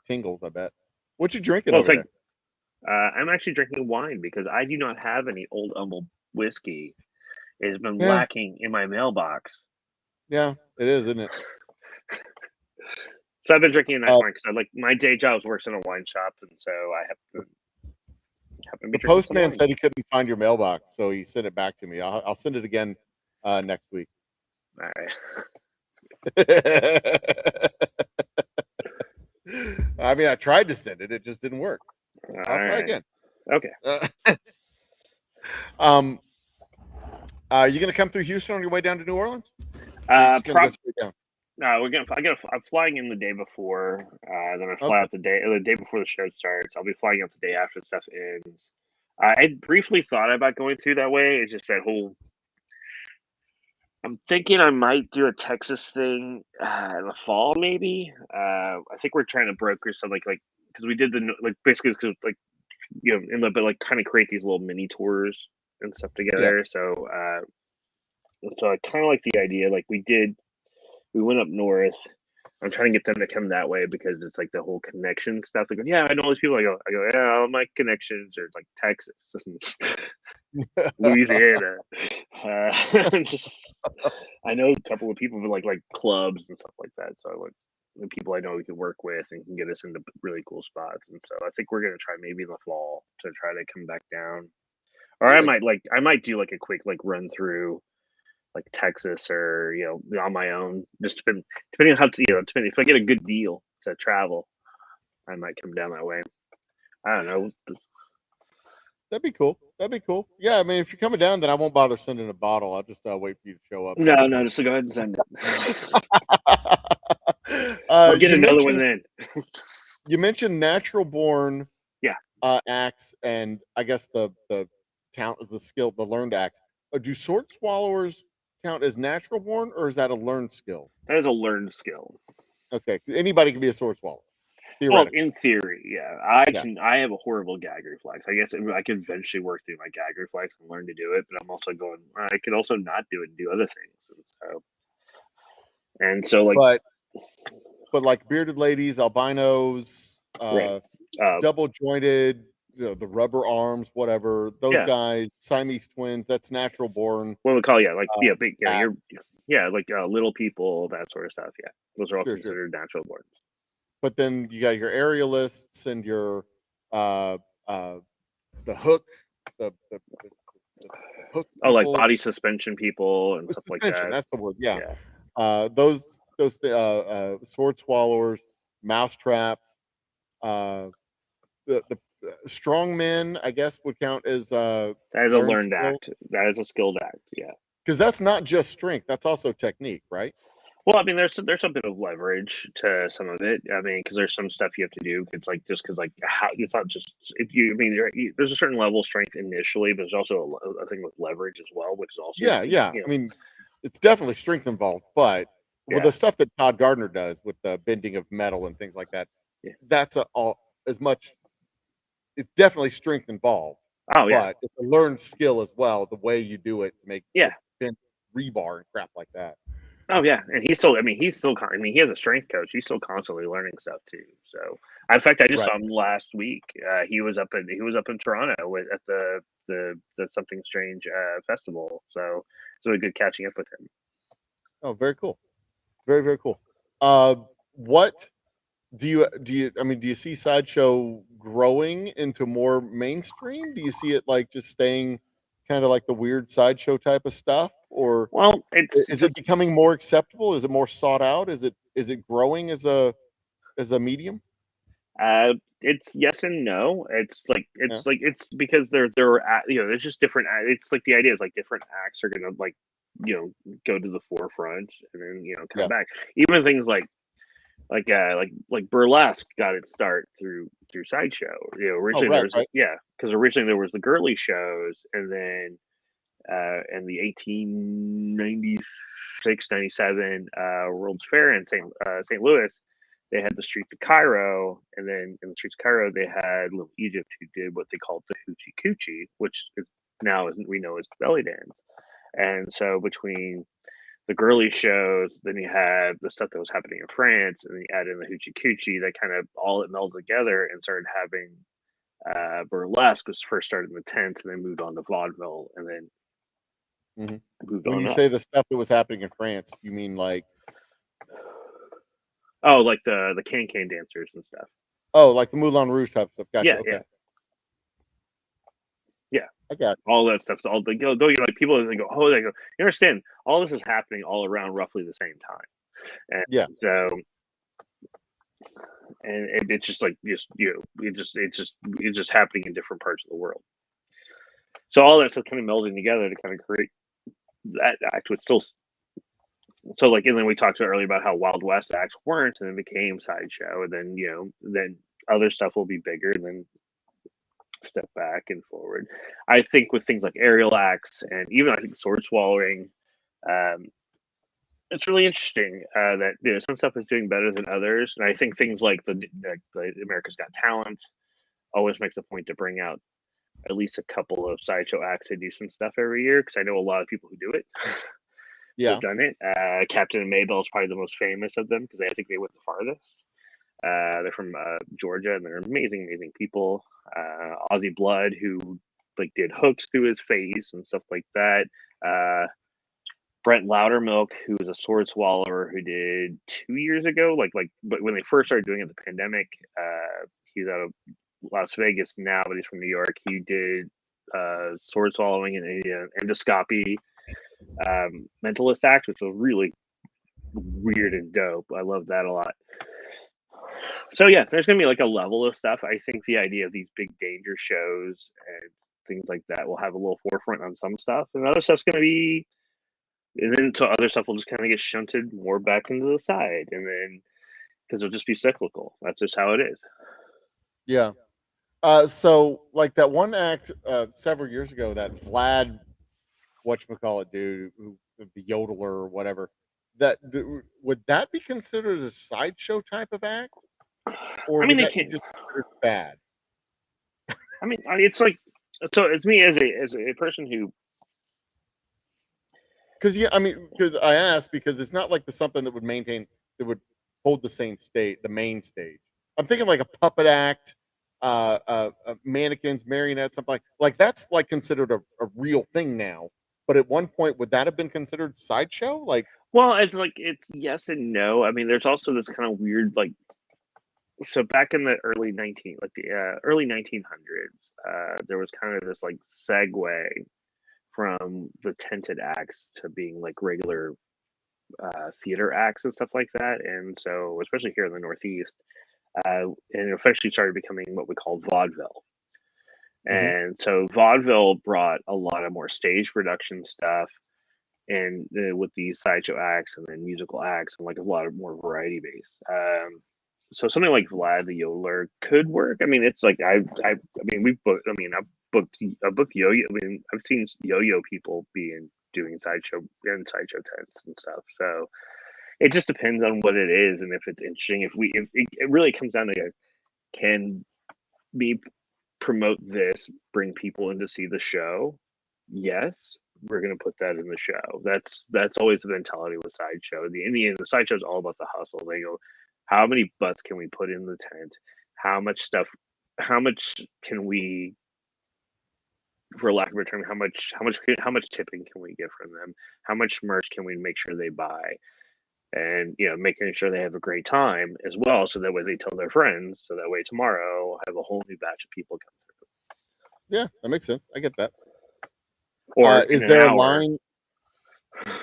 tingles. I bet. What you drinking well, over thank. I'm actually drinking wine because I do not have any Old Humble whiskey. It has been Yeah. lacking in my mailbox. there? Yeah, it is, isn't it? So I've been drinking a nice wine because I like, my day job works in a wine shop, and so I have to be The drinking some postman wine. said he couldn't find your mailbox, so he sent it back to me. I'll send it again next week. All right. I mean, I tried to send it; it just didn't work. I'll try right. again. Okay. You gonna come through Houston on your way down to New Orleans? Or you just gonna go straight down? No, I'm flying in the day before. Then I fly out the day before the show starts. I'll be flying out the day after the stuff ends. I briefly thought about going through that way. It's just that whole. I'm thinking I might do a Texas thing in the fall, maybe. I think we're trying to broker some like because we did basically because like, you know, but like kind of create these little mini tours and stuff together. Yeah. So I kind of like the idea. Like we went up north. I'm trying to get them to come that way because it's like the whole connection stuff. They go, yeah, I know all these people. I go, yeah, all my connections are like Texas, Louisiana. I know a couple of people with like clubs and stuff like that. So like the people I know we can work with and can get us into really cool spots. And so I think we're gonna try maybe in the fall to try to come back down. Or I might do like a quick like run through like Texas or, you know, on my own, just depending on how to, you know, if I get a good deal to travel, I might come down that way. I don't know. That'd be cool. Yeah, I mean, if you're coming down, then I won't bother sending a bottle. I'll just wait for you to show up. No, just go ahead and send it. Or get you another one mentioned then. you mentioned natural born Yeah. acts, and I guess the talent is the skill, the learned acts. Do sword swallowers count as natural born, or is that a learned skill? That is a learned skill. Okay, anybody can be a sword swallower. Well, Theoretically. in theory, yeah. I Yeah. can. I have a horrible gag reflex. I guess I could eventually work through my gag reflex and learn to do it. But I'm also going. I could also not do it and do other things. And so like, but like bearded ladies, albinos, right. double jointed, the rubber arms, whatever. Those Yeah. guys, Siamese twins. That's natural born. What we call big act. little people, that sort of stuff. Yeah, those are all Sure. considered natural borns. But then you got your aerialists and your the hook, the hook. Oh, like people. body suspension people and stuff like Suspension, that. that's the word. Yeah. Those sword swallowers, mouse traps, the strong men, I guess, would count as That is a learned skill. act. That is a skilled act. Yeah. Because that's not just strength, that's also technique, right? Well, I mean, there's a bit of leverage to some of it. I mean, because there's some stuff you have to do. It's like just because like how it's not just if you. I mean, there's a certain level of strength initially, but there's also a thing with leverage as well, which is also Yeah. I mean, it's definitely strength involved, but with Yeah. the stuff that Todd Gardner does with the bending of metal and things like that, Yeah. that's all as much. It's definitely strength involved. Oh yeah. But it's a learned skill as well, the way you do it to make Yeah. bend rebar and crap like that. Oh yeah, and he has a strength coach. He's still constantly learning stuff too. So, in fact, I just saw him last week. He was up in Toronto at the Something Strange festival. So it's really good catching up with him. Oh, very cool. Very, very cool. What do you see Sideshow growing into more mainstream? Do you see it like just staying kind of like the weird Sideshow type of stuff, or is it becoming more acceptable? Is it more sought out? Is it growing as a medium? It's yes and no. It's because there's just different. It's like the idea is like different acts are gonna go to the forefront and then come back. Even things like burlesque got its start through Sideshow. Originally there was because originally there was the girly shows, and then in the 1896-97 World's Fair in St. Louis, they had the Streets of Cairo, and then in the Streets of Cairo they had Little Egypt, who did what they called the Hoochie Coochie, which is now we know as belly dance. And so between the girly shows, then you had the stuff that was happening in France, and then you add in the Hoochie Coochie, that kind of all it melded together and started having burlesque, was first started in the tent and then moved on to vaudeville, and then moved on. When you say the stuff that was happening in France, you mean like like the can dancers and stuff. Oh, like the Moulin Rouge type stuff. Gotcha. Yeah, Okay. Yeah. I got it. All that stuff's all like people they go, you understand, all this is happening all around roughly the same time. And so it's just like it's just happening in different parts of the world. So all that stuff kind of melding together to kind of create that act, which still. So like, and then we talked earlier about how Wild West acts weren't, and then became Sideshow, and then then other stuff will be bigger, and then step back and forward. I think with things like aerial acts and even I think sword swallowing, it's really interesting that some stuff is doing better than others, and I think things like the America's Got Talent always makes a point to bring out at least a couple of Sideshow acts that do some stuff every year, because I know a lot of people who do it. Have done it. Captain and Maybell is probably the most famous of them, because I think they went the farthest. They're from Georgia, and they're amazing people. Ozzy Blood, who did hooks through his face and stuff like that. Brent Loudermilk, who was a sword swallower, who did 2 years ago, but when they first started doing it, the pandemic. He's out of Las Vegas now, but he's from New York. He did sword swallowing and endoscopy. Mentalist act, which was really weird and dope. I love that a lot. So yeah, there's gonna be a level of stuff. I think the idea of these big danger shows and things like that will have a little forefront on some stuff, and other stuff's gonna be, and then so other stuff will just kind of get shunted more back into the side, and then because it'll just be cyclical. That's just how it is. Yeah. So like that one act several years ago, that Vlad, whatchamacallit dude, who the yodeler or whatever, would that be considered as a sideshow type of act, or I mean, would they that be can't. just considered bad? I mean, it's like, so it's me as a person who, Because yeah, I mean, because I asked because it's not like the something that would hold the same state, the main stage. I'm thinking like a puppet act, mannequins, marionettes, something like that's like considered a real thing now. But at one point, would that have been considered sideshow? Like, well, it's like, it's yes and no. I mean, there's also this kind of weird, like, so back in the early early 1900s, there was kind of this like segue from the tented acts to being like regular theater acts and stuff like that. And so, especially here in the Northeast, and it eventually started becoming what we call vaudeville. And so, vaudeville brought a lot of more stage production stuff, and with these sideshow acts and then musical acts, and like a lot of more variety based. So something like Vlad the Yodeler could work. I mean, it's like I mean, we've booked. I mean, I booked yo-yo. I mean, I've seen yo-yo people doing sideshow tents and stuff. So it just depends on what it is and if it's interesting. If it really comes down to can we promote this, bring people in to see the show? Yes, we're gonna put that in the show. That's always the mentality with sideshow. In the end, the sideshow is all about the hustle. They go, how many butts can we put in the tent? How much can we, for lack of a term, how much tipping can we get from them? How much merch can we make sure they buy? And making sure they have a great time as well, so that way they tell their friends, so that way tomorrow I have a whole new batch of people come through. yeah, that makes sense. I get that. Or is there a line?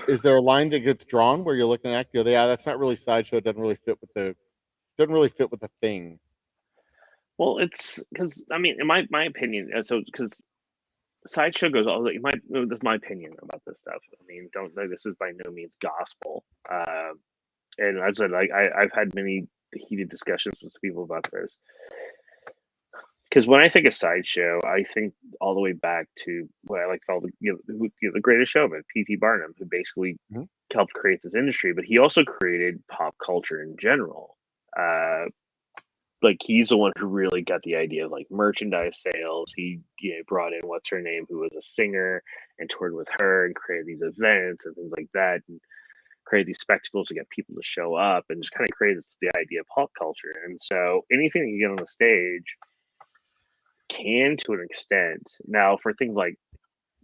Is there a line that gets drawn where you're looking at, yeah, that's not really sideshow. It doesn't really fit with the thing. Well, it's because, I mean, in my opinion, so because sideshow goes all like that's my opinion about this stuff. I mean, don't know, this is by no means gospel. And as I said, like I've had many heated discussions with people about this. Because when I think of sideshow, I think all the way back to what I like to call the Greatest Showman, P.T. Barnum, who basically helped create this industry, but he also created pop culture in general. Like he's the one who really got the idea of like merchandise sales. He brought in what's her name, who was a singer, and toured with her and created these events and things like that, and created these spectacles to get people to show up, and just kind of created the idea of pop culture. And so anything that you get on the stage can, to an extent. Now, for things like,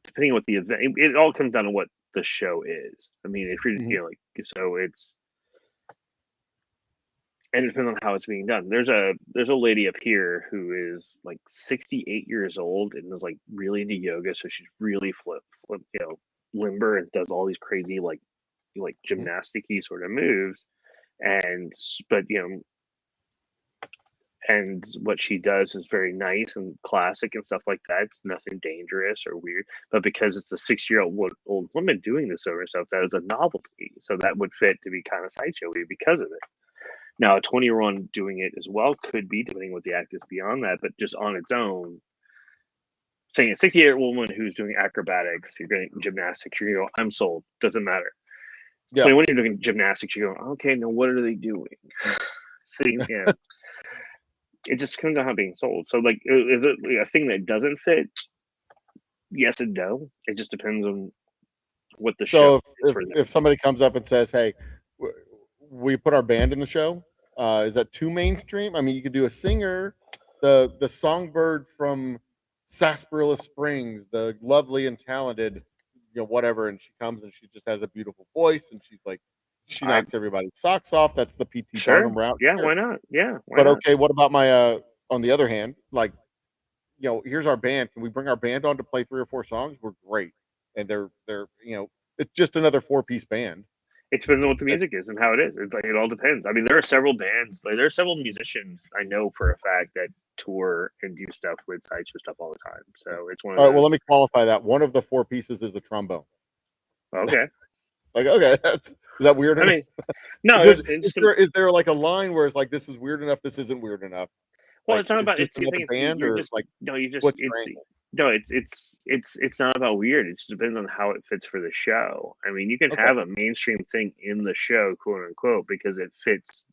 depending on what the event, it all comes down to what the show is. I mean, if you're so it's, and it depends on how it's being done. There's a lady up here who is like 68 years old and is like really into yoga, so she's really flip limber, and does all these crazy like gymnastic-y sort of moves, but and what she does is very nice and classic and stuff like that. It's nothing dangerous or weird, but because it's a 6-year-old woman doing this sort of stuff, that is a novelty. So that would fit to be kind of sideshowy because of it. Now, a 20-year-old doing it as well could be, depending what the act is beyond that, but just on its own, saying a 68-year-old woman who's doing acrobatics, you're doing gymnastics, you're going to go, I'm sold. Doesn't matter. Yeah. When you're doing gymnastics, you're going, okay, now what are they doing? So, it just comes down how being sold. So, like, is it a thing that doesn't fit? Yes and no. It just depends on what the show is for them. If somebody comes up and says, "Hey, we put our band in the show," is that too mainstream? I mean, you could do a singer, the songbird from Sarsaparilla Springs, the lovely and talented, whatever, and she comes and she just has a beautiful voice, and she's like, she knocks everybody's socks off. That's the P.T. Barnum route. Yeah, why not? Yeah, but okay, what about my on the other hand, like, here's our band. Can we bring our band on to play 3 or 4 songs? We're great, and they're it's just another 4-piece band. It depends on what the music is and how it is. It's like, it all depends. I mean, there are several bands, like there are several musicians I know for a fact that tour and do stuff with sideshow stuff all the time. So it's one of all right. Well, let me qualify that. One of the 4 pieces is a trombone. Okay. Like, okay, is that weird? I mean, No, Is there like a line where it's like this is weird enough, this isn't weird enough? well, Like, it's not it's about just it's the another thing. band, You're or just like no, you just what's your angle? no, it's not about weird. It just depends on how it fits for the show. I mean, you can Okay. have a mainstream thing in the show, quote unquote, because it fits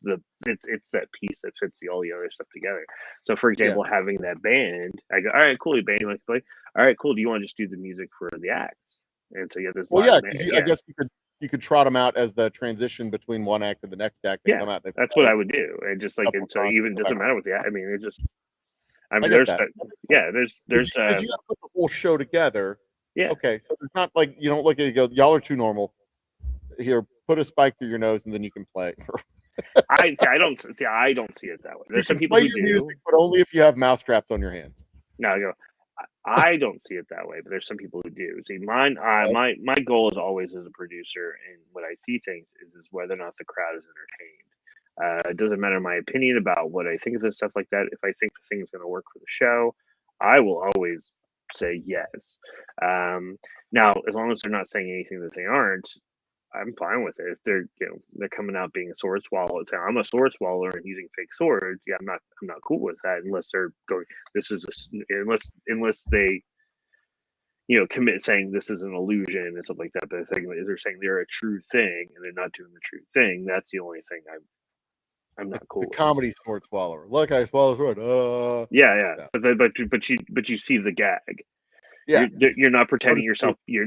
it's that piece that fits all the other stuff together. So, for example, having that band, I go, all right, cool, you band you like to play. All right, cool. Do you want to just do the music for the acts? And so you have this Well, live yeah, band. because I guess you could trot them out as the transition between one act and the next act. They Yeah, come out. They that's play what I would do. And just like, couple and so songs, even go doesn't back. matter what the I mean, it just I I mean, get there's that. that, That makes sense. yeah, there's Because you got to put the whole show together. yeah. Okay, so it's not like you don't look at it and go, y'all are too normal. Here, put a spike through your nose and then you can play. I don't see it that way. You There's some can people play who your do. music, but only if you have mousetraps on your hands. No, I go. I don't see it that way, but there's some people who do. See, my goal is always as a producer, and what I see things is whether or not the crowd is entertained. It doesn't matter my opinion about what I think of this stuff like that. If I think the thing is going to work for the show, I will always say yes. Now, as long as they're not saying anything that they aren't, I'm fine with it. If they're coming out being a sword swallower, saying I'm a sword swallower and using fake swords, yeah, I'm not cool with that unless they're going. This is unless they commit saying this is an illusion and stuff like that. But they're saying they're a true thing and they're not doing the true thing. That's the only thing I'm not cool The with. comedy sword swallower. Look, I swallow sword. Yeah. But you see the gag. Yeah, You're not so pretending to yourself. speak.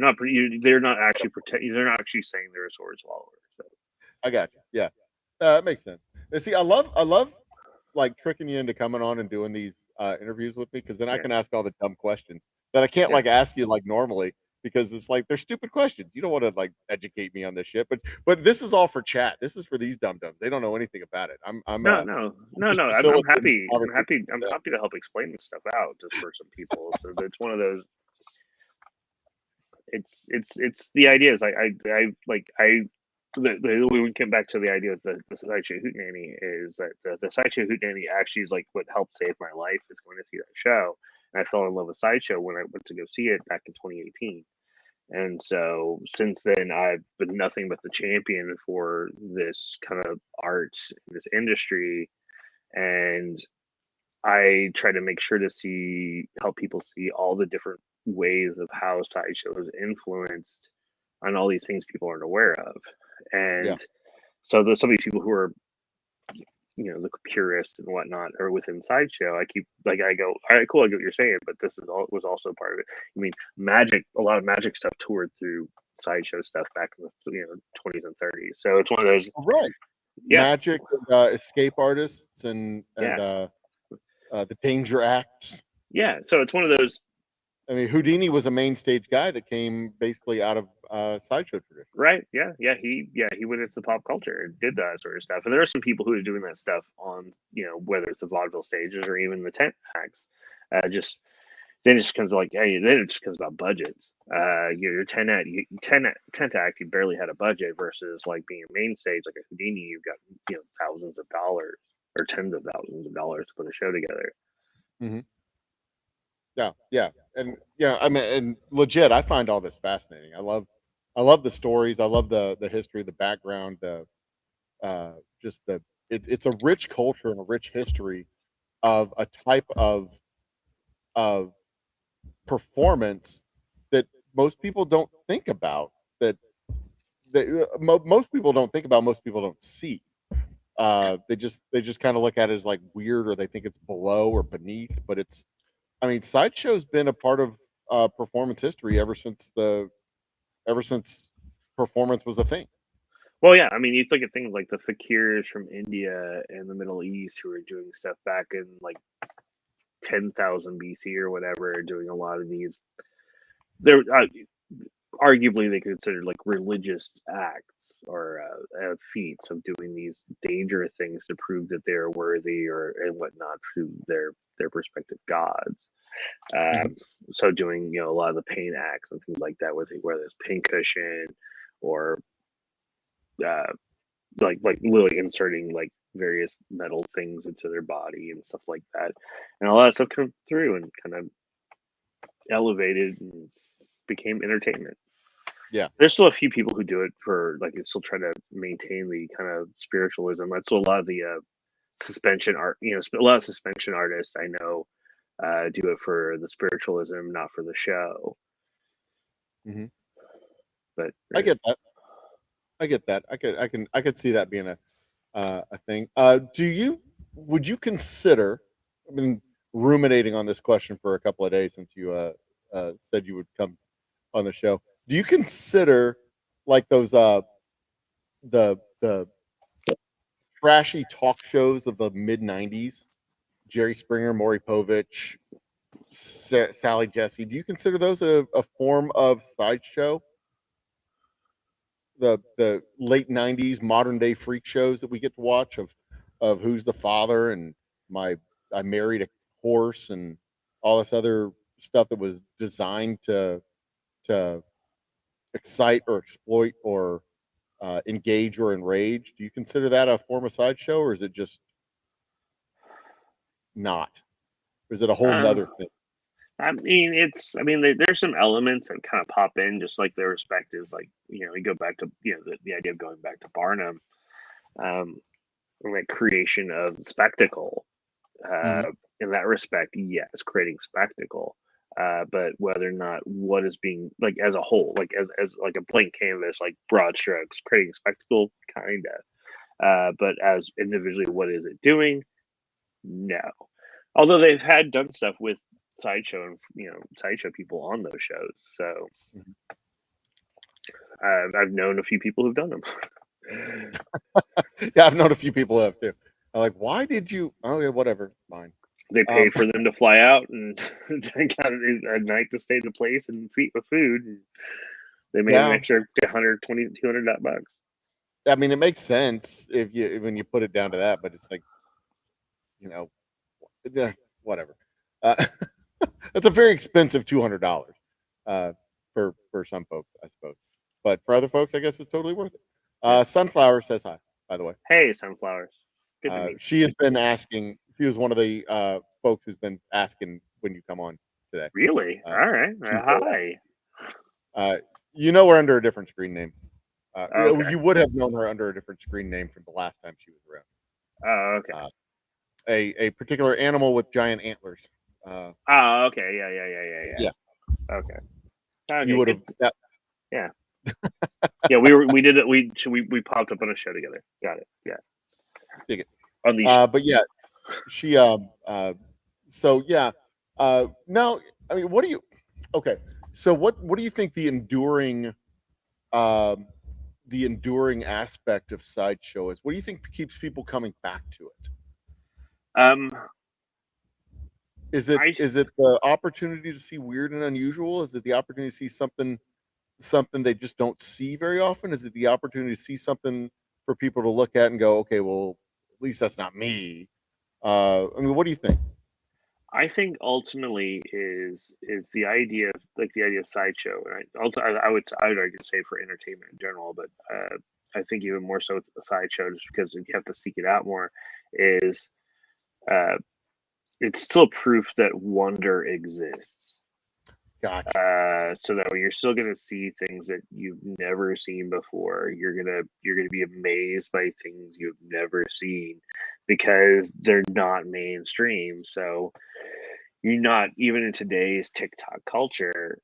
They're not actually pretending. They're not actually saying they're a sword swallower. So. I got you. Yeah, it makes sense. And see, I love like tricking you into coming on and doing these interviews with me, because then I Yeah. can ask all the dumb questions that I can't Yeah. like ask you like normally, because it's like they're stupid questions. You don't want to like educate me on this shit, but this is all for chat. This is for these dum dums. They don't know anything about it. I'm No. just I'm facilitating happy. I'm conversation happy. I'm with them. happy to help explain this stuff out just for some people. So it's one of those. It's the idea is we came back to the idea of the Sideshow Hootenanny is that the Sideshow Hootenanny actually is like what helped save my life is going to see that show. And I fell in love with Sideshow when I went to go see it back in 2018. And so since then, I've been nothing but the champion for this kind of art, this industry. And I try to make sure to help people see all the different ways of how Sideshow is influenced on all these things people aren't aware of. And so there's so many people who are, the purists and whatnot are within Sideshow. I go, all right, cool, I get what you're saying, but this was also part of it. I mean, a lot of magic stuff toured through Sideshow stuff back in the 20s and 30s. So it's one of those, Right. Yeah. Magic, escape artists, and the danger acts. Yeah, so it's one of those. I mean, Houdini was a main stage guy that came basically out of Sideshow tradition. Right. Yeah. He went into pop culture and did that sort of stuff. And there are some people who are doing that stuff on, whether it's the vaudeville stages or even the tent acts. Then it just comes about budgets. Your tent act, you barely had a budget versus like being a main stage like a Houdini, you've got thousands of dollars or tens of thousands of dollars to put a show together. Mm-hmm. Yeah, and I mean, and legit, I find all this fascinating. I love the stories. I love the history, the background, it's a rich culture and a rich history of a type of performance that most people don't think about. Most people don't think about. Most people don't see. They just kind of look at it as like weird, or they think it's below or beneath. But I mean, Sideshow's been a part of performance history ever since performance was a thing. Well, yeah, I mean, you look at things like the fakirs from India and the Middle East who were doing stuff back in like 10,000 BC or whatever, doing a lot of these. They're arguably they considered like religious acts or feats of doing these dangerous things to prove that they're worthy and whatnot to their respective gods. So doing a lot of the pain acts and things like that, whether it's pincushion or like literally inserting like various metal things into their body and stuff like that, and a lot of stuff come through and kind of elevated and became entertainment. There's still a few people who do it for like still try to maintain the kind of spiritualism. That's what a lot of the suspension art, a lot of suspension artists I know do it for the spiritualism, not for the show. Mhm. But I get that. I get that. I could see that being a thing. Would you consider? I've been ruminating on this question for a couple of days since you said you would come on the show. Do you consider like those the trashy talk shows of the mid '90s? Jerry Springer, Maury Povich, Sally Jesse. Do you consider those a form of sideshow? The late '90s modern day freak shows that we get to watch of Who's the Father and I Married a Horse and all this other stuff that was designed to excite or exploit or engage or enrage. Do you consider that a form of sideshow, or is it just not? Or is it a whole nother thing? I mean, there's some elements that kind of pop in, just like the respect is like, you go back to, the idea of going back to Barnum, like creation of spectacle. In that respect, yes, creating spectacle. But whether or not what is being like as a whole, like as like a blank canvas, like broad strokes, creating spectacle, kinda. But as individually, what is it doing? No. Although they've done stuff with sideshow and sideshow people on those shows, so I've known a few people who've done them. Yeah, I've known a few people who have too. I'm like, why did you? Oh yeah, whatever, fine. They paid for them to fly out and they got a night to stay in the place and feed with food. They made an extra $120, $200. I mean, it makes sense when you put it down to that, but it's like, whatever. That's a very expensive $200 for some folks, I suppose. But for other folks, I guess it's totally worth it. Sunflower says hi, by the way. Hey, Sunflowers. Good to meet she has been asking. She was one of the folks who's been asking when you come on today. Really? All right. Hi. You know her under a different screen name. Okay. You would have known her under a different screen name from the last time she was around. Oh, okay. A particular animal with giant antlers. Oh, okay. Yeah. Okay. You would have. Yeah. Yeah, we did it. We popped up on a show together. Got it. Yeah. Dig it. But yeah, she so yeah. Now, I mean, what do you? Okay, so what do you think the enduring aspect of sideshow is? What do you think keeps people coming back to it? Is it the opportunity to see weird and unusual? Is it the opportunity to see something they just don't see very often? Is it the opportunity to see something for people to look at and go, okay, well, at least that's not me? I mean, what do you think? I think ultimately is the idea of sideshow, and I would argue say for entertainment in general, but I think even more so with the sideshow, just because you have to seek it out more, is it's still proof that wonder exists. Gotcha. So that you're still gonna see things that you've never seen before. You're gonna be amazed by things you've never seen because they're not mainstream. So you're not even in today's TikTok culture,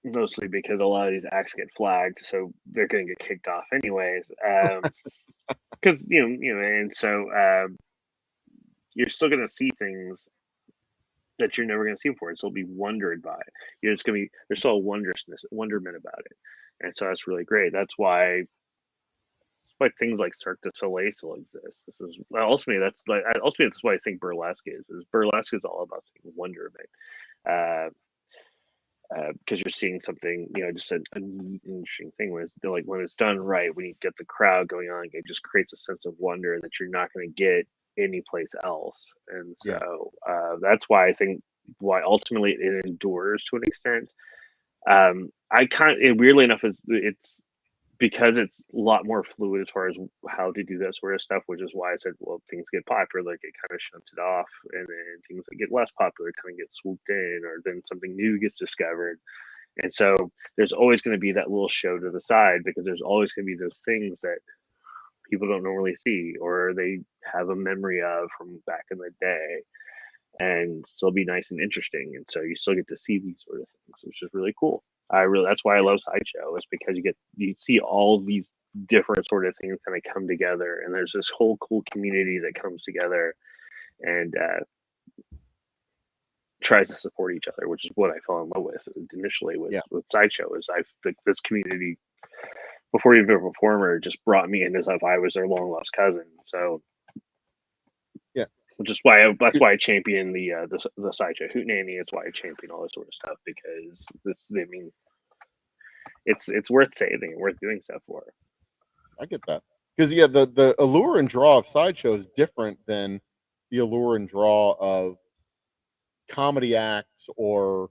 mostly because a lot of these acts get flagged, so they're gonna get kicked off anyways. Because and so you're still gonna see things that you're never going to see before. So it'll be wondered by. There's still a wonderment about it, and so that's really great. That's why things like Cirque du Soleil still exist. This is ultimately that's why I think burlesque is burlesque is all about seeing wonderment, because you're seeing something, just a neat, interesting thing when it's done right, when you get the crowd going on, it just creates a sense of wonder that you're not going to get anyplace else. And so that's why I think ultimately it endures to an extent. Weirdly enough, it's because it's a lot more fluid as far as how to do that sort of stuff, which is why I said, well, things get popular, like it kind of shunted off, and then things that get less popular kind of get swooped in, or then something new gets discovered. And so there's always going to be that little show to the side because there's always going to be those things that people don't normally see or they have a memory of from back in the day and still be nice and interesting. And so you still get to see these sort of things, which is really cool. That's why I love Sideshow, is because you see all these different sort of things kind of come together, and there's this whole cool community that comes together and tries to support each other, which is what I fell in love with initially with Sideshow. Is this community before even a performer just brought me in as if I was their long lost cousin. So yeah, which is that's why I champion the Sideshow Hootenanny. It's why I champion all this sort of stuff, because it's worth saving and worth doing stuff for. I get that, because the allure and draw of Sideshow is different than the allure and draw of comedy acts or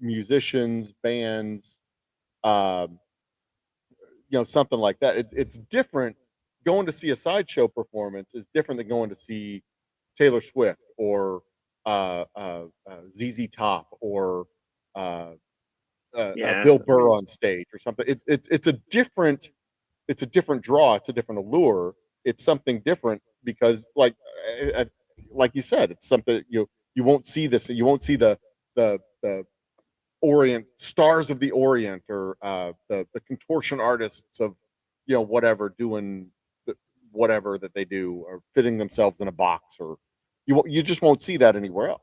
musicians, bands, something like that. It's different. Going to see a Sideshow performance is different than going to see Taylor Swift or ZZ Top or Bill Burr on stage or something. It's a different draw. It's a different allure. It's something different because, like you said, it's something you won't see this. You won't see the Orient stars of the Orient or the contortion artists of whatever doing whatever that they do or fitting themselves in a box, or you just won't see that anywhere else.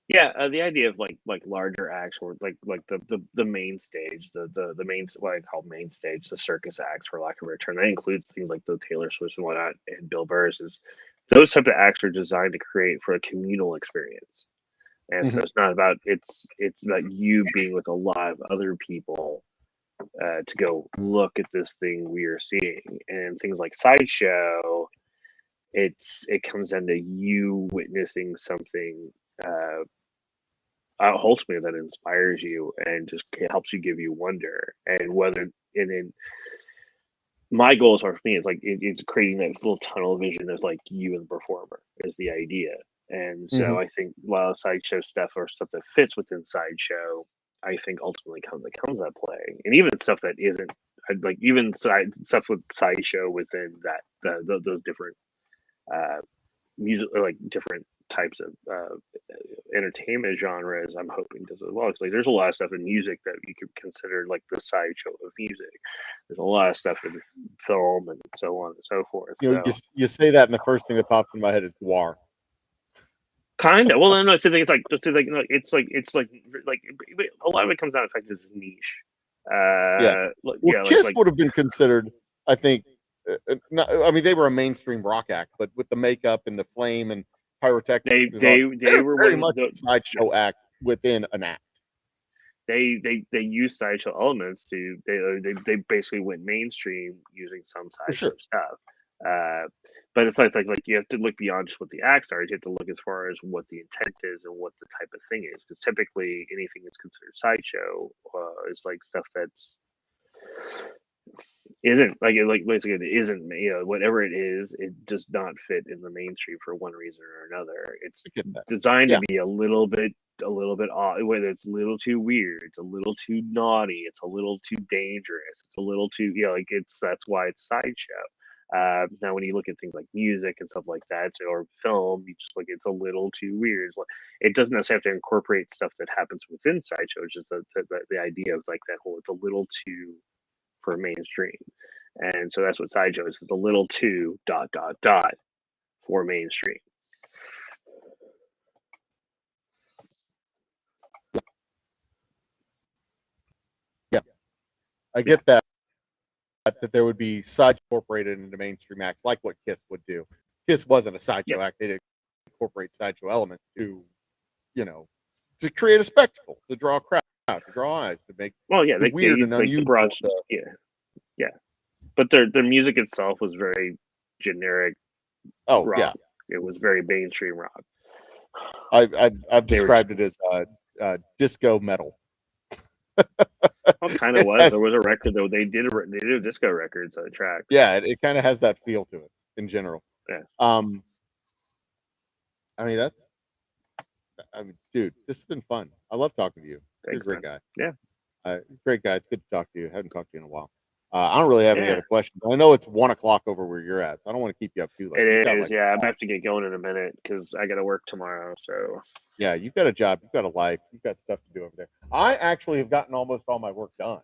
Yeah, the idea of like larger acts or like the main stage, the main, what I call main stage, the circus acts for lack of a term, that includes things like the Taylor Swift and whatnot and Bill Burr's. Is those type of acts are designed to create for a communal experience, and so it's not about it's about you being with a lot of other people to go look at this thing we are seeing. And things like Sideshow, it comes down to you witnessing something ultimately that inspires you and just helps you, give you wonder. And then my goals are, for me, it's like it's creating that little tunnel vision of like you as a performer is the idea. And so I think a lot of Sideshow stuff or stuff that fits within Sideshow, I think ultimately comes at play. And even stuff that isn't, like even stuff with Sideshow within that those different music, like different types of entertainment genres, I'm hoping does as well. Because like there's a lot of stuff in music that you could consider like the Sideshow of music. There's a lot of stuff in film and so on and so forth. You say that, and the first thing that pops in my head is Guar. Kind of. Well, no, it's like just like it's like a lot of it comes down to the fact this is niche. Kiss would have been considered, I think. I mean, they were a mainstream rock act, but with the makeup and the flame and pyrotechnics, they were very much a Sideshow act within an act. They used Sideshow elements to they basically went mainstream using some Sideshow stuff. But it's like you have to look beyond just what the acts are. You have to look as far as what the intent is and what the type of thing is. Because typically anything that's considered Sideshow is like stuff that's isn't basically it isn't, whatever it is, it does not fit in the mainstream for one reason or another. It's designed to be a little bit odd, whether it's a little too weird, it's a little too naughty, it's a little too dangerous, it's a little too that's why it's Sideshow. Now when you look at things like music and stuff like that, or film, you just it's a little too weird. It doesn't necessarily have to incorporate stuff that happens within Sideshow. It's just the idea of like that whole, it's a little too for mainstream. And so that's what Sideshow is. It's a little too ... for mainstream. Yeah, I get that there would be Sideshow incorporated into mainstream acts, like what Kiss would do. Kiss wasn't a Sideshow act; they did incorporate Sideshow elements to create a spectacle, to draw a crowd, to draw eyes, to make they weird and unusual. But their music itself was very generic. Rock. It was very mainstream rock. I've described it as disco metal. Well, kind of was. There was a record though. They did a disco record track. Yeah, it kind of has that feel to it in general. Yeah. Dude, this has been fun. I love talking to you. You're a Thanks, great man. guy. Yeah. Great guy. It's good to talk to you. Haven't talked to you in a while. I don't really have any Yeah. other questions. I know it's 1:00 over where you're at, so I don't want to keep you up too late. You've It got, is. like, Yeah, I'm gonna have to get going in a minute because I got to work tomorrow. So yeah, you've got a job, you've got a life, you've got stuff to do over there. I actually have gotten almost all my work done.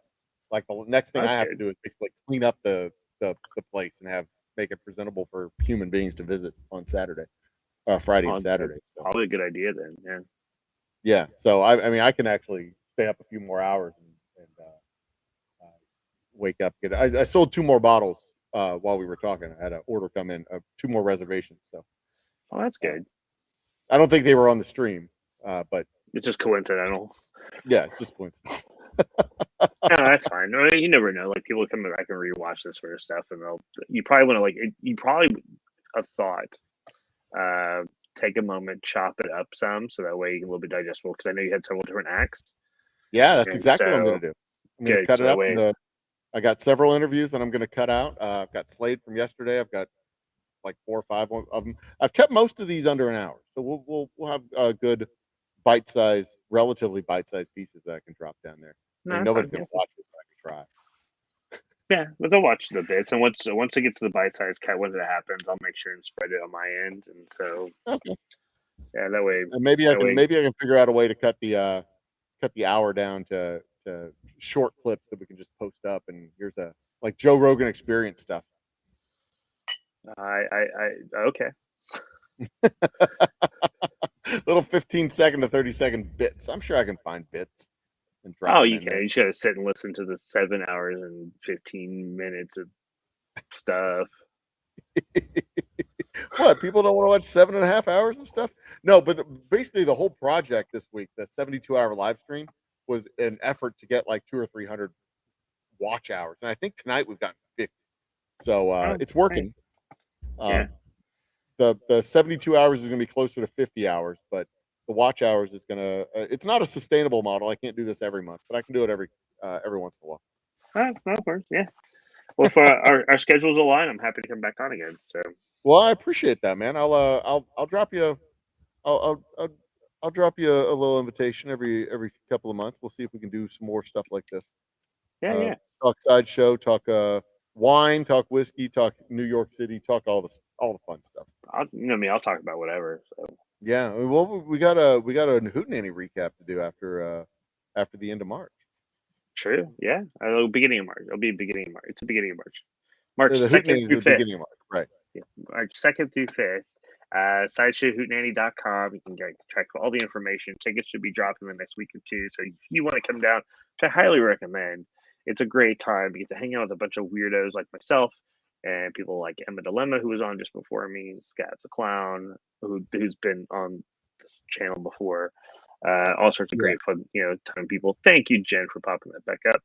Like the next thing I That's have to good. do is basically clean up the place and make it presentable for human beings to visit on Saturday, Friday Oh, and that's Saturday. So probably a good idea then. Yeah. yeah, so I mean I can actually stay up a few more hours and wake up. I sold 2 more bottles while we were talking. I had an order come in, 2 more reservations. So Oh, that's good. I don't think they were on the stream, but It's just coincidental. yeah, it's just coincidental. No, that's fine. I mean, you never know. Like people come back and rewatch this sort of stuff, and you probably want to you probably have thought, take a moment, chop it up some, so that way you can a little bit digestible. Because I know you had several different acts. Yeah, that's And exactly what I'm so going to do. I'm going to good. cut So it that up. way, I got several interviews that I'm going to cut out. I've got Slade from yesterday. I've got like 4 or 5 of them. I've kept most of these under an hour, so we'll have a good bite-sized, relatively bite-sized pieces that I can drop down there. no, I mean, that's nobody's fine. going to watch it, but I can try. Yeah, but they'll watch the bits, and once it gets to the bite-sized cut, when it happens, I'll make sure and spread it on my end, and so Okay. yeah, that way. And maybe I That way, can figure out a way to cut the hour down to short clips that we can just post up. And here's a like Joe Rogan experience stuff. I okay. Little 15-second to 30-second bits. I'm sure I can find bits and drop Oh, them you in can. there. You should have sit and listen to the 7 hours and 15 minutes of stuff. What, people don't want to watch 7.5 hours of stuff? No, but basically the whole project this week, the 72-hour live stream, was an effort to get like 200 or 300 watch hours, and I think tonight we've gotten 50. So Oh, it's working. Yeah. The 72 hours is going to be closer to 50 hours, but the watch hours is going to. It's not a sustainable model. I can't do this every month, but I can do it every once in a while. Of course, yeah. Well, if our schedules align, I'm happy to come back on again. So Well, I appreciate that, man. I'll drop you. I'll drop you a little invitation every couple of months. We'll see if we can do some more stuff like this. yeah. Talk sideshow, talk wine, talk whiskey, talk New York City, talk all the fun stuff. I'll talk about whatever. So Yeah, well, we got a Hootenanny recap to do after the end of March. true. Yeah, beginning of March. It'll be beginning of March. It's the beginning of March. March The 2nd Hootenanny is through the 5th. beginning of March, right? Yeah, March 2nd through 5th. Sideshowhootenanny.com. You can track all the information. Tickets should be dropped in the next week or two. So if you want to come down, which I highly recommend, it's a great time. You get to hang out with a bunch of weirdos like myself and people like Emma Dilemma, who was on just before me, Scats a Clown, who's been on this channel before. All sorts of Yeah. great fun, ton of people. Thank you, Jen, for popping that back up.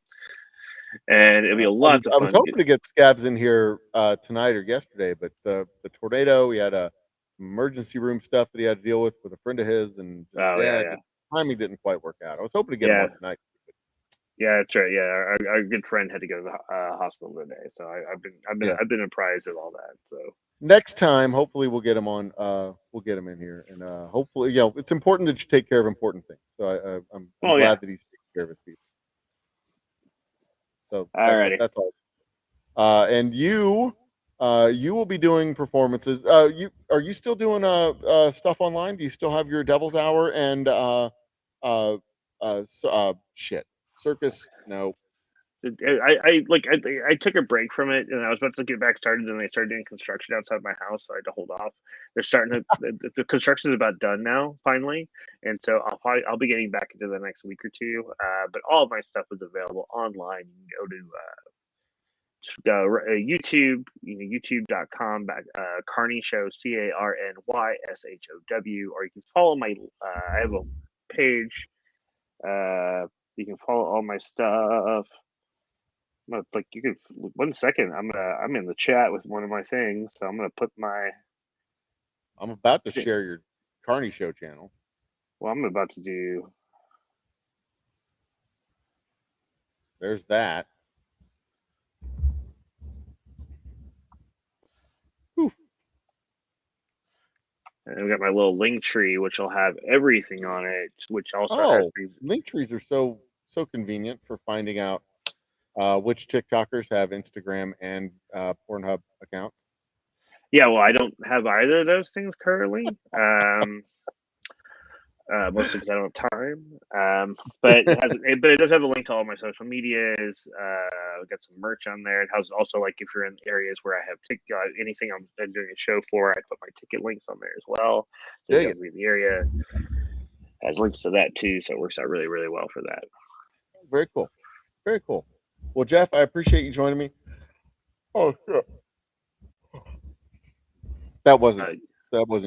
And it'll be a lot of I was fun. hoping to get Scabs in here tonight or yesterday, but the tornado, we had a emergency room stuff that he had to deal with a friend of his, and just, the timing didn't quite work out. I was hoping to get him on tonight. Yeah, that's right. Yeah, our good friend had to go to the hospital today, so I've been apprised of all that. So Next time, hopefully, we'll get him on. We'll get him in here, and hopefully, it's important that you take care of important things. So I'm glad that he's taking care of his people. So that's all. And you will be doing performances. Are you still doing stuff online? Do you still have your Devil's Hour and Circus? No. I took a break from it, and I was about to get back started, and they started doing construction outside my house, so I had to hold off. They're starting to the construction is about done now, finally, and so I'll be getting back into the next week or two. But all of my stuff is available online. You can go to YouTube, youtube.com Carney Show, CarnyShow, or you can follow my. I have a page. You can follow all my stuff. You could 1 second. I'm in the chat with one of my things, so I'm gonna put my. I'm about to share your Carney Show channel. Well, I'm about to do. There's that. Oof. And I've got my little link tree, which will have everything on it, which also has Oh, these. link trees are so convenient for finding out which TikTokers have Instagram and Pornhub accounts. Yeah, well, I don't have either of those things currently. Mostly because I don't have time. But it does have a link to all my social medias. I've got some merch on there. It has also, like, if you're in areas where I have anything I'm doing a show for, I put my ticket links on there as well. So you Dig guys be in the area. Has links to that too, so it works out really, really well for that. Very cool. Very cool. Well, Jeff, I appreciate you joining me. Oh shit. That wasn't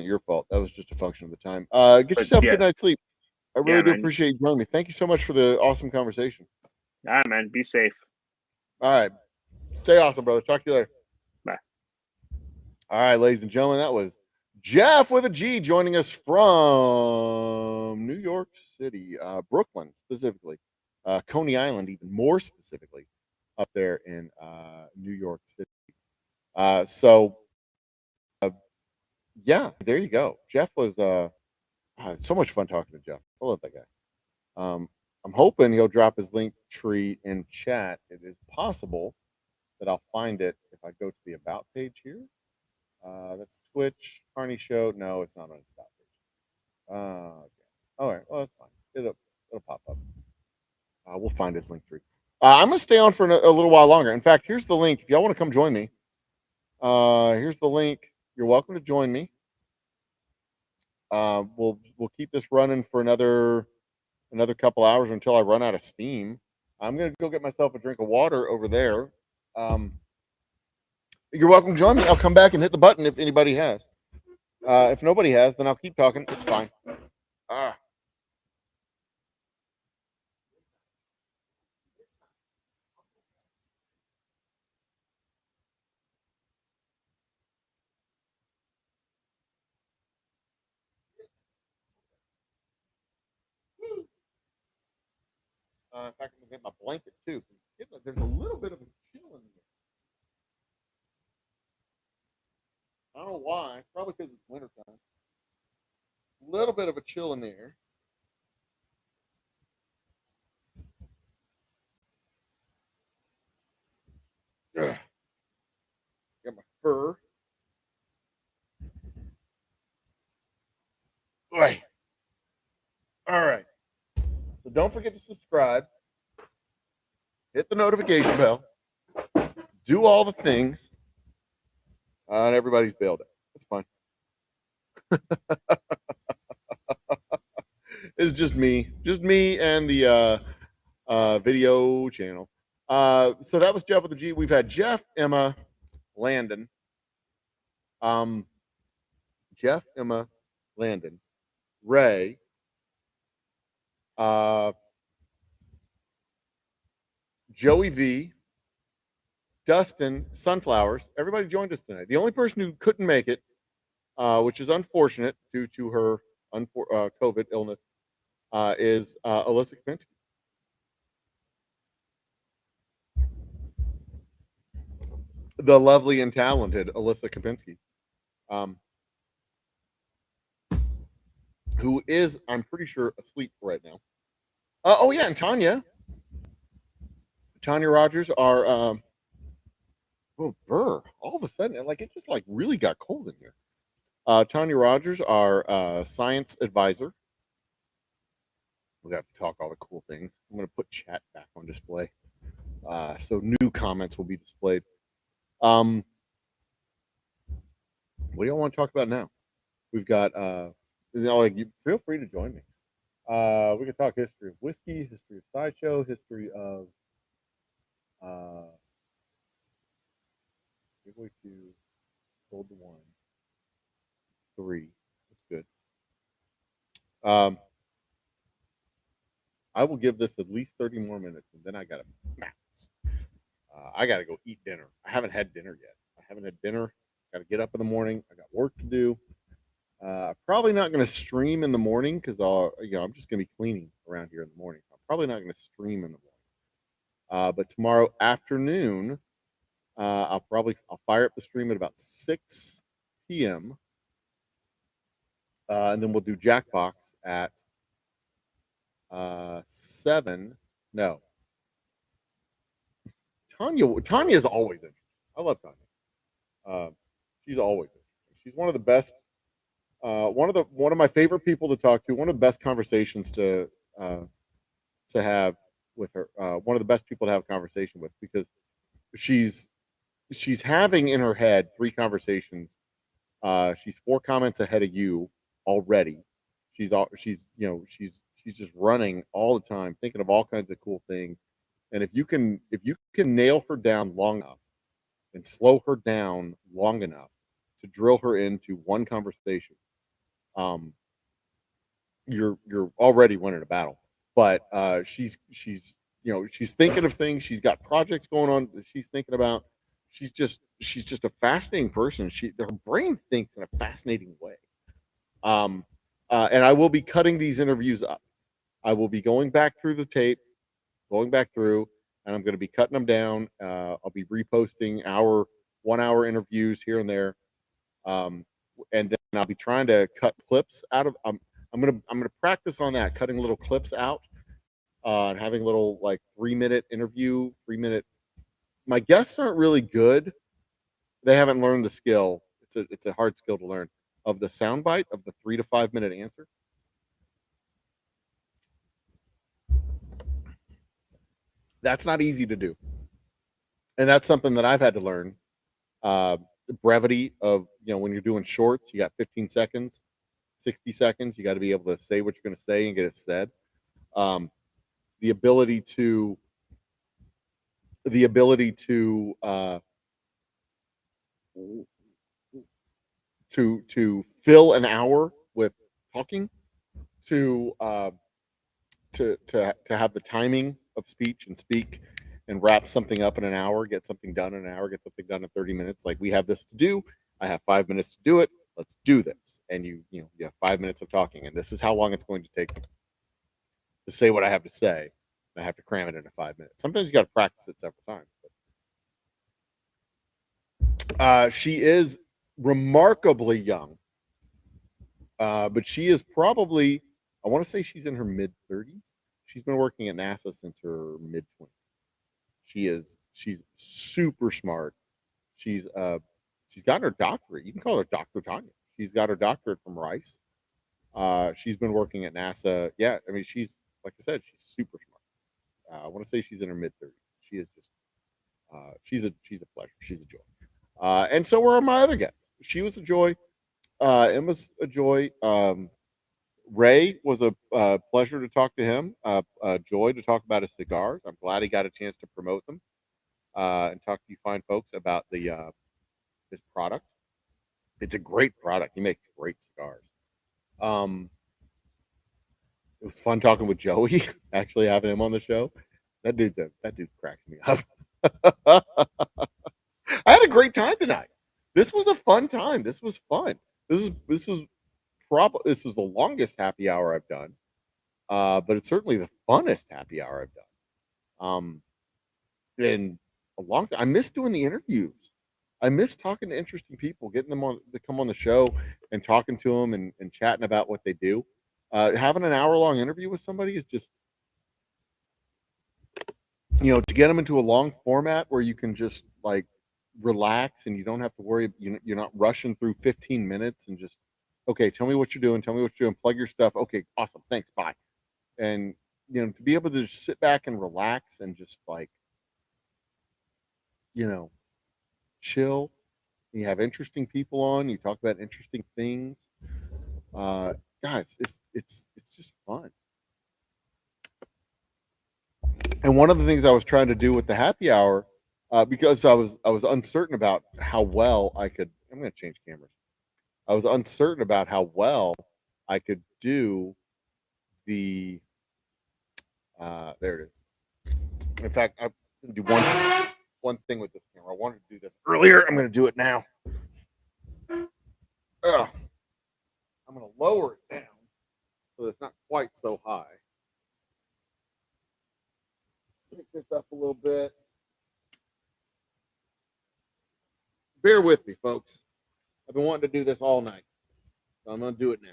your fault. That was just a function of the time. Get But yourself a yeah, good night's sleep. I really yeah, do man. appreciate you joining me. Thank you so much for the awesome conversation. All right, man. Be safe. All right. Stay awesome, brother. Talk to you later. Bye. All right, ladies and gentlemen, that was Jeff with a G joining us from New York City, Brooklyn specifically, Coney Island, even more specifically, up there in New York City. Yeah, there you go. Jeff was so much fun talking to Jeff. I love that guy. I'm hoping he'll drop his link tree in chat. It is possible that I'll find it if I go to the about page here. That's Twitch, Carney Show. No, it's not on his about page. Okay. All right. Well, that's fine. It'll pop up. We'll find his link tree. I'm gonna stay on for a little while longer. In fact, here's the link. If y'all want to come join me, here's the link. You're welcome to join me. We'll keep this running for another couple hours until I run out of steam. I'm gonna go get myself a drink of water over there. You're welcome to join me. I'll come back and hit the button if anybody has. If nobody has, then I'll keep talking. It's fine. In fact, I'm gonna get my blanket too. There's a little bit of a chill in here. I don't know why. Probably because it's wintertime. A little bit of a chill in the air. Ugh. Got my fur. Boy. All right. So don't forget to subscribe. Hit the notification bell. Do all the things. And everybody's bailed out. That's fine. It's just me and the video channel. So that was Jeff with the G. We've had Jeff, Emma, Landon. Jeff, Emma, Landon, Ray, Joey V, Dustin, Sunflowers. Everybody joined us tonight. The only person who couldn't make it, which is unfortunate due to her COVID illness, is Alyssa Kapinski. The lovely and talented Alyssa Kapinski, who is, I'm pretty sure, asleep right now. Oh yeah, and Tanya Rogers, our oh burr, all of a sudden, like it just like really got cold in here. Tanya Rogers, our science advisor. We got to talk all the cool things. I'm going to put chat back on display, so new comments will be displayed. What do y'all want to talk about now? We've got you feel free to join me. We can talk history of whiskey, history of sideshow, history of giveaway 2, sold to 1, 3. That's good. I will give this at least 30 more minutes, and then I gotta bounce. I gotta go eat dinner. I haven't had dinner yet. Got to get up in the morning. I got work to do. Probably not going to stream in the morning because I'm just going to be cleaning around here in the morning. I'm probably not going to stream in the morning. But tomorrow afternoon, I'll fire up the stream at about 6 p.m. and then we'll do Jackbox at 7. No, Tanya's always interesting. I love Tanya. She's always interesting. She's one of the best. One of my favorite people to talk to. One of the best conversations to have with her. One of the best people to have a conversation with, because she's having in her head 3 conversations. She's 4 comments ahead of you already. She's just running all the time, thinking of all kinds of cool things. And if you can nail her down long enough and slow her down long enough to drill her into one conversation, you're already winning a battle. But she's thinking of things. She's got projects going on that she's thinking about. She's just a fascinating person. Her brain thinks in a fascinating way. And I will be cutting these interviews up. I will be going back through the tape, and I'm going to be cutting them down. I'll be reposting 1-hour interviews here and there, and then I'll be trying to cut clips out of. I'm gonna practice on that, cutting little clips out, and having little like 3-minute interview, 3-minute. My guests aren't really good. They haven't learned the skill. It's a hard skill to learn, of the soundbite of the 3 to 5 minute answer. That's not easy to do, and that's something that I've had to learn. The brevity of, when you're doing shorts, you got 15 seconds, 60 seconds. You got to be able to say what you're going to say and get it said. The ability to fill an hour with talking, to have the timing of speech and speak and wrap something up in an hour, get something done in an hour, get something done in 30 minutes. Like, we have this to do. I have 5 minutes to do it. Let's do this. And you have 5 minutes of talking, and this is how long it's going to take me to say what I have to say. I have to cram it into 5 minutes. Sometimes you got to practice it several times. But, she is remarkably young, but she is probably, I want to say she's in her mid 30s. She's been working at NASA since her mid 20s. She's super smart. She's got her doctorate. You can call her Dr. Tanya. She's got her doctorate from Rice. She's been working at NASA. Yeah, I mean, she's, like I said, she's super smart. I want to say she's in her mid 30s. She is just, she's a pleasure. She's a joy. And so were my other guests. She was a joy. Emma's a joy. Ray was a pleasure to talk to him. A joy to talk about his cigars. I'm glad he got a chance to promote them and talk to you fine folks about his product. It's a great product. He makes great cigars. It was fun talking with Joey. Actually, having him on the show. That dude cracks me up. I had a great time tonight. This was a fun time. This was fun. This was the longest happy hour I've done, but it's certainly the funnest happy hour I've done. In a long time. I miss doing the interviews. I miss talking to interesting people, getting them to come on the show and talking to them and chatting about what they do. Having an hour-long interview with somebody is just, to get them into a long format where you can just like relax and you don't have to worry. You're not rushing through 15 minutes and just, okay, tell me what you're doing. Tell me what you're doing. Plug your stuff. Okay, awesome. Thanks. Bye. And, to be able to just sit back and relax and just like, chill. You have interesting people on. You talk about interesting things. Guys, it's just fun. And one of the things I was trying to do with the happy hour, because I was uncertain about how well I could. I'm going to change cameras. I was uncertain about how well I could do the. There it is. In fact, I'm going to do one thing with this camera. I wanted to do this earlier. I'm going to do it now. I'm going to lower it down so it's not quite so high. Pick this up a little bit. Bear with me, folks. I've been wanting to do this all night, so I'm going to do it now.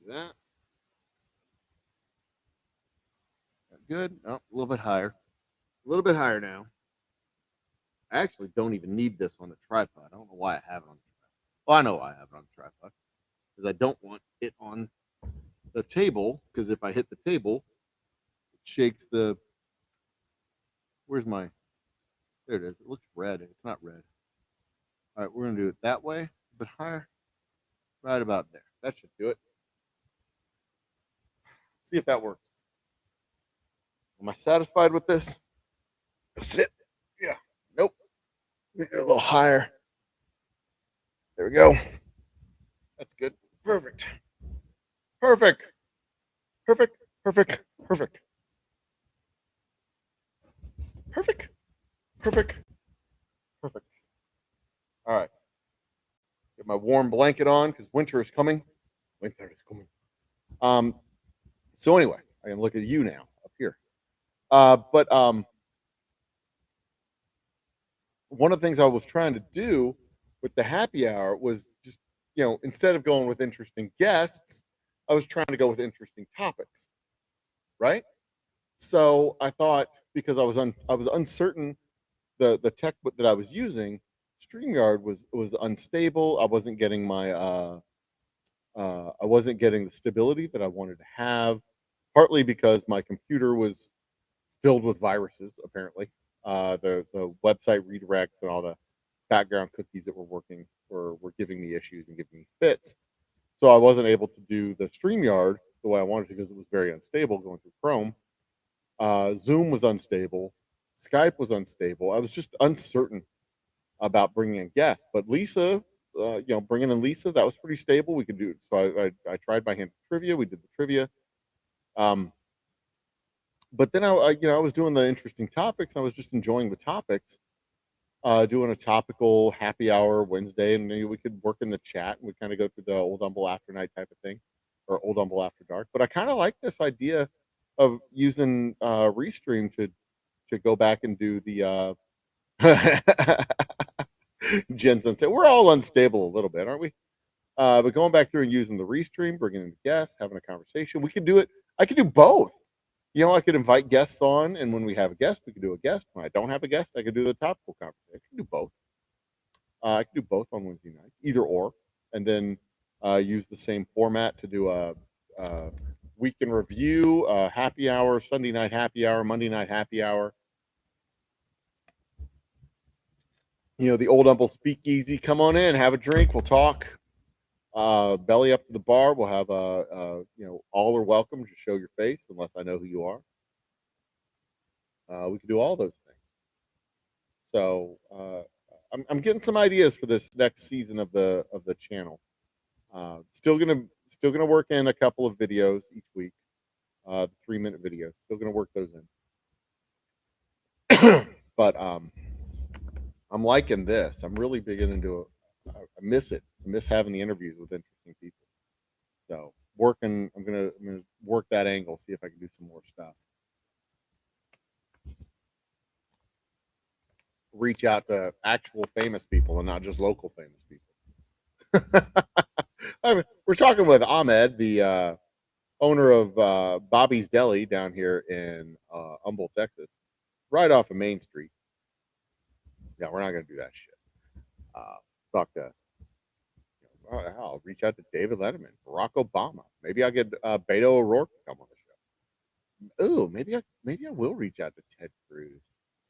Do that. Good. Oh, a little bit higher. A little bit higher now. I actually don't even need this on the tripod. I don't know why I have it on the tripod. Well, I know why I have it on the tripod. Because I don't want it on the table. Because if I hit the table, it shakes the. Where's my. There it is. It looks red. It's not red. All right, we're going to do it that way, a bit higher. Right about there. That should do it. See if that works. Am I satisfied with this? That's it. Yeah. Nope. A little higher. There we go. That's good. Perfect. Perfect. Perfect. Perfect. Perfect. Perfect. Perfect. Perfect. All right. Get my warm blanket on because winter is coming. Winter is coming. So anyway, I can look at you now up here. But one of the things I was trying to do with the happy hour was just, instead of going with interesting guests, I was trying to go with interesting topics. Right? So I thought, because I was uncertain, the tech that I was using, StreamYard was unstable. I wasn't getting I wasn't getting the stability that I wanted to have, partly because my computer was filled with viruses, apparently. The website redirects and all the background cookies that were working were giving me issues and giving me fits. So I wasn't able to do the StreamYard the way I wanted to because it was very unstable going through Chrome. Zoom was unstable. Skype was unstable. I was just uncertain about bringing in guests. But Lisa, bringing in Lisa, that was pretty stable. We could do it. So I tried my hand at trivia. We did the trivia. But then I was doing the interesting topics. I was just enjoying the topics. Doing a topical happy hour Wednesday, and maybe we could work in the chat and we kind of go through the Old Humble After Night type of thing, or Old Humble After Dark. But I kind of like this idea of using Restream to go back and do the Jensen said we're all unstable a little bit, aren't we? But going back through and using the Restream, bringing in guests, having a conversation, we could do it. I could do both. I could invite guests on, and when we have a guest, we could do a guest. When I don't have a guest, I could do the topical conversation. I can do both. I can do both on Wednesday nights, either or, and then use the same format to do a week in review, happy hour, Sunday night happy hour, Monday night happy hour. The Old Humble Speakeasy. Come on in, have a drink, we'll talk. Belly up to the bar. We'll have all are welcome. Just show your face, unless I know who you are. We can do all those things. So I'm getting some ideas for this next season of the channel. Still gonna work in a couple of videos each week. 3-minute videos. Still gonna work those in. But I'm liking this. I'm really big into it. I miss it. I miss having the interviews with interesting people. So I'm gonna work that angle, see if I can do some more stuff. Reach out to actual famous people and not just local famous people. We're talking with Ahmed, the owner of Bobby's Deli down here in Humboldt, Texas, right off of Main Street. Yeah, we're not gonna do that shit. Talk to. I'll reach out to David Letterman, Barack Obama. Maybe I'll get Beto O'Rourke to come on the show. Ooh, maybe I will reach out to Ted Cruz.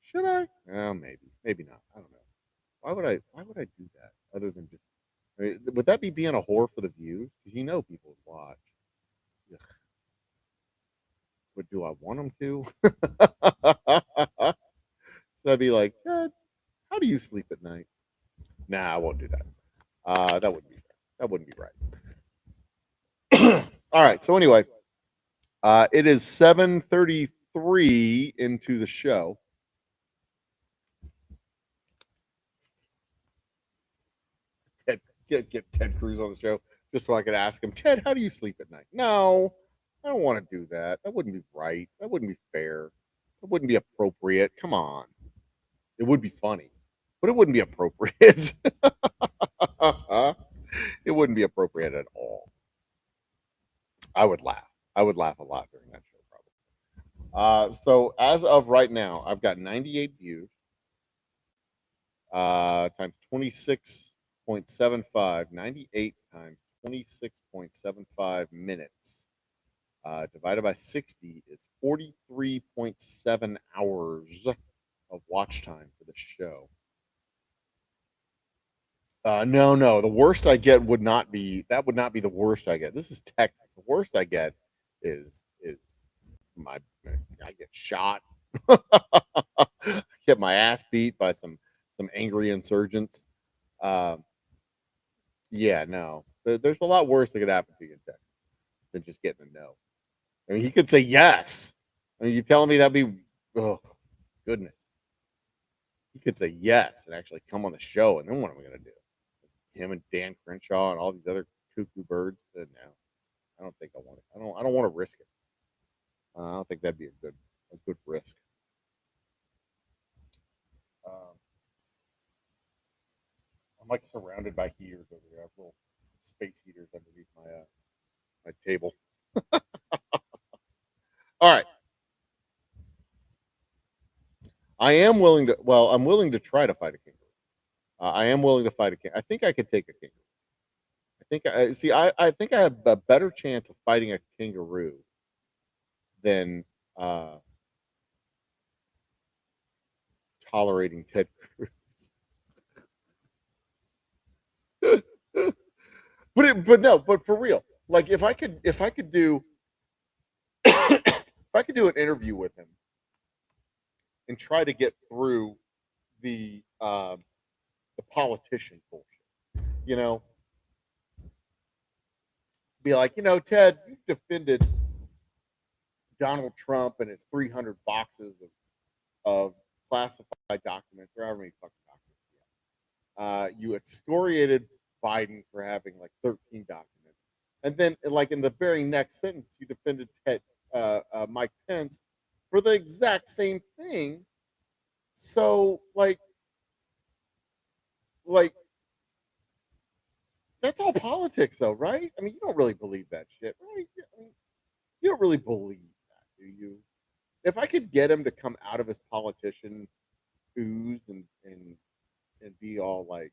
Should I? Oh, maybe not. I don't know. Why would I do that? Other than just, would that be being a whore for the views? Because people would watch. Ugh. But do I want them to? I'd be like, Ted, how do you sleep at night? Nah, I won't do that. That wouldn't be fair. That wouldn't be right. All right. So anyway, it is 7:33 into the show. Get Ted Cruz on the show just so I could ask him, Ted, how do you sleep at night? No, I don't want to do that. That wouldn't be right. That wouldn't be fair. That wouldn't be appropriate. Come on. It would be funny, but it wouldn't be appropriate. It wouldn't be appropriate at all. I would laugh. I would laugh a lot during that show, probably. So as of right now, I've got 98 views times 26.75, 98 times 26.75 minutes divided by 60 is 43.7 hours of watch time for the show. No. The worst I get would not be the worst I get. This is Texas. The worst I get is my I get shot. Get my ass beat by some angry insurgents. Yeah, no. There's a lot worse that could happen to you in Texas than just getting a no. I mean, he could say yes. I mean, you telling me that'd be oh goodness. He could say yes and actually come on the show, and then what am I gonna do? Him and Dan Crenshaw and all these other cuckoo birds. No, I don't think I want it. I don't want to risk it. I don't think that'd be a good risk. I'm like surrounded by heaters over here. I have little space heaters underneath my table. All right. I'm willing to try to fight a kangaroo. I am willing to fight a kangaroo. I think I could take a kangaroo. I think I have a better chance of fighting a kangaroo than tolerating Ted Cruz. but for real, like if I could do an interview with him and try to get through the politician bullshit, be like, Ted, you've defended Donald Trump and his 300 boxes of classified documents, or however many fucking documents. You excoriated Biden for having like 13 documents, and then like in the very next sentence, you defended Mike Pence for the exact same thing. So like that's all politics, though, right? I mean, you don't really believe that shit, right? I mean, you don't really believe that, do you? If I could get him to come out of his politician ooze and be all like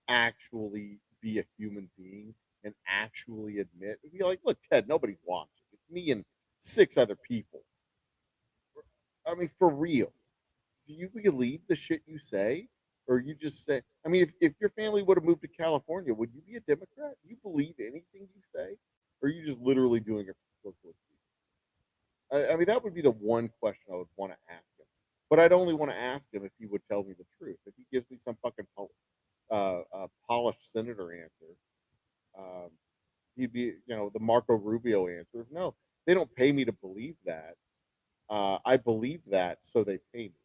actually be a human being and actually admit, be like, look, Ted, nobody's watching. It's me and 6 other people. I mean, for real. Do you believe the shit you say? Or you just say, I mean, if your family would have moved to California, would you be a Democrat? Do you believe anything you say? Or are you just literally doing it for publicity? I mean, that would be the one question I would want to ask him. But I'd only want to ask him if he would tell me the truth. If he gives me some fucking polished senator answer, he'd be, the Marco Rubio answer. No, they don't pay me to believe that. I believe that, so they pay me.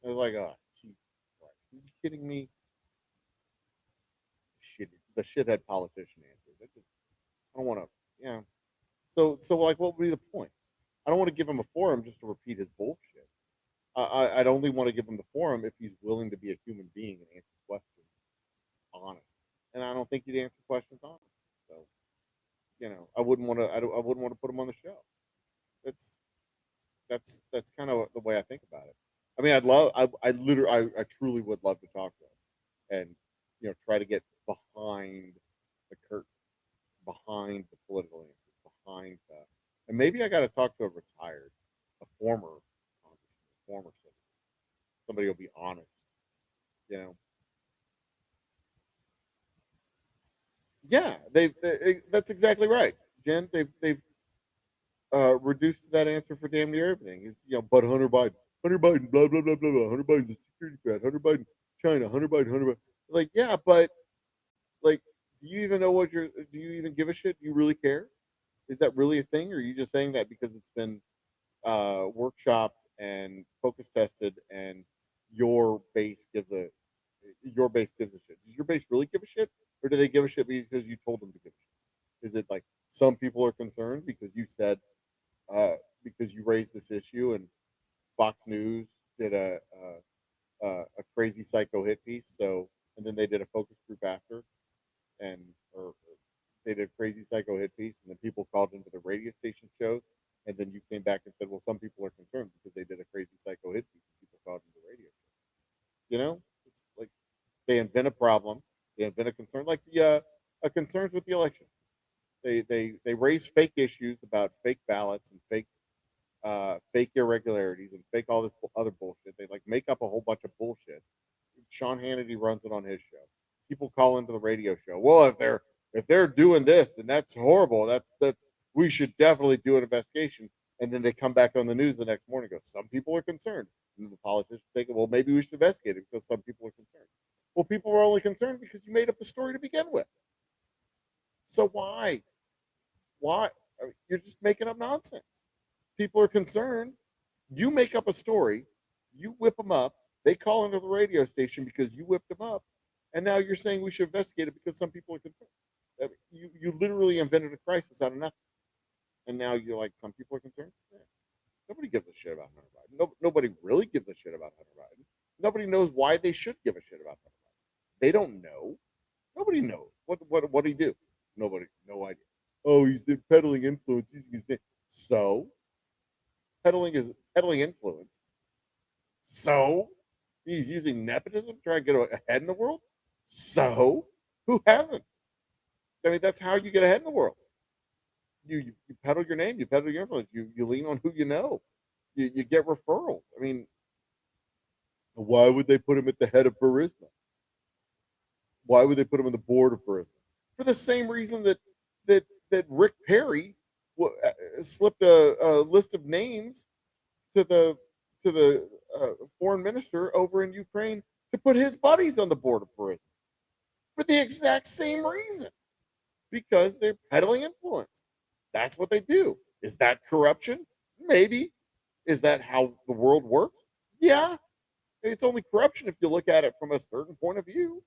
I was like, oh, Jesus Christ, are you kidding me? The shithead politician answer. I don't want to, So like, what would be the point? I don't want to give him a forum just to repeat his bullshit. I'd only want to give him the forum if he's willing to be a human being and answer questions honest. And I don't think he'd answer questions honest. So, I wouldn't want to. I wouldn't want to put him on the show. That's kind of the way I think about it. I mean, I truly would love to talk to him, and try to get behind the curtain, behind the political answers, behind the, and maybe I got to talk to a former congressman, former senator. Somebody will be honest, Yeah, that's exactly right, Jen. They've reduced that answer for damn near everything. Is but Hunter Biden, blah blah blah blah blah. Hunter Biden's a security threat. Hunter Biden, China. Hunter Biden. Like, yeah, but like, do you even know what do you even give a shit? Do you really care? Is that really a thing, or are you just saying that because it's been workshopped and focus tested, and your base gives a shit? Does your base really give a shit, or do they give a shit because you told them to give a shit? Is it like some people are concerned because you said because you raised this issue, and Fox News did a crazy psycho hit piece, and then they did a focus group after, or they did a crazy psycho hit piece, and then people called into the radio station shows, and then you came back and said, well, some people are concerned because they did a crazy psycho hit piece, and people called into the radio show. You know, it's like they invent a problem, they invent a concern, like the concerns with the election. They raise fake issues about fake ballots and fake irregularities and fake all this other bullshit. They like make up a whole bunch of bullshit. Sean Hannity runs it on his show. People call into the radio show. Well, if they're doing this, then that's horrible. That's we should definitely do an investigation. And then they come back on the news the next morning and go, some people are concerned. And the politicians think, well, maybe we should investigate it because some people are concerned. Well, people were only concerned because you made up the story to begin with. So why? Why? I mean, you're just making up nonsense. People are concerned. You make up a story. You whip them up. They call into the radio station because you whipped them up. And now you're saying we should investigate it because some people are concerned. I mean, you literally invented a crisis out of nothing. And now you're like, some people are concerned? Yeah. Nobody gives a shit about Hunter Biden. No, nobody really gives a shit about Hunter Biden. Nobody knows why they should give a shit about Hunter Biden. They don't know. Nobody knows. What did he do? Nobody, no idea. Oh, he's peddling influence using his name. So, peddling influence. So, he's using nepotism to try and get ahead in the world. So, who hasn't? I mean, that's how you get ahead in the world. You peddle your name, you peddle your influence, you lean on who you know. You get referrals. I mean, why would they put him at the head of Burisma? Why would they put him on the board of Burisma? For the same reason that Rick Perry slipped a list of names to the foreign minister over in Ukraine to put his buddies on the board of Burisma for the exact same reason, because they're peddling influence. That's what they do. Is that corruption? Maybe. Is that how the world works? Yeah. It's only corruption if you look at it from a certain point of view,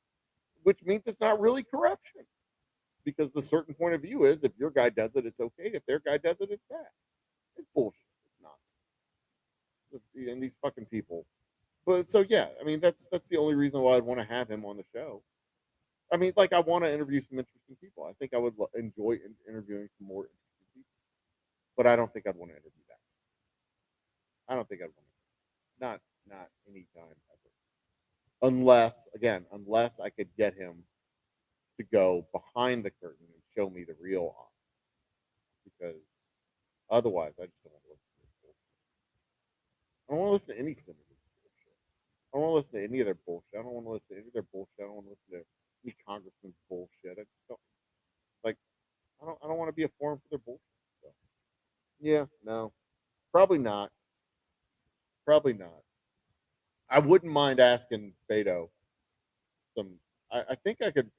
which means it's not really corruption. Because the certain point of view is if your guy does it, it's okay. If their guy does it, it's bad. It's bullshit. It's nonsense. And these fucking people. But so yeah, I mean that's the only reason why I'd want to have him on the show. I mean, like I want to interview some interesting people. I think I would enjoy interviewing some more interesting people. But I don't think I'd want to interview that. I don't think I'd want to. Not anytime ever. Unless I could get him to go behind the curtain and show me the real office. Because otherwise, I just don't want to listen to this bullshit. I don't want to listen to any senators' bullshit. I don't want to listen to any of their bullshit. I don't want to listen to any of their bullshit. I don't want to listen to any congressman's bullshit. I just don't like. I don't want to be a forum for their bullshit. So, yeah, no, probably not. Probably not. I wouldn't mind asking Beto some. I think I could.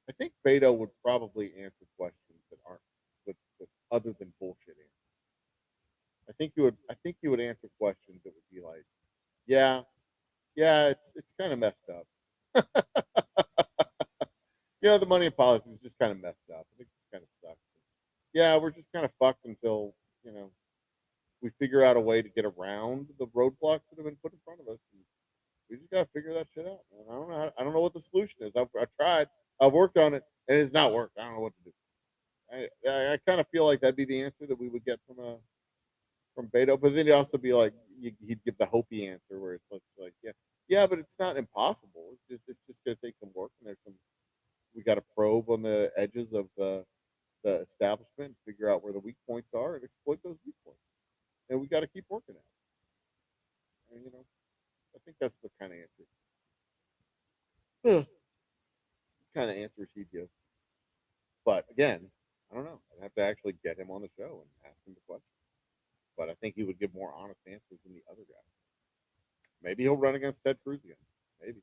I think Beto would probably answer questions that aren't with other than bullshit answers. I think you would answer questions that would be like, yeah, it's kind of messed up. The money in politics is just kind of messed up. I think this kind of sucks. Yeah, we're just kind of fucked until we figure out a way to get around the roadblocks that have been put in front of us. And we just gotta figure that shit out, man. I don't know what the solution is. I've tried. I've worked on it, and it's not worked. I don't know what to do. I kind of feel like that'd be the answer that we would get from Beto, but then he'd also be like, he'd give the Hopi answer where it's like yeah, but it's not impossible. It's just gonna take some work, and we got to probe on the edges of the establishment, figure out where the weak points are, and exploit those weak points. And we got to keep working at it. And, I think that's the kind of answer. Kind of answers he'd give. But again, I don't know. I'd have to actually get him on the show and ask him the question. But I think he would give more honest answers than the other guy. Maybe he'll run against Ted Cruz again. Maybe.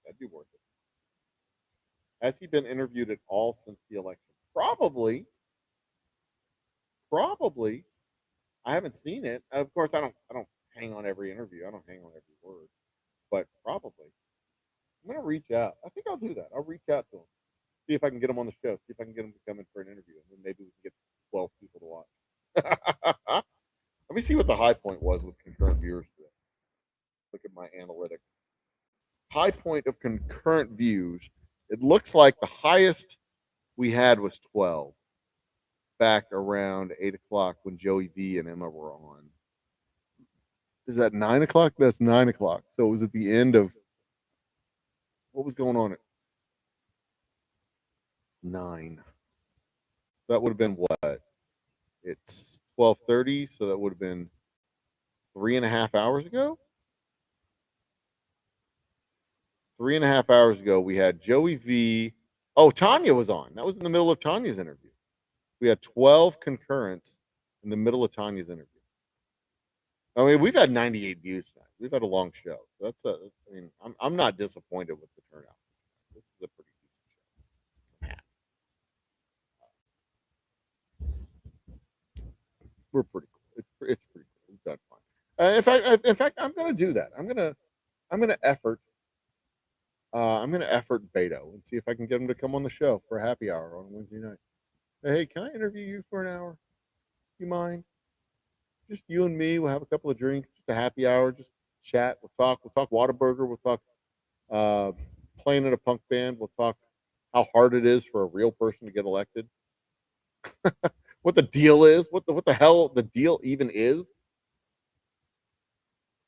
That'd be worth it. Has he been interviewed at all since the election? Probably. I haven't seen it. Of course, I don't hang on every interview. I don't hang on every word. But probably. I'm gonna reach out. I think I'll do that. I'll reach out to him. See if I can get him on the show. See if I can get him to come in for an interview. And then maybe we can get 12 people to watch. Let me see what the high point was with concurrent viewers today. Look at my analytics. High point of concurrent views. It looks like the highest we had was 12 back around 8 o'clock when Joey V and Emma were on. Is that 9 o'clock? That's 9 o'clock. So it was at the end of what was going on at 9. That would have been what? It's 12:30, so that would have been 3.5 hours ago. 3.5 hours ago, we had Joey V. Oh, Tanya was on. That was in the middle of Tanya's interview. We had 12 concurrents in the middle of Tanya's interview. I mean, we've had 98 views tonight. We've had a long show. So that's a. I mean, I'm not disappointed with the turnout. This is a pretty decent show. We're pretty cool. It's pretty cool. We've done fine. In fact, I'm gonna do that. I'm gonna effort. I'm gonna effort Beto and see if I can get him to come on the show for a happy hour on Wednesday night. Hey, can I interview you for an hour? You mind? Just you and me. We'll have a couple of drinks, just a happy hour, just chat. We'll talk. We'll talk Whataburger. We'll talk playing in a punk band. We'll talk how hard it is for a real person to get elected. What the deal is. What the hell the deal even is.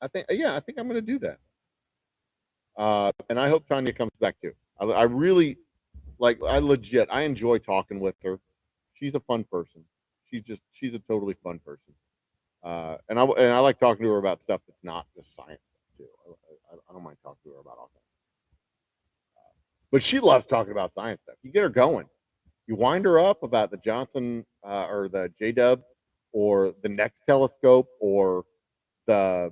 I think I'm going to do that. And I hope Tanya comes back too. I really I enjoy talking with her. She's a fun person. She's a totally fun person. And I like talking to her about stuff that's not just science stuff too. I don't mind talking to her about all that. But she loves talking about science stuff. You get her going. You wind her up about the Johnson or the JW or the next telescope or the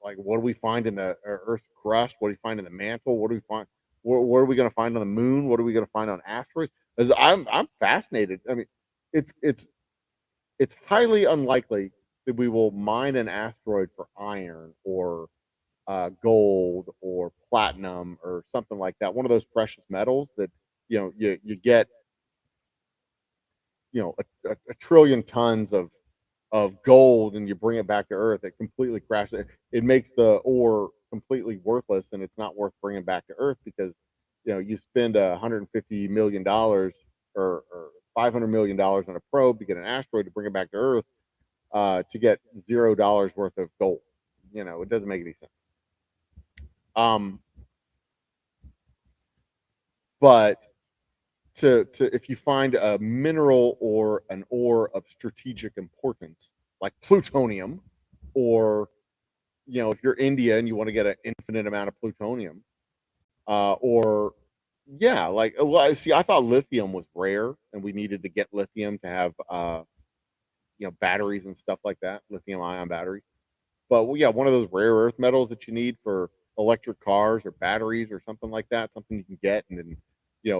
like what do we find in the Earth's crust? What do we find in the mantle? What do we find? What are we going to find on the moon? What are we going to find on asteroids? I'm fascinated. I mean, it's highly unlikely that we will mine an asteroid for iron or gold or platinum or something like that. One of those precious metals that you get a trillion tons of gold and you bring it back to Earth. It completely crashes. It makes the ore completely worthless, and it's not worth bringing back to Earth because you spend $150 million or $500 million on a probe to get an asteroid to bring it back to Earth to get $0 worth of gold. It doesn't make any sense. But to if you find a mineral or an ore of strategic importance like plutonium, or if you're India and you want to get an infinite amount of plutonium, or see, I thought lithium was rare and we needed to get lithium to have batteries and stuff like that, lithium ion batteries. But one of those rare earth metals that you need for electric cars or batteries or something like that, something you can get, and then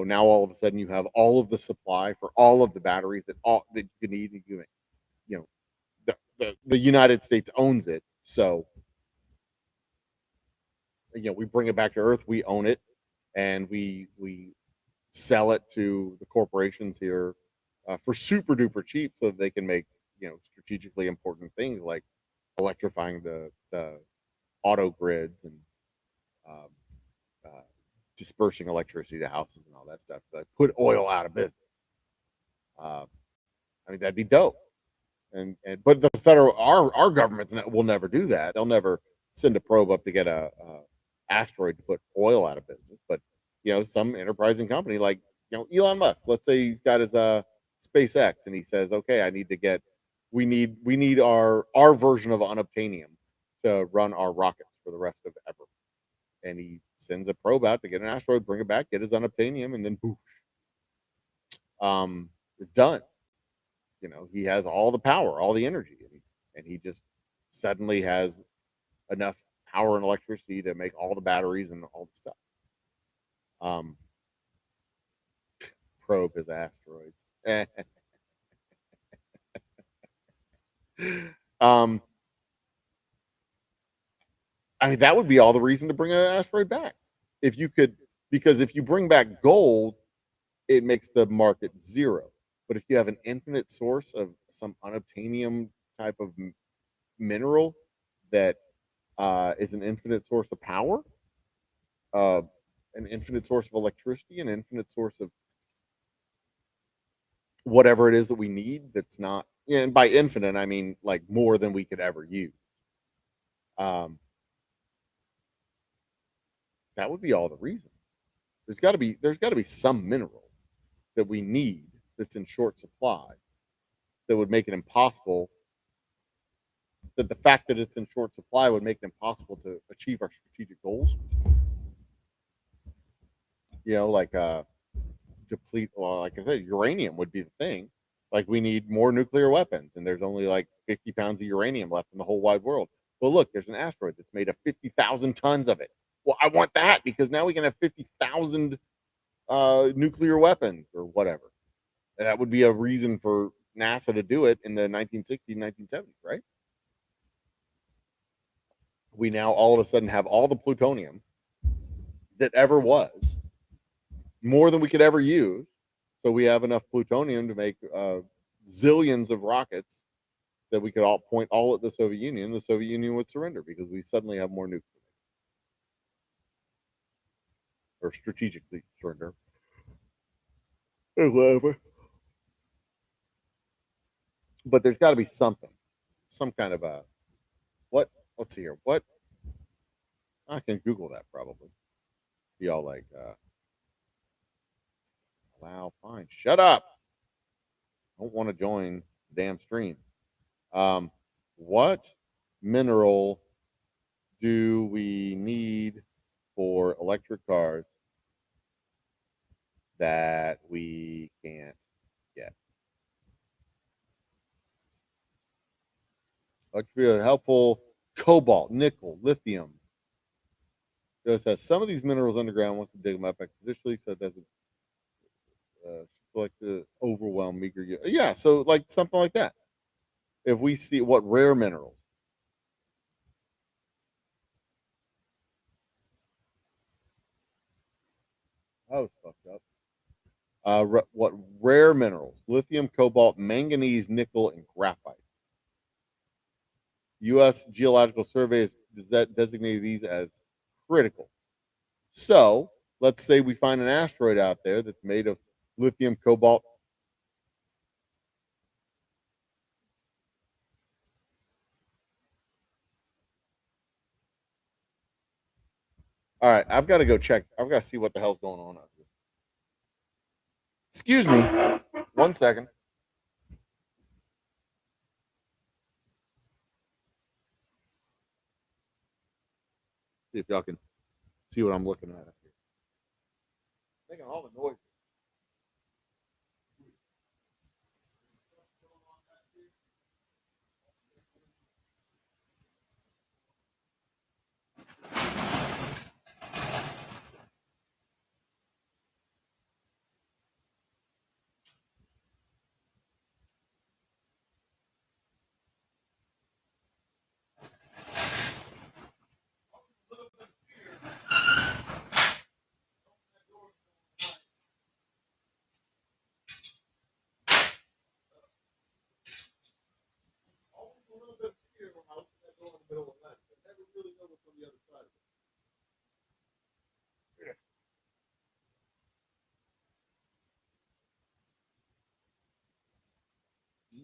now all of a sudden you have all of the supply for all of the batteries that you need. The United States owns it, so we bring it back to Earth, we own it, and we sell it to the corporations here for super duper cheap, so that they can make strategically important things like electrifying the auto grids and dispersing electricity to houses and all that stuff. But put oil out of business. I mean, that'd be dope. But the federal, our governments will never do that. They'll never send a probe up to get a asteroid to put oil out of business. But some enterprising company like Elon Musk. Let's say he's got his SpaceX and he says, okay, we need our version of unobtainium to run our rockets for the rest of ever. And he sends a probe out to get an asteroid, bring it back, get his unobtainium, and then boosh. It's done. He has all the power, all the energy, and he just suddenly has enough power and electricity to make all the batteries and all the stuff. Probe his asteroids. I mean, that would be all the reason to bring an asteroid back. If you could, because if you bring back gold, it makes the market zero. But if you have an infinite source of some unobtainium type of mineral that is an infinite source of power, an infinite source of electricity, an infinite source of whatever it is that we need that's not, and by infinite, I mean like more than we could ever use. That would be all the reason. There's got to be some mineral that we need that's in short supply that would make it impossible, that the fact that it's in short supply would make it impossible to achieve our strategic goals. Like deplete, well, like I said, uranium would be the thing. Like we need more nuclear weapons, and there's only like 50 pounds of uranium left in the whole wide world. Well, look, there's an asteroid that's made of 50,000 tons of it. Well, I want that because now we can have 50,000 nuclear weapons or whatever. And that would be a reason for NASA to do it in the 1960s, 1970s, right? We now all of a sudden have all the plutonium that ever was, more than we could ever use. So we have enough plutonium to make zillions of rockets that we could all point all at the Soviet Union. The Soviet Union would surrender because we suddenly have more nuclear, or strategically surrender. Whatever. But there's got to be something, some kind of a what? Let's see here. What? I can Google that probably. Be all like, wow, fine, shut up. I don't want to join the damn stream. What mineral do we need for electric cars that we can't get? Electric helpful: cobalt, nickel, lithium. It has some of these minerals underground once you dig them up expeditiously, so it doesn't like to overwhelm meager. Yeah, so like something like that. If we see what rare minerals. I was fucked up. What rare minerals? Lithium, cobalt, manganese, nickel, and graphite. U.S. Geological Survey has designated these as critical. So let's say we find an asteroid out there that's made of lithium, cobalt. All right, I've got to go check. I've got to see what the hell's going on out here. Excuse me. 1 second. See if y'all can see what I'm looking at up here. Making all the noise.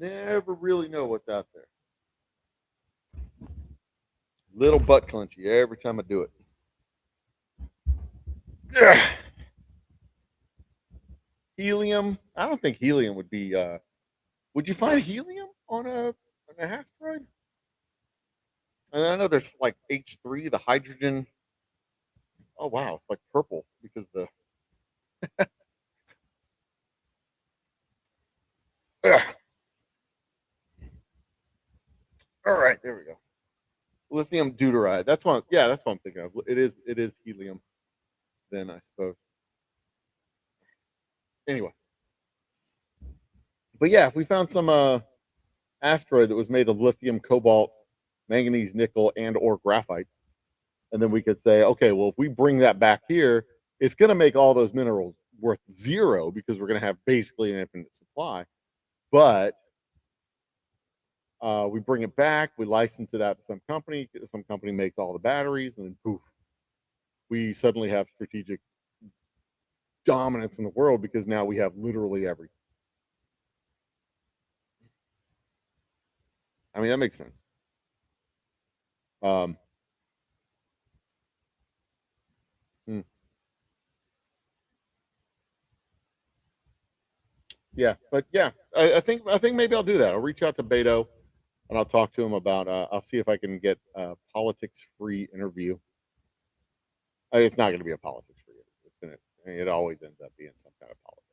Never really know what's out there. Little butt clenchy every time I do it. Ugh. Helium. I don't think helium would be. Would you find helium on an asteroid? And I know there's like H3, the hydrogen. Oh wow, it's like purple because the. All right, there we go. Lithium deuteride. That's what. Yeah, that's what I'm thinking of. It is helium. Then I suppose. Anyway, but yeah, if we found some asteroid that was made of lithium, cobalt, manganese, nickel, and or graphite, and then we could say, okay, well, if we bring that back here, it's going to make all those minerals worth zero because we're going to have basically an infinite supply. But we bring it back, we license it out to some company makes all the batteries, and then poof, we suddenly have strategic dominance in the world because now we have literally everything. mean, that makes sense. Yeah, but yeah, I think maybe I'll do that. I'll reach out to Beto and I'll talk to him about. I'll see if I can get a politics-free interview. It's not going to be a politics-free interview. It's gonna. I mean, it always ends up being some kind of politics,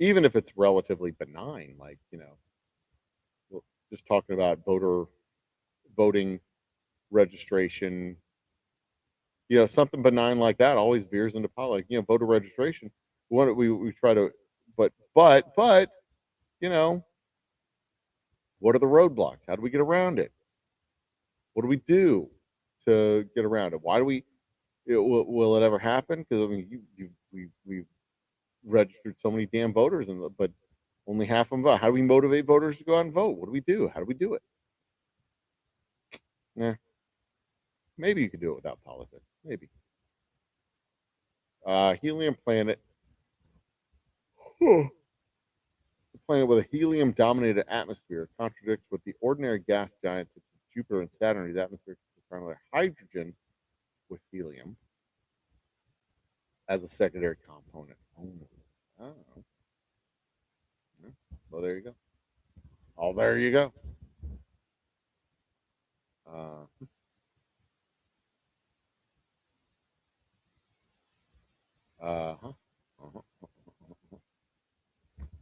even if it's relatively benign. Like we're just talking about voting registration. Something benign like that always veers into politics. Voter registration. We try to, but what are the roadblocks? How do we get around it? What do we do to get around it? Why do we? Will it ever happen? Because I mean, we've registered so many damn voters, but only half of them vote. How do we motivate voters to go out and vote? What do we do? How do we do it? Yeah, maybe you could do it without politics. Maybe. Helium planet. The planet with a helium-dominated atmosphere contradicts what the ordinary gas giants such as Jupiter and Saturn, whose atmosphere is primarily hydrogen with helium as a secondary component. Oh. Well, there you go. Oh, there you go.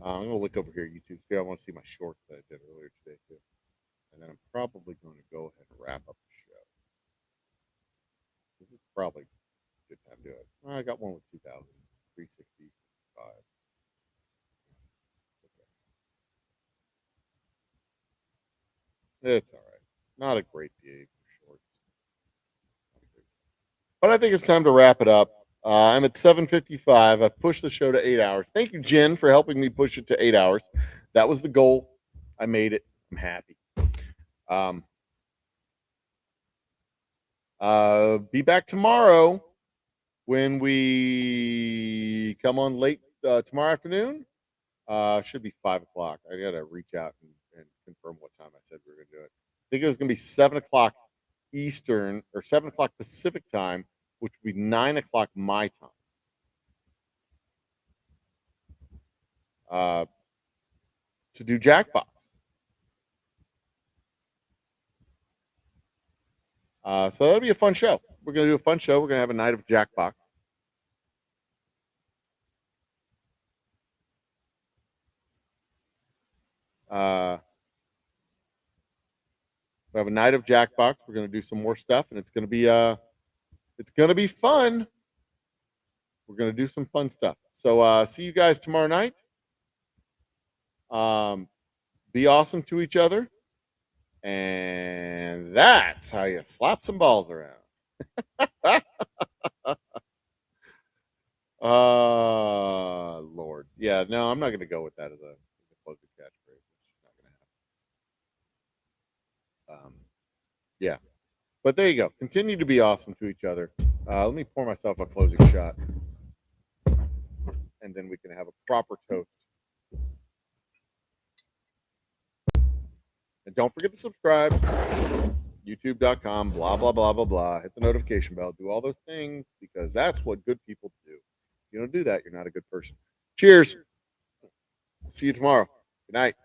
I'm gonna look over here at YouTube. I want to see my shorts that I did earlier today too, and then I'm probably going to go ahead and wrap up the show. This is probably a good time to do it. I got one with 2,000, 365. Okay. It's all right. Not a great day for shorts, but I think it's time to wrap it up. I'm at 7:55. I've pushed the show to 8 hours. Thank you, Jen, for helping me push it to 8 hours. That was the goal. I made it. I'm happy. Be back tomorrow when we come on late tomorrow afternoon. Should be 5 o'clock. I gotta reach out and confirm what time I said we were gonna do it. I think it was gonna be 7 o'clock Eastern or 7 o'clock Pacific time, which would be 9 o'clock my time. To do Jackbox. So that'll be a fun show. We're gonna do a fun show. We're gonna have a night of Jackbox. We have a night of Jackbox. We're gonna do some more stuff, and it's gonna be fun. We're gonna do some fun stuff. So see you guys tomorrow night. Be awesome to each other, and that's how you slap some balls around. Lord, yeah, no, I'm not gonna go with that as a closing catchphrase. It's just not gonna happen. Yeah, but there you go. Continue to be awesome to each other. Let me pour myself a closing shot, and then we can have a proper toast. And don't forget to subscribe. YouTube.com, blah, blah, blah, blah, blah. Hit the notification bell. Do all those things because that's what good people do. If you don't do that, you're not a good person. Cheers. See you tomorrow. Good night.